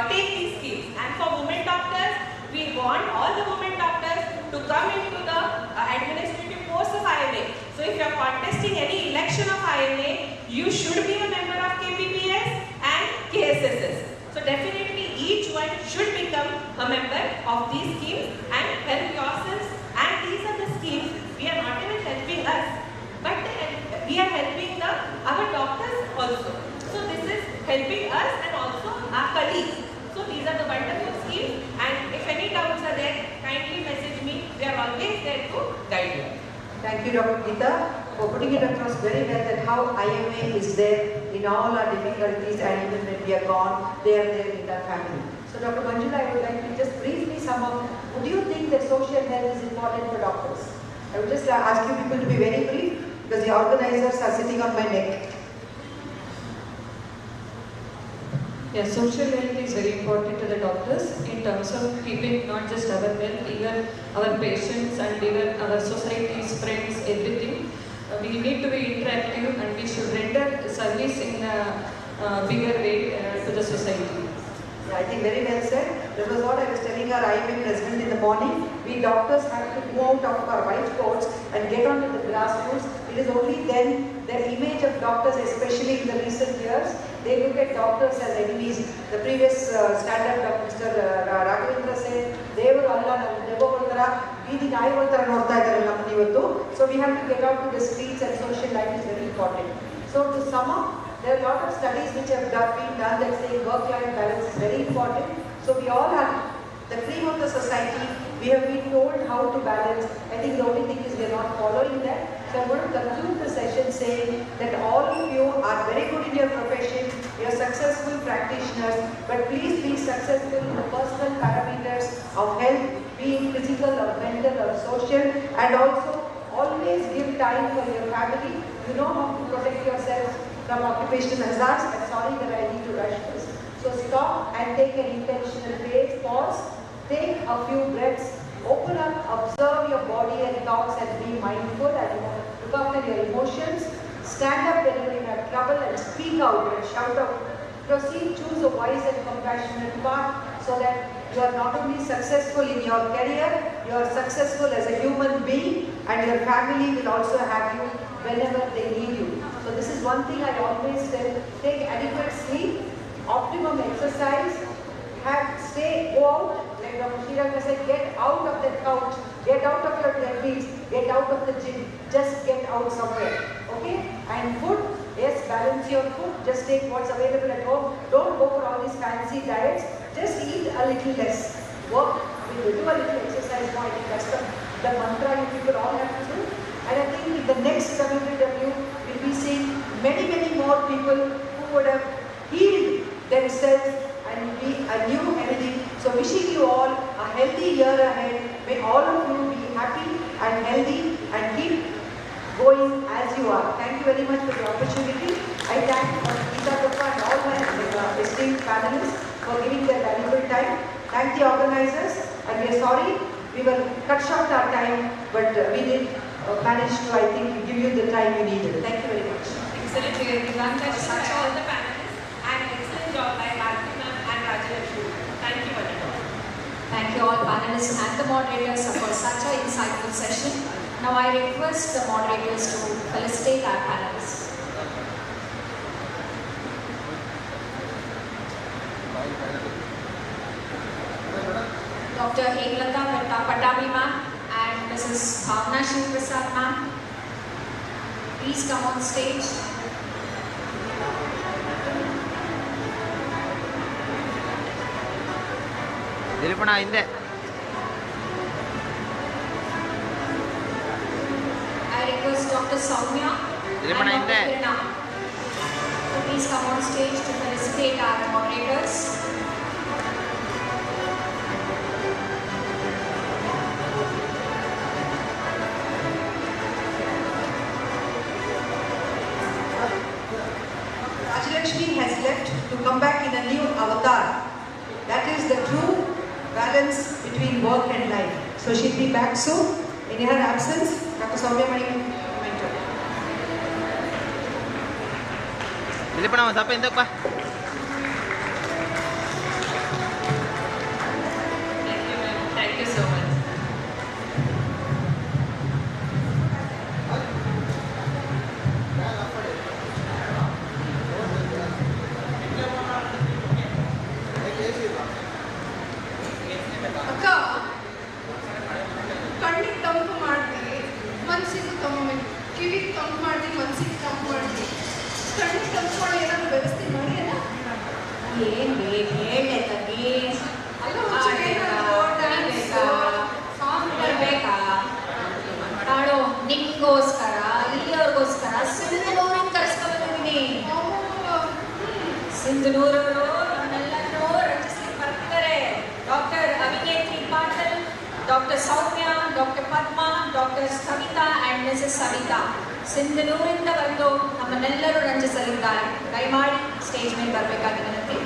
take these schemes. And for women doctors, we want all the women doctors to come into the administrative post of IMA. So if you are contesting any election of IMA, you should be a member of KPPS and KSSS. So definitely each one should become a member of these schemes and help yourselves. And these are the schemes we are not even helping us, but we are helping our doctors also. So this is helping us and also our colleagues. So these are the wonderful schemes, and if any doubts are there, kindly message me. We are always there to guide you. Thank you, Dr. Geeta, for putting it across very well that how IMA is there in all our difficulties, and even when we are gone, they are there with our family. So Dr. Manjula, I would like to just briefly sum up, would you think that social health is important for doctors? I would just ask you people to be very brief, because the organizers are sitting on my neck. Yeah, social health is very important to the doctors in terms of keeping not just our health, even our patients and even our societies, friends, everything. We need to be interactive, and we should render service in a bigger way to the society. Yeah, I think very well said. That was what I was telling our IMA president in the morning. We doctors have to move out of our white coats and get onto the grassroots. It is only then the image of doctors, especially in the recent years, they look at doctors as enemies. The previous stand-up, Mr. Raghavendra said, Devaru alla namu devavandara veedi nayavandara nodta idare nammu ivattu. So we have to get out to the streets, and social life is very important. So to sum up, there are a lot of studies which have been done that say work-life balance is very important. So we all have the cream of the society. We have been told how to balance. I think the only thing is we are not following that. So I'm going to conclude the session saying that all of you are very good in your profession. You are successful practitioners, but please be successful in the personal parameters of health, be it physical or mental or social, and also always give time for your family. You know how to protect yourself from occupational hazards. I'm sorry that I need to rush this. So stop and take an intentional phase, pause, take a few breaths, open up, observe your body and thoughts and be mindful and look after your emotions. Stand up whenever you have trouble and speak out and shout out. Proceed, choose a wise and compassionate path so that you are not only successful in your career, you are successful as a human being, and your family will also have you whenever they need you. So this is one thing I always tell, take adequate sleep, optimum exercise, go out, like Dr. Shiranga said, get out of that couch, get out of your treadmills, get out of the gym, just get out somewhere, okay? And food, yes, balance your food, just take what's available at home, don't go for all these fancy diets, just eat a little less, work, do a little exercise more. I think that's the mantra you people all have to do. And I think in the next WWW, we'll be seeing many, many more people who would have healed themselves and be a new healthy. So wishing you all a healthy year ahead. May all of you be happy and healthy and keep going as you are. Thank you very much for the opportunity. I thank Geeta Kappa and all my esteemed panelists for giving their valuable time. Thank the organizers, and we are sorry we were cut short our time, but we did manage to, I think, give you the time you needed. Thank you very much. Excellent, everyone. Thank you all the panelists, and excellent job by Bharti ma'am and Rajalakshmi. Thank you all. Thank you all panelists and the moderators for such an insightful session. Now I request the moderators to felicitate our panelists. Dr. Hemalata Patabi ma'am and Mrs. Bhavna Shivaprasad ma'am, please come on stage. Dilipana inde. I request Dr. Soumya and Dr. Kirna to please come on stage to felicitate our moderators. Rajalakshmi has left to come back in a new avatar. That is the true balance between work and life. So she'll be back soon. In her absence, Dr. Soumya Mani mentor. Dilipana, siapa yang tak Thank you so much. ಅಕ್ಕ ಕಣ್ಣಿಗೆ ತಂಪು ಮಾಡ್ತೀವಿ ಮನಸ್ಸಿಗೂ ತಂಪು ಕಿವಿಗೆ ತಂಪು ಮಾಡ್ತೀವಿ ಮನಸ್ಸಿಗೆ ತಂಪು ಮಾಡ್ತೀವಿ ಕಣ್ಣಿಗೆ ತಂಪು ಮಾಡೋ ಏನಾದ್ರು ವ್ಯವಸ್ಥೆ ಮಾಡಿ ಅಲ್ಲ ಏನ್ ಬೇಕು ಹೇಳಿ ತಗಿ ಅಲ್ಲ ಸಾಂಗ್ ಬರ್ಬೇಕಾ ಕಾಡು ನಿಮ್ಗೋಸ್ಕರ ಇಲ್ಲಿಯವ್ರಿಗೋಸ್ಕರ ಸಿಂಧನೂರಿಗೆ ಕರೆಸ್ಕೊಂಡ್ಬಂದಿದ್ದೀನಿ. ಸಿಂಧನೂರವರು ನಮ್ಮೆಲ್ಲರೂ ರಂಜಿಸ್ಲಿಕ್ಕೆ ಬರ್ತಿದ್ದಾರೆ. Doctor Abhinetri Patil, doctor Soumya, doctor Padma, doctor Savita and Mrs Savita ಸಿಂಧನೂರಿಂದ ಬಂದು ನಮ್ಮನ್ನೆಲ್ಲರೂ ರಂಜಿಸಲಿದ್ದಾರೆ. ದಯಮಾಡಿ ಸ್ಟೇಜ್ ಮೇಲೆ ಬರಬೇಕಾಗಿ ವಿನಂತಿ.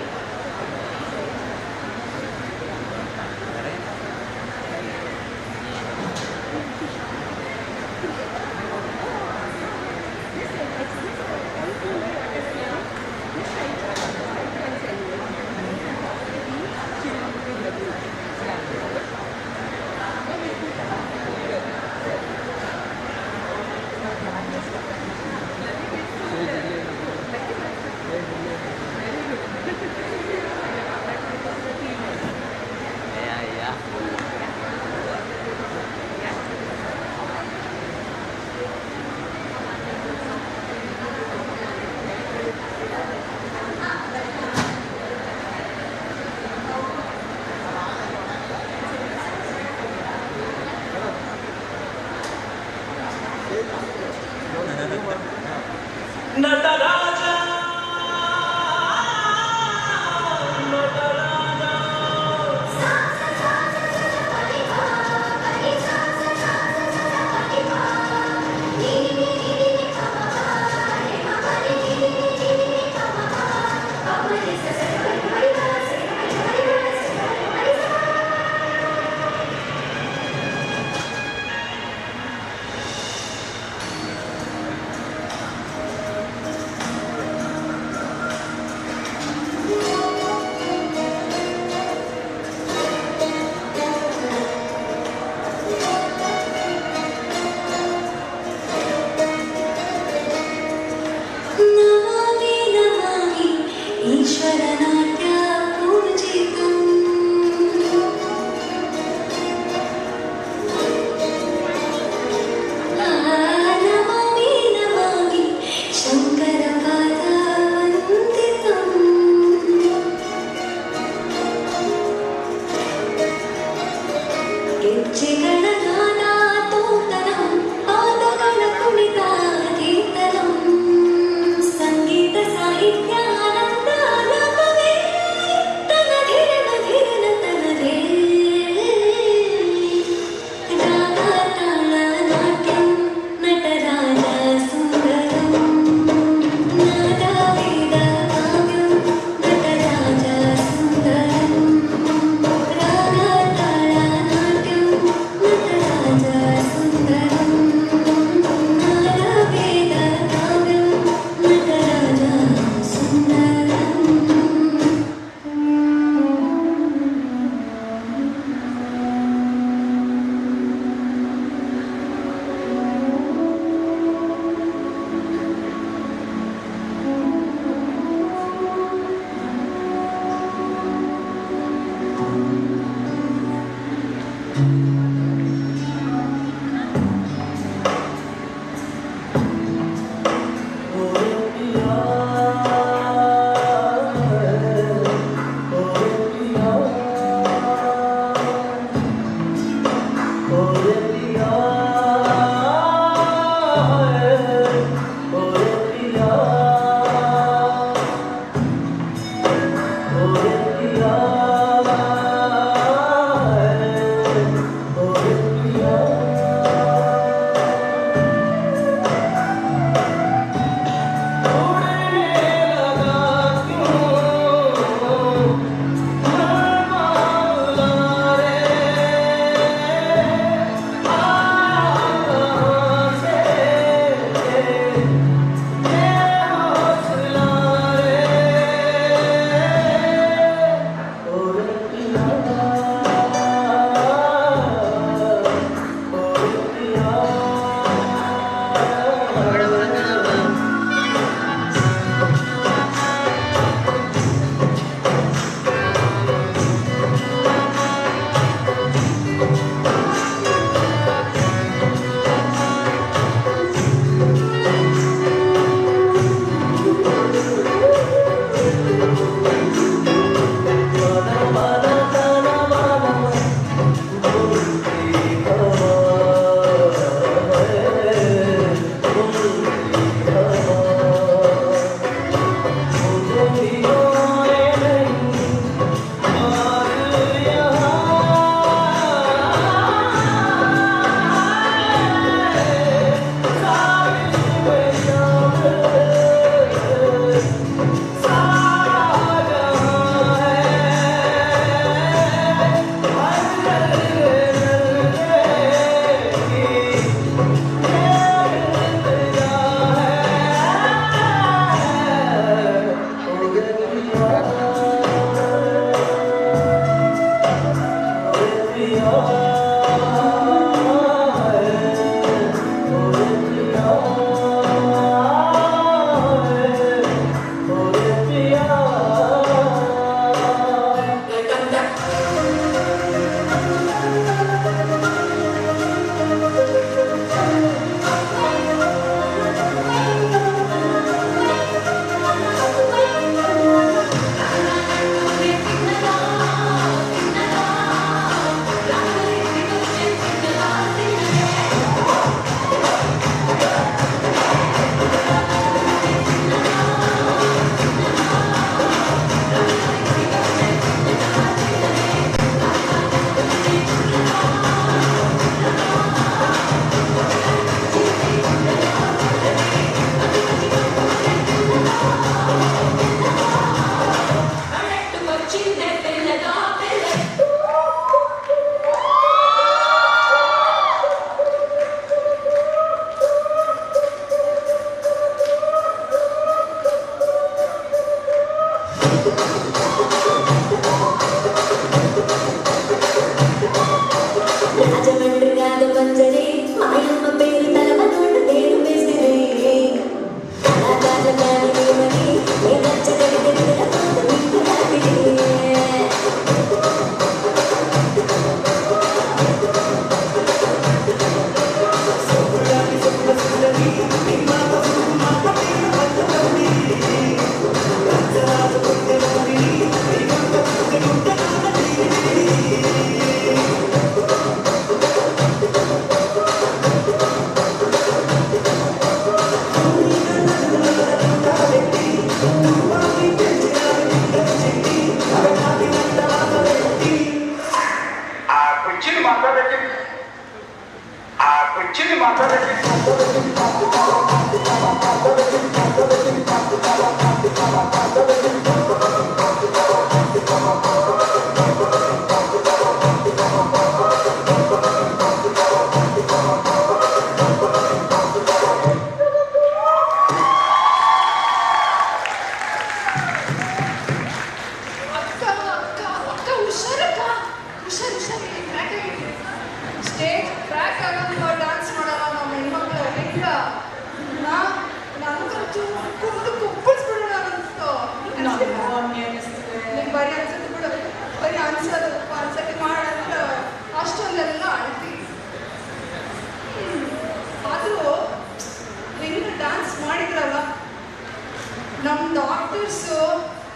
ನಮ್ಮ ಡಾಕ್ಟರ್ಸು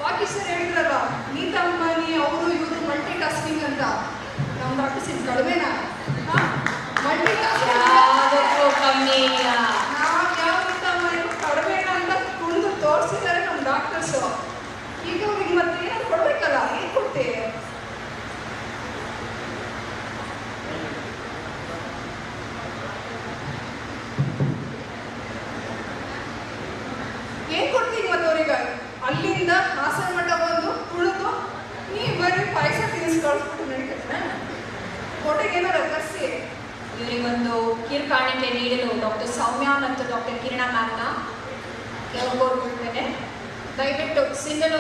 ಪಾಕಿಸ್ತಾನ ಹೇಳಿದ್ರಲ್ಲ ನೀತಾ ಅಂಬಾನಿ ಅವರು ಇವರು ಮಲ್ಟಿ ಟಾಸ್ಕಿಂಗ್ ಅಂತ. ನಮ್ಮ ಡಾಕ್ಟರ್ಸ್ ಇದು ಕಡಿಮೆನಾ? ಮಲ್ಟಿ ಕಮ್ಮಿ ನಾವು ಯಾವ ಕಡಿಮೆನಾ ಅಂತ ಕುಣಿದು ತೋರಿಸಿದ್ದಾರೆ ನಮ್ಮ ಡಾಕ್ಟರ್ಸು. ಈಗ ಅವ್ರಿಗೆ ಮತ್ತೆ ಏನಾದ್ರು ಕೊಡ್ಬೇಕಲ್ಲ, ಏನು ಕೊಡ್ತೇವೆ? ಏನ್ ಕೊಡ್ತೀವಿ ಮತ್ತೆ ಅವ್ರಿಗೆ? ಅಲ್ಲಿಂದ ಹಾಸನ ಮಠ ಬಂದು ಕುಳಿತು ನೀ ಬರೀ ಪಾಯಸ ತಿನ್ನಿಸಿ ಕಳಿಸ್ಬಿಟ್ಟು ನಡೀತದೆ. ಕೊಟ್ಟೆಗೆ ಏನಾರ ಕರ್ಸಿ ಇವರಿಗೊಂದು ಕಿರುಕಾಣಿಕೆ ನೀಡಲು ಡಾಕ್ಟರ್ ಸೌಮ್ಯ ಮತ್ತು ಡಾಕ್ಟರ್ ಕಿರಣ ಮ್ಯಾಮ್ನ ಕೇಳ್ಕೊಳ್ಬಿಡ್ತೇನೆ. ದಯವಿಟ್ಟು ಸಿಂಗಲ್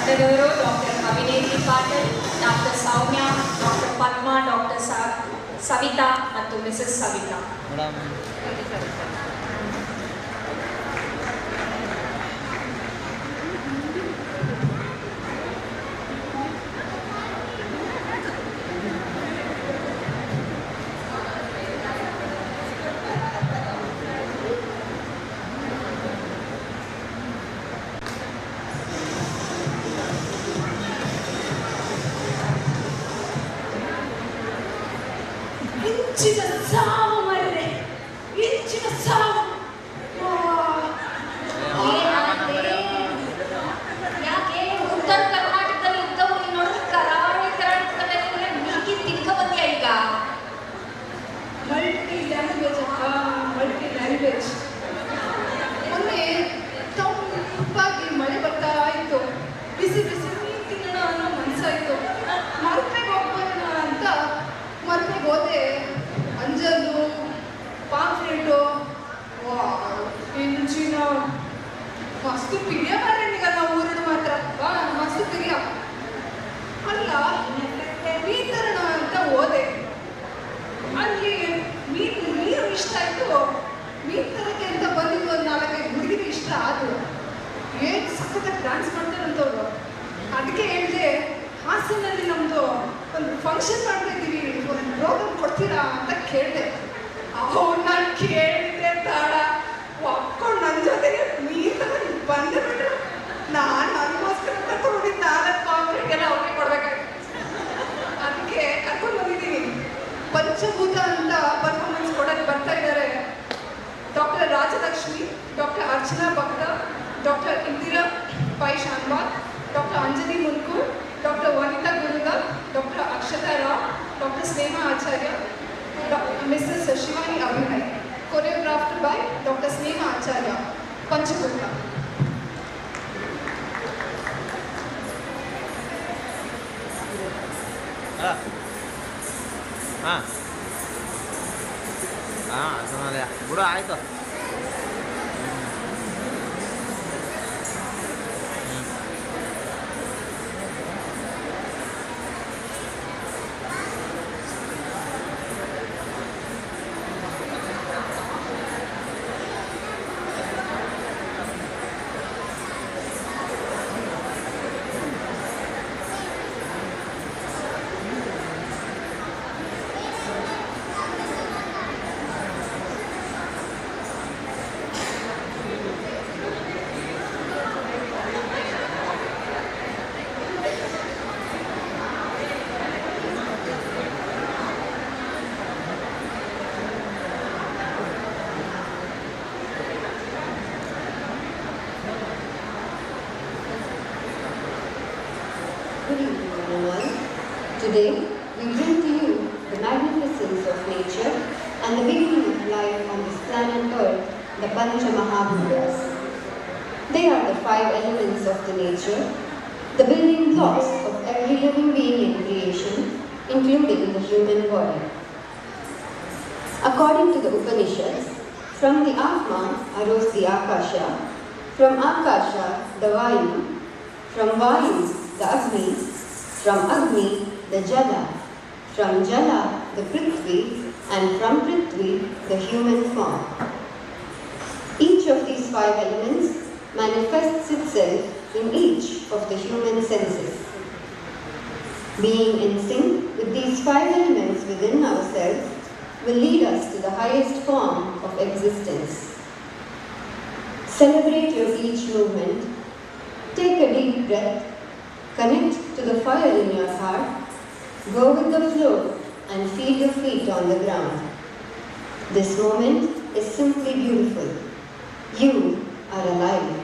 ತಂಡದವರು ಡಾಕ್ಟರ್ ಅಭಿನೇತ್ರಿ ಪಾಟೀಲ್, ಡಾಕ್ಟರ್ ಸೌಮ್ಯ, ಡಾಕ್ಟರ್ ಪದ್ಮ, ಡಾಕ್ಟರ್ ಸವಿತಾ ಮತ್ತು ಮಿಸಸ್ ಸವಿತಾ. ಇಂಚಿನ ಸಾವು ಮರ್ರೆ, ಇಂಚಿನ ಸಾವು. ಯಾಕೆ ಉತ್ತರ ಕರ್ನಾಟಕದಲ್ಲಿ ಇದ್ದವರು ನೋಡಿದ್ರೆ ಕರಾವಳಿ ಕರ್ನಾಟಕದಲ್ಲಿ ನೀಕಿ ತಿಕ್ಕ ಬಂದ್ಯಾ ಈಗ? Multi language multi language. ಮೊನ್ನೆ ತಂಪಾಗಿ ಮಳೆ ಬರ್ತಾ ಇತ್ತು, ಬಿಸಿ ಬಿಸಿ ನೀರು ತಿನ್ನೋಣ ಅನ್ನೋ ಮನಸ್ಸಾಯಿತು. ಮಲ್ಪೆಗೆ ಹೋಗ್ಬೋಣ ಅಂತ ಮಲ್ಪೆಗೆ ಹೋದೆ. ಅಂಜಲು ಪಾಂಫ್ಲೆಟು ಇಂಚಿನ ಮಸ್ತು ಪಿರಿಯ ಮಾರೇನಿಗಲ್ಲ ಊರಿನ ಮಾತ್ರ ಮಸ್ತು ಪಿರಿಯ ಅಲ್ಲ. ಮೀತರಣ ಅಂತ ಹೋದೆ, ಅಲ್ಲಿ ನೀರು ಇಷ್ಟ ಆಯಿತು. ಮೀನು ತರಕ್ಕೆ ಅಂತ ಬಂದಿದ್ದು ಒಂದು 4-5 ಹುಡುಗಿಗೆ ಇಷ್ಟ ಆದರು. ಏನು ಸಖತ್ತಾಗಿ ಡ್ಯಾನ್ಸ್ ಮಾಡ್ತಾರಂತವ್ರು. ಅದಕ್ಕೆ ಹೇಳಿದೆ, ಹಾಸನಲ್ಲಿ ನಮ್ಮದು ಒಂದು ಫಂಕ್ಷನ್ ಮಾಡ್ತಾ ಇದ್ದೀವಿ, ಒಂದು ಪ್ರೋಗ್ರಾಮ್ ಕೊಡ್ತೀರಾ ಅಂತ ಕೇಳಿದೆ. ನಾನು ಕೇಳಿದೆ ತಾಳ ಒಕ್ಕೊಂಡು ನನ್ನ ಜೊತೆಗೆ ಮೀನು ತಗೊಂಡು ಬಂದೆ ಬಿಟ್ರು. ನಾನು ನನಗೋಸ್ಕರ ತಗೊಂಡಿದ್ದು 4 ಪಾಂಪ್ಲೆಟ್ಗೆಲ್ಲ ಅವ್ರಿಗೆ ಕೊಡ್ಬೇಕಾಗಿತ್ತು. ಅದಕ್ಕೆ ಕರ್ಕೊಂಡು ಬಂದಿದ್ದೀನಿ. ಪಂಚಭೂತ ಅಂತ ಪರ್ಫಾರ್ಮೆನ್ಸ್ ಕೊಡೋಕ್ಕೆ ಬರ್ತಾ ಇದ್ದಾರೆ doctor Rajalakshmi, doctor Archana Bhakta, doctor Indira Pai Shanbhag, doctor Anjali Munkur, doctor Vanita Gurugal, doctor Akshata Rao, doctor Sneha Acharya, Mrs Shivani Abhinay. Choreographed by doctor Sneha Acharya. ಪಂಚಭೂತ. ಬಿಡು ಆಯ್ತು. Good evening, everyone. Today, we bring to you the magnificence of nature and the beginning of life on this planet Earth, the Pancha Mahabhutas. They are the 5 elements of the nature, the building blocks of every living being in creation, including the human body. According to the Upanishads, from the Atma arose the Akasha, from Akasha the Vayu, from Vayu the Agni, from Agni the Jala, from Jala the Prithvi, and from Prithvi the human form. Each of these 5 elements manifests itself in each of the human senses. Being in sync with these 5 elements within ourselves will lead us to the highest form of existence. Celebrate your each movement, take a deep breath, connect to the fire in your heart, go with the flow and feel your feet on the ground. This moment is simply beautiful. You are alive.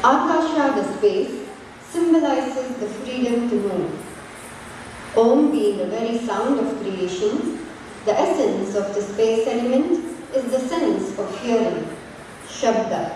Akasha, the space, symbolizes the freedom to move. Om being the very sound of creation, the essence of the space element is the sense of hearing, Shabda.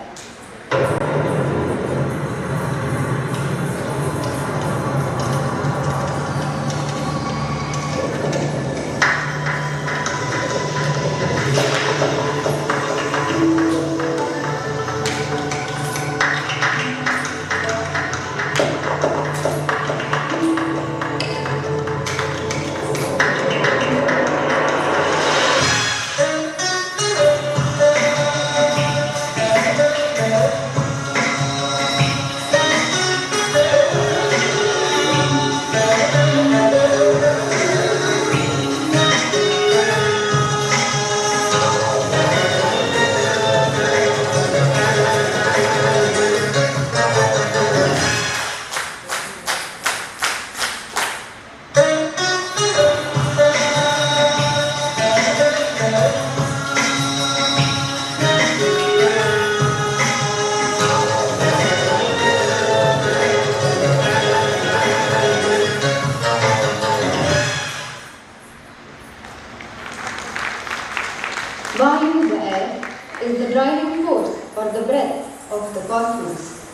Vayu, the air, is the driving force or the breath of the cosmos.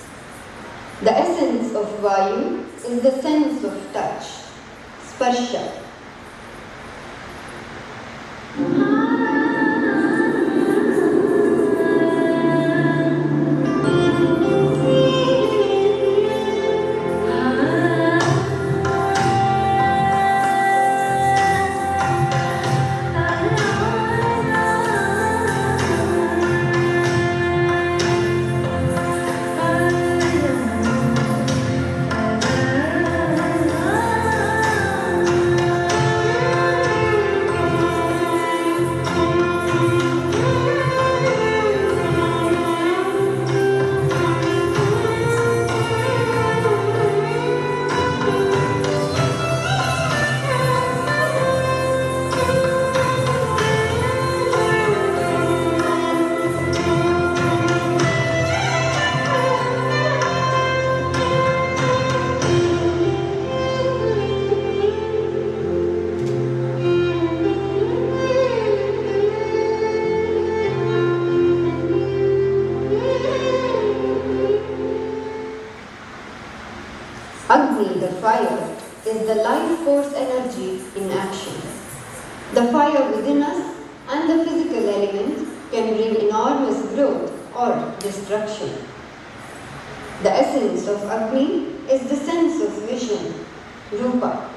The essence of Vayu is the sense of touch, Sparsha. Agni, the fire, is the life force energy in action. The fire within us and the physical element can bring enormous growth or destruction. The essence of Agni is the sense of vision, Rupa.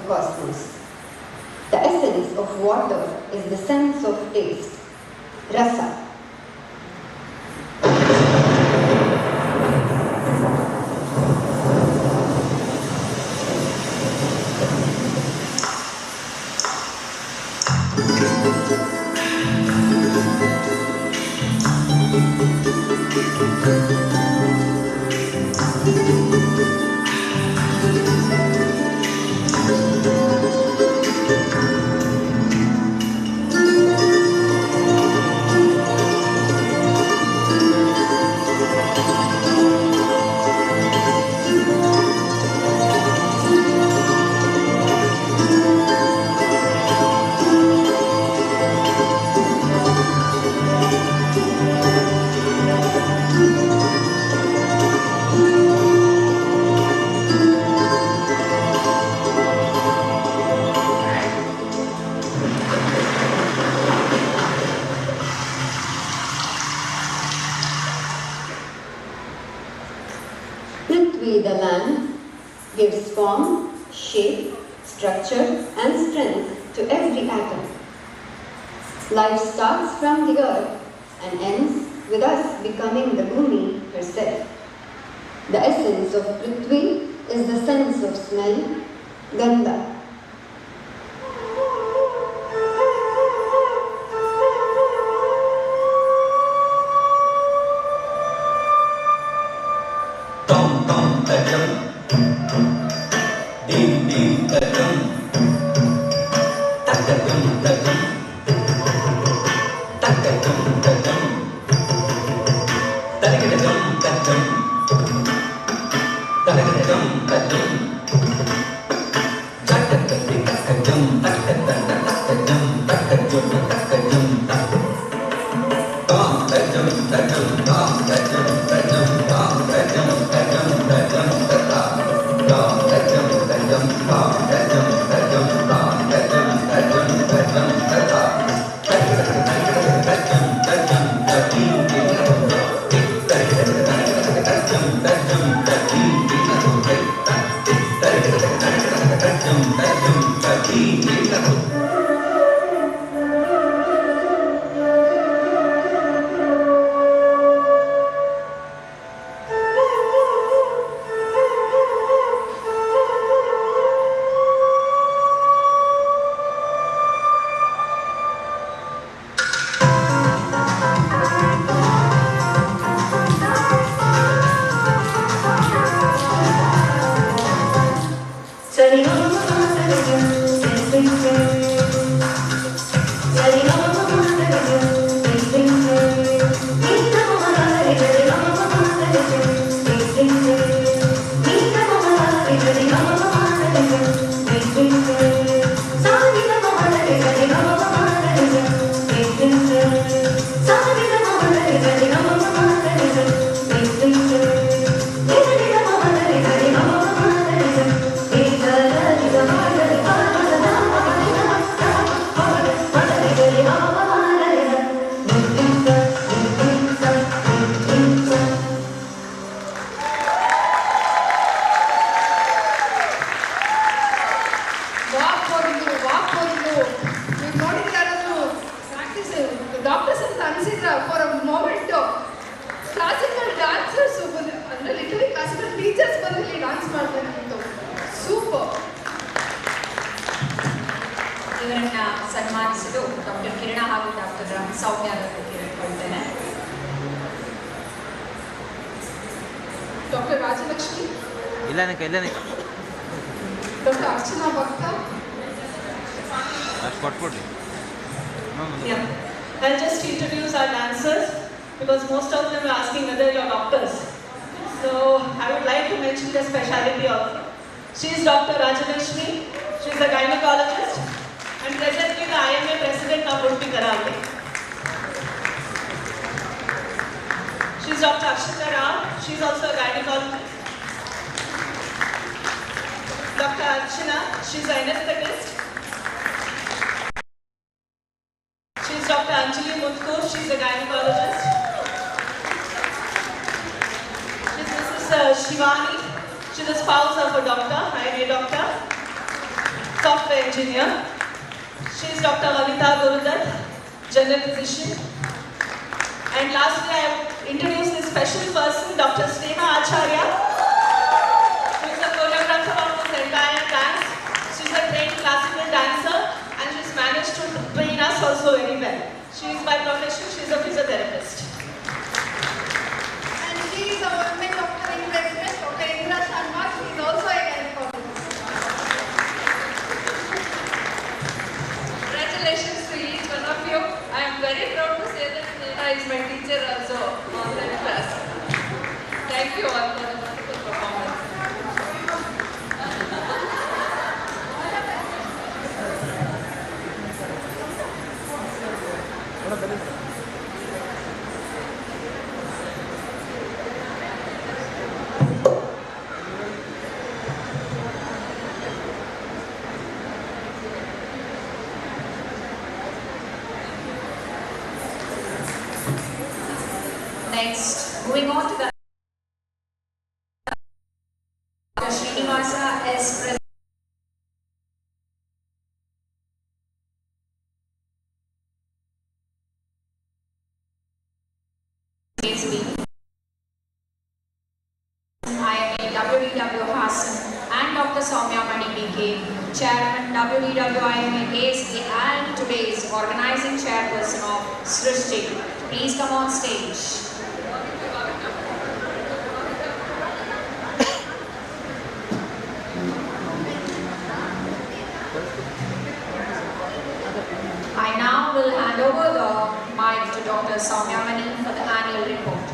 cosmos. The essence of water is the sense of taste, rasa. The land gives form, shape, structure and strength to every atom. Life starts from the earth and ends with us becoming the Bhumi herself. The essence of Prithvi is the sense of smell, Gandha. I'll just introduce our dancers because most of them are asking whether you're doctors. So I would like to mention the speciality also. She is Dr. Rajalakshmi. She is a gynecologist and presently the IMA president of Urti Karavali. She is Dr. Akshita Rao. She is also a gynecologist. Dr. Archana. She is an anesthetist. She is Dr. Anjali Mutkur. She is a gynecologist. She is Mrs. Shivani. She is the spouse of a doctor, IMA doctor. software engineer. She is Dr. Kavita Gurudat, general physician. And lastly, I have introduced this special person, Dr. Sneha Acharya, who is a choreographer of this entire dance. She is a trained classical dancer and she has managed to train us also very well. She is by profession, she is a physiotherapist. And she is a women doctor in residence, Dr. Indra Sharma. She is also a gynecologist. Congratulations to each one of you. I am very proud to say that Neha is my teacher also online class. Thank you all for the wonderful performance. Next, moving on to the Srinivasa S. President. IMA WDW Hassan and Dr. Soumya Mani BK, Chairman WDW-IMA KSK and today's organizing chairperson of Srusti. Please come on stage. I now will hand over the mic to Dr. Soumya Mani for the annual report.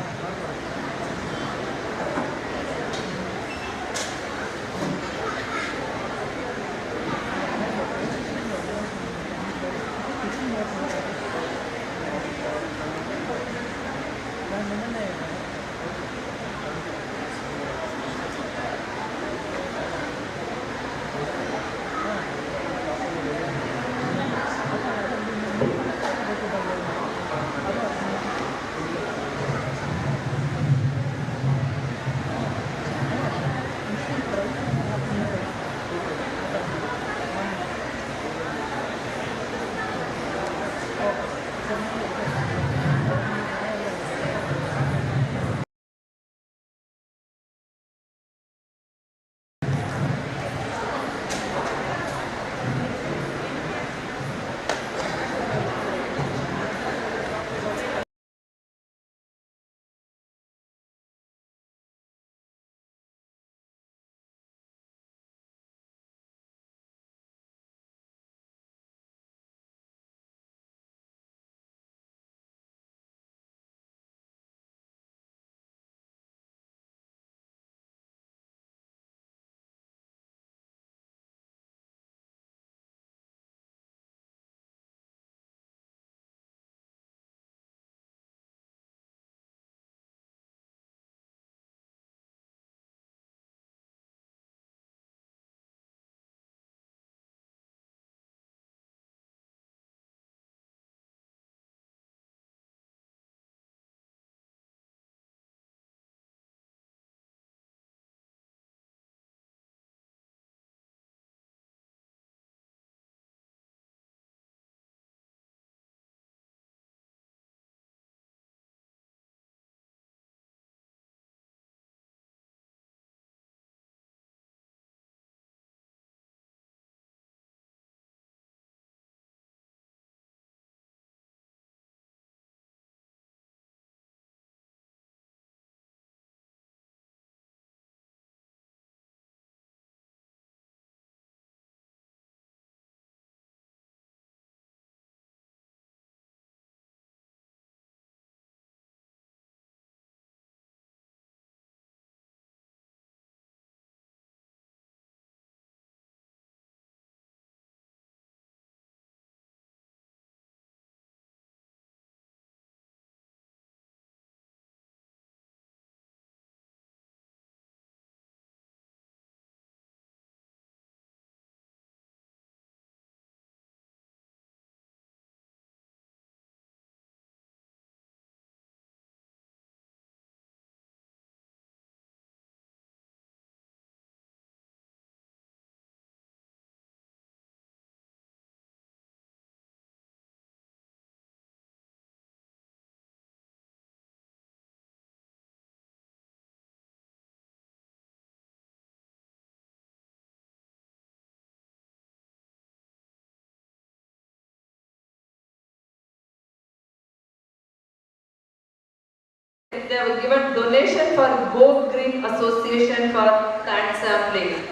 they have given donation for Go Green Association for land sampling.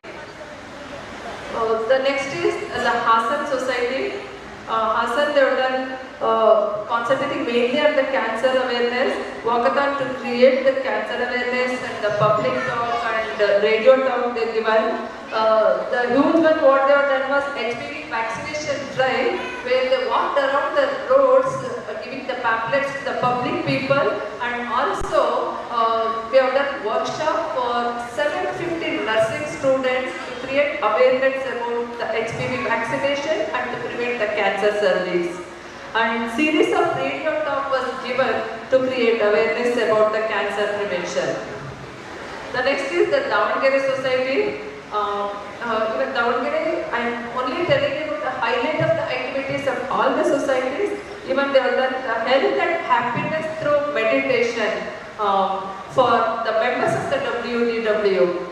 The next is the Hassan Society. Hassan, they have done concentrating mainly on the cancer awareness, walkathon to create the cancer awareness and the public talk and radio talk they given. The huge one what they have done was HPV vaccination drive, where they walked around the roads giving the pamphlets to the public people, and also we have done workshop for 750 nursing students to create awareness about the HPV vaccination and to prevent the cancer cervix. And series of radio talk was given to create awareness about the cancer prevention. The next is the Davangere Society. Even Davangere, I am only telling you about the highlight of the activities of all the societies. Even they have done the health and happiness through meditation for the members of the WDW.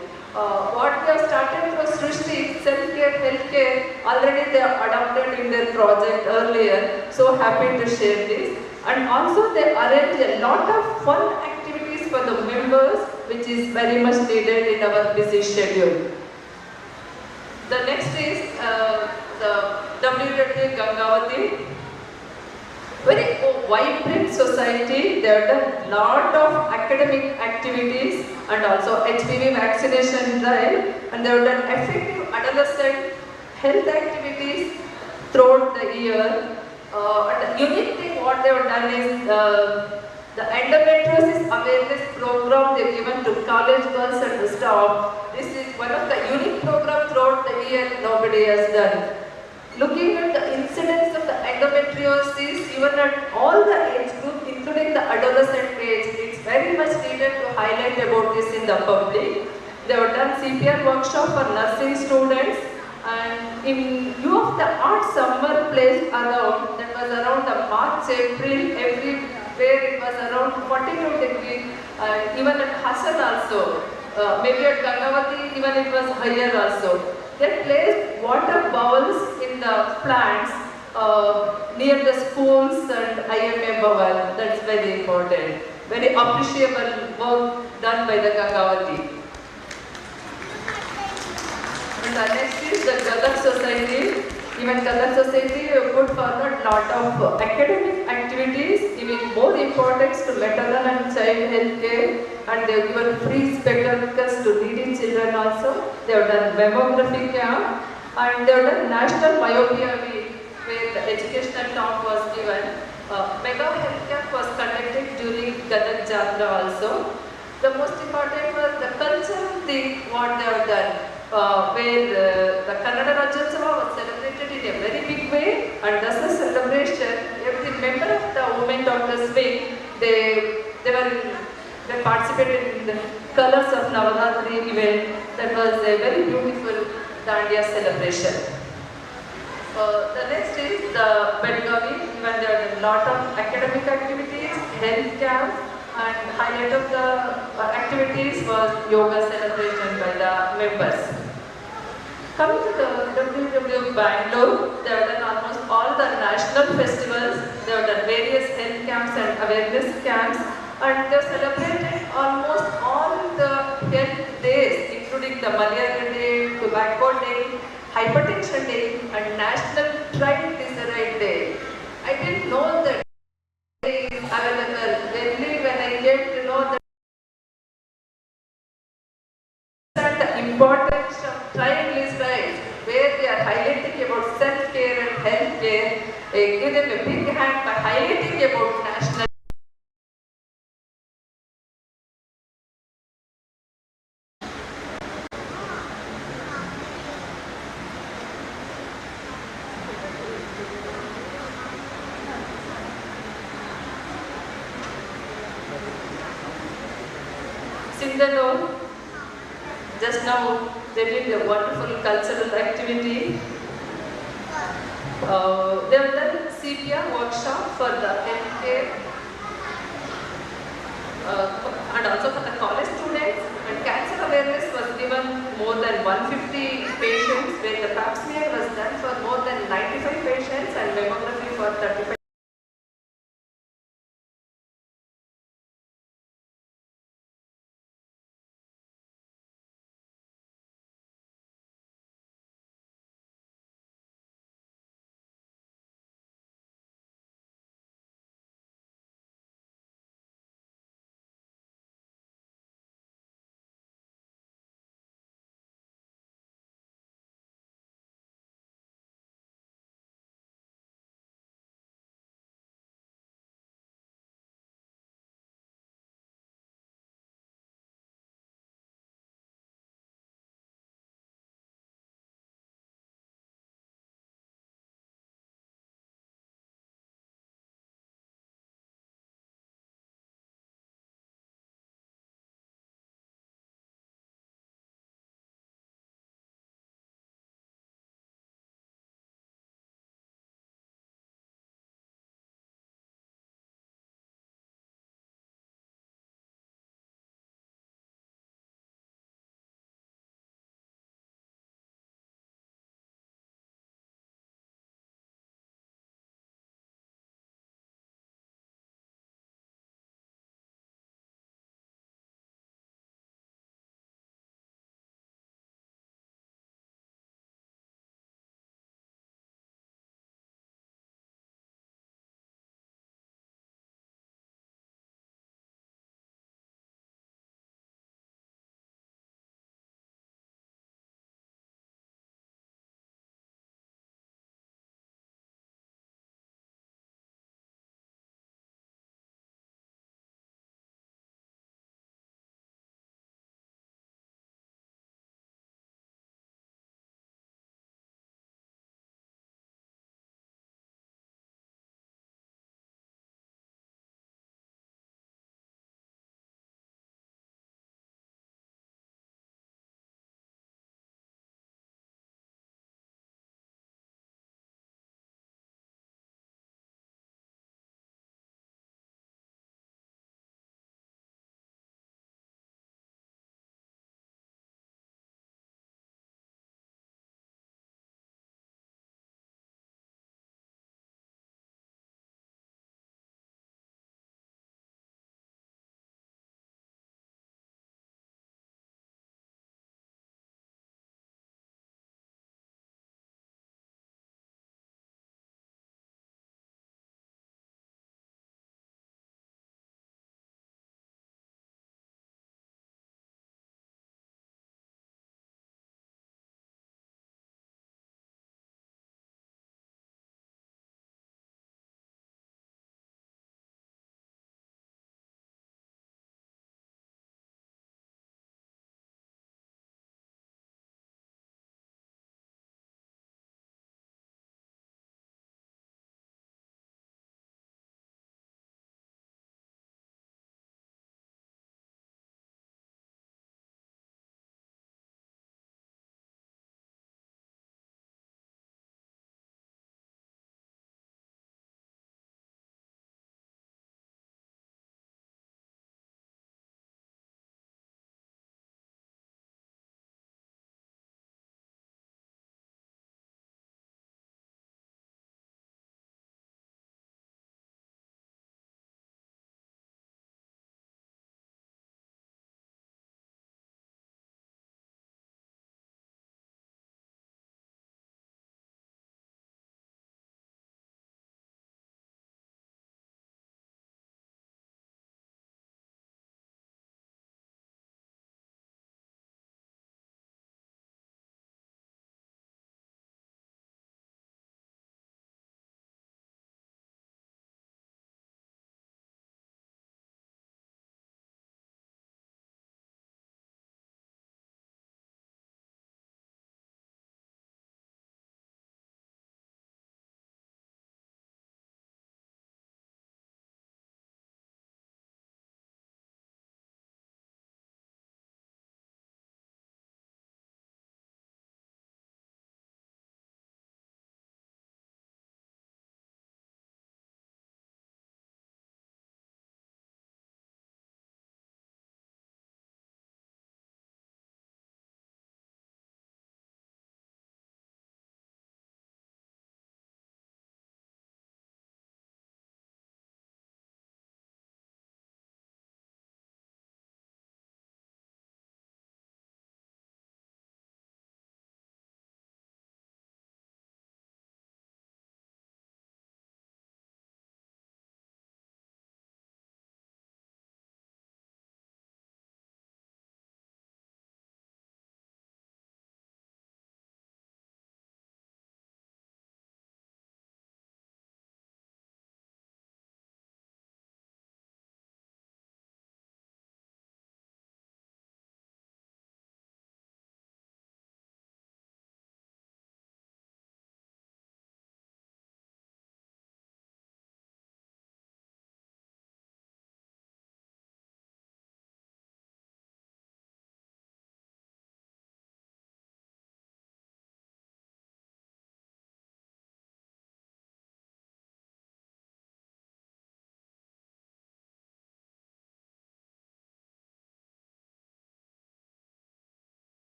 What we have started through Srusti, self-care, healthcare, already they have adopted in their project earlier. So happy to share this. And also they arrange a lot of fun activities for the members, which is very much needed in our busy schedule. The next is the WDW Gangavati. Very vibrant society. They have done lot of academic activities and also HPV vaccination drive, and they have done effective adolescent health activities throughout the year. And the unique thing what they have done is the endometriosis awareness program they have given to college girls and the staff. This is one of the unique programs throughout the year nobody has done. Looking at the incidence of the endometriosis, even at all the age group, including the adolescent age, it's very much needed to highlight about this in the public. They have done CPR workshop for nursing students, and in view of the art summer place around, that was around the March, April, everywhere it was around 42 degrees, even at Hassan also, maybe at Gangavati even it was higher also. They placed water bowls in the plants near the schools and IMA bowl. That's very important. Very appreciable work done by the Gangavati. And the next is the Gadak Society. Even Gadak Society put forward lot of academic activities, giving more importance to maternal and child health care, and they have given free spectacles to needy children also. They have done mammography camp, and they have done National Myopia Week, where the educational talk was given. Mega health camp was conducted during Gadak Jatra also. The most important was the cultural thing what they have done, where the Kannada Rajyotsava was celebrated in a very big way, and thus the celebration, every member of the Women Doctors Wing, they participated in the colors of Navaratri event. That was a very beautiful Dandiya celebration. The next is the Belgavi. Even there are a lot of academic activities, health camps, and highlight of the activities was yoga celebration by the members. Coming to the WW Bangalore, they have done almost all the national festivals. They have done various health camps and awareness camps, and they have celebrated almost all the health days, including the Malaria Day, Tobacco Day, Hypertension Day, and National Triglyceride Day. I didn't know that day is available. Only when I came to know that the importance of triglycerides, where they are highlighting about self-care and health care, I give them a big hand by highlighting about national. Sindano, just now they did a wonderful cultural activity. They have done CPR workshop for the healthcare and also for the college students, and cancer awareness was given more than 150 patients, where the pap smear was done for more than 95 patients and mammography for 35.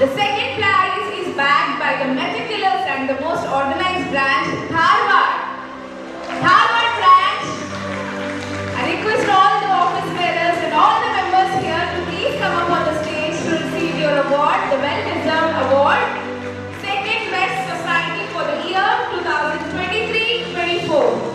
The second prize is backed by the meticulous and the most organized branch, Dharwad. Dharwad branch, I request all the office bearers and all the members here to please come up on the stage to receive your award, the well-deserved award, Second Best Society for the year 2023-24.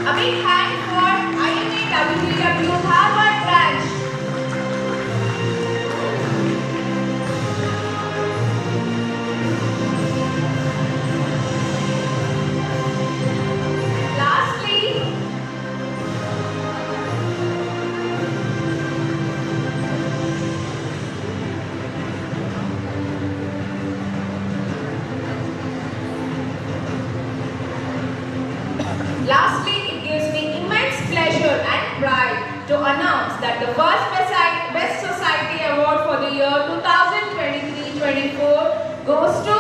A big hand for INAWTW Dharwad branch. Lastly, it gives me immense pleasure and pride to announce that the first Best Society Award for the year 2023-24 goes to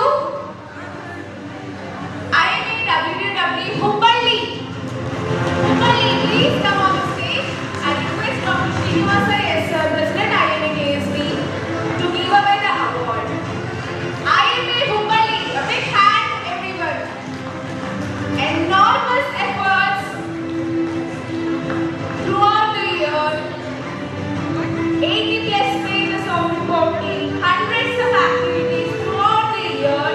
INAWTW Hubballi. Hubballi, please come on the stage. I request Dr. Srusti-2024, President IMA KSB, to give away the award. IMA Hubballi, a big hand everyone. Enormous efforts throughout the year, 80 plus pages of reporting, hundreds of activities throughout the year.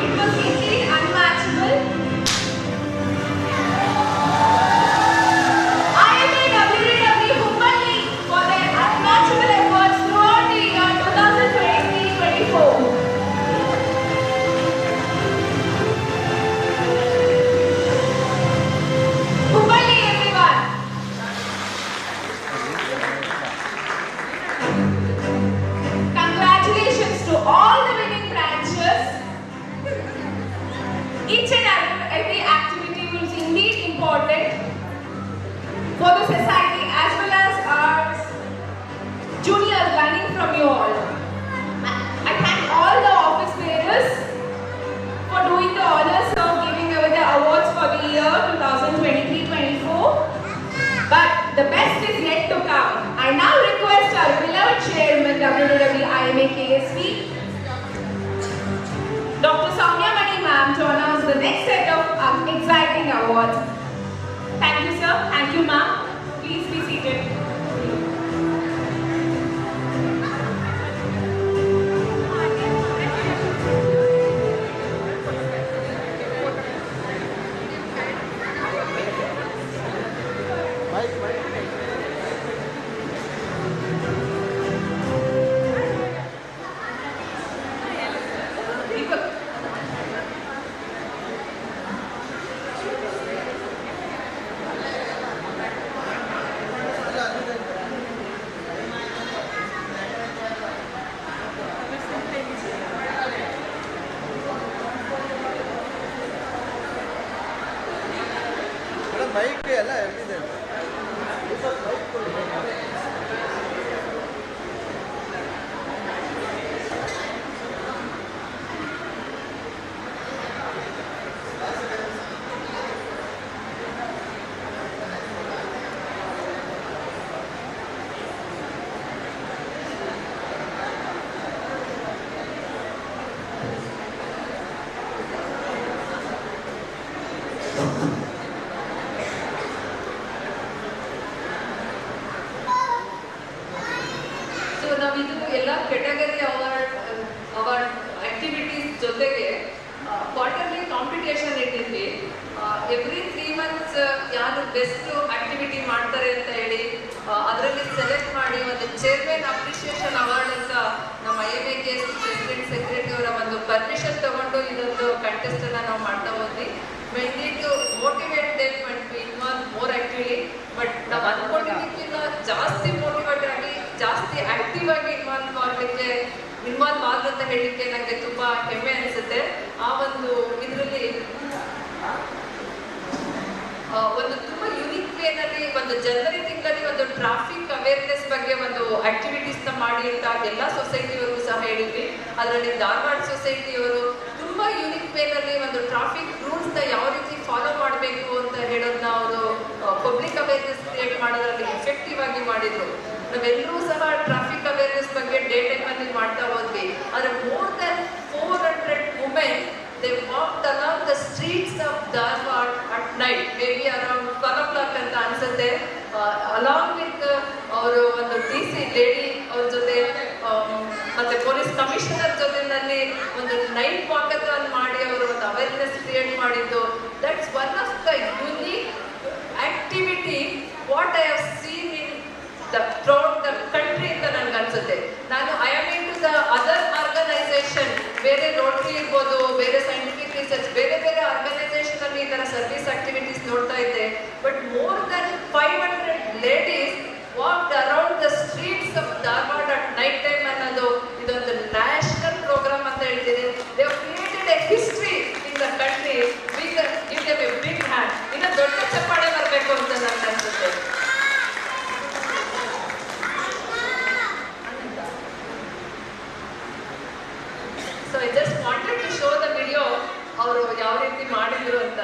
It was indeed unmatchable. INAWTW Hubballi for their unmatchable efforts throughout the year 2023-24. Hubballi, everyone. Congratulations to all the winning branches. Each and every activity was indeed important for the society as well as our juniors learning from you all. I thank all the office bearers for doing the honors of giving away the awards for the year 2023-24. But the best is yet to come. I now request our beloved chairman, WWW IMA KSB, Dr. Soumya Mani ma'am, to announce the next set of exciting awards. Thank you, sir. Thank you, ma'am. Please be seated. Mike ಎಲ್ಲ ಎಲ್ಲಿದೆ ನಾವಿದು ಎಲ್ಲ category award activities ಜೊತೆಗೆ quarterly competition ಇಟ್ಟಿದ್ವಿ. Every 3 months ಯಾರು best activity ಮಾಡ್ತಾರೆ ಅಂತ ಹೇಳಿ ಅದರಲ್ಲಿ ಸೆಲೆಕ್ಟ್ ಮಾಡಿ ಒಂದು ಚೇರ್ಮನ್ ಅಪ್ರಿಷಿಯೇಷನ್ ಅವಾರ್ಡ್ ಅಂತ ನಮ್ಮ IMA KSB ಪ್ರೆಸಿಡೆಂಟ್ ಸೆಕ್ರೆಟರಿ ಅವರ ಒಂದು ಪರ್ಮಿಷನ್ ತಗೊಂಡು ಇದೊಂದು ಕಂಟೆಸ್ಟ್ ಅನ್ನ ನಾವು ಮಾಡ್ತಾ ಹೋದ್ವಿ. mainly to motivate them and to involve more actively. But ನಾವು ಅನ್ಕೊಂಡಿದ್ದಕ್ಕಿಂತ ಜಾಸ್ತಿ ಮೋಟಿವೇಟ್ ಆಗಿ ಜಾಸ್ತಿ ಆಕ್ಟಿವ್ ಆಗಿ ಇನ್ವಾಲ್ವ್ ಆದ್ರು ಅಂತ ಹೇಳಲಿಕ್ಕೆ ನನಗೆ ತುಂಬಾ ಹೆಮ್ಮೆ ಅನಿಸುತ್ತೆ. ಆ ಒಂದು ಇದರಲ್ಲಿ ಒಂದು ತುಂಬಾ ಯುನಿಕ್ ವೇನಲ್ಲಿ ಒಂದು ಜನವರಿ ತಿಂಗಳಲ್ಲಿ ಒಂದು ಟ್ರಾಫಿಕ್ ಅವೇರ್ನೆಸ್ ಬಗ್ಗೆ ಒಂದು ಆಕ್ಟಿವಿಟೀಸ್ನ ಮಾಡಿ ಅಂತ ಎಲ್ಲ ಸೊಸೈಟಿಯವರು ಸಹ ಹೇಳಿದ್ವಿ. ಅದರಲ್ಲಿ ಧಾರವಾಡ ಸೊಸೈಟಿಯವರು ತುಂಬಾ ಯೂನಿಕ್ ವೇನಲ್ಲಿ ಒಂದು ಟ್ರಾಫಿಕ್ ರೂಲ್ಸ್ನ ಯಾವ ರೀತಿ ಫಾಲೋ ಮಾಡಬೇಕು ಅಂತ ಹೇಳೋದನ್ನ ಅವರು ಪಬ್ಲಿಕ್ ಅವೇರ್ನೆಸ್ ಕ್ರಿಯೇಟ್ ಮಾಡೋದ್ರಲ್ಲಿ ಎಫೆಕ್ಟಿವ್ ಆಗಿ ಮಾಡಿದ್ರು. ನಾವೆಲ್ಲರೂ ಸಹ ಟ್ರಾಫಿಕ್ ಅವೇರ್ನೆಸ್ ಬಗ್ಗೆ ಡೇ ಟೈಮ್ ಅಲ್ಲಿ ಮಾಡ್ತಾ ಹೋದ್ವಿ. ಆದರೆ more than 400 women they walked along the streets of Dharwad at night, maybe around 12 o'clock ಅಂತ ಅನ್ಸುತ್ತೆ. along with ಅವರು ಒಂದು DC ಲೇಡಿ ಅವ್ರ ಜೊತೆ ಮತ್ತೆ ಪೊಲೀಸ್ ಕಮಿಷನರ್ ಜೊತೆನಲ್ಲಿ ಒಂದು ನೈಟ್ ವಾಕಥಾನ್ ಮಾಡಿ ಅವರು ಒಂದು ಅವೇರ್ನೆಸ್ ಕ್ರಿಯೇಟ್ ಮಾಡಿದ್ದು. That's one of the unique activity what I have seen in throughout the country ಅಂತ ನನಗೆ ಅನ್ಸುತ್ತೆ. ನಾನು I am into the other organisation, ಬೇರೆ ರೋಟರಿ ಇರ್ಬೋದು, ಬೇರೆ ಸೈಂಟಿಫಿಕ್ ರಿಸರ್ಚ್, ಬೇರೆ ಬೇರೆ ಆರ್ಗನೈಸೇಷನ್ ಅಲ್ಲಿ ಈ ತರ ಸರ್ವಿಸ್ ಆಕ್ಟಿವಿಟೀಸ್ ನೋಡ್ತಾ ಇದ್ದೆ. But more than 500 ladies walked around the streets of Dharwad at night time ಅನ್ನೋದು ಇದೊಂದು ನ್ಯಾಷನಲ್ ಪ್ರೋಗ್ರಾಮ್ ಅಂತ ಹೇಳ್ತೀನಿ. They have created a history in the country. We can give them a big hand. ಇನ್ನು ದೊಡ್ಡ ಚಪ್ಪಾಳೆ ಬರಬೇಕು ಅಂತ ನನಗೆ ಅನ್ಸುತ್ತೆ. So I just wanted to show the video ಅವರು ಯಾವ ರೀತಿ ಮಾಡಿದ್ರು ಅಂತ.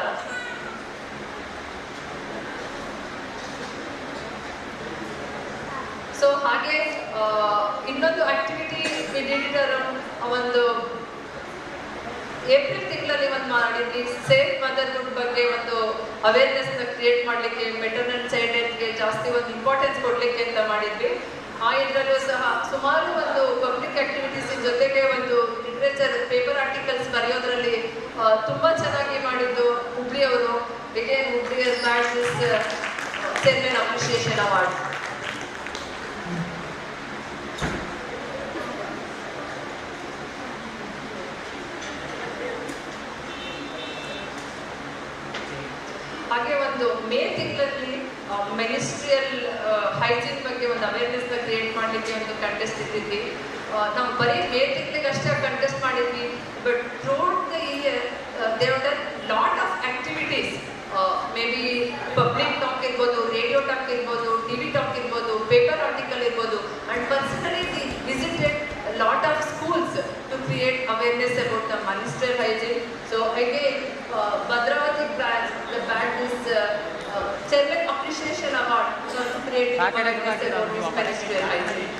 ಸೊ ಹಾಗೆ ಇನ್ನೊಂದು ಆಕ್ಟಿವಿಟಿ ಒಂದು ಏಪ್ರಿಲ್ ತಿಂಗಳಲ್ಲಿ ಒಂದು ಮಾಡಿದ್ವಿ. ಸೇಫ್ ಮದರ್ಹುಡ್ ಬಗ್ಗೆ ಒಂದು ಅವೇರ್ನೆಸ್ ಕ್ರಿಯೇಟ್ ಮಾಡಲಿಕ್ಕೆ, ಮೆಟರ್ನಲ್ ಚೈಲ್ಡ್ ಹೆಲ್ತ್ಗೆ ಜಾಸ್ತಿ ಒಂದು ಇಂಪಾರ್ಟೆನ್ಸ್ ಕೊಡ್ಲಿಕ್ಕೆ ಅಂತ ಮಾಡಿದ್ವಿ. ಆ ಇದರಲ್ಲೂ ಸಹ ಸುಮಾರು ಒಂದು ಪಬ್ಲಿಕ್ ಆಕ್ಟಿವಿಟೀಸ್ ಜೊತೆಗೆ ಒಂದು ಲಿಟ್ರೇಚರ್ ಪೇಪರ್ ಆರ್ಟಿಕಲ್ಸ್ ಬರೆಯೋದ್ರಲ್ಲಿ ತುಂಬಾ ಚೆನ್ನಾಗಿ ಮಾಡಿದ್ದು ಹುಬ್ಳಿಯವರು. Again Hubli bagged this chairman appreciation award. ಹಾಗೆ ಒಂದು ಮೇ ತಿಂಗಳಲ್ಲಿ ಮಿನಿಸ್ಟ್ರಿಯಲ್ ಹೈಜೀನ್ ಬಗ್ಗೆ ಒಂದು ಅವೇರ್ನೆಸ್ ಕ್ರಿಯೇಟ್ ಮಾಡಲಿಕ್ಕೆ ಒಂದು ಕಂಟೆಸ್ಟ್ ಇಟ್ಟಿದ್ವಿ. ನಾವು ಬರೀ ಮೇ ತಿಂಗಳಿಗೆ ಅಷ್ಟೇ ಕಂಟೆಸ್ಟ್ ಮಾಡಿದ್ವಿ. But throughout the year they have done lot of activities. May be public talk ಇರ್ಬೋದು, ರೇಡಿಯೋ ಟಾಕ್ ಇರ್ಬೋದು, ಟಿವಿ ಟಾಕ್ ಇರ್ಬೋದು, ಪೇಪರ್ ಆರ್ಟಿಕಲ್ ಇರ್ಬೋದು. And personally the visited lot of schools to create awareness about the menstrual hygiene. So again, Bhadravati branch, the band is Chairman Appreciation Award for creating awareness about this menstrual hygiene.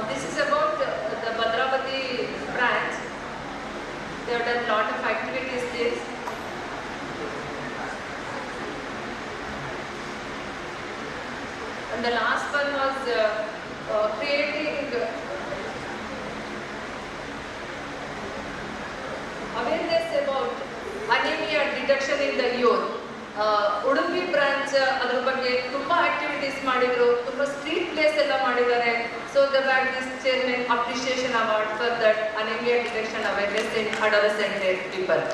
This is about the Bhadravati branch. They have done a lot of activities this. And the last one was creating awareness about anemia detection in the youth. Udupi branch ಅದ್ರ ಬಗ್ಗೆ ತುಂಬಾ activities ಮಾಡಿದ್ರು, ತುಂಬಾ street place ಎಲ್ಲ ಮಾಡಿದ್ದಾರೆ. So the bad this chairman appreciation award for that anaemia detection awareness in adolescent people.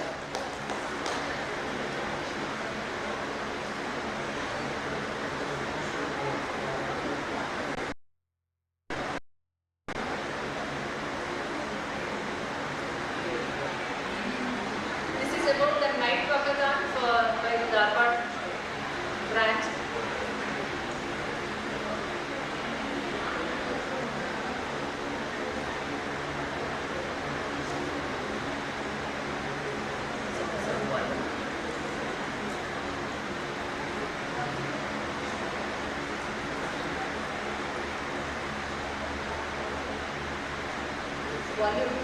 This is about the night walkathon by the Dharwad branch. Volume.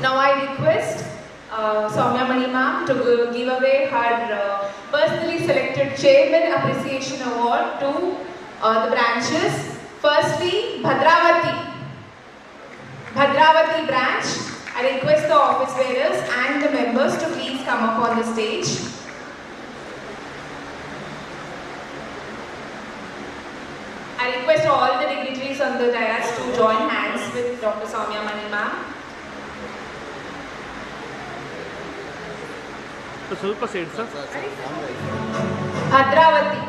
Now I request Soumya Mani ma'am to give away her personally selected Chairman Appreciation Award to the branches. Firstly, Bhadravati branch. I request the office bearers and the members to please come up on the stage. I request all the dignitaries on the dais to join hands with Dr. Soumya Mani ma'am. ಸ್ವಲ್ಪ side sir. Bhadravati.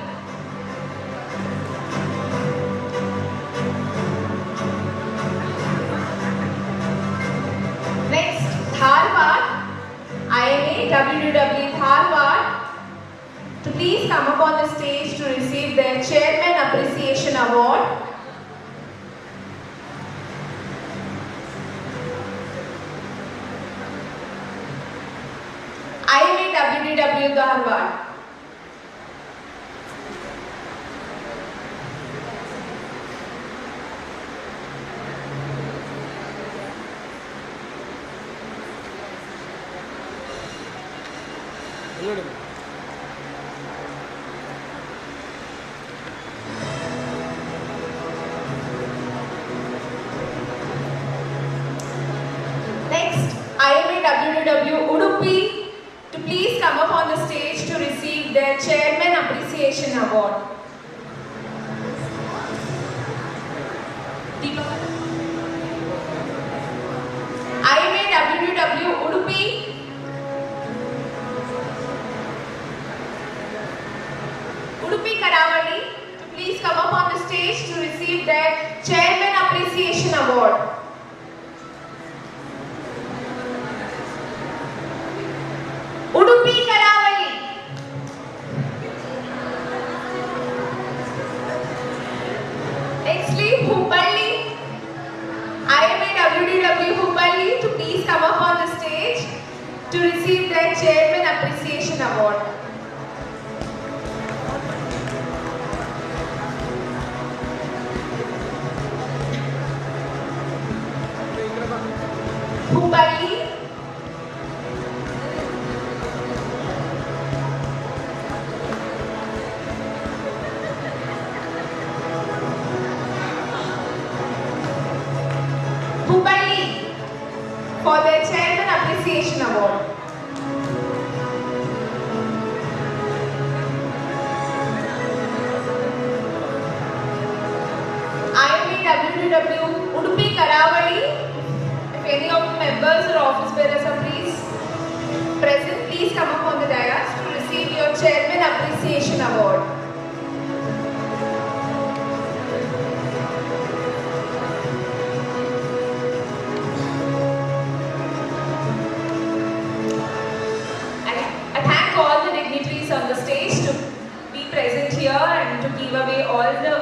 Next, Dharwad. IMA WW Dharwad to please come up on the stage to receive their Chairman Appreciation Award. IMA WW Dharwad. Next, IMA WW Udupi to please come up on the stage to receive their Chairman Appreciation Award. IMA WW Udupi. Udupi Karavali to please come up on the stage to receive their Chairman Appreciation Award. Udupi Karavali. Nextly, Hubballi. IMA WDW Hubballi to please come up on the stage to receive their Chairman Appreciation Award. Hubballi. Hubballi for their Chairman Appreciation Award. IMA WDW Udupi Karavali. If any of the members or office bearers are please present, please come up on the dais to receive your Chairman Appreciation Award. I thank all the dignitaries on the stage to be present here and to give away all the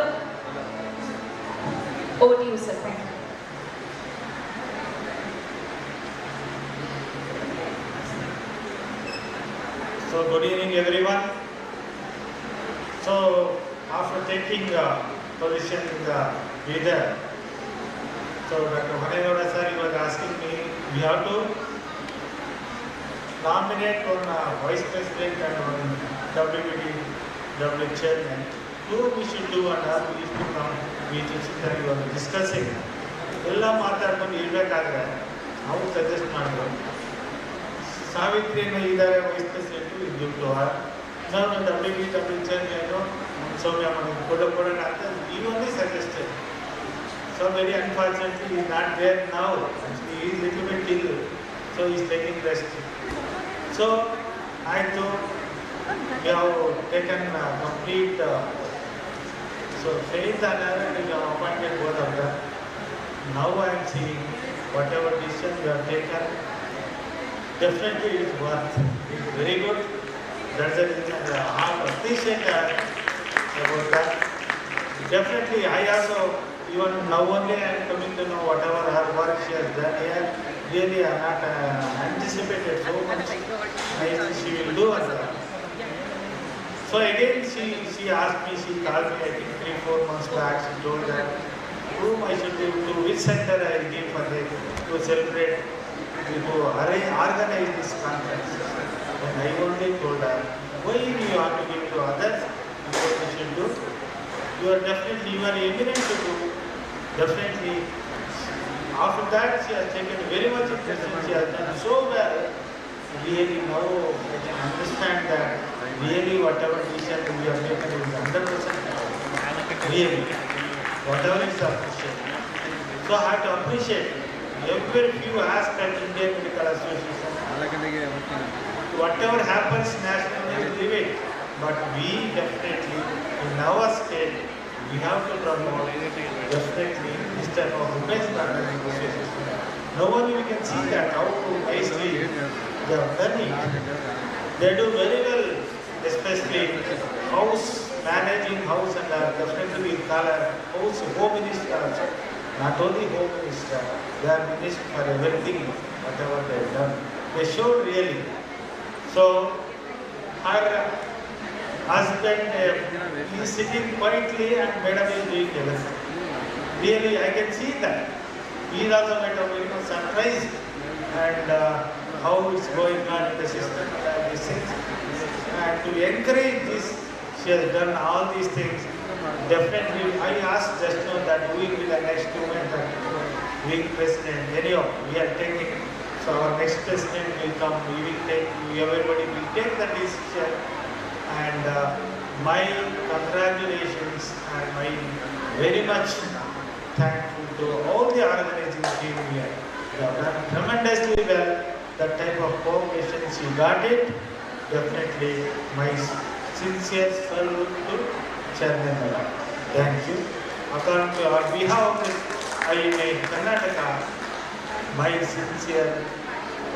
over to you, sir. Thank you. So good evening everyone. So after taking position in the leader, so Dr. Manenoda sir was asking me, we have to nominate one vice president and one WD chairman. Who we should do and how we used to come meetings that we were discussing. ಎಲ್ಲ ಮಾತಾಡ್ಕೊಂಡು ಇರಬೇಕಾದ್ರೆ ಅವ್ರು suggest ಮಾಡಿದ್ರು ಸಾವಿತ್ರಿಯನ್ನು ಇದ್ದಾರೆ wise president ಇದ್ದುಟ್ಟು ನಾನು WD chairman Soumya Mani ಕೊಡೋಣ ಅಂತ he only suggested. So very unfortunately he is not there now. Actually he is little bit ill, so he is taking rest. So I thought we have taken complete so faith and we have appointed both of them. Now I am seeing whatever decision we have taken, definitely it is worth. It is very good. That's the reason I appreciate about that. Definitely I also, even now only I am coming to know whatever her work she has done here. Really I am not anticipated so much she will do as well. So again she asked me, she called me I think 3-4 months back, she told that whom I should do, to which center I will give for them to celebrate organize this conference. And I only told her, why you have to give to others what you should do? You are eminent to do. Definitely. After that, she has taken very much interest and she has done so well. Really now I can understand that really whatever decision we have taken is 100% really. Whatever is appreciated. So I have to appreciate every few aspects of Indian Medical Association. Whatever happens nationally, leave it. But we definitely, in our state, we have to promote definitely this type of women's medical association. Now only we can see that how nicely they have done it. They do very well, especially house, managing house, and definitely we call her house home minister also. Not only home minister, they are minister for everything, whatever they have done. They showed really. So, her husband is sitting quietly and madam is doing everything. Really, I can see that. He is also very much surprised and how it's going on in the system and these things. And to encourage this, she has done all these things. Definitely, I asked just now that we will be the next woman week president. Anyhow, we are taking. So our next president will come. We will take. Everybody will take the decision. And my congratulations and my very much thankful to all the organizing team here. They have done tremendously well. That type of cooperation, she got it. Definitely my sincere salute to Chairman Madam. Thank you. According to our behalf of the IMA Karnataka, my sincere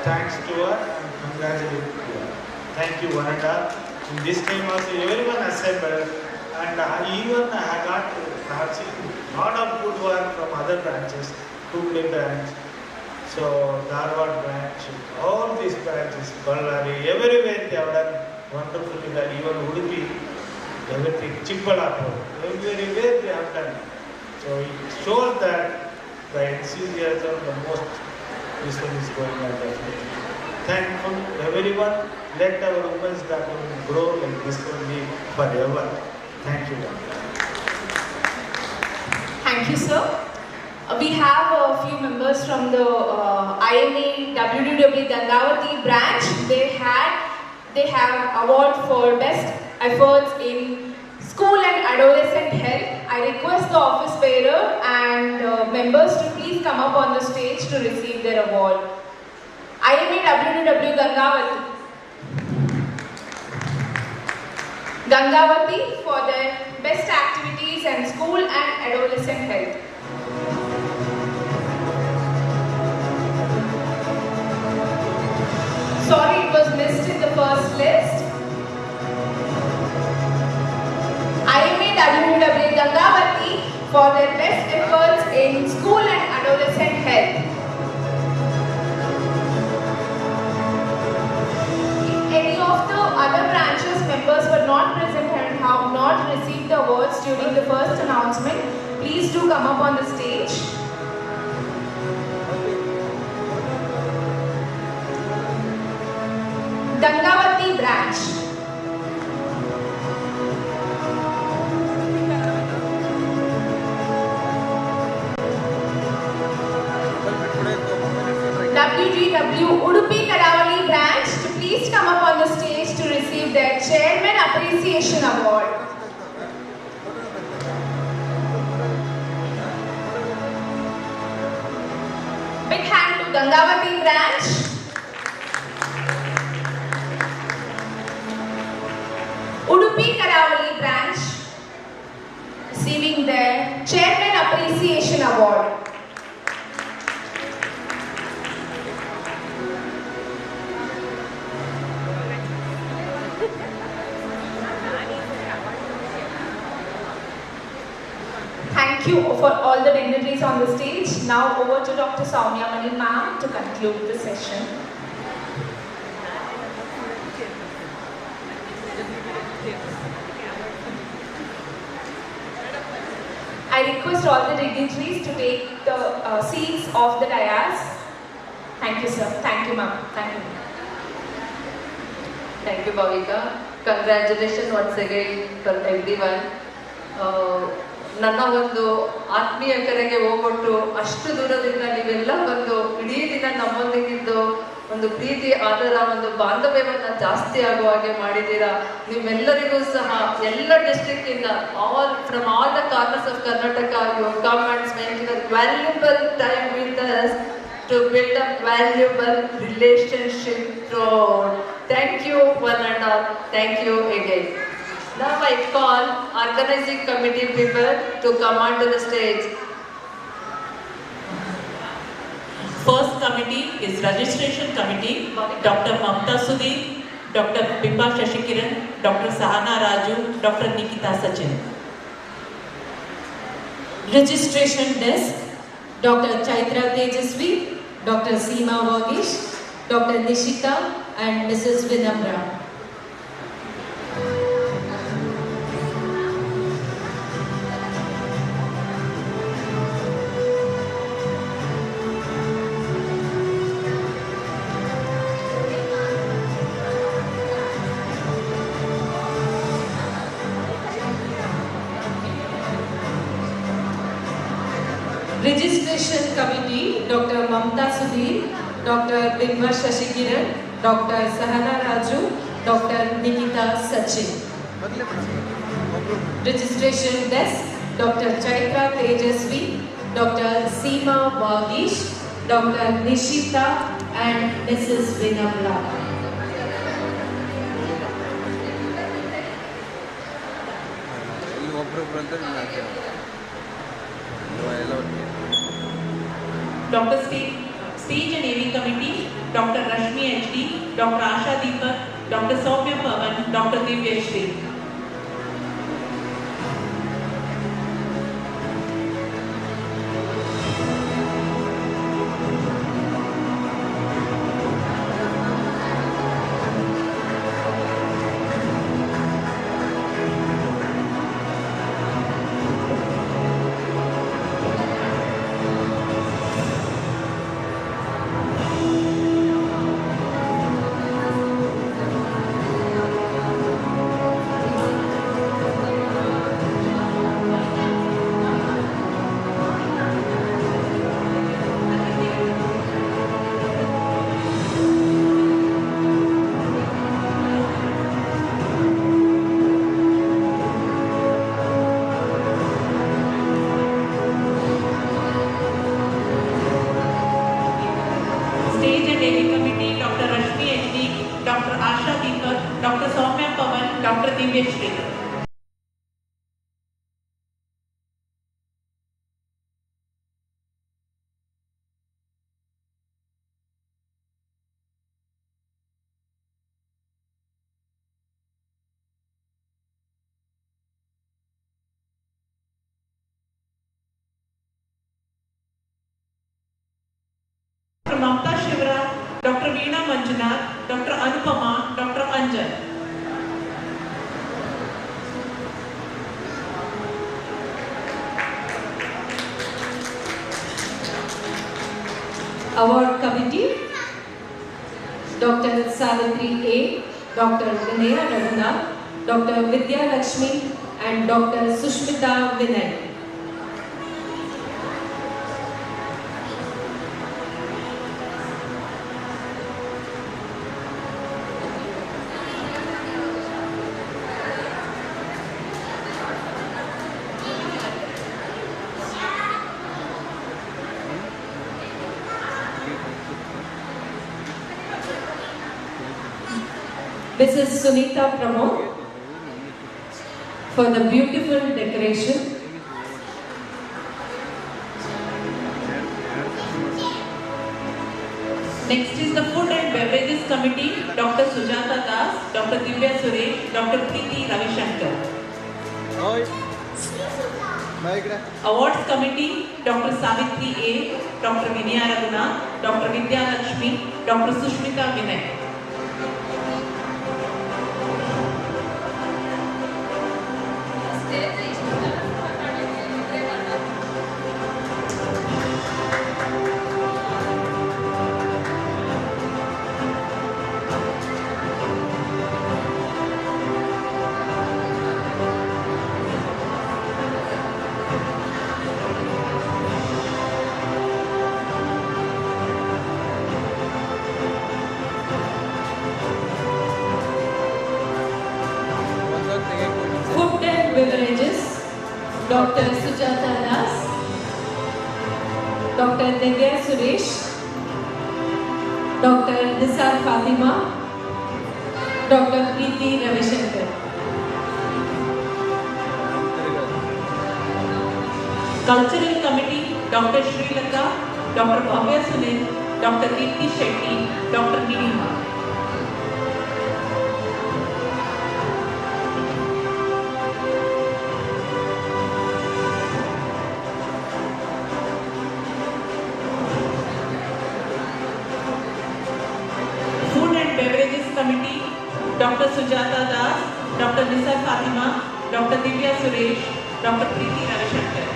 thanks to her and congratulations to her. Thank you, one and all. In this time also everyone assembled and even I have seen a lot of good work from other branches, Hubli branch, so Dharwad branch, all these branches, Ballari, everywhere they have done wonderfully well, even Udupi, everything, Chikbalapur, everywhere they have done. So it shows that the enthusiasm, the most, this one is going on definitely. Thankful to everyone. Let our women's department grow like this only forever. Thank you. Thank you, sir. We have a few members from the IMA WWW Gangavati branch. They have award for best efforts in school and adolescent health. I request the office bearer and members to please come up on the stage to receive their award. IMA WWW Gangavati for their best activities in school and adolescent health. Sorry, it was missed in the first list. IMA WWW Gangavati for their best efforts in school and adolescent health. Any of the other branches members were not present and have not received the awards during the first announcement, please do come up on the stage. Gangavati branch. WGW Udupi Karavali branch to please come up on the stage to receive their Chairman Appreciation Award. Big hand to Gangavati branch. Udupi Karavali branch receiving their Chairman Appreciation Award. Thank you for all the dignitaries on the stage. Now over to Dr. Soumya Mani ma'am to conclude the session. I request all the dignitaries to take the seats of the dais. Thank you, sir. Thank you, ma'am. Thank you. Thank you, Bhavika. Congratulations once again for everyone. ನನ್ನ ಒಂದು ಆತ್ಮೀಯ ಕರೆಗೆ ಹೋಗ್ಬಿಟ್ಟು ಅಷ್ಟು ದೂರದಿಂದ ನೀವೆಲ್ಲ ಬಂದು ಇಡೀ ದಿನ ನಮ್ಮೊಂದಿಗಿದ್ದು ಒಂದು ಪ್ರೀತಿ ಆದರ ಒಂದು ಬಾಂಧವ್ಯವನ್ನ ಜಾಸ್ತಿ ಆಗುವ ಹಾಗೆ ಮಾಡಿದ್ದೀರಾ. ನಿಮ್ಮೆಲ್ಲರಿಗೂ ಸಹ ಎಲ್ಲ ಡಿಸ್ಟ್ರಿಕ್ಟ್ ಇಂದ from all the corners of Karnataka you come and spend your valuable time with us to build a valuable relationship throughout. Thank you one and all. Thank you again. Now I call organizing committee people to come onto the stage. First committee is registration committee. Dr. Mamta Sudhi, Dr. Bimba Shashikiran, Dr. Sahana Raju, Dr. Nikita Sachin. Registration desk, Dr. Chaitra Tejasvi, Dr. Seema Vagish, Dr. Nishita and Mrs. Vinamra. Registration committee, Dr. Mamta Sudhir, Dr. Bimba Shashikiran, Dr. Sahana Raju, Dr. Nikita Sachin. Registration desk, Dr. Chaitra Tejasvi, Dr. Seema Vagish, Dr. Nishita and Mrs. Vinamra. Dr. Stage and AV Committee, Dr. Rashmi HD, Dr. Asha Deepak, Dr. Soumya Pavan, Dr. Divya Shri. Dr. Mamta Shivra, Dr. Veena Manjunath, Dr. Anupama, Dr. Anjan. Award committee, Dr. Savitri A, Dr. Vinaya Raghunath, Dr. Vidya Lakshmi and Dr. Sushmita Vinay. Mrs. Sunita Pramod for the beautiful decoration. Next is the Food and Beverages Committee, Dr. Sujata Das, Dr. Divya Suresh, Dr. Preeti Ravishankar. Awards Committee, Dr. Savitri A, Dr. Vinaya Raghunath, Dr. Vidya Lakshmi, Dr. Sushmita Vinay. Dr. Sujata Das, Dr. Divya Suresh, Dr. Nisar Fatima, Dr. Preeti Ravishankar. Cultural Committee, Dr. Sri Lata, Dr. Bhavya Sunil, Dr. Deepti Shetty, Dr. Nilima. Food and Beverages Committee, Dr. Sujata Das, Dr. Nisar Fatima, Dr. Divya Suresh, Dr. Preeti Ravishankar.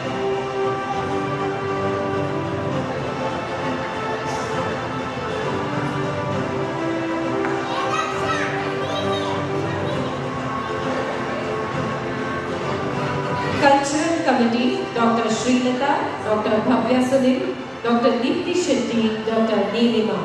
Cultural Committee, Dr. Sri Lata, Dr. Bhavya Sunil, Dr. Deepti Shetty, Dr. Nilima.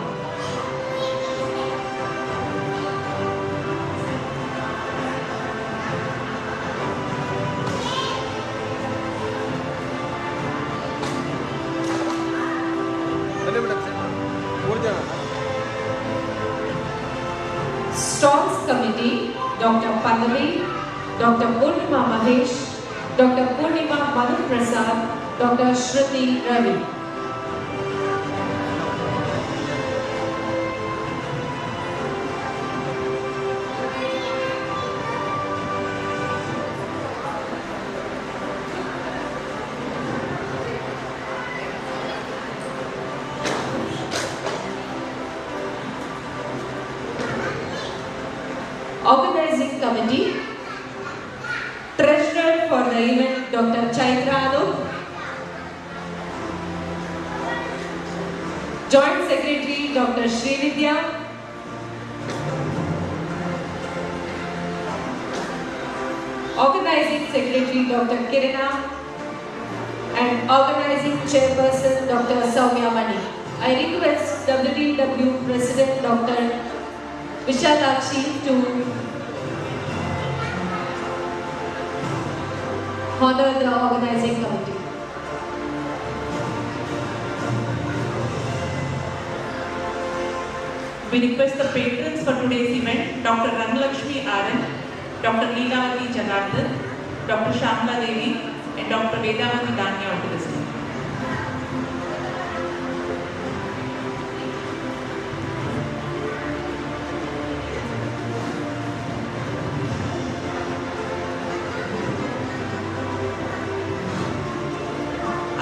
Stalls Committee, Dr. Pallavi, Dr. Purnima Mahesh, Dr. Purnima Manu Prasad, Dr. Shruti Ravi. Organizing Committee, Treasurer for the event, Dr. Chaitra Anup, Joint Secretary, Dr. Srividya, Organizing Secretary, Dr. Kirana, and Organizing Chairperson, Dr. Soumya Mani. I request WDW President, Dr. Vishalakshi to honor the organizing committee. We request the patrons for today's event, Dr. Ranglakshmi Aran, Dr. Leelavati Janardhan, Dr. Shamla Devi, and Dr. Vedavati Danya to the stage.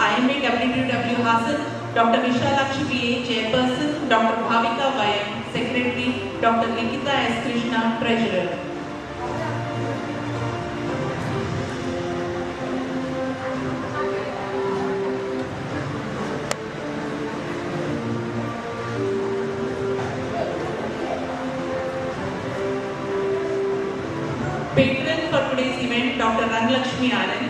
IMA WDW Hassan, Dr. Vishalakshi PA, Chairperson, Dr. Bhavika Vayam, Secretary, Dr. Nikita S. Krishna, Treasurer. Patron for today's event, Dr. Ranglakshmi Aran.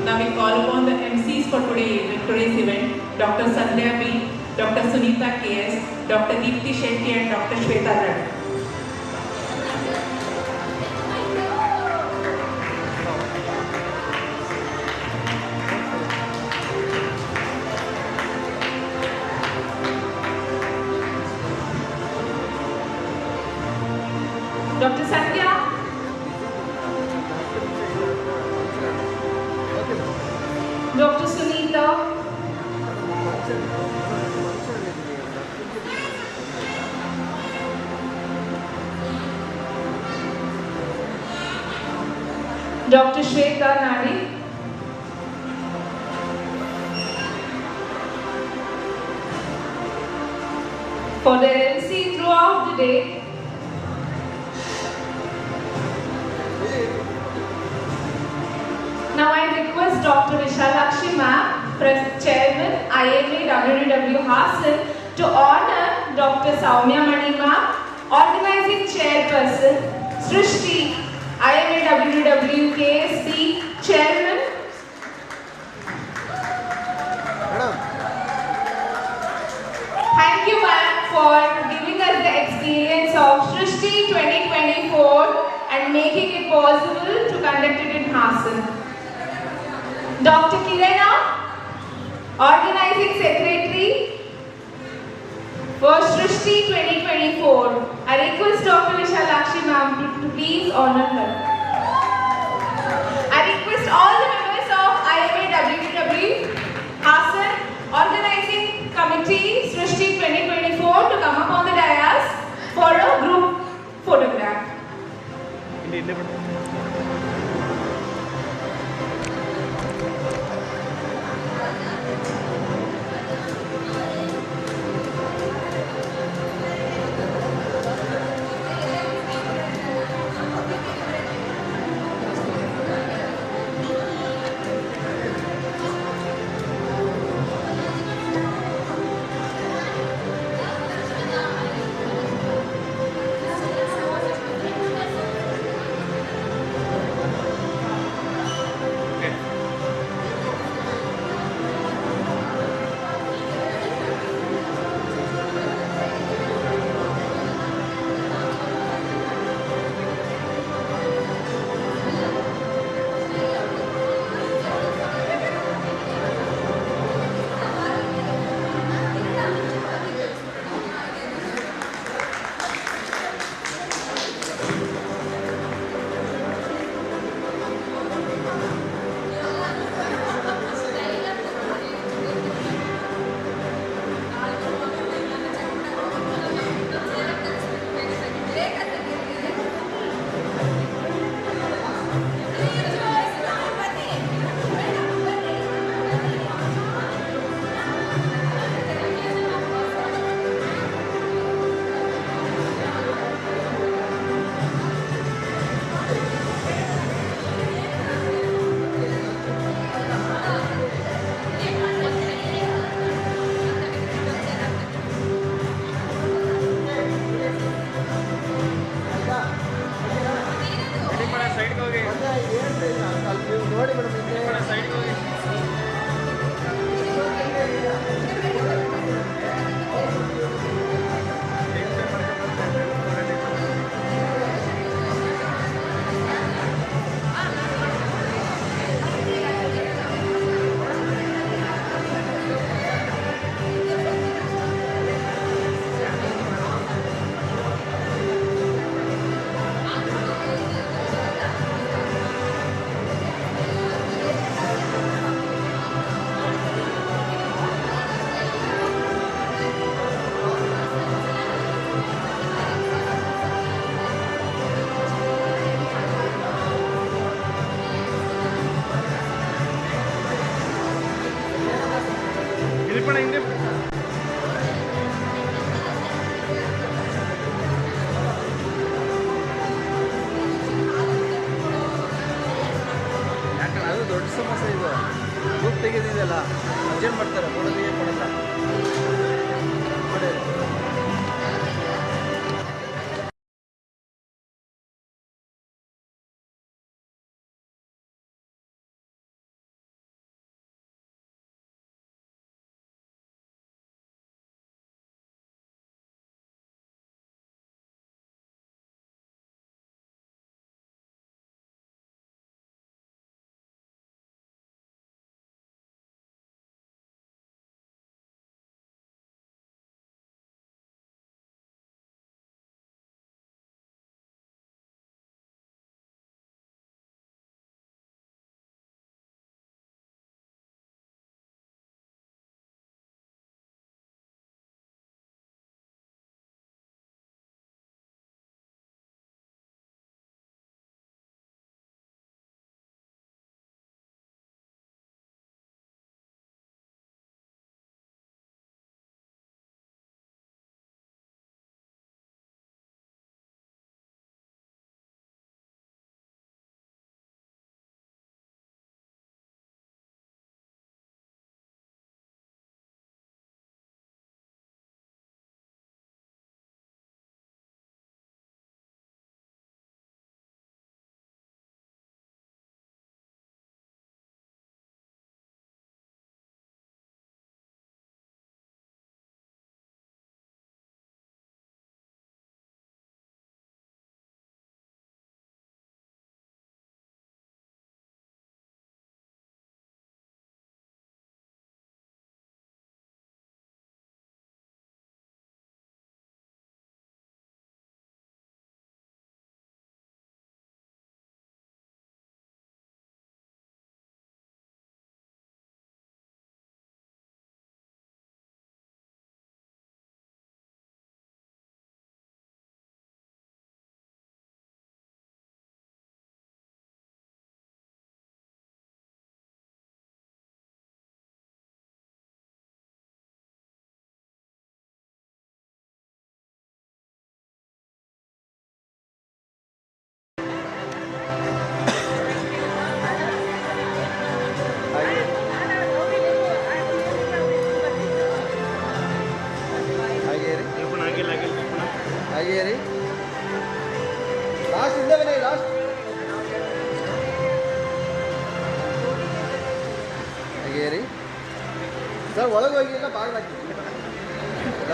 Now we call upon the MCs for today's event, Dr. Sandhya B, Dr. Sunita KS, Dr. Deepti Shetty, and Dr. Shweta Red. Dr. Sandhya, Dr. Sunita, Dr. Shweta Nadi, for their MC throughout the day. Now I request Dr. Vishalakshi Ma'am, Chairman IMA WDW Hassan, to honor Dr. Soumya Mani Ma'am, Organizing Chairperson, Srusti, IMAWWKSD Chairman. Thank you, ma'am, for giving us the experience of Srusti-2024 and making it possible to conduct it in Hassan. Dr. Kirana, Organizing Secretary for Srusti-2024. I request Dr. Vishalakshi ma'am to please honor her. I request all the members of IMAWWW Hassan Organizing Committee Srusti-2024 to come up on the dais for a group photograph. ಹಾಗೆ ರೀ last ಇಂದ ಬನ್ನಿ last ಹಾಗೆ ರೀ sir ಒಳಗೆ ಹೋಗಿಲ್ಲ ಬಾಗಿಲು ಹಾಕಿ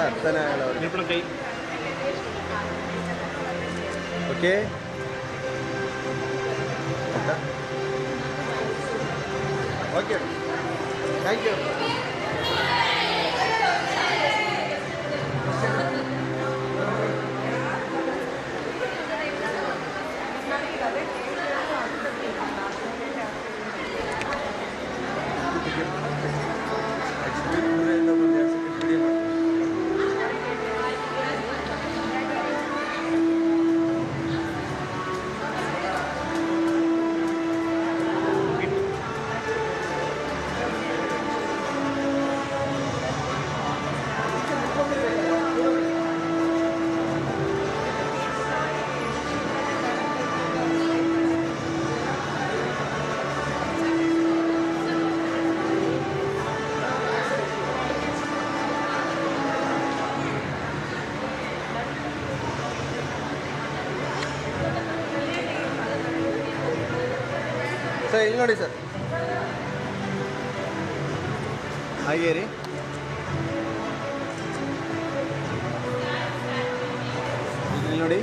ಅರ್ಥನೇ ಆಗಲ್ಲ ಅವ್ರಿಗೆ ಕೈ okay okay thank you sir ಇಲ್ಲಿ ನೋಡಿ ಸರ್ ಹಾಗೆ ರೀ ಇಲ್ಲಿ ನೋಡಿ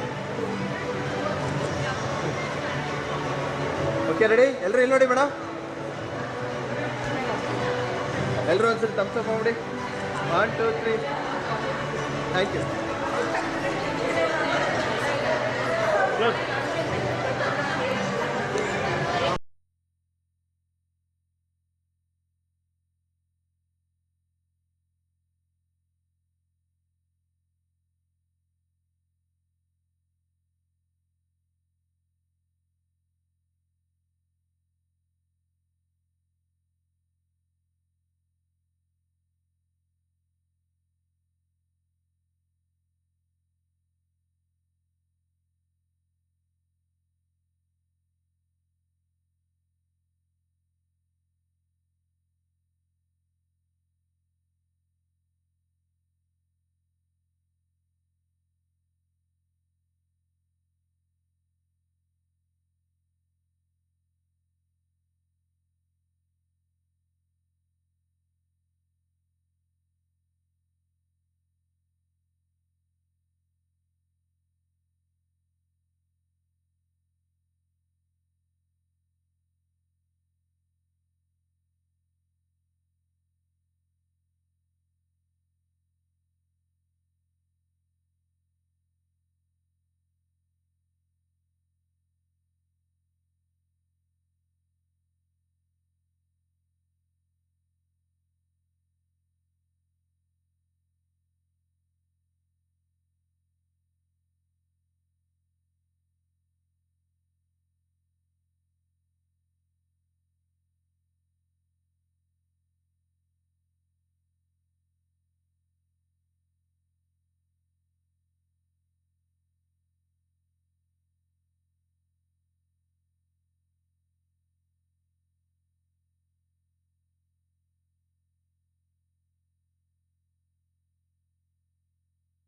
ಓಕೆ ರೆಡಿ ಎಲ್ಲರೂ ಇಲ್ಲಿ ನೋಡಿ ಮೇಡಮ್ ಎಲ್ಲರೂ ಒಂದ್ಸರಿ ತಮ್ಸ್ ಅಪ್ ಮಾಡಿ 1 2 3 ಥ್ಯಾಂಕ್ ಯು